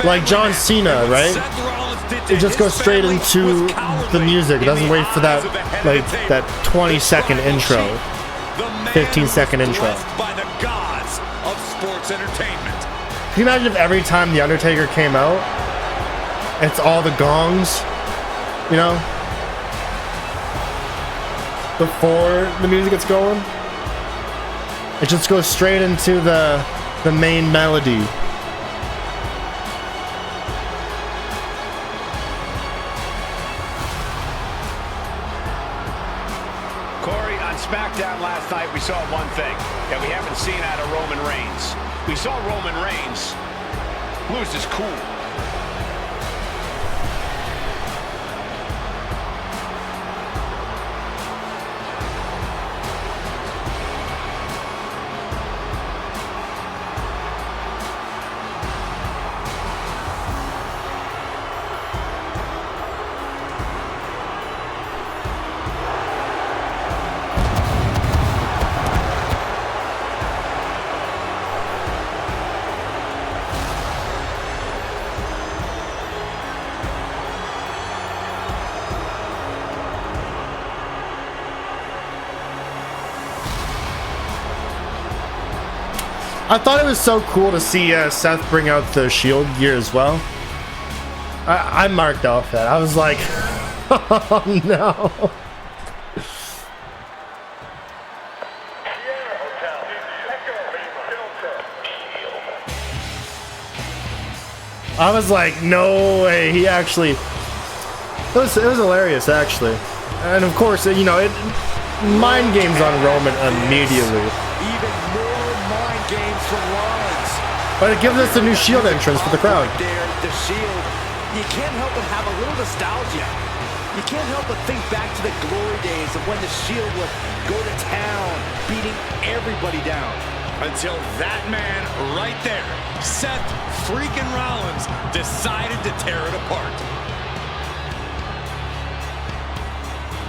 Like John Cena, right? It just goes straight into the music. It doesn't wait for that, like, that 20-second intro, 15-second intro. By the gods of sports entertainment. Can you imagine if every time The Undertaker came out, it's all the gongs, you know? Before the music gets going? It just goes straight into the main melody. SmackDown last night, we saw one thing that we haven't seen out of Roman Reigns. We saw Roman Reigns lose his cool. I thought it was so cool to see Seth bring out the Shield gear as well. I marked off that. I was like, oh no. I was like, no way. He actually, it was hilarious actually. And of course, you know, it mind games on Roman immediately. Even more mind games from Rollins. But it gives us a new Shield entrance for the crowd. There, the Shield. You can't help but have a little nostalgia. You can't help but think back to the glory days of when the Shield would go to town, beating everybody down. Until that man right there, Seth freaking Rollins, decided to tear it apart.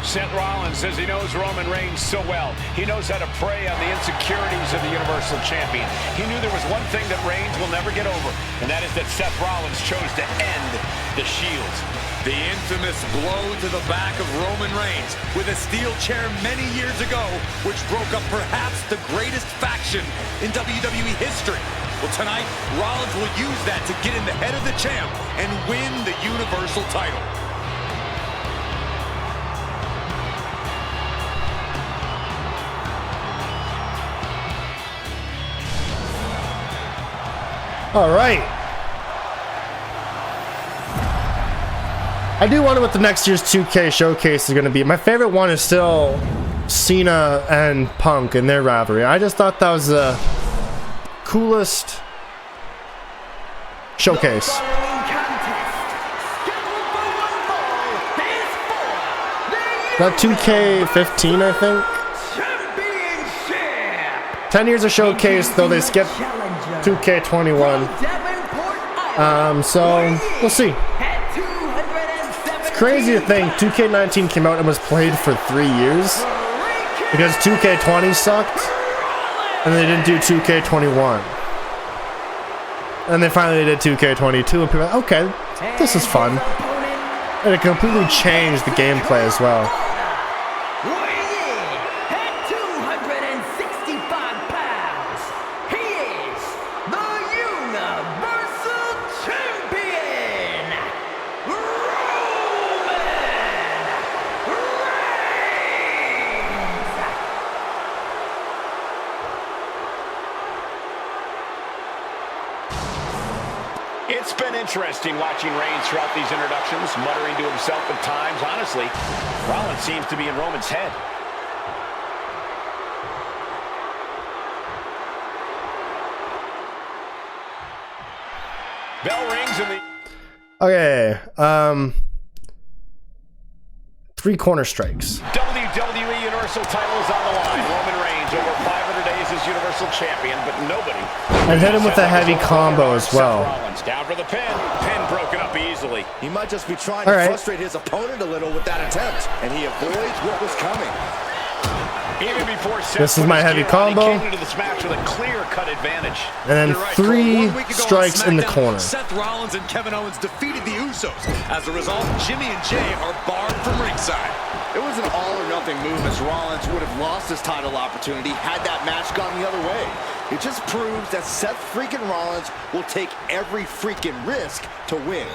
Seth Rollins says he knows Roman Reigns so well. He knows how to prey on the insecurities of the Universal Champion. He knew there was one thing that Reigns will never get over, and that is that Seth Rollins chose to end the Shield. The infamous blow to the back of Roman Reigns with a steel chair many years ago, which broke up perhaps the greatest faction in WWE history. Well, tonight, Rollins will use that to get in the head of the champ and win the Universal title. All right. I do wonder what the next year's 2K showcase is going to be. My favorite one is still Cena and Punk and their rivalry. I just thought that was the coolest showcase. That 2K15, I think. 10 years of showcase, though they skipped 2K21. So we'll see. It's crazy to think 2K19 came out and was played for 3 years because 2K20 sucked and they didn't do 2K21. And they finally did 2K22 and people were like, okay, this is fun. And it completely changed the gameplay as well. It's been interesting watching Reigns throughout these introductions, muttering to himself at times. Honestly, Rollins seems to be in Roman's head. Bell rings in the... Okay, 3 corner strikes. WWE Universal title is on the line. Roman Reigns over 500 days as Universal Champion, but nobody... And hit him with a heavy combo as well. Rollins down for the pin. Pin broken up easily. He might just be trying to frustrate his opponent a little with that attempt, and he avoids what was coming. Even before Seth This is my heavy combo. he came into this match with a clear-cut advantage. And then 3 strikes in the corner. Seth Rollins and Kevin Owens defeated the Usos. As a result, Jimmy and Jay are barred from ringside. It was an all-or-nothing move as Rollins would have lost his title opportunity had that match gone the other way. It just proves that Seth freaking Rollins will take every freaking risk to win.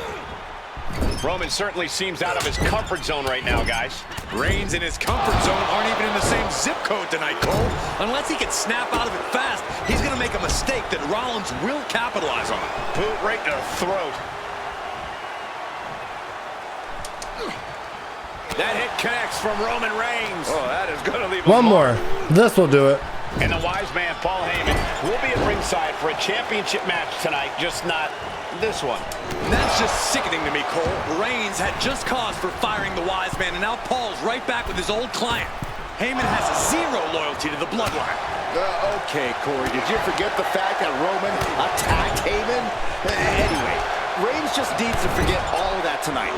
Roman certainly seems out of his comfort zone right now, guys. Reigns and his comfort zone aren't even in the same zip code tonight, Cole. Unless he can snap out of it fast, he's going to make a mistake that Rollins will capitalize on. Boot right to the throat. That hit connects from Roman Reigns. Oh, that is going to leave one more. This will do it. And the wise man, Paul Heyman, will be at ringside for a championship match tonight, just not this one. And that's just sickening to me, Cole. Reigns had just cause for firing the wise man, and now Paul's right back with his old client. Heyman has 0 loyalty to the Bloodline. Okay, Corey, did you forget the fact that Roman attacked Heyman? Anyway, Reigns just needs to forget all of that tonight.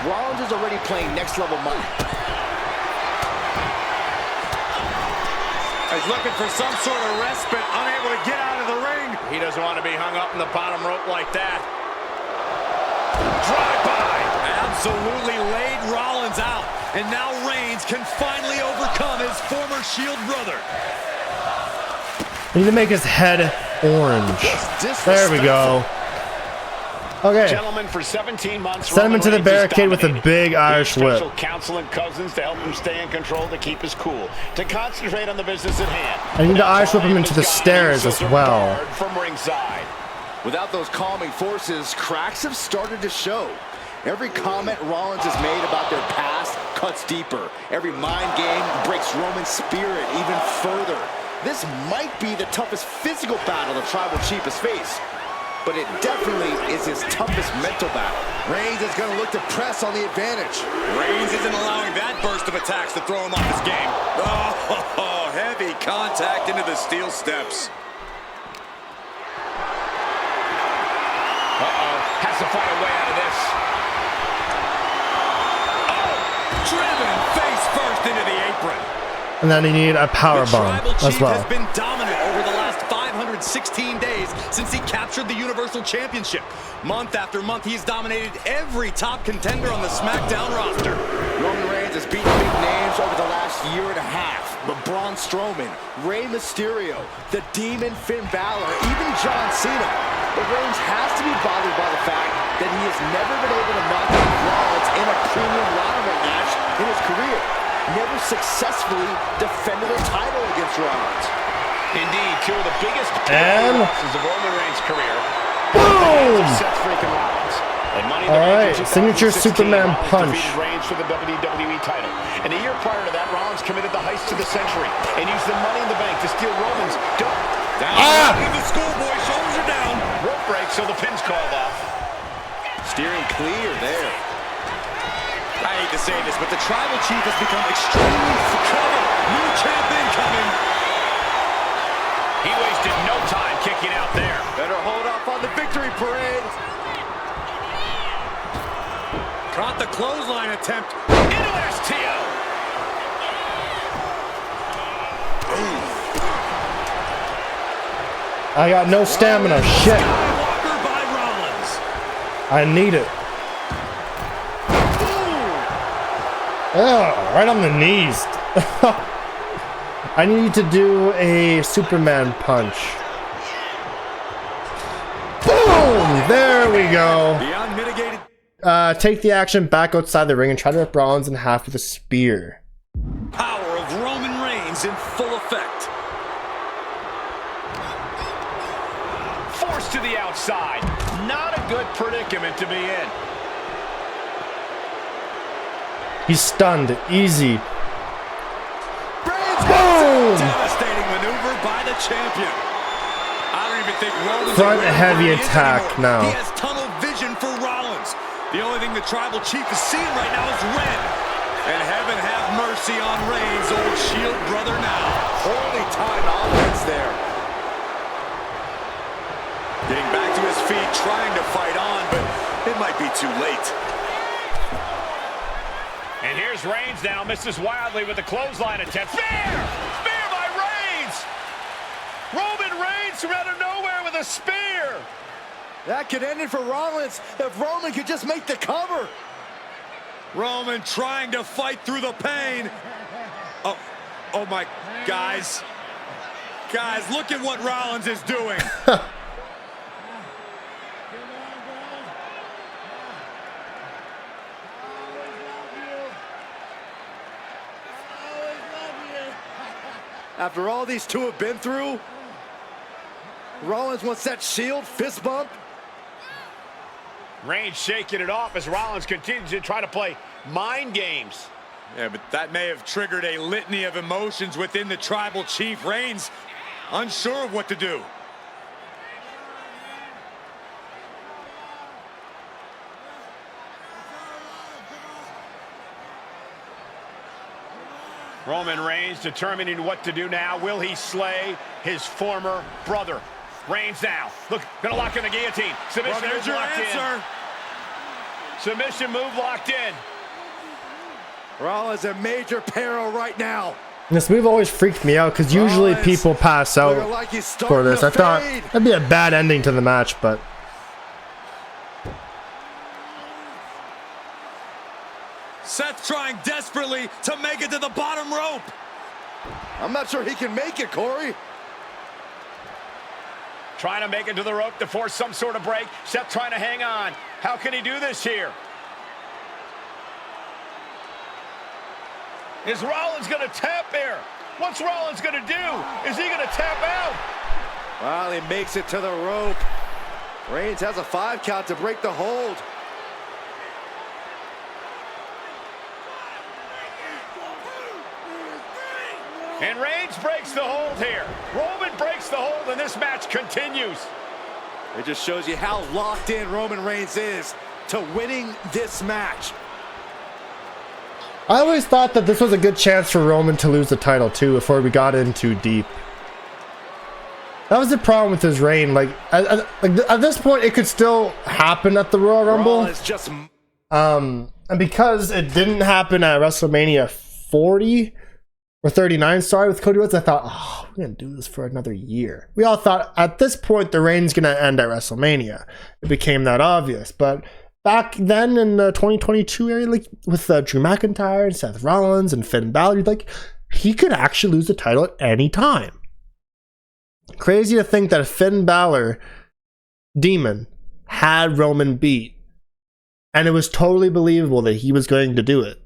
Rollins is already playing next-level money. He's looking for some sort of respite, unable to get out of the ring. He doesn't want to be hung up in the bottom rope like that. Drive-by. Absolutely laid Rollins out. And now Reigns can finally overcome his former Shield brother. I need to make his head orange. There we go. Okay. Gentlemen, for 17 months, send him into the barricade with a big Irish whip. Special counsel and cousins to help him stay in control, to keep us cool, to concentrate on the business at hand. I need to Irish whip him into the stairs as well. From ringside. Without those calming forces, cracks have started to show. Every comment Rollins has made about their past cuts deeper. Every mind game breaks Roman's spirit even further. This might be the toughest physical battle the Tribal Chief has faced, but it definitely is his toughest mental battle. Reigns is going to look to press on the advantage. Reigns isn't allowing that burst of attacks to throw him off his game. Oh, heavy contact into the steel steps. Has to find a way out of this. Driven face first into the apron. And then you need a power bomb as well. The Tribal Chief has been dominant over the last 516 days since he captured the Universal Championship. Month after month, he's dominated every top contender on the SmackDown roster. Roman Reigns has beaten big names over the last year and a half. But Braun Strowman, Rey Mysterio, the Demon Finn Balor, even John Cena. But Reigns has to be bothered by the fact that he has never been able to knock out Rollins in a premium ladder match in his career. Never successfully defended a title against Rollins. Indeed, two of the biggest losses of Roman Reigns' career. Boom! Seth freaking Rollins. And Money in the All Bank right, in signature 2016, Superman Rollins punch. defeated Reigns for the WWE title. And a year prior to that, Rollins committed the heist of the century and used the Money in the Bank to steal Roman's Down the schoolboy, shoulders are down. Rope break, so the pin's called off. Steering clear there. I hate to say this, but the Tribal Chief has become extremely covered. New champ incoming. He wasted no time kicking out there. Better hold up on the victory parade. Caught the clothesline attempt. Into an STO. I got no stamina. Shit. Skywalker by Rollins. I need it. Oh, right on the knees. I need to do a Superman punch. Boom! There we go. The unmitigated. Take the action back outside the ring and try to rip Rollins in half with a spear. Power of Roman Reigns in full effect. Forced to the outside. Not a good predicament to be in. He's stunned. Easy. Boom! Devastating maneuver by the champion. I don't even think Rollins Front heavy attack now. He has tunnel vision for Rollins. The only thing the Tribal Chief is seeing right now is red. And heaven have mercy on Reigns, old Shield brother now. Holy time offense there. Getting back to his feet, trying to fight on, but it might be too late. And here's Reigns now, misses wildly with the clothesline attempt. Spear! Spear by Reigns! Roman Reigns from out of nowhere with a spear! That could end it for Rollins if Roman could just make the cover. Roman trying to fight through the pain. Oh my, guys. Guys, look at what Rollins is doing. After all these two have been through, Rollins wants that Shield fist bump. Reigns shaking it off as Rollins continues to try to play mind games. Yeah, but that may have triggered a litany of emotions within the Tribal Chief. Reigns unsure of what to do. Roman Reigns determining what to do now. Will he slay his former brother? Reigns now. Look, gonna lock in the guillotine. Submission Well, there's your answer. Submission move locked in. Rollins in major peril right now. This move always freaked me out because usually people pass out for this. I thought that'd be a bad ending to the match, but Seth trying desperately to make it to the bottom rope. I'm not sure he can make it, Corey. Trying to make it to the rope to force some sort of break. Seth trying to hang on. How can he do this here? Is Rollins going to tap here? What's Rollins going to do? Is he going to tap out? Well, he makes it to the rope. Reigns has a 5 count to break the hold. And Reigns breaks the hold here. Roman breaks the hold, and this match continues. It just shows you how locked in Roman Reigns is to winning this match. I always thought that this was a good chance for Roman to lose the title too before we got in too deep. That was the problem with his reign. Like at this point, it could still happen at the Royal Rumble. And because it didn't happen at WrestleMania 40 or 39, sorry, with Cody Rhodes, I thought, oh, we're gonna do this for another year. We all thought at this point the reign's gonna end at WrestleMania. It became that obvious, but back then in the 2022 area, like with Drew McIntyre and Seth Rollins and Finn Balor, like he could actually lose the title at any time. Crazy to think that Finn Balor, Demon, had Roman beat, and it was totally believable that he was going to do it.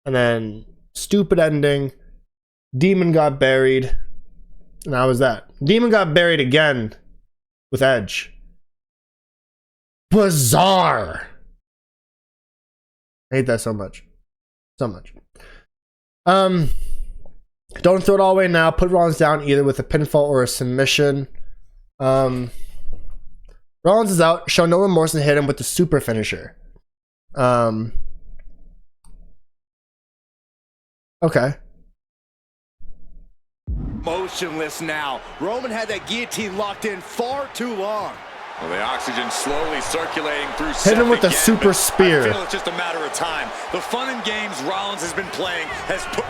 And then stupid ending. Demon got buried, and that was that. Demon got buried again with Edge. Bizarre. I hate that so much. So much. Don't throw it all away now. Put Rollins down either with a pinfall or a submission. Rollins is out. Show no remorse and hit him with the super finisher. Okay. Motionless now. Roman had that guillotine locked in far too long. Well, the oxygen slowly circulating through. Hit him with a super spear. I feel it's just a matter of time. The fun and games Rollins has been playing has put.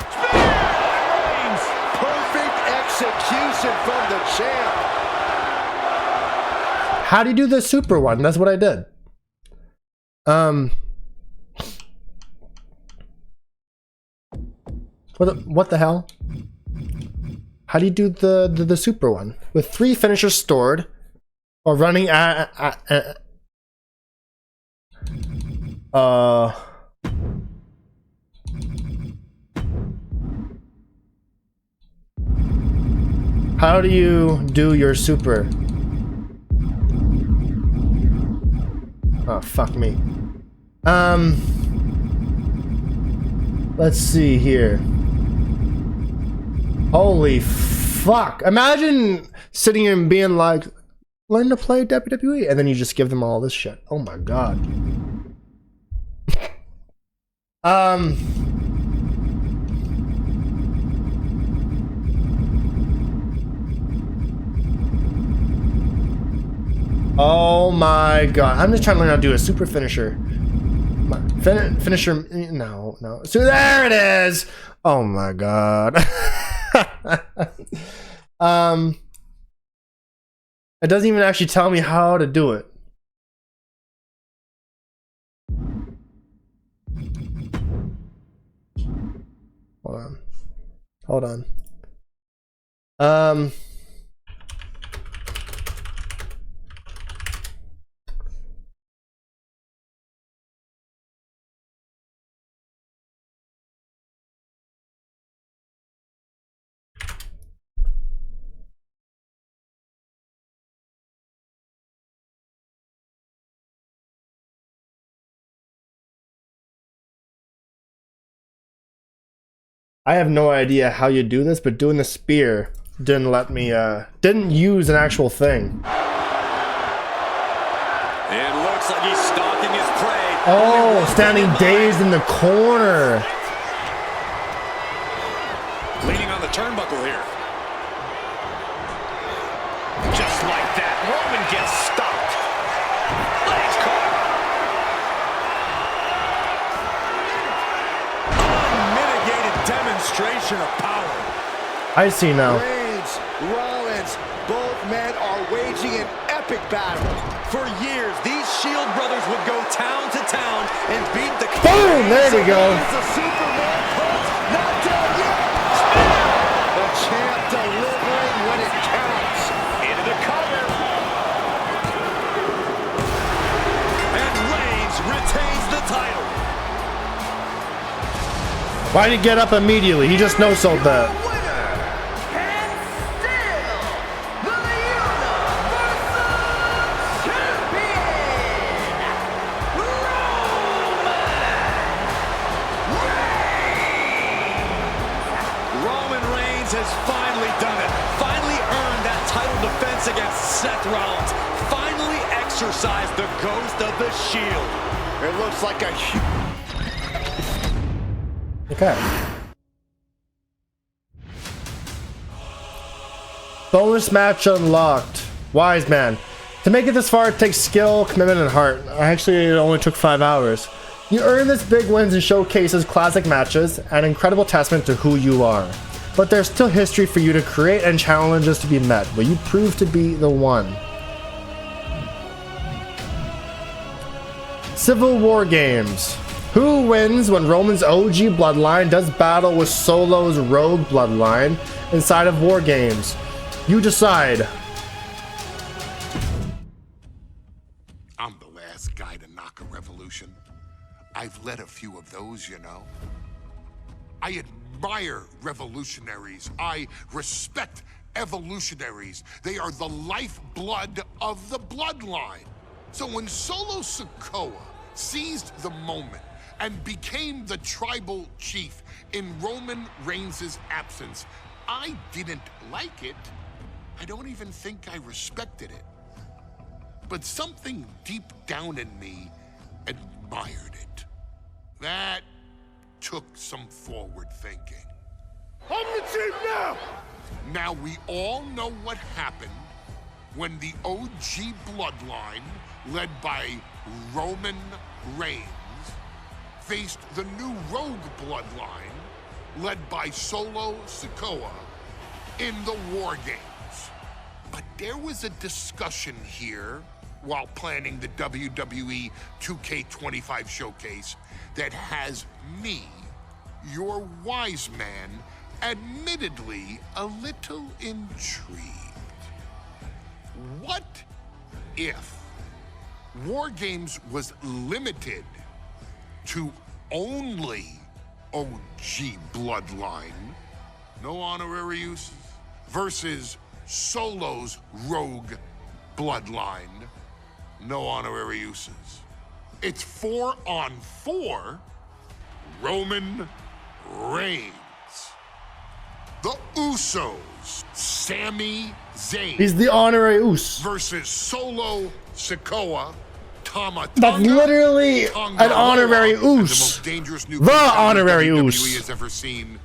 Perfect execution from the champ. How do you do the super one? That's what I did. What the hell? How do you do the super one? With 3 finishers stored or running at how do you do your super? Oh, fuck me. Let's see here. Holy fuck. Imagine sitting here and being like, learn to play WWE, and then you just give them all this shit. Oh my god. Oh my god. I'm just trying to learn how to do a super finisher. Finisher. No. So there it is. Oh my god. It doesn't even actually tell me how to do it. Hold on. I have no idea how you do this, but doing the spear didn't let me, didn't use an actual thing. It looks like he's stalking his prey. Oh, standing dazed in the corner. Leaning on the turnbuckle here. Just like that, Roman gets stopped. Legs caught. Demonstration of power. I see now. Reigns, Rollins, both men are waging an epic battle. For years, these Shield brothers would go town to town and beat the. Boom! There we go. The Superman punch, not done yet. The champ delivering when it counts. It Why did he get up immediately? He just no-sold that. Has finally done it. Finally earned that title defense against Seth Rollins. Finally exercised the ghost of the Shield. It looks like a Okay. Bonus match unlocked. Wise man. To make it this far, it takes skill, commitment, and heart. Actually, it only took 5 hours. You earn this big wins and showcases classic matches, an incredible testament to who you are. But there's still history for you to create and challenges to be met. Will you prove to be the one? Civil War Games. Who wins when Roman's OG Bloodline does battle with Solo's Rogue Bloodline inside of War Games? You decide. I'm the last guy to knock a revolution. I've led a few of those, you know. I admire revolutionaries. I respect evolutionaries. They are the lifeblood of the bloodline. So when Solo Sikoa seized the moment and became the tribal chief in Roman Reigns' absence, I didn't like it. I don't even think I respected it. But something deep down in me admired it. That took some forward thinking. I'm the chief now! Now we all know what happened when the OG bloodline, led by Roman Reigns, faced the new Rogue bloodline, led by Solo Sikoa, in the War Games. But there was a discussion here while planning the WWE 2K25 showcase that has me, your wise man, admittedly a little intrigued. What if War Games was limited to only OG Bloodline, no honorary uses, versus Solo's Rogue Bloodline, no honorary uses? It's 4-on-4 Roman Reigns. The Usos, Sami Zayn. He's the honorary Us. Versus Solo Sikoa, Tama Tonga. That's literally an honorary Us. The most dangerous new the honorary WWE Us. has ever seen.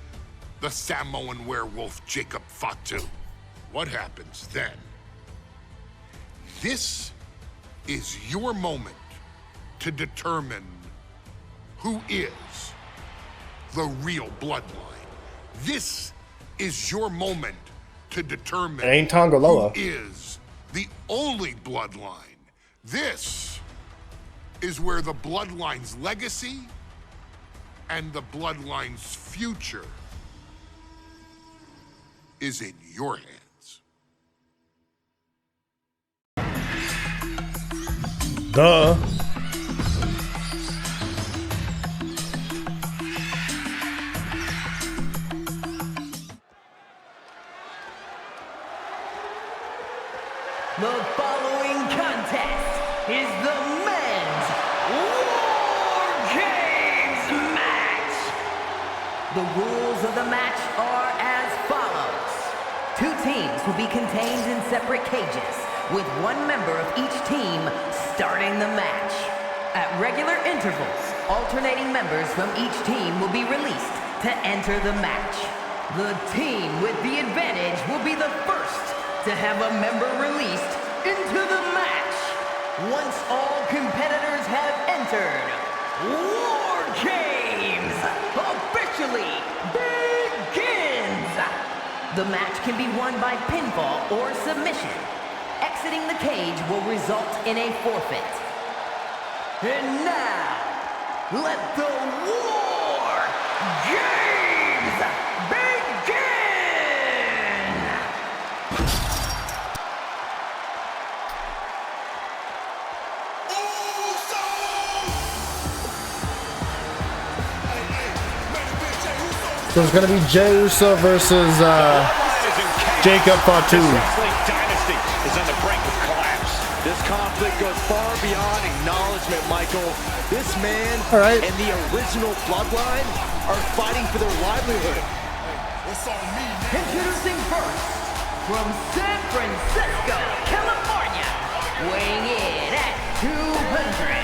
The Samoan werewolf Jacob Fatu. What happens then? This is your moment to determine who is the real bloodline. This is your moment to determine it ain't Tongaloa. who is the only bloodline. This is where the bloodline's legacy and the bloodline's future is in your hands. Duh. The following contest is the men's War Games match. The rules of the match are as follows. 2 teams will be contained in separate cages, with 1 member of each team starting the match. At regular intervals, alternating members from each team will be released to enter the match. The team with the advantage will be the first to have a member released into the match. Once all competitors have entered, War Games officially begins! The match can be won by pinfall or submission. Exiting the cage will result in a forfeit. And now, let the War Games begin! So it's gonna be Jey Uso versus Jacob Fatu. Dynasty is on the brink of collapse. This conflict goes far beyond acknowledgement, Michael. This man and the original Bloodline are fighting for their livelihood. Introducing first, from San Francisco, California, weighing in at 242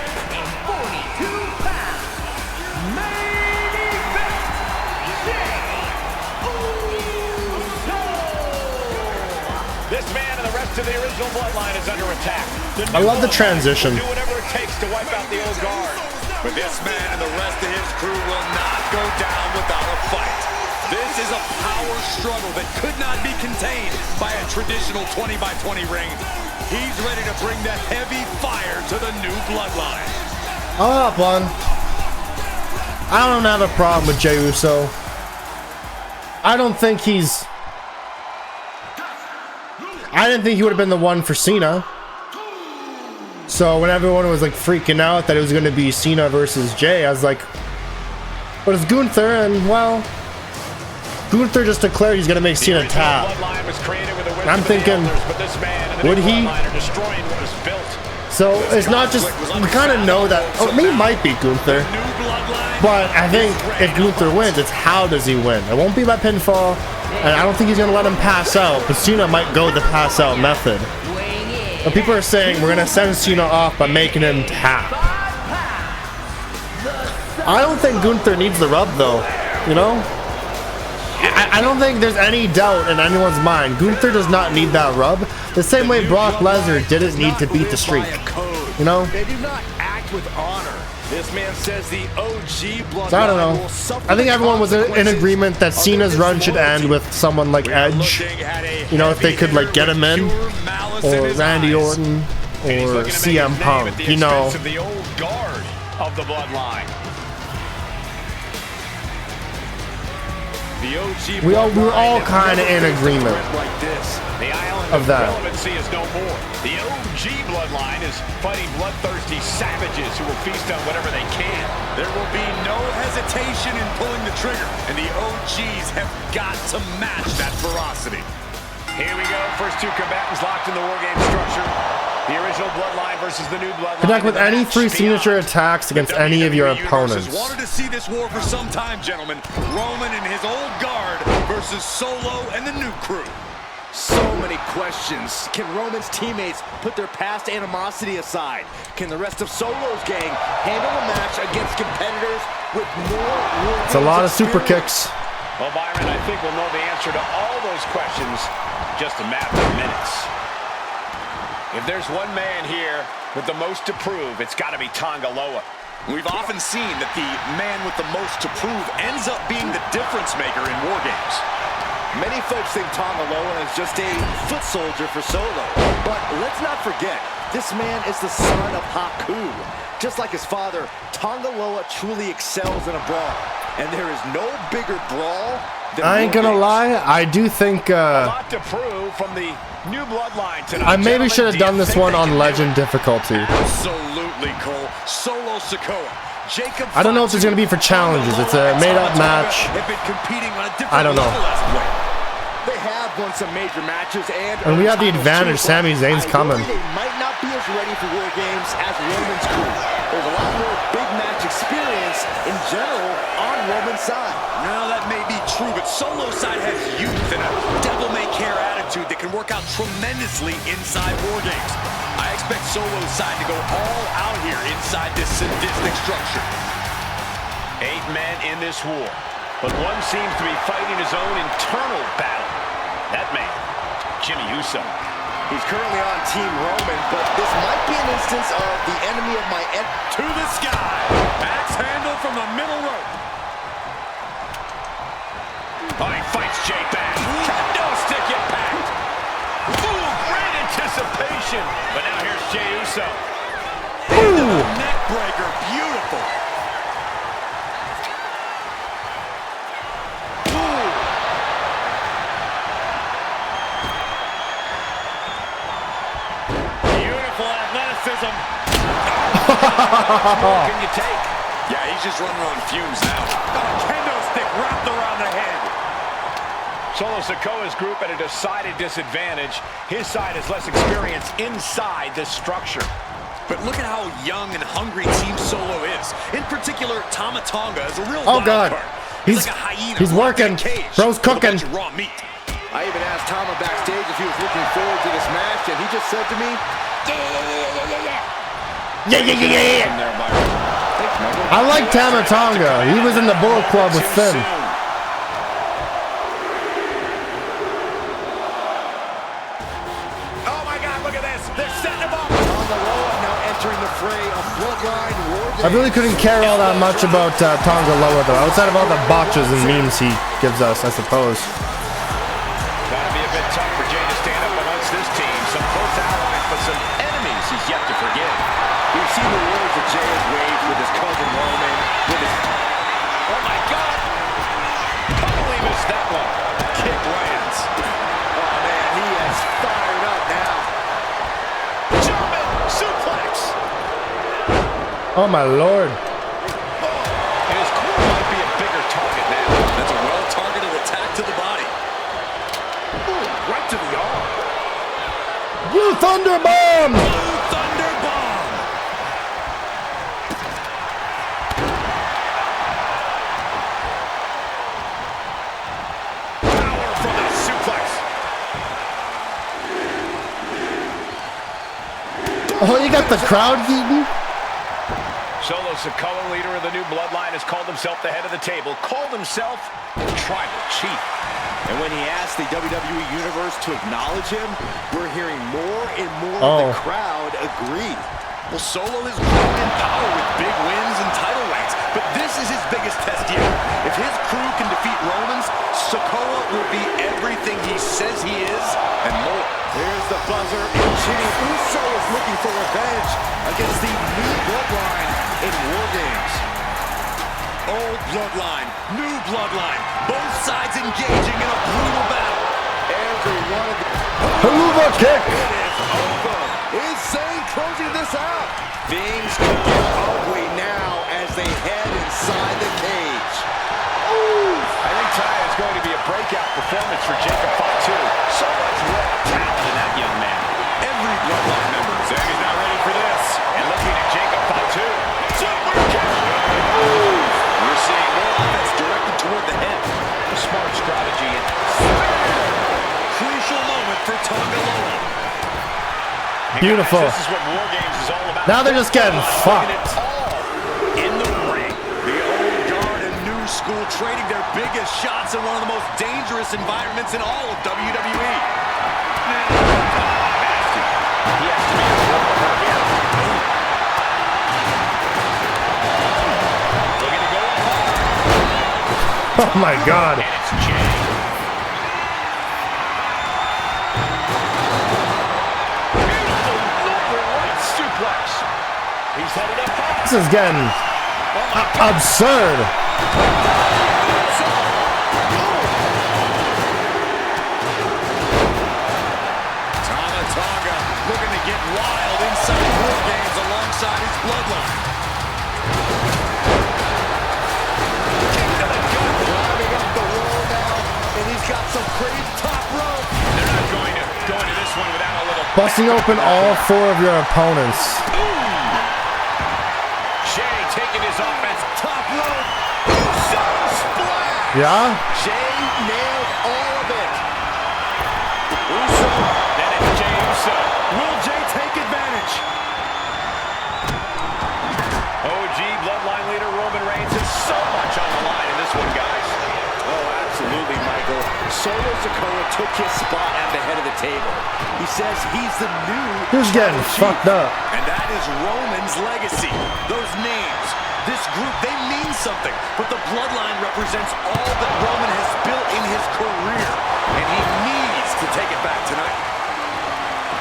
pounds, main event, Jey Uso! This man and the rest of the original Bloodline is under attack. I love the transition. Do whatever it takes to wipe out the old guard. But this man and the rest of his crew will not go down without a fight. This is a power struggle that could not be contained by a traditional 20-by-20 ring. He's ready to bring the heavy fire to the new Bloodline. I'll hop on. I don't have a problem with Jey Uso. I don't think he's... I didn't think he would have been the one for Cena. So when everyone was like freaking out that it was going to be Cena versus Jey, I was like, but it's Gunther, and well, Gunther just declared he's going to make Cena tap. I'm thinking, would he? So it's not just, we kind of know that, oh, he might be Gunther. But I think if Gunther wins, it's how does he win? It won't be by pinfall, and I don't think he's going to let him pass out, but Cena might go the pass out method. But people are saying we're going to send Cena off by making him tap. I don't think Gunther needs the rub though, you know? I don't think there's any doubt in anyone's mind. Gunther does not need that rub. The same way Brock Lesnar didn't need to beat the streak. You know? They do not act with honor. This man says the OG Bloodline. So I don't know. I think everyone was in agreement that Cena's run should end with someone like Edge. You know, if they could like get him in, or Randy Orton, or CM Punk. You know. The old guard of the Bloodline. The OG we were all kind of in agreement of that. Relevancy is no more. The OG Bloodline is fighting bloodthirsty savages who will feast on whatever they can. There will be no hesitation in pulling the trigger, and the OGs have got to match that ferocity. Here we go. First two combatants locked in the War Game structure. The original Bloodline versus the new Bloodline. Connect with any 3 signature attacks against any of your opponents. Wanted to see this war for some time, gentlemen. Roman and his old guard versus Solo and the new crew. So many questions. Can Roman's teammates put their past animosity aside? Can the rest of Solo's gang handle a match against competitors with more? It's a lot of super kicks. Well, Byron, I think we'll know the answer to all those questions in just a matter of minutes. If there's one man here with the most to prove, it's got to be Tonga Loa. We've often seen that the man with the most to prove ends up being the difference maker in war games. Many folks think Tonga Loa is just a foot soldier for Solo. But let's not forget, this man is the son of Haku. Just like his father, Tonga Loa truly excels in a brawl. And there is no bigger brawl than I ain't gonna lie, I do think a lot to prove from the new Bloodline tonight. I maybe should have done this one on Legend difficulty. Absolutely, Cole. Solo Sikoa. Jacob I don't know if it's gonna be for challenges. It's a made-up match. I don't know. They have won some major matches, and we have the advantage. Sami Zayn's coming. They might not be as ready for War Games as Roman's crew. There's a lot more big match experience in general on Roman's side. Now that may be true, but Solo's side has youth and a devil-may-care attitude that can work out tremendously inside War Games. I expect Solo's side to go all out here inside this sadistic structure. 8 men in this war, but one seems to be fighting his own internal battle. That man, Jimmy Uso. He's currently on Team Roman, but this might be an instance of the enemy of my to the sky. Axe handle from the middle rope. Oh, he fights Jey back. Kendo stick impact. Ooh, great anticipation. But now here's Jey Uso. Ooh. Neck breaker, beautiful. What can you take? Yeah, he's just running on fumes now. Oh, kendo stick stick wrapped around the head. Solo Sikoa's group at a decided disadvantage. His side has less experience inside this structure. But look at how young and hungry Team Solo is. In particular, Tama Tonga is a real Oh wild God, card. he's like a hyena working. Bro's cooking. Raw meat. I even asked Tama backstage if he was looking forward to this match, and he just said to me, I like Tama Tonga. He was in the Bullet Club with Finn. Oh my God, look at this. They're setting him up. Tonga Loa now entering the fray of Bloodline War Games. I really couldn't care all that much about Tonga Loa though, outside of all the botches and memes he gives us, I suppose. That'll be a bit tough for Jay to stand up amongst this team. Some close allies, but some enemies he's yet to forgive. We've seen the words that Jay has waged with his cousin Roman, with his... Oh my God! Totally missed that one. Kick lands. Oh man, he is fired up now. German suplex. Oh my Lord. His core might be a bigger target now. That's a well-targeted attack to the body. Ooh, right to the arm. Blue Thunder Bomb! Blue Thunder Bomb! Power from the suplex. Oh, you got the crowd heating? Solo Sikoa, leader of the new Bloodline, has called himself the head of the table, called himself Tribal Chief. And when he asked the WWE Universe to acknowledge him, we're hearing more and more of the crowd agree. Well, Solo has grown in power with big wins and title reigns, but this is his biggest test yet. If his crew can defeat Romans, Sikoa will be everything he says he is and more. Here's the buzzer, and Jimmy Uso is looking for revenge against the new Bloodline in War Games. Old Bloodline, new Bloodline, both sides engaging in a brutal battle. Every one of the... Haluva kick! It is over. Is Zayn closing this out? Things could get ugly now as they head inside the cage. Ooh. I think tonight is going to be a breakout performance for Jacob Fatu. So much raw talent in that young man. Every Bloodline member saying he's not ready for this. And looking at Jacob Fatu. Super kick. We're seeing more offense directed toward the head. A smart strategy. Crucial moment for Tonga Loa. Beautiful. Guys, this is what War Games is all about. Now they're just getting fucked. In the ring. The old guard and new school trading their biggest shots in one of the most dangerous environments in all of WWE. Nasty. He has to be in the world here. Looking to go up hard. Oh my God. And it's Jay. He's headed up high. This is getting absurd. Tama Tonga looking to get wild inside War Games alongside his Bloodline. Driving up the wall now, and he's got some crazy top rope. They're not going to go into this one without a little... Busting open all four of your opponents. Jay taking his offense top rope. Uso splash. Yeah? Jay nailed all of it. Uso. Then it's Jay Uso. Will Jay take advantage? OG Bloodline leader Roman Reigns has so much on the line in this one, guys. Oh, absolutely, Michael. Solo Sikoa took his spot at the head of the table. He says he's the new... Who's getting fucked up? And that is Roman's legacy. Those names, this group, they mean something. But the Bloodline represents all that Roman has built in his career. And he needs to take it back tonight.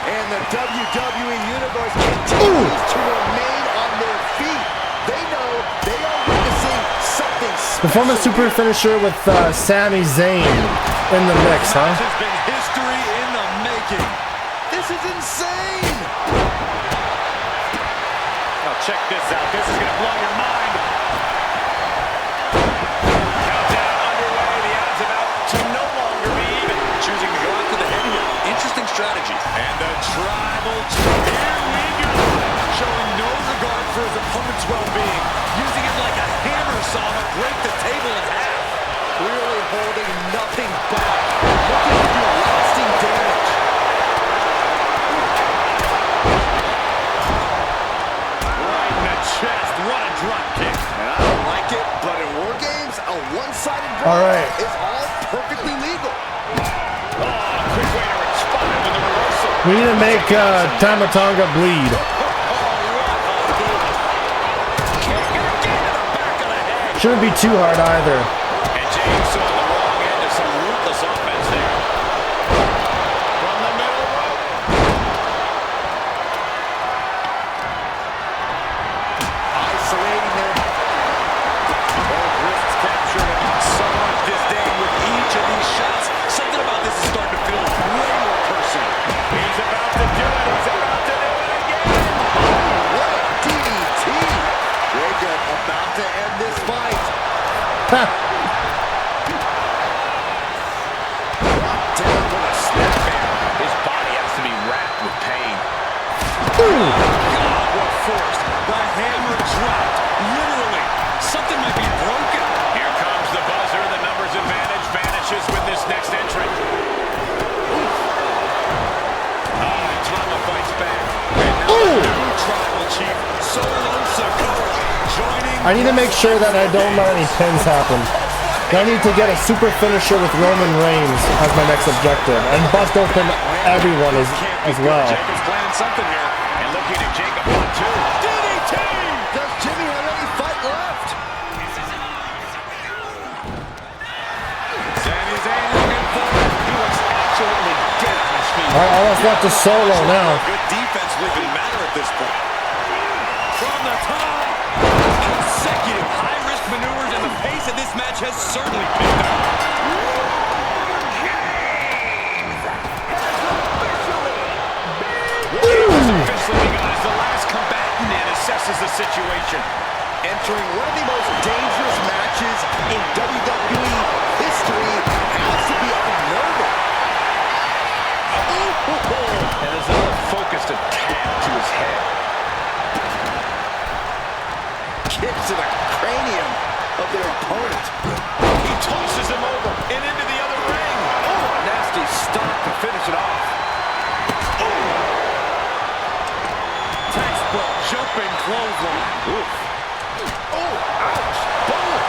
And the WWE Universe continues to remain on their feet. They know they are witnessing something special. Perform a super finisher with Sami Zayn in the mix, huh? This has been history in the making. This is insane. Now check this out. This is going to blow your mind. Countdown strategy. And the tribal chief. Here we go. Showing no regard for his opponent's well-being. Using it like a hammer saw to break the table in half. Clearly holding nothing back. Looking to do lasting damage. Right in the chest. What a drop kick. And I don't like it, but in war games, a one-sided brawl is all perfectly legal. Oh, quick way to respond with the reversal. We need to make Tama Tonga bleed. Shouldn't be too hard either. And James saw the wrong end of some ruthless offense there. From the middle rope. Isolating them. Both wrists captured and so much disdain with each of these shots. Something about this is starting to feel way more personal. He's about to do it. He's about to do it again. Oh, what a DDT. Jacob about to end this fight. Ha. Dropped down with a snap hand. His body has to be wrapped with pain. Oh, God, what force. The hammer dropped. Literally. Something might be broken. Here comes the buzzer. The numbers advantage vanishes with this next entrant. Tama fights back. And now the new tribal chief, Solo Sikoa, joining. I need to make sure that I don't let any pins happen. I need to get a super finisher with Roman Reigns as my next objective, and bust open everyone as well. Jacob's planning something here, and looking at Jacob on two. DDT! Does Jimmy have any fight left? Sami Zayn looking for it. He looks absolutely dead on his feet. All right, all that's left is Solo now. Good defense will even matter at this point. From the top. Consecutive high-risk maneuvers, and the pace of this match has certainly picked up. Officially begun as the last combatant and assesses the situation. Entering one of the most dangerous matches in WWE history has to be unnerving. And there's another focused attack to his head. Kick to the cranium of their opponent. He tosses him over and into the other ring. Oh, a nasty stop to finish it off. Textbook jumping clothesline. Oof. Oh, ouch. Boom.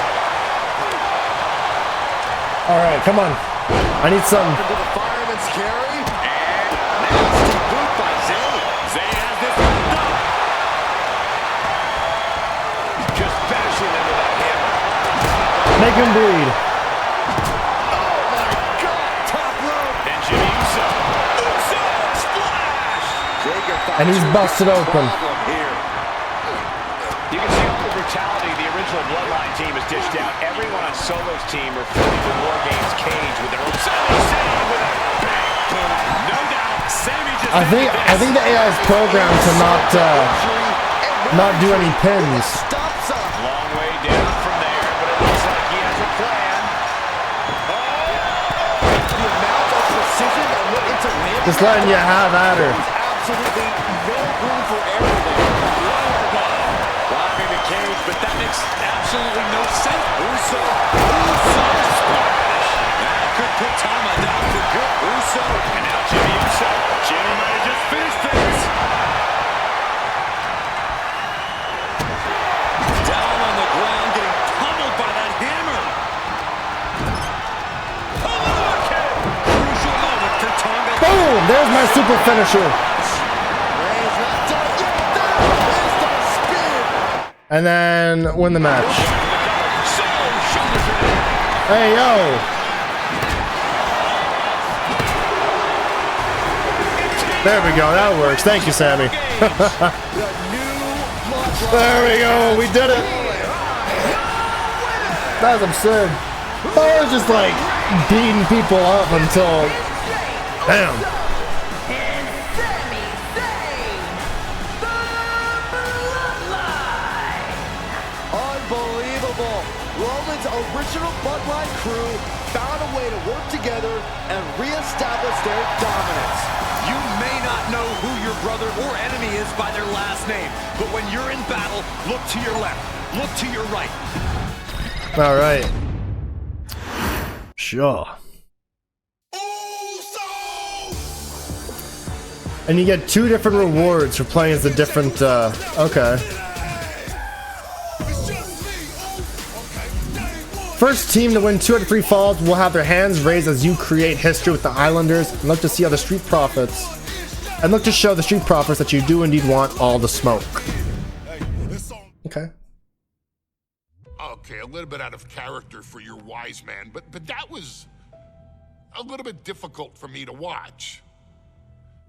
All right, come on. I need something. Into the fireman's carry. And nasty boot by Zayn. Zayn has this wrapped up. Just bashing into that hammer. Make him bleed. Oh my God. Top rope. And Jimmy Uso. Uso splash. Jacob And he's busted open. Here. You can see all the brutality the original Bloodline team has dished out. Everyone on Solo's team are filling the War Games cage with their own Sami Zayn with a bang. No doubt, Sami just I think the AI is programmed to not do any pins. long way down from there, but it looks like he has a plan. The amount of precision that went into landing. Just letting you have at her. Absolutely no room for error there. Blocking the cage, but that makes absolutely no sense. Uso splash. That could put Tama down for good. Uso, and now Jimmy Uso. Jimmy might have just finished things. Down on the ground, getting pummeled by that hammer. Crucial moment for Tonga. Boom! There's my super finisher. Reigns not done yet. There is the spear. And then win the match. Hey, yo! There we go, that works. Thank you, Sammy. There we go, we did it! That was absurd. I was just like beating people up until... Damn. Unbelievable. Roman's original Bloodline crew found a way to work together and reestablish their dominance. You may not know who your brother or enemy is by their last name, but when you're in battle, look to your left, look to your right. All right. Sure. And you get 2 different rewards for playing as the different, okay. First team to win 2 out of 3 falls will have their hands raised as you create history with the Islanders and look to see how the Street Profits and look to show the Street Profits that you do indeed want all the smoke. Okay. Okay, a little bit out of character for your wise man, but that was a little bit difficult for me to watch.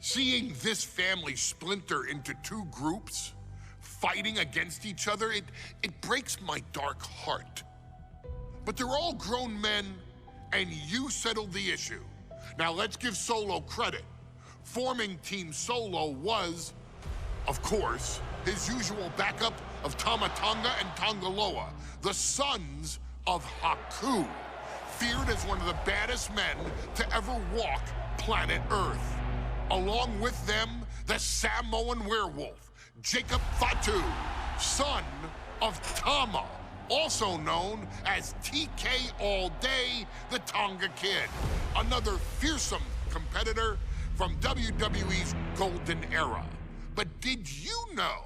Seeing this family splinter into 2 groups, fighting against each other, it breaks my dark heart. But they're all grown men, and you settled the issue. Now let's give Solo credit. Forming Team Solo was, of course, his usual backup of Tama Tonga and Tongaloa, the sons of Haku, feared as one of the baddest men to ever walk planet Earth. Along with them, the Samoan werewolf, Jacob Fatu, son of Tama, also known as TK All Day, the Tonga Kid, another fearsome competitor from WWE's golden era. But did you know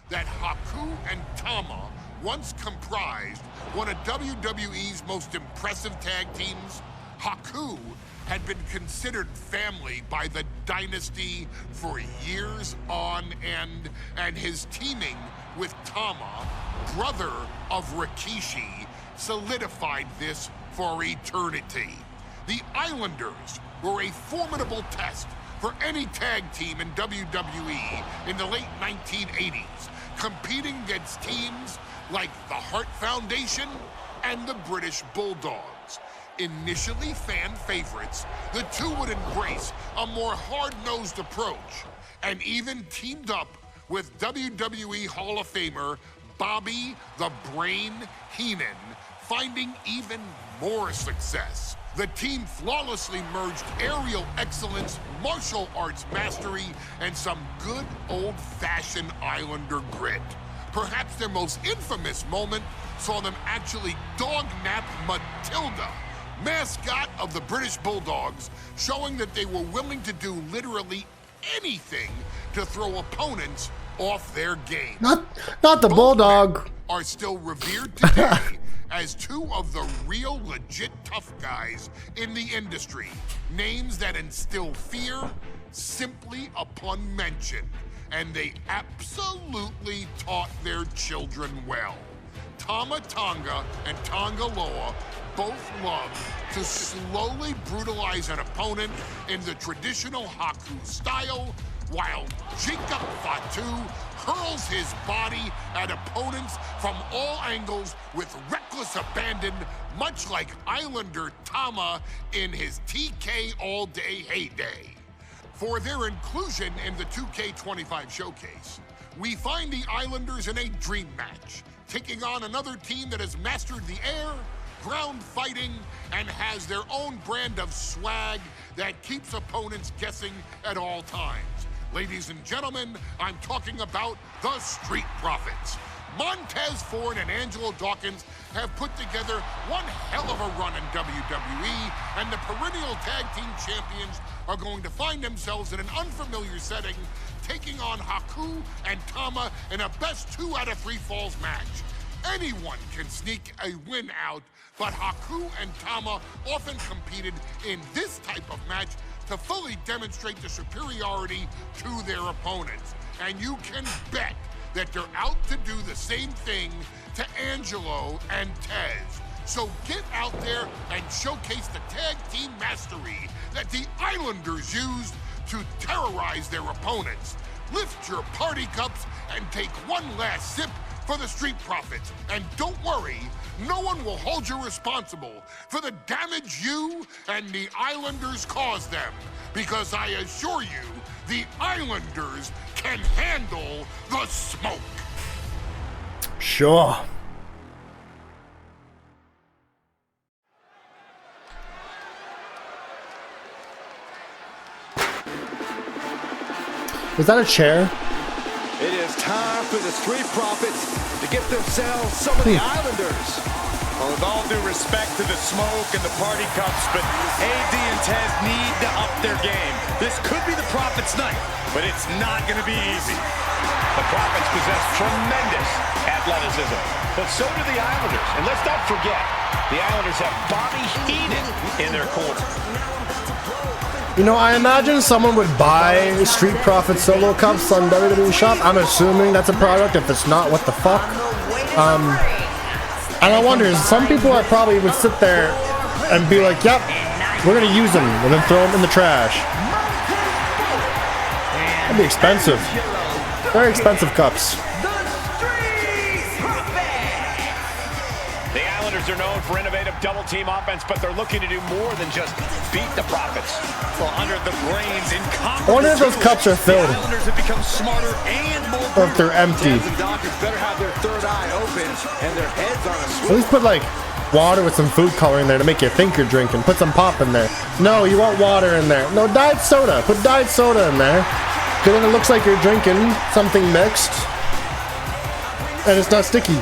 that Haku and Tama once comprised one of WWE's most impressive tag teams? Haku had been considered family by the Dynasty for years on end, and his teaming with Tama, brother of Rikishi, solidified this for eternity. The Islanders were a formidable test for any tag team in WWE in the late 1980s, competing against teams like the Hart Foundation and the British Bulldogs. Initially fan favorites, the two would embrace a more hard-nosed approach and even teamed up with WWE Hall of Famer Bobby the Brain Heenan, finding even more success. The team flawlessly merged aerial excellence, martial arts mastery, and some good old-fashioned Islander grit. Perhaps their most infamous moment saw them actually dog-nap Matilda, mascot of the British Bulldogs, showing that they were willing to do literally anything to throw opponents off their game. Not the Bulldog. Are still revered today as 2 of the real legit tough guys in the industry. Names that instill fear simply upon mention, and they absolutely taught their children well. Tama Tonga and Tongaloa both love to slowly brutalize an opponent in the traditional Haku style, while Jacob Fatu hurls his body at opponents from all angles with reckless abandon, much like Islander Tama in his TK All Day heyday. For their inclusion in the 2K25 showcase, we find the Islanders in a dream match, taking on another team that has mastered the air, ground fighting, and has their own brand of swag that keeps opponents guessing at all times. Ladies and gentlemen, I'm talking about the Street Profits. Montez Ford and Angelo Dawkins have put together one hell of a run in WWE, and the perennial tag team champions are going to find themselves in an unfamiliar setting, taking on Haku and Tama in a best 2 out of 3 falls match. Anyone can sneak a win out, but Haku and Tama often competed in this type of match to fully demonstrate the superiority to their opponents. And you can bet that they're out to do the same thing to Angelo and Tez. So get out there and showcase the tag team mastery that the Islanders used to terrorize their opponents. Lift your party cups and take one last sip for the Street Profits. And don't worry, no one will hold you responsible for the damage you and the Islanders caused them, because I assure you, the Islanders can handle the smoke. Sure. Is that a chair? It is time for the Street Profits to get themselves some of the Islanders. Well, with all due respect to the smoke and the party cups, but AD and Tez need to up their game. This could be the Profits' night, but it's not going to be easy. The Profits possess tremendous athleticism, but so do the Islanders. And let's not forget, the Islanders have Bobby Heenan in their corner. You know, I imagine someone would buy Street Profits solo cups on WWE Shop. I'm assuming that's a product. If it's not, what the fuck? And I wonder, some people are probably would sit there and be like, yep, we're gonna use them, and then throw them in the trash. That'd be expensive. Very expensive cups. The Islanders are known for innovative double-team offense, but they're looking to do more than just beat the Profits. Well, under the brains in I wonder if those cups are filled. The Islanders have become smarter and more Or if they're empty. Tez and Dawkins better have their third eye open and their heads on a At swivel. least put like water with some food coloring there to make you think you're drinking. Put some pop in there. No, you want water in there. No, diet soda. Put diet soda in there. Because then it looks like you're drinking something mixed. And it's not sticky.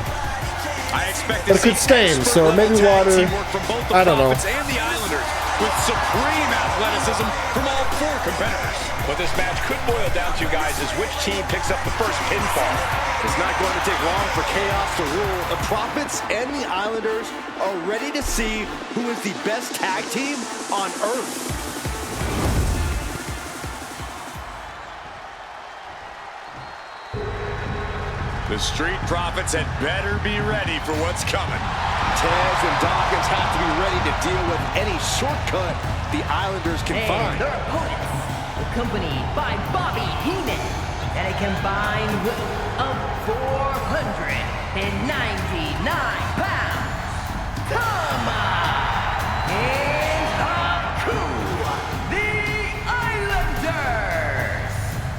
But it could stain, so maybe water. I don't know. And the Islanders with supreme athleticism from all four competitors. What this match could boil down to, guys, is which team picks up the first pinfall. It's not going to take long for chaos to rule. The Profits and the Islanders are ready to see who is the best tag team on Earth. The Street Profits had better be ready for what's coming. Tez and Dawkins have to be ready to deal with any shortcut the Islanders can find. Their opponents, accompanied by Bobby Heenan, at a combined weight of 499 pounds. Kama and Haku, the Islanders.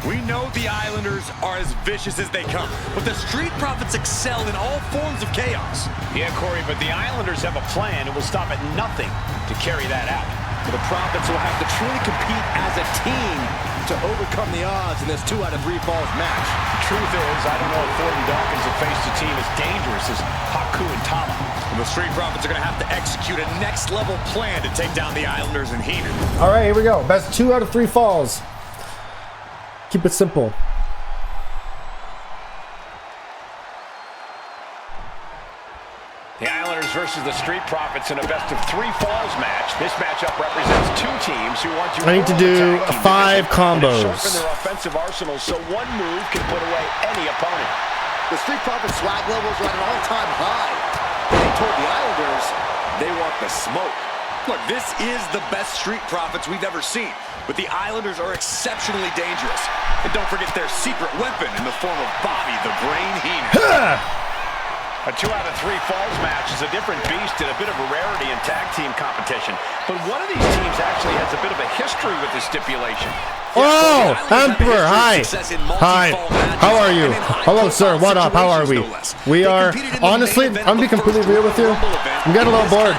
We know the Islanders are as vicious as they come, but the Street Profits excel in all forms of chaos. Yeah, Corey, but the Islanders have a plan and will stop at nothing to carry that out. The Profits will have to truly compete as a team to overcome the odds in this 2 out of 3 falls match. The truth is, I don't know if Ford and Dawkins have faced a team as dangerous as Haku and Tama. And the Street Profits are going to have to execute a next-level plan to take down the Islanders and Heenan. All right, here we go. Best 2 out of 3 falls. Keep it simple. The Islanders versus the Street Profits in a best-of-3 falls match. This matchup represents 2 teams who want to. I need to do 5 combos. Sharpen their offensive arsenals so one move can put away any opponent. The Street Profits swag levels are at an all-time high. They told the Islanders they want the smoke. Look, this is the best Street Profits we've ever seen, but the Islanders are exceptionally dangerous. And don't forget their secret weapon in the form of Bobby the Brain Heenan. A 2 out of 3 falls match is a different beast and a bit of a rarity in tag team competition. But one of these teams actually has a bit of a history with this stipulation. Oh, Emperor, hi. Hi, how are you? Hello, sir, what up, how are we? We are, honestly, I'm gonna be completely real with you. I'm getting a little bored.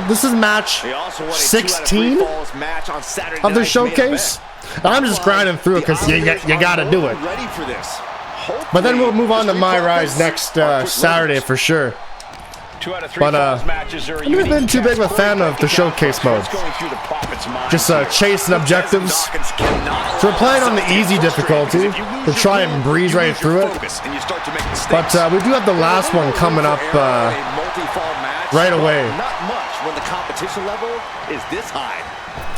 This is match 16 of the showcase. I'm just grinding through it because you gotta do it. But then we'll move on to My Rise next Saturday for sure. 2 out of 3 But falls matches are I've never been too big of a fan of the showcase mode. Just chasing objectives. So we're playing on the easy difficulty to try and breeze right through it. But we do have the last one coming up right away. Not much when the competition level is this high.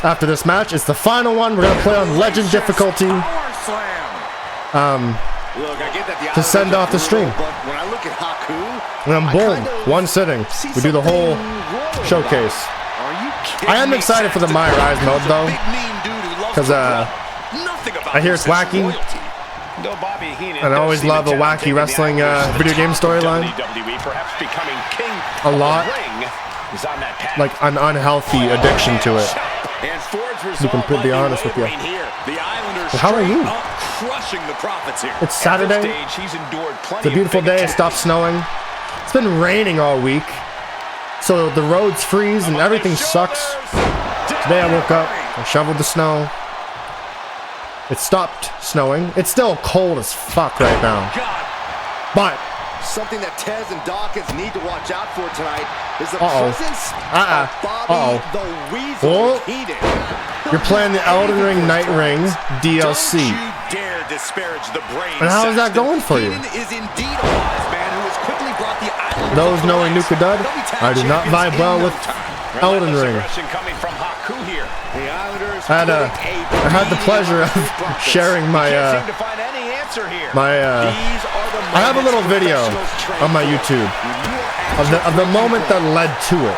After this match, it's the final one. We're gonna play on legend difficulty. To send off the stream. When I look at Haku, and then boom, one sitting. We do the whole showcase. I am excited for the My Rise mode though, because I hear it's wacky, and I always love a wacky wrestling video game storyline. A lot, like an unhealthy addiction to it. To be completely honest with you. Well, how are you? It's Saturday. It's a beautiful day. It stopped snowing. It's been raining all week, so the roads freeze and everything sucks. Today I woke up, I shoveled the snow, It stopped snowing. It's still cold as fuck right now. But something that Tez and Dawkins need to watch out for tonight is the presence of Bobby the Weasel Heenan. You're playing the Elden Ring Night Ring DLC. Don't you dare disparage the brain. And how is that going for you? Heenan is indeed a wise man who has quickly brought the Islanders. Those knowing NukaDud, I do not vibe well with Elden Ring. Coming from Haku here. The Islanders I had the pleasure of sharing my I have a little video on my YouTube of the moment that led to it.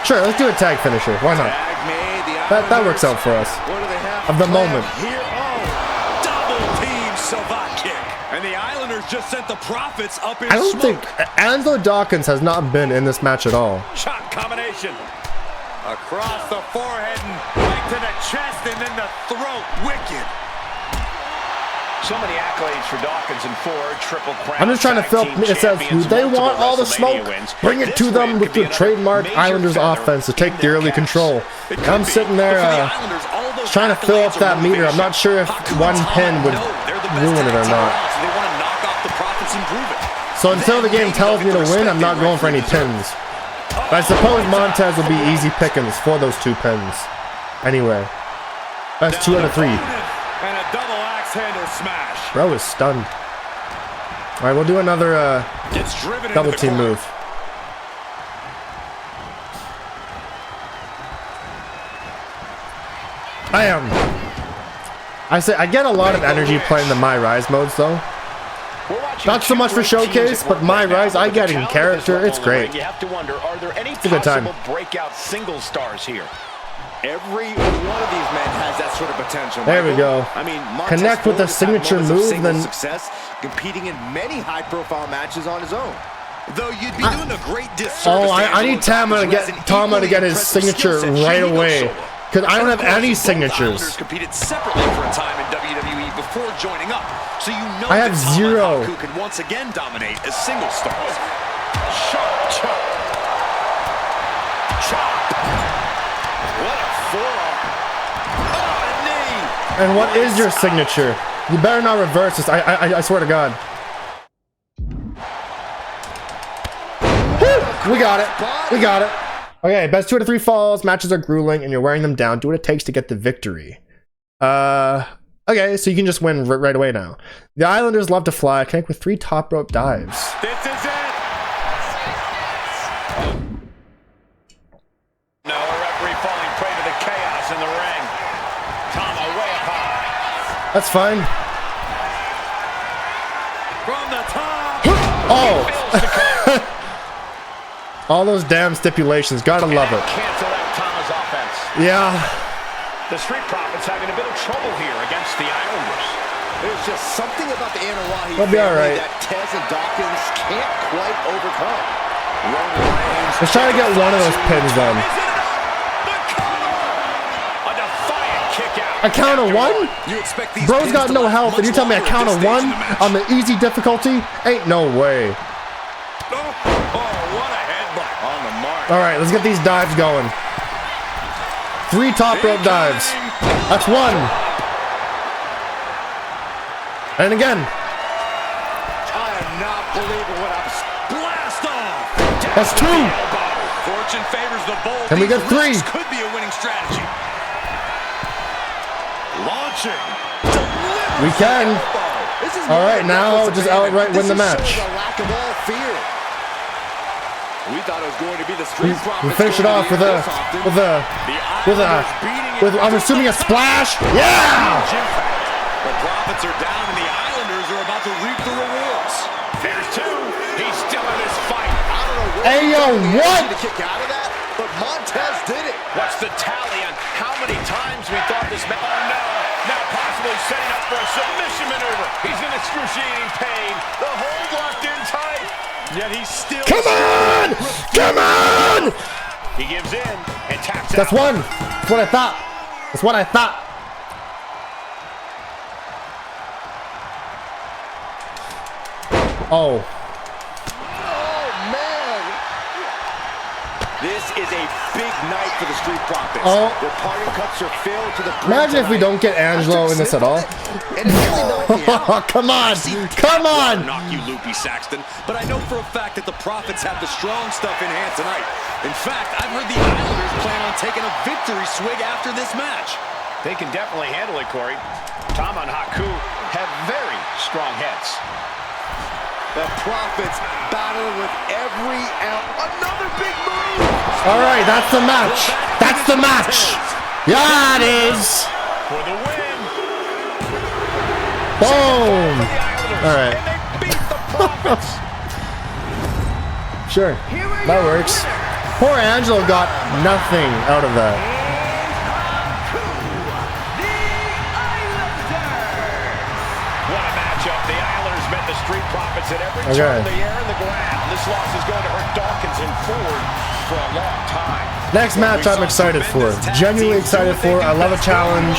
Sure, let's do a tag finisher. Why not? That works out for us. Of the moment. Double team Savate kick. And the Islanders just sent the Profits up in I don't think Angelo Dawkins has not been in this match at all. Shot combination. Across the forehead and right to the chest and then the throat. Wicked. So many accolades for Dawkins and Ford, triple crown. I'm just trying to fill. It says they want all the smoke. Bring it to them with your trademark Islanders offense to take the early control. I'm sitting there trying to fill up that meter. I'm not sure if one pin would ruin it or not. So until the game tells me to win, I'm not going for any pins. But I suppose Montez will be easy pickings for those 2 pins. Anyway, that's 2 out of 3. And a double axe handle smash. Bro is stunned. All right, we'll do another double team move. I get a lot of energy playing the My Rise modes though. Not so much for Showcase, but My Rise, I get in character. It's great. You have to wonder, are there any it's a good time. Breakout single stars here? Every one of these men has that sort of potential. There we go. I mean, connect with a signature move, then success, competing in many high-profile matches on his own. Though you'd be doing a great disservice. Oh, I need Tama to get his signature right away, because I don't have any signatures. Competed separately for a time in WWE before joining up, so you know I have 0. Who can once again dominate as single stars. Sharp chop. And what is your signature? You better not reverse this. I swear to God. Woo! We got it. We got it. Okay, best 2 out of 3 falls. Matches are grueling, and you're wearing them down. Do what it takes to get the victory. Okay, so you can just win right away now. The Islanders love to fly. Connect with 3 top rope dives. This is it. No, a referee falling prey to the chaos in the ring. Tama way up high. That's fine. From the top. Oh. All those damn stipulations. Gotta love it. Cancel out Tama's offense. Yeah. The Street Profits having a bit of trouble here against the Islanders. There's just something about the Anawahi They'll be all right. that Tez and Dawkins can't quite overcome. Let's try to get one of those pins done. A count of 1? Bro's got no health, and you tell me a count of 1 on the easy difficulty? Ain't no way. All right, let's get these dives going. 3 top rope dives. That's 1. And again. I am not believing what I'm blast off. That's 2. Fortune favors the bold. Can we get 3? Could be a winning strategy. Launching. We can. All right, now just outright win the match. We thought it was going to be the Street Profits. We finish it off with I'm assuming a splash. Yeah. The Profits are down and the Islanders are about to reap the rewards. There's 2. He's still in this fight. I don't know where hey yo, what? To kick out of that, but Montez did it. What's the tally on how many times we thought this man? Oh no! Now possibly setting up for a submission maneuver. He's in excruciating pain. The hold locked in tight. Yet he's still. Come on! Come on! He gives in and taps That's out. 1. That's what I thought. That's what I thought. Oh. Oh man! This is a bbig night for the Street Profits. Oh. Their parting cups are filled to the brim. Imagine if we don't get Angelo in this at all. Come on. Come on. Knock you, Loopy Saxton. But I know for a fact that the Profits have the strong stuff in hand tonight. In fact, I've heard the Islanders plan on taking a victory swig after this match. They can definitely handle it, Corey. Tom and Haku have very strong heads. The Profits battling with every ounce. Another big move. All right, that's the match. That's the match. Yeah, it is. For the win. Boom. All right. And they beat the Profits. Sure, that works. Poor Angelo got nothing out of that. What a matchup. The Islanders met the Street Profits at every turn of the air and the ground. This loss is going to hurt Dawkins and Ford for a long time. Next match I'm excited for. Genuinely excited for. I love a challenge.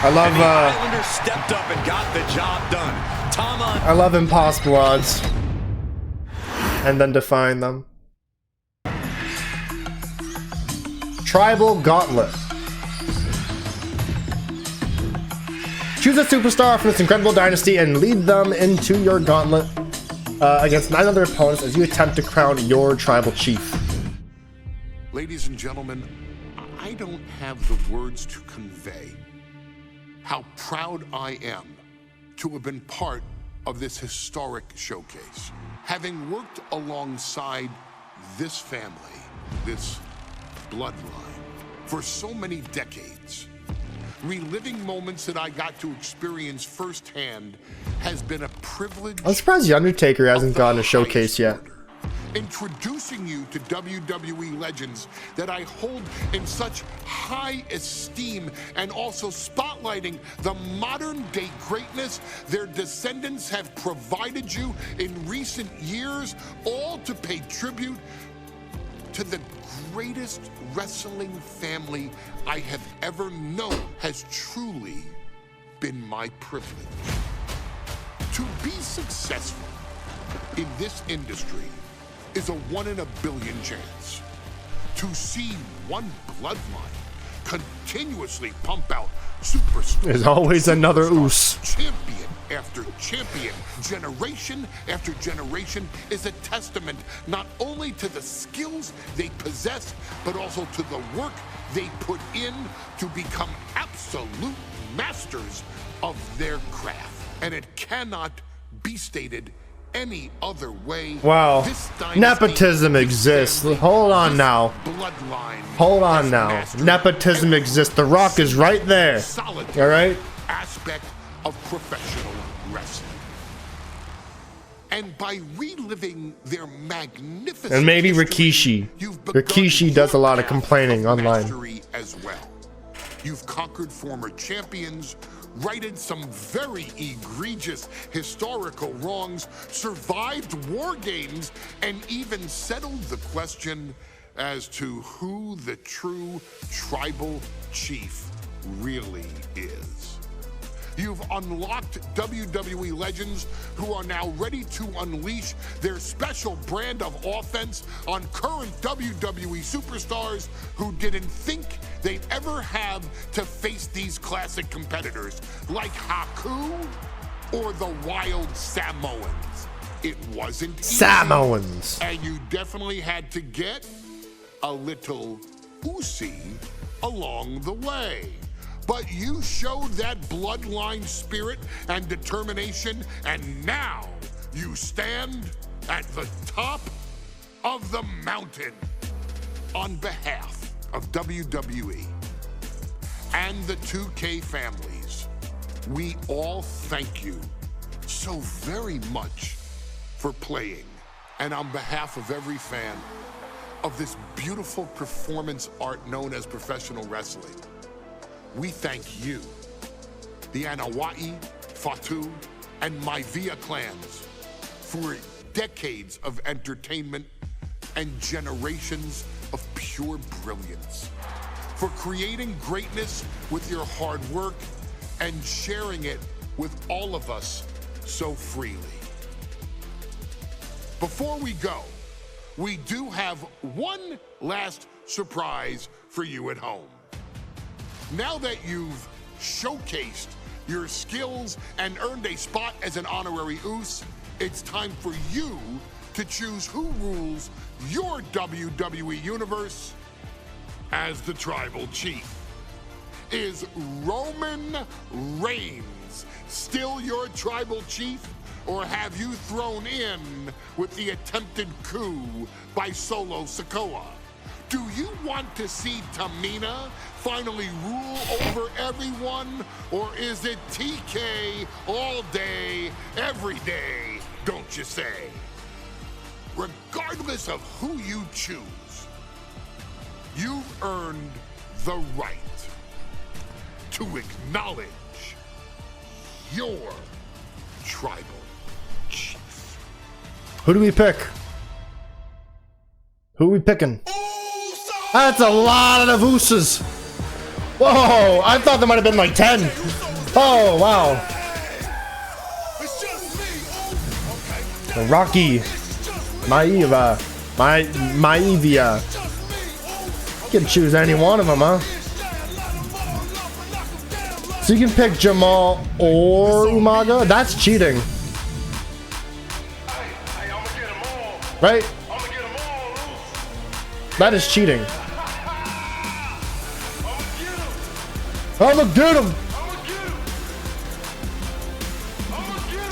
I love Islanders stepped up and got the job done. I love impossible odds. And then define them. Tribal Gauntlet. Choose a superstar from this incredible dynasty and lead them into your gauntlet against 9 other opponents as you attempt to crown your tribal chief. Ladies and gentlemen, I don't have the words to convey how proud I am to have been part of this historic showcase. Having worked alongside this family, this bloodline, for so many decades, reliving moments that I got to experience firsthand has been a privilege. I'm surprised The Undertaker hasn't gotten a showcase yet. Introducing you to WWE legends that I hold in such high esteem, and also spotlighting the modern day greatness their descendants have provided you in recent years, all to pay tribute to the greatest wrestling family I have ever known. Has truly been my privilege. To be successful in this industry is a 1 in a billion chance. To see one bloodline continuously pump out superstars. There's always another Oos. Champion after champion, generation after generation, is a testament not only to the skills they possess, but also to the work they put in to become absolute masters of their craft. And it cannot be stated any other way. Wow. Nepotism exists. Hold on now. Hold on now. Nepotism exists. The Rock is right there. All right? Aspect of professional wrestling. And by reliving their magnificent And maybe Rikishi. Rikishi does a lot of complaining online. As well. You've conquered former champions, righted some very egregious historical wrongs, survived war games, and even settled the question as to who the true tribal chief really is. You've unlocked WWE legends who are now ready to unleash their special brand of offense on current WWE superstars who didn't think they'd ever have to face these classic competitors like Haku or the Wild Samoans. It wasn't easy, Samoans. and you definitely had to get a little oozy along the way. But you showed that bloodline spirit and determination, and now you stand at the top of the mountain. On behalf of WWE and the 2K families, we all thank you so very much for playing. And on behalf of every fan of this beautiful performance art known as professional wrestling, we thank you, the Anawai, Fatu, and Maivia clans, for decades of entertainment and generations of pure brilliance, for creating greatness with your hard work and sharing it with all of us so freely. Before we go, we do have one last surprise for you at home. Now that you've showcased your skills and earned a spot as an honorary Uso, it's time for you to choose who rules your WWE Universe as the Tribal Chief. Is Roman Reigns still your Tribal Chief, or have you thrown in with the attempted coup by Solo Sikoa? Do you want to see Tamina finally rule over everyone, or is it TK all day, every day, don't you say? Regardless of who you choose, you've earned the right to acknowledge your Tribal Chief. Who do we pick? Who are we picking? That's a lot of Usos. Whoa, I thought there might have been like 10. Oh, wow. Rocky. Maivia. You can choose any one of them, huh? So you can pick Jamal or Umaga? That's cheating. Right? That is cheating. I'ma get him!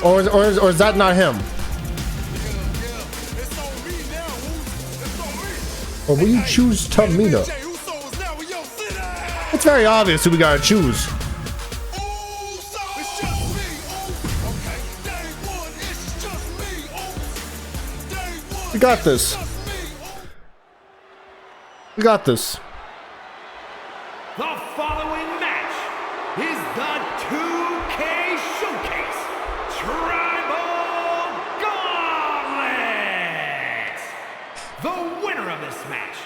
Or is that not him? Or will you choose Tamina? It's very obvious who we gotta choose. We got this. We got this. The following match is the 2K Showcase Tribal Gauntlet. The winner of this match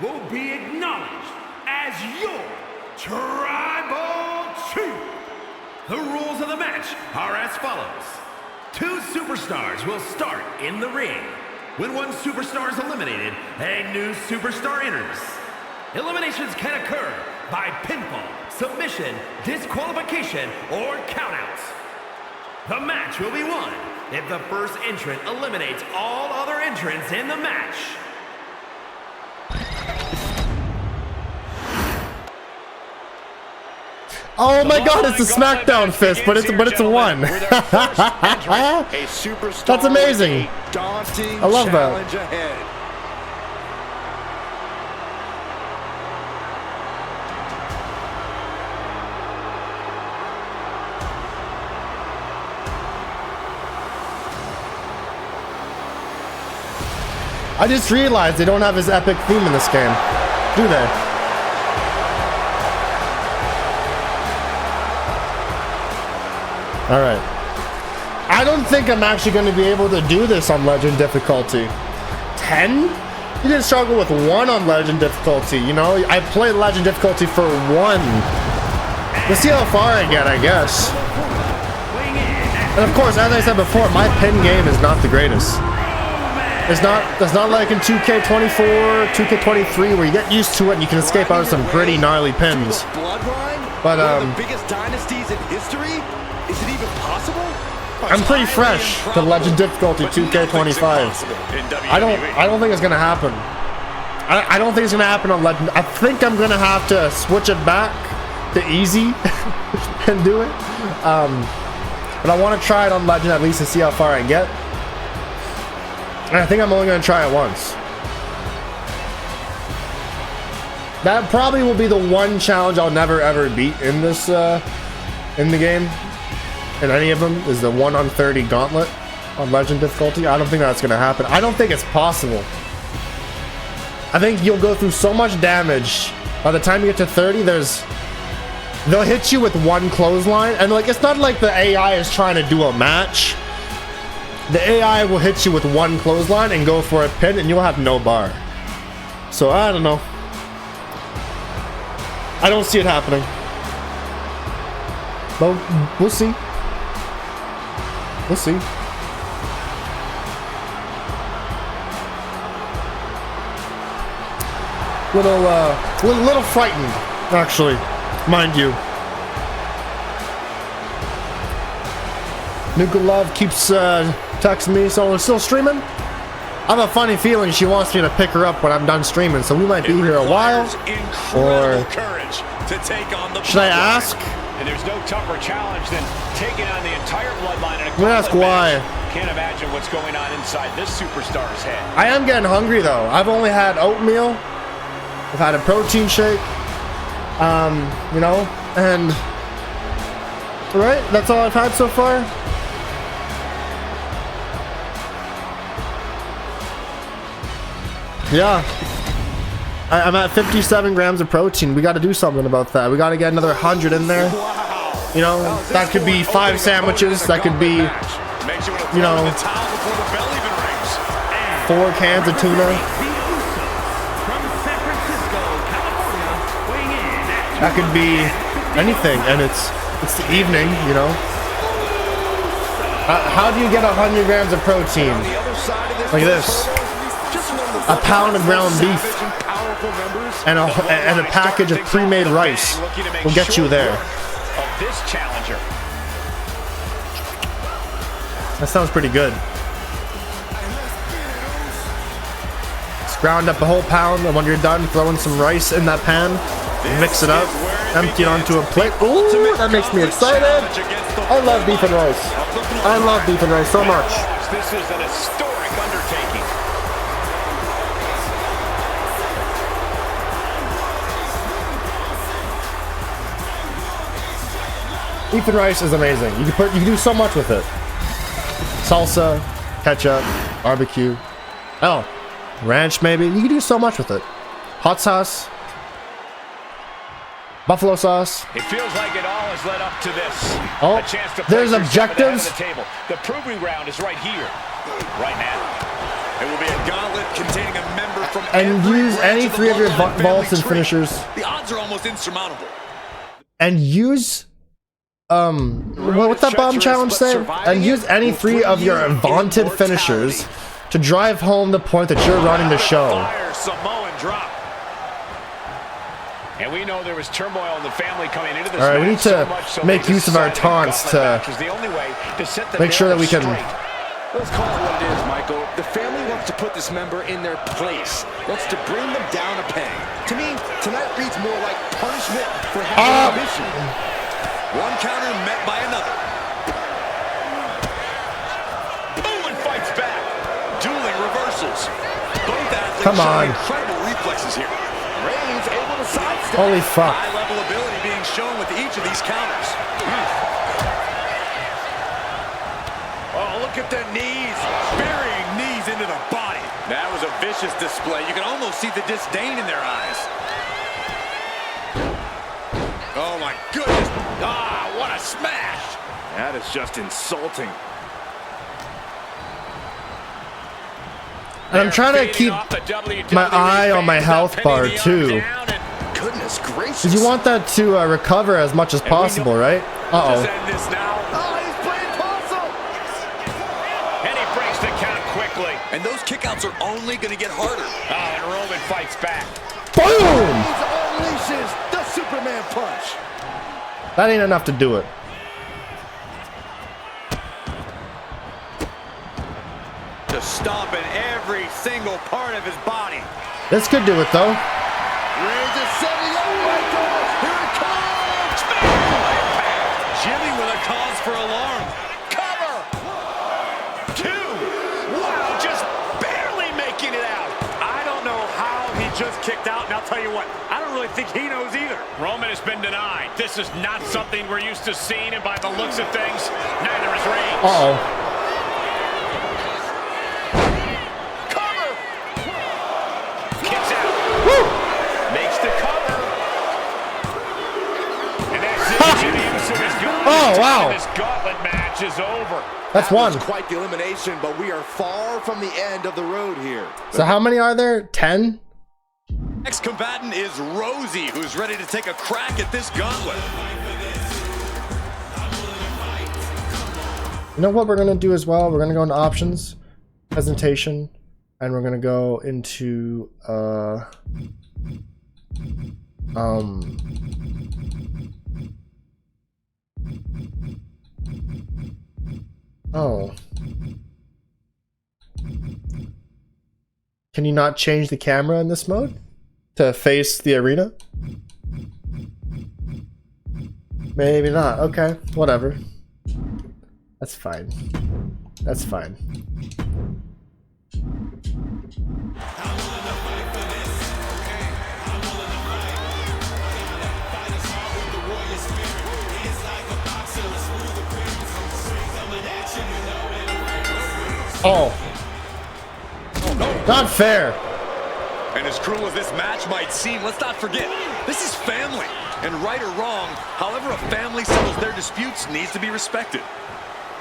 will be acknowledged as your Tribal Chief. The rules of the match are as follows. 2 superstars will start in the ring. When one superstar is eliminated, a new superstar enters. Eliminations can occur by pinfall, submission, disqualification, or countouts. The match will be won if the first entrant eliminates all other entrants in the match. Oh my god, it's a SmackDown fist, but it's a one. That's amazing. I love that. I just realized they don't have his epic theme in this game, do they? All right. I don't think I'm actually going to be able to do this on Legend difficulty. 10? You didn't struggle with 1 on Legend difficulty, you know? I played Legend difficulty for 1. We'll see how far I get, I guess. And of course, as I said before, my pin game is not the greatest. It's not like in 2K24, 2K23, where you get used to it and you can escape out of some pretty gnarly pins. But one of the biggest dynasties in history? Is it even possible? I'm pretty fresh to Legend difficulty 2K25's. I don't think it's gonna happen. I don't think it's gonna happen on Legend. I think I'm gonna have to switch it back to easy and do it. But I want to try it on Legend at least to see how far I get. And I think I'm only gonna try it once. That probably will be the one challenge I'll never ever beat in this in the game. In any of them is the 1 on 30 gauntlet on Legend difficulty. I don't think that's gonna happen. I don't think it's possible. I think you'll go through so much damage by the time you get to 30. They'll hit you with 1 clothesline, and like it's not like the AI is trying to do a match. The AI will hit you with 1 clothesline and go for a pin, and you'll have no bar. So I don't know. I don't see it happening. But we'll see. We'll see. little frightened, actually, mind you. Nuka Love keeps texting me, so we're still streaming. I have a funny feeling she wants me to pick her up when I'm done streaming, so we might be here a while. Or should I ask? And there's no tougher challenge than taking on the entire bloodline in a I'm gonna ask why. Can't imagine what's going on inside this superstar's head. I am getting hungry though. I've only had oatmeal. I've had a protein shake. You know, and right, that's all I've had so far. Yeah. I'm at 57 grams of protein. We got to do something about that. We got to get another 100 in there. You know, that could be 5 sandwiches. That could be, you know, 4 cans of tuna. That could be anything, and it's the evening, you know. How do you get 100 grams of protein? Like this. A pound of ground beef and a package of pre-made rice will get you there. That sounds pretty good. Just ground up a whole pound, and when you're done, throw in some rice in that pan, mix it up, empty it onto a plate. Ooh, that makes me excited. I love beef and rice. I love beef and rice so much. This is an historic undertaking. Beef and rice is amazing. You can do so much with it. Salsa, ketchup, barbecue. Oh, ranch maybe. You can do so much with it. Hot sauce, buffalo sauce. It feels like it all has led up to this. Oh, a chance to there's objectives. The table. The proving ground is right here, right now. It will be a gauntlet containing a member from and use any 3 of your vaults and finishers. The odds are almost insurmountable. And use what's that bomb challenge say? And use any 3 of your vaunted finishers to drive home the point that you're running the show. Samoan drop. And we know there was turmoil in the family coming into this. All right, we need to make use of our taunts to make sure that we can. Let's call it what it is, Michael. The family wants to put this member in their place. Wants to bring them down a peg. To me, tonight reads more like punishment for having a mission. One counter met by another. Boom, and fights back. Dueling reversals. Both athletes Come on. incredible reflexes here. Reigns able to sidestep. Holy fuck. High-level ability being shown with each of these counters. Oh, look at the knees. Burying knees into the body. That was a vicious display. You can almost see the disdain in their eyes. Oh, my goodness. Ah, what a smash. That is just insulting. And I'm trying to keep my eye on my health bar too. Goodness gracious. Because you want that to recover as much as possible, right? Uh-oh. He's playing possum. And he breaks the count quickly. And those kickouts are only going to get harder. Oh, and Roman fights back. Boom! Reigns unleashes the Superman punch. That ain't enough to do it. Just stomping every single part of his body. This could do it though. Reigns is setting up right there. Here it comes. Jimmy with a cause for alarm. Cover. 2. Wow, just barely making it out. I don't know how he just kicked out, and I'll tell you what, I don't really think he knows either. Roman has been denied. This is not something we're used to seeing, and by the looks of things, neither is Reigns. Uh-oh. Cover. Kicks out. Woo! Makes the cover. And that's it. Jimmy Uso is gone. Oh, wow. This gauntlet match is over. That's That one. was quite the elimination, but we are far from the end of the road here. So how many are there? 10? Next combatant is Rosie, who's ready to take a crack at this gauntlet. You know what we're going to do as well? We're going to go into options, presentation, and we're going to go into Oh. Can you not change the camera in this mode to face the arena? Maybe not. Okay, whatever. That's fine. That's fine. Oh. Not fair. And as cruel as this match might seem, let's not forget, this is family. And right or wrong, however a family settles their disputes needs to be respected.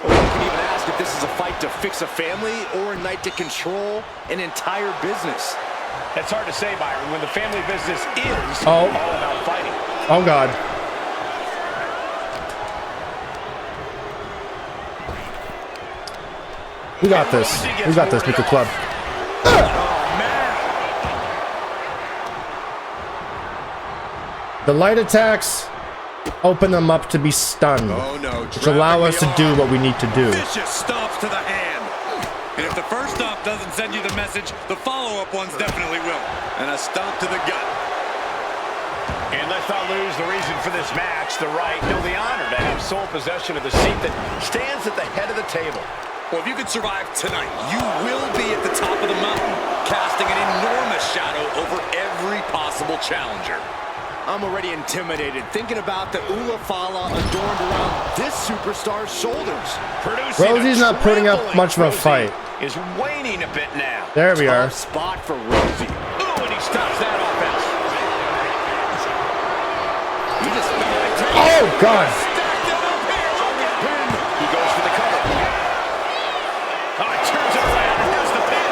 Or you can even ask if this is a fight to fix a family or a night to control an entire business. That's hard to say, Byron, when the family business is all about fighting. Oh, God. We got this. We got this, Nuka Club. The light attacks open them up to be stunned, which allow us to do what we need to do. Vicious stomps to the hand. And if the first stomp doesn't send you the message, the follow-up ones definitely will. And a stomp to the gut. And let's not lose the reason for this match, the right, no, the honor to have sole possession of the seat that stands at the head of the table. Well, if you can survive tonight, you will be at the top of the mountain, casting an enormous shadow over every possible challenger. I'm already intimidated thinking about the Ulafala adorned around this superstar's shoulders. Rosie's not putting up much of a fight. Is waning a bit now. There we are. Spot for Rosie. Ooh, and he stops that offense. Oh, God. He goes for the cover. Oh, it turns it around and has the pin.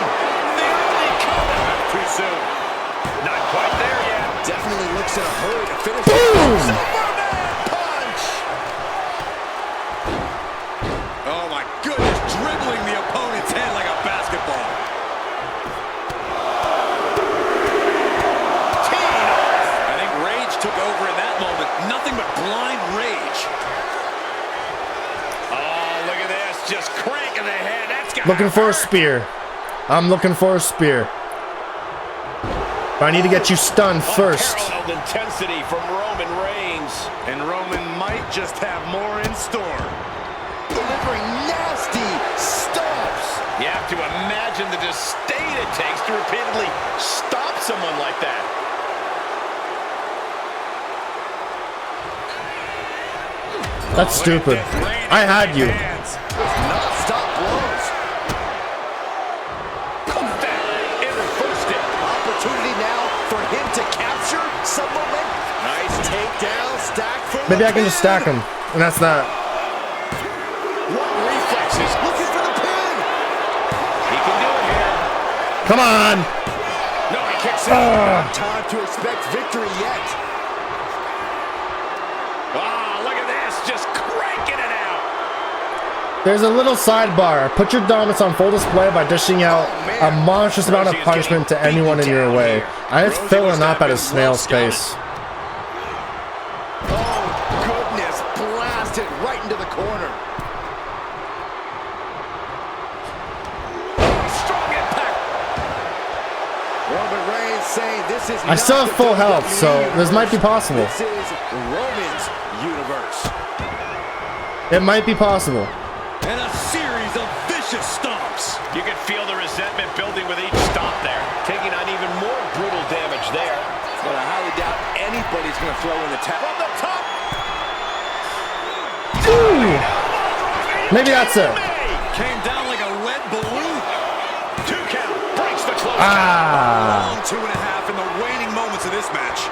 The only cover. Too soon. Not quite there yet. Definitely looks in a hurry to finish. Boom! Superman punch! Oh my goodness, dribbling the opponent's head like a basketball. I think rage took over in that moment. Nothing but blind rage. Oh, look at this. Just cranking the head. That's got Looking for a spear. I'm looking for a spear. But I need to get you stunned first. Unparalleled intensity from Roman Reigns. And Roman might just have more in store. Delivering nasty stomps. You have to imagine the disdain it takes to repeatedly stop someone like that. That's stupid. I had you. Non-stop blows. Opportunity now for him to capture some momentum. Nice takedown, stack from Maybe I can just stack him, and that's that. What reflexes? Looking for the pin. He can do it here. Come on. No, he kicks out. Not time to expect victory yet. Ah, look at this, just cranking it out. There's a little sidebar. Put your dominance on full display by dishing out a monstrous amount of punishment to anyone in your way. I just filling up at a snail's pace. Oh, goodness. Blasted right into the corner. Strong impact. Roman Reigns saying this is I still have full health, so this might be possible. This is Roman's universe. It might be possible. And a series of vicious stomps. You can feel the resentment building with each stomp there, taking on even more brutal damage there. But I highly doubt anybody's going to throw in the tap. From the top. Ooh. Maybe that's it. Came down like a lead balloon. 2 count, breaks the close Ah. Long 2.5 in the waning moments of this match.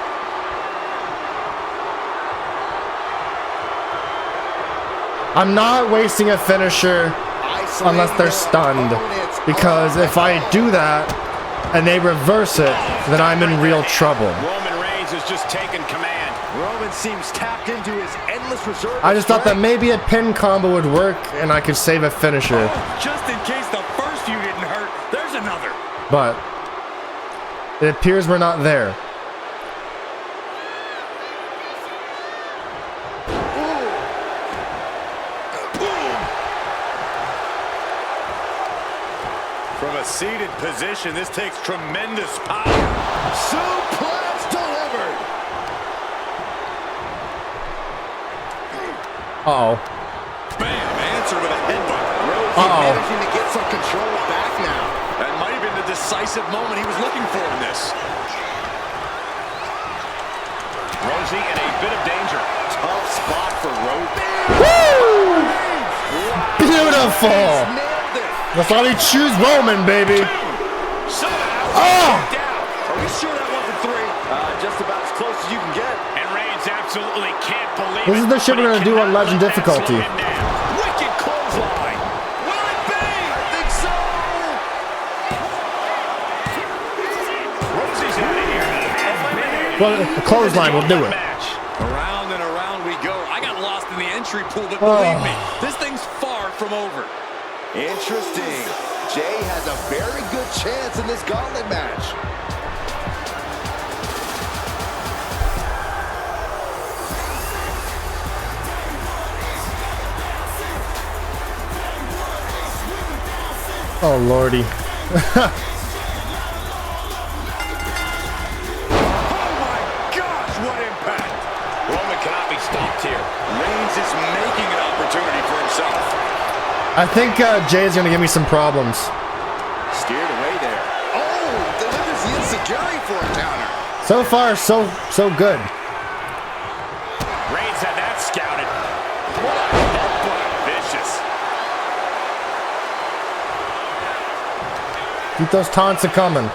I'm not wasting a finisher unless they're stunned, because if I do that and they reverse it, then I'm in real trouble. Roman Reigns has just taken command. Roman seems tapped into his endless reserve. I just thought that maybe a pin combo would work and I could save a finisher, Just in case the first few didn't hurt, there's another. but it appears we're not there. a seated position. This takes tremendous power. Suplex delivered. Uh-oh. Bam, answer with a headbutt. Rosie managing to get some control back now. That might have been the decisive moment he was looking for in this. Rosie in a bit of danger. Tough spot for Rosie. Woo! Beautiful. That's why they choose Roman, baby. Oh! Are we sure that wasn't 3? Just about as close as you can get. And Reigns absolutely can't believe This is the shit we're gonna do on Legend difficulty. Wicked clothesline. Will it be? I think so. Rosie's out of here. Eliminated. Well, the clothesline will do it. Around and around we go. I got lost in the entry pool, but believe me, this thing's far from over. Interesting. Jay has a very good chance in this gauntlet match. Oh, Lordy. What impact! Roman cannot be stopped here. Reigns is making an opportunity for himself. I think Jay's gonna give me some problems. Steered away there. Oh, delivers the insecurity for a counter. So far, so good. Reigns had that scouted. What a headbutt. Vicious. Keep those taunts a coming.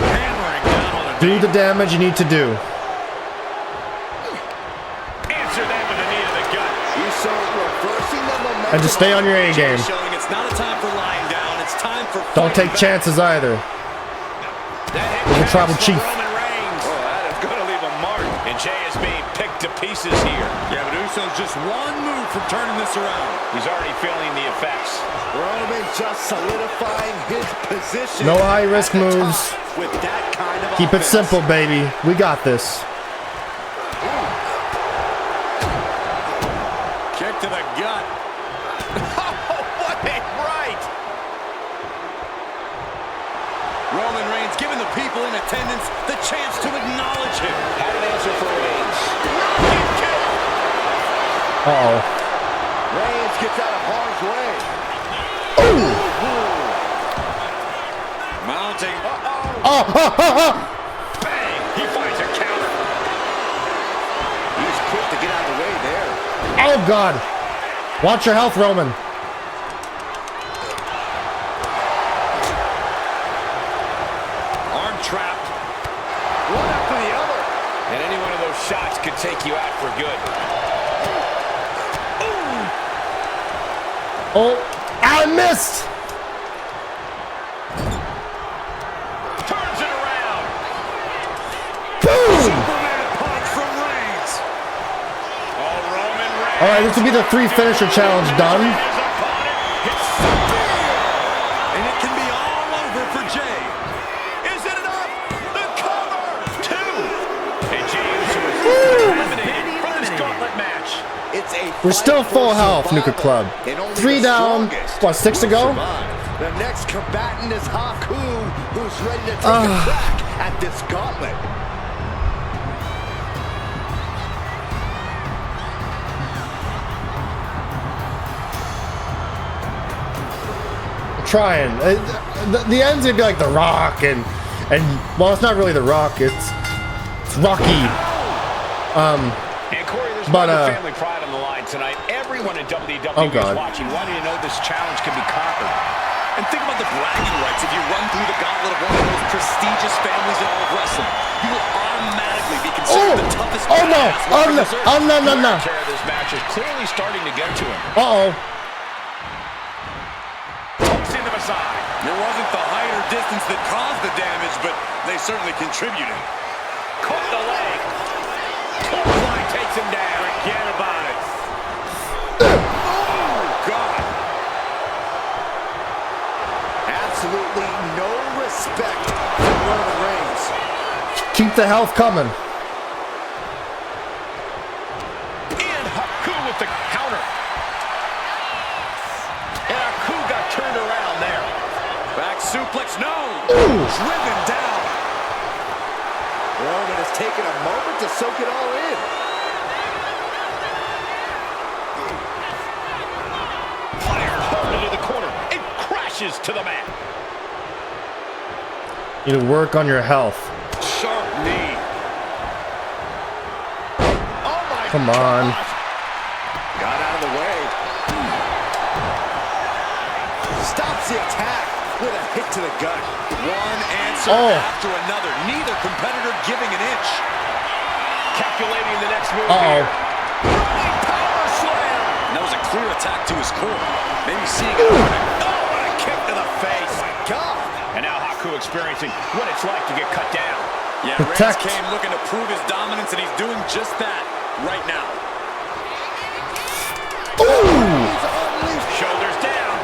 Hammering down on the Do the damage you need to do. Answer that with a knee to the gut. Reversing the momentum. And just stay on your A game. Showing it's not a time for lying down. It's time for Don't take chances either. With the tribal chief. Roman Reigns. Oh, that is going to leave a mark. And Jay is being picked to pieces here. Yeah, but Uso's just one move from turning this around. He's already feeling the effects. Roman just solidifying his position. No high risk moves. With that kind of Keep it simple, baby. We got this. Kick to the gut. What a right! Roman Reigns giving the people in attendance the chance to acknowledge him. Had an answer for Reigns. Uh-oh. Reigns gets out of harm's way. Mounting. Bang! He finds a counter. He's quick to get out of the way there. Oh, God. Watch your health, Roman. Arm trapped. One after the other. And any one of those shots could take you out for good. Oh, I missed. Turns it around. Boom. Superman punch from Reigns. Oh, Roman Reigns. All right, this will be the 3 finisher challenge done. And it can be all over for Jay. Is it enough? The cover. 2. And Jey Uso is eliminated from this gauntlet match. It's a We're still full health, Nuka Club. 3 down. What, 6 to go? The next combatant is Haku, who's ready to take a crack at this gauntlet. Trying. The end's gonna be like The Rock and well, it's not really The Rock. It's Rocky. And Corey, there's more than family pride on the line tonight. Everyone in WWE is watching, wanting to know this challenge can be conquered. And think about the bragging rights. If you run through the gauntlet of one of the most prestigious families in all of wrestling, you will automatically be considered the toughest badass on this earth. No. This match is clearly starting to get to him. Uh-oh. Hooks into the side. It wasn't the height or distance that caused the damage, but they certainly contributed. Caught the leg. Bloodline takes him down. Forget about it. Oh, God. Absolutely no respect for Roman Reigns. Keep the health coming. And Haku with the counter. And Haku got turned around there. suplex, no! Driven down. Roman has taken a moment to soak it all in. Fired hard into the corner. It crashes to the mat. You need to work on your health. Sharp knee. Oh my Come on. gosh. Got out of the way. Stops the attack with a hit to the gut. One answer after another. Neither competitor giving an inch. Calculating the next move Uh-oh. here. Running power slam. And that was a clear attack to his core. Maybe seeing it. Oh, what a kick to the face. Oh my God. And now Haku experiencing what it's like to get cut down. Yeah, Protect. Reigns came looking to prove his dominance, and he's doing just that right now. Shoulders down.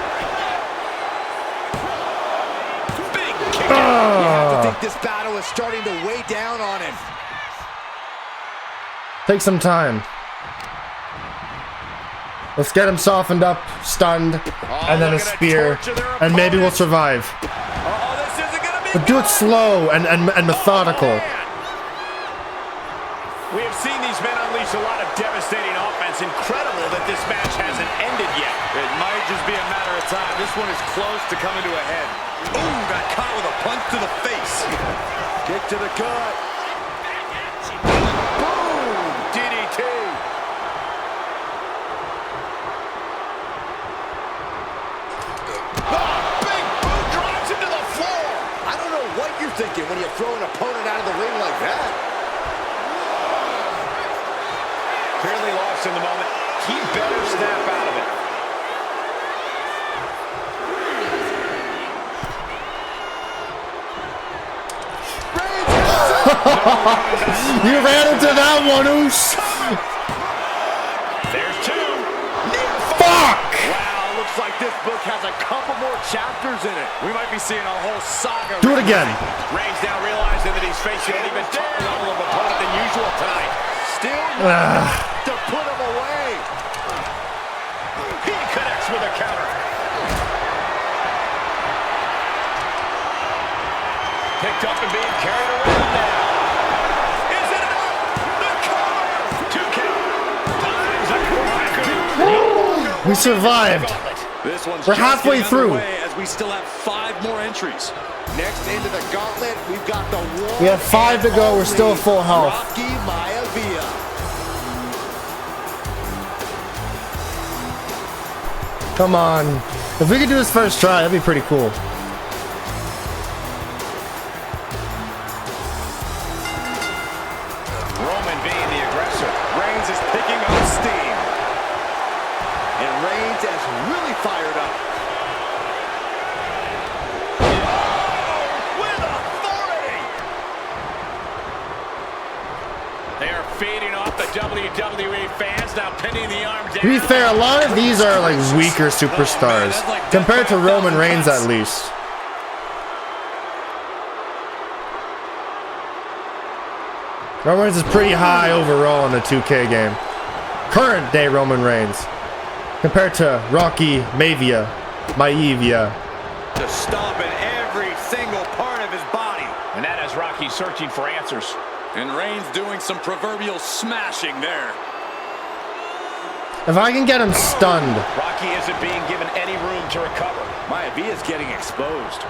Big kick. You have to think this battle is starting to weigh down on him. Take some time. Let's get him softened up, stunned, and then a spear, and maybe we'll survive. But do it slow and methodical. We have seen these men unleash a lot of devastating offense. Incredible that this match hasn't ended yet. It might just be a matter of time. This one is close to coming to a head. Ooh, got caught with a punch to the face. Kick to the gut. Boom! DDT. Big boot drives him to the floor. I don't know what you're thinking when you throw an opponent out of the ring like that. Clearly lost in the moment. He better snap out of it. You ran into that one, Oos. There's two. Fuck! Wow, looks like this book has a couple more chapters in it. We might be seeing a whole saga. Do it again. Reigns now realizing that he's facing an even tougher level of opponent than usual tonight. Still to put him away. He connects with a counter. Picked up and being carried around now. Is it enough? The cover. 2 count. Times a We survived. This one's We're just halfway getting through. underway as we still have 5 more entries. Next into the gauntlet, we've got the one. We have 5 to go. We're still full health. Rocky Maivia. Come on. If we could do this first try, that'd be pretty cool. Roman being the aggressor. Reigns is picking up steam. And Reigns is really fired up. With authority. They are feeding off the WWE fans, now pinning the arm down. To be fair, a lot of these are like weaker superstars compared to Roman Reigns, at least. Roman Reigns is pretty high overall in the 2K game. Current day Roman Reigns compared to Rocky Maivia. Just stomping every single part of his body. And that has Rocky searching for answers. And Reigns doing some proverbial smashing there. If I can get him stunned. Rocky isn't being given any room to recover. Maivia's getting exposed.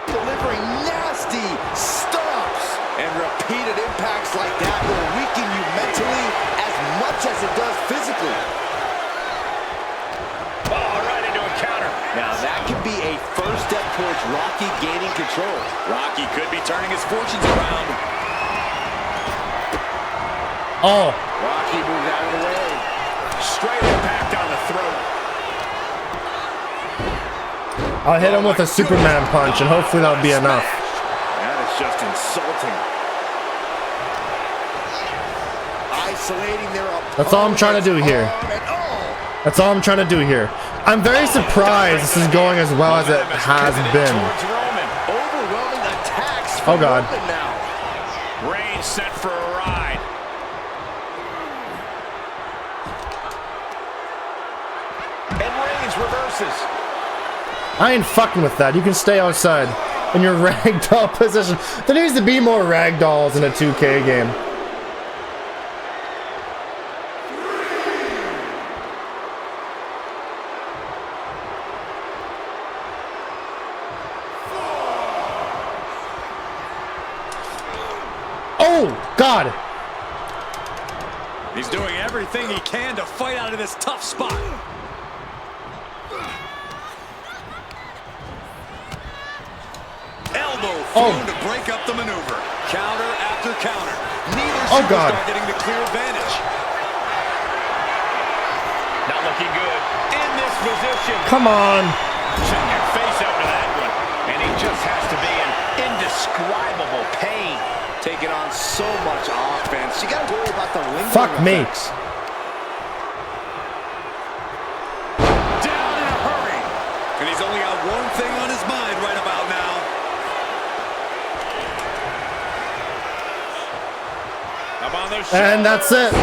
Delivering nasty stomps. And repeated impacts like that will weaken you mentally as much as it does physically. Oh, right into a counter. Now that could be a first step towards Rocky gaining control. Rocky could be turning his fortunes around. Oh. Rocky moves out of the way. Straight impact on the throat. I'll hit him with a Superman punch, and hopefully that'll be enough. That is just insulting. Isolating their opponent. That's all I'm trying to do here. That's all I'm trying to do here. I'm very surprised this is going as well as it has been. Overwhelming attacks. Oh God. Reigns set for a ride. And Reigns reverses. I ain't fucking with that. You can stay outside in your ragdoll position. There needs to be more ragdolls in a 2K game. Oh, God. He's doing everything he can to fight out of this tough spot. Elbow thrown to break up the maneuver. Counter after counter. Neither superstar getting the clear advantage. Not looking good in this position. Come on. Shutting your face after that one. And he just has to be in indescribable pain. Taking on so much offense. You gotta worry about the lingering Fuck me. effects. Down in a hurry. And he's only got one thing on his mind right about now. And that's it.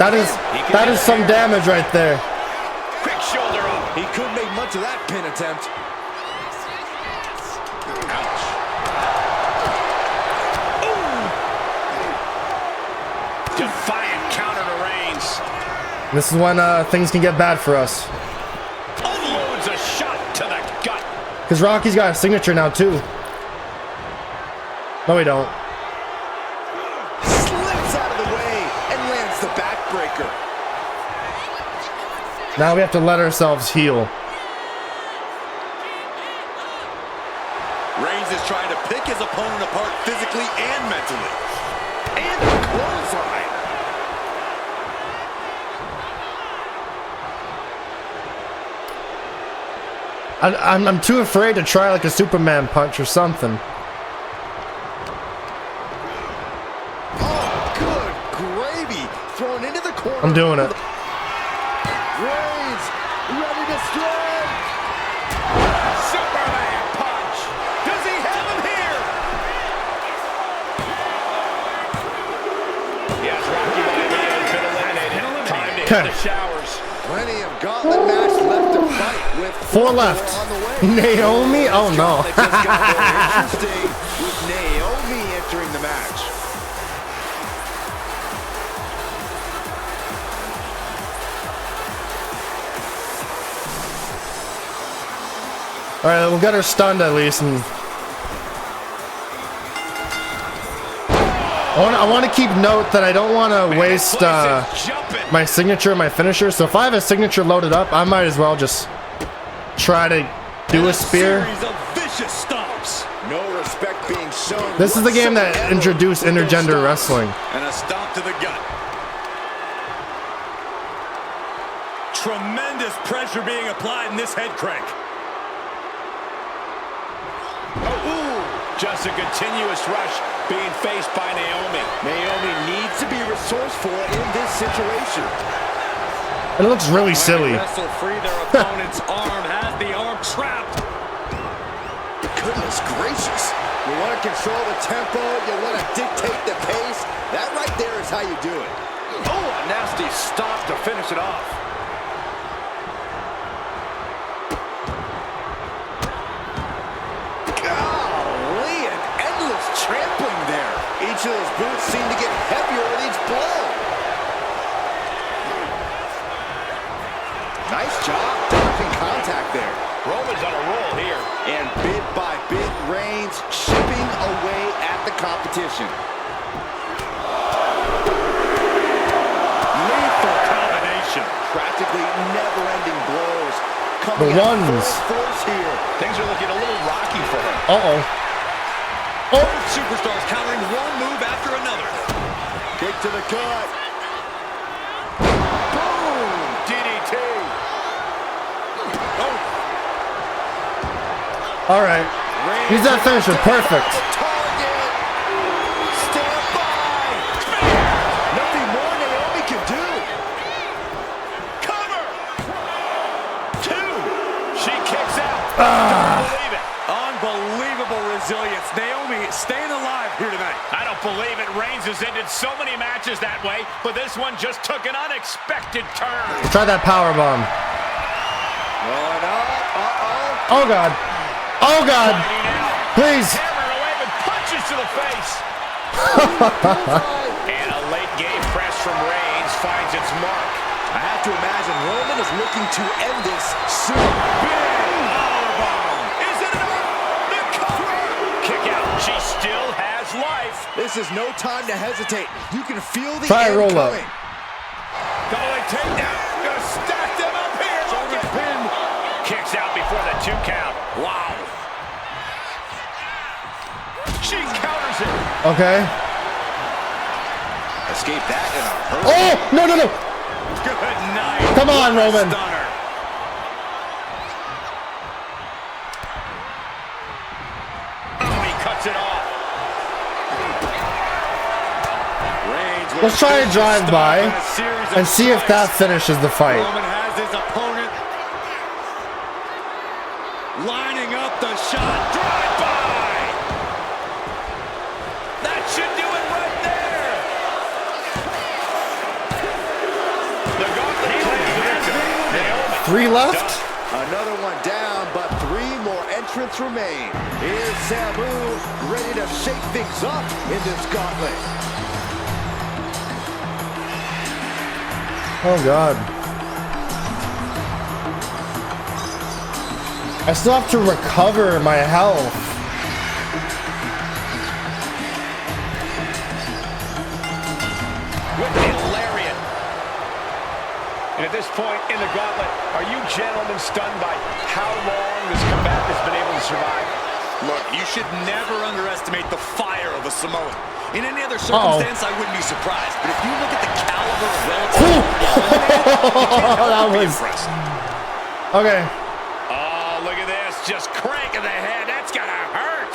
That is some damage right there. Quick shoulder up. He couldn't make much of that pin attempt. Ouch. Defiant counter to Reigns. This is when things can get bad for us. Unloads a shot to the gut. Because Rocky's got a signature now too. No, we don't. Slips out of the way and lands the backbreaker. Now we have to let ourselves heal. Reigns is trying to pick his opponent apart physically and mentally. And a clothesline. I'm too afraid to try like a Superman punch or something. Oh, good gravy. Thrown into the corner. I'm doing it. Reigns, ready to strike. Superman punch. Does he have him here? Yes, Rocky Maivia has been eliminated. Time to hit the showers. Plenty of gauntlet match left to fight with 4 left. on the way. Naomi? Oh no. It just got more interesting with Naomi entering the match. Alright, we'll get her stunned at least. And I want to keep note that I don't want to waste my signature and my finisher. So if I have a signature loaded up, I might as well just try to do a spear. Series of vicious stomps. No respect being shown. This is the game that introduced intergender wrestling. And a stomp to the gut. Tremendous pressure being applied in this head crank. Just a continuous rush being faced by Naomi. Naomi needs to be resourceful in this situation. It looks really silly. Wrestle free their opponent's arm. Has the arm trapped. Goodness gracious. You want to control the tempo. You want to dictate the pace. That right there is how you do it. Oh, a nasty stop to finish it off. Golly, an endless trampling there. Each of those boots seem to get heavier with each blow. Nice job dodging contact there. Roman's on a roll here. And bit by bit, Reigns chipping away at the competition. Lethal combination. Practically never-ending blows. The ones. Force here. Things are looking a little rocky for her. Uh-oh. Both superstars countering one move after another. Kick to the gut. Boom! DDT. Oh. All right. Use that finisher. Perfect. Target. Stand by. Nothing more Naomi can do. Cover. 2. She kicks out. Don't believe it. Unbelievable resilience. Naomi staying alive here tonight. I don't believe it. Reigns has ended so many matches that way, but this one just took an unexpected turn. Try that power bomb. Going up. Uh-oh. Oh, God. Oh, God. Please. Hammering away with punches to the face. And a late game press from Reigns finds its mark. I have to imagine Roman is looking to end this soon. Big powerbomb. Is it enough? The cover. Kick out. She still has life. This is no time to hesitate. You can feel the Try end roll up. coming. Double leg takedown. Gonna stack them up here. Look at pin. Kicks out before the 2 count. Wow. She counters it. Okay. Escape that in a hurry. Oh, no, no, no. Good night. Come on, Roman. Stunner. Oh, he cuts it off. Reigns Let's try a drive-by and see if that finishes the fight. Roman has his opponent lining up the shot. Drive-by. That should do it right there. The gauntlet has 3 left. Another one down, but 3 more entrants remain. Here's Sabu ready to shake things up in this gauntlet. Oh, God. I still have to recover my health. with a lariat. And at this point in the gauntlet, are you gentlemen stunned by how long this combatant has been able to survive? Look, you should never underestimate the fire of a Samoan. In any other circumstance, I wouldn't be surprised. But if you look at the caliber of relative, that was impressed. Okay. Oh, look at this. Just cranking the head. That's going to hurt.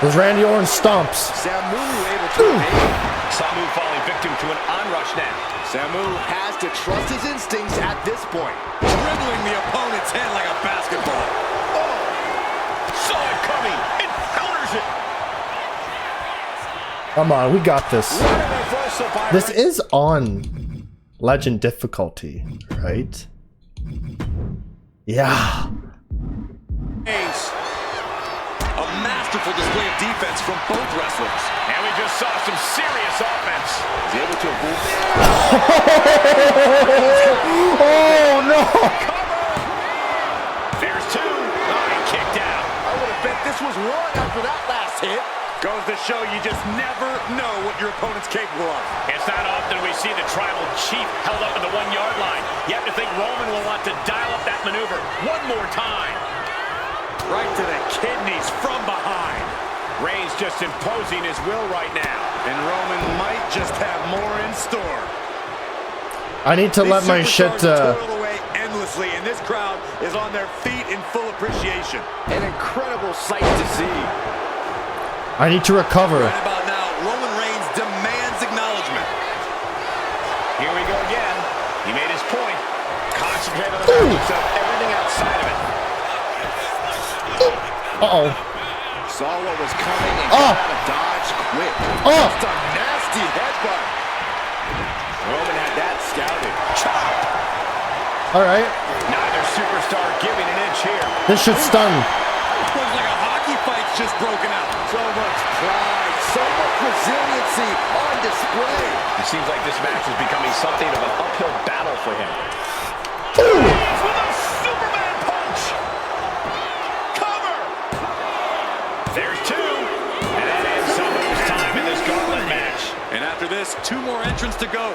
Those Randy Orton stomps. Samu able to evade. Samu falling victim to an onrush now. Samu has to trust his instincts at this point. Dribbling the opponent's head like a basketball. Oh, saw it coming. It counters it. Come on, we got this. This is on Legend difficulty, right? Yeah. Ace. A masterful display of defense from both wrestlers. And we just saw some serious offense. He's able to avoid. Oh, no. There's 2. Oh, he kicked out. I would have bet this was 1 after that last hit. Goes to show you just never know what your opponent's capable of. It's not often we see the tribal chief held up at the 1-yard line. You have to think Roman will want to dial up that maneuver one more time. Right to the kidneys from behind. Reigns just imposing his will right now. And Roman might just have more in store. I need to let my shit toil away endlessly, and this crowd is on their feet in full appreciation. An incredible sight to see. I need to recover. Right about now, Roman Reigns demands acknowledgement. Here we go again. He made his point. Concentrate on the balance of everything outside of it. Uh-oh. Saw what was coming and got out of dodge quick. Just a nasty headbutt. Roman had that scouted. Chop. All right. Neither superstar giving an inch here. This should stun. Looks like a hockey fight's just broken out. So much pride, so much resiliency on display. It seems like this match is becoming something of an uphill battle for him. Ooh. With a Superman punch. Cover. There's 2. And that ends Samu's time in this gauntlet match. And after this, 2 more entrants to go.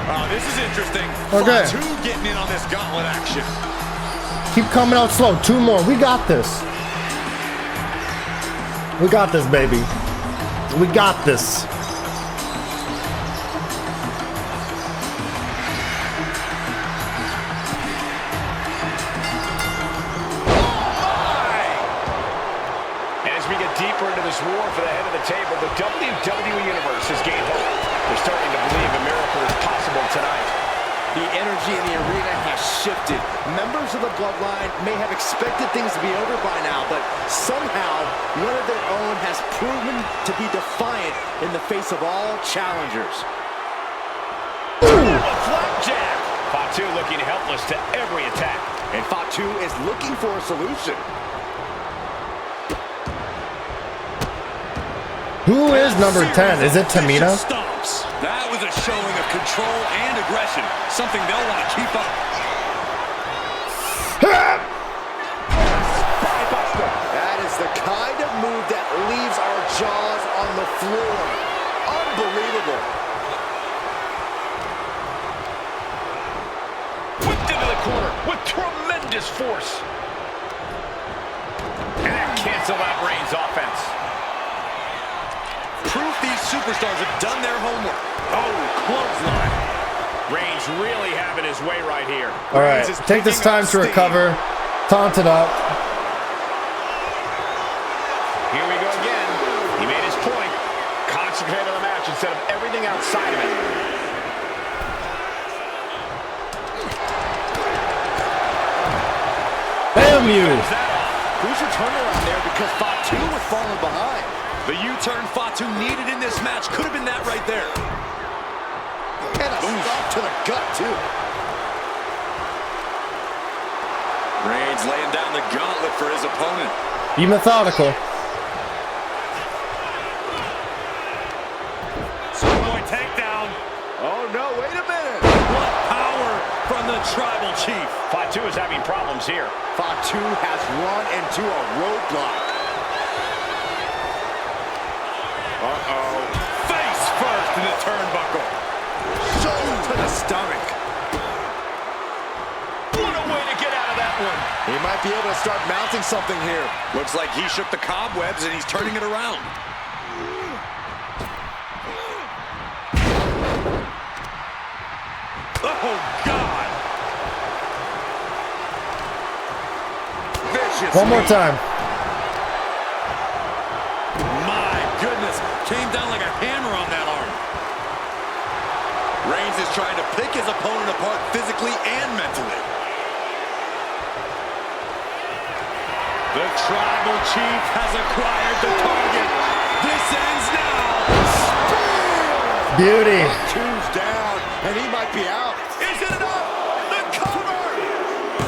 Oh, this is interesting. Okay. 2 getting in on this gauntlet action. Keep coming out slow. 2 more. We got this. We got this, baby. We got this. Deeper into this war for the head of the table, the WWE Universe has gained hope. They're starting to believe a miracle is possible tonight. The energy energy in the arena has shifted. Members of the Bloodline may have expected things to be over by now, but somehow one of their own has proven to be defiant in the face of all challengers. A flapjack! Fatu looking helpless to every attack. And Fatu is looking for a solution. Who is number 10? Is it Tamina? Stomps. That was a showing of control and aggression, something they'll want to keep up. Spinebuster. That is the kind of move that leaves our jaws on the floor. Unbelievable. Whipped into the corner with tremendous force. And that canceled out Reigns' offense. Proof these superstars have done their homework. Oh, clothesline. Reigns really having his way right here. All right, take this time to recover. Taunt it up. Here we go again. He made his point. Concentrate on the match instead of everything outside of it. Damn you! Who's your turnaround there because Fatu was falling behind? The U-turn Fatu needed in this match could have been that right there. And a stop to the gut, too. Reigns laying down the gauntlet for his opponent. Be methodical. Superboy takedown. Oh, no, wait a minute. What power from the Tribal Chief. Fatu is having problems here. Fatu has run into a roadblock. Uh-oh. Face first in the turnbuckle. Shoulder to the stomach. What a way to get out of that one. He might be able to start mounting something here. Looks like he shook the cobwebs and he's turning it around. Oh, God. Vicious. One more time. Came down like a hammer on that arm. Reigns is trying to pick his opponent apart physically and mentally. The Tribal Chief has acquired the target. This ends now. Beauty. Two's down, and he might be out. Is it enough? The cover.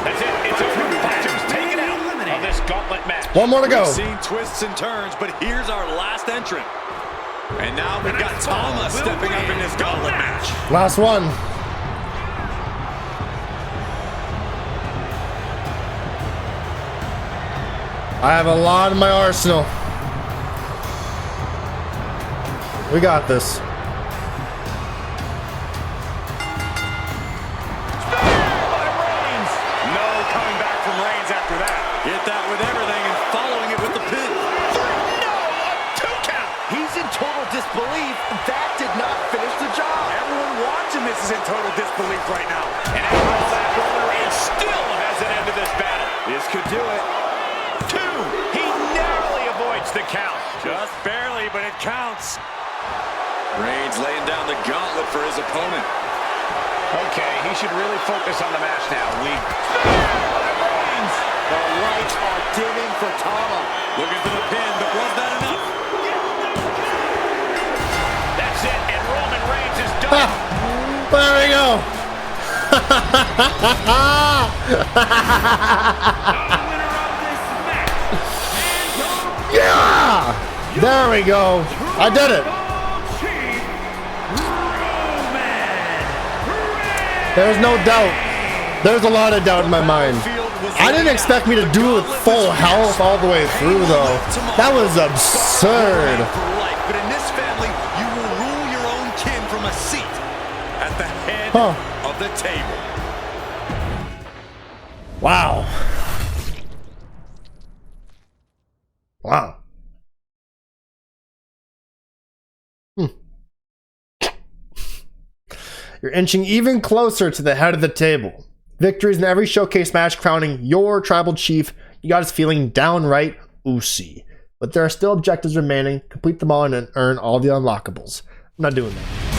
That's it. It's over. Fatu's taken out of this gauntlet match. One more to go. We've seen twists and turns, but here's our last entrant. And now we've got Thomas stepping up in this gauntlet match. Last one. I have a lot in my arsenal. We got this. No coming back from Reigns after that. Hit that with everything and following it with the pin. He's in total disbelief. That did not finish the job. Everyone watching this is in total disbelief right now. And after all that, Roman Reigns still has an end to this battle. This could do it. 2. He narrowly avoids the count. Just barely, but it counts. Reigns laying down the gauntlet for his opponent. Okay, he should really focus on the match now. Reigns. The lights are dimming for Tama. Looking for the pin, but was that enough? That's it, and Roman Reigns is done. There we go. Yeah! There we go. I did it. There's no doubt. There's a lot of doubt in my mind. I didn't expect me to do it full health all the way through, though. That was absurd. But in this family, you will rule your own kin from a seat at the head of the table. Wow. Wow. You're inching even closer to the head of the table. Victories in every showcase match crowning your tribal chief. You got us feeling downright oozy. But there are still objectives remaining. Complete them all and earn all the unlockables. I'm not doing that.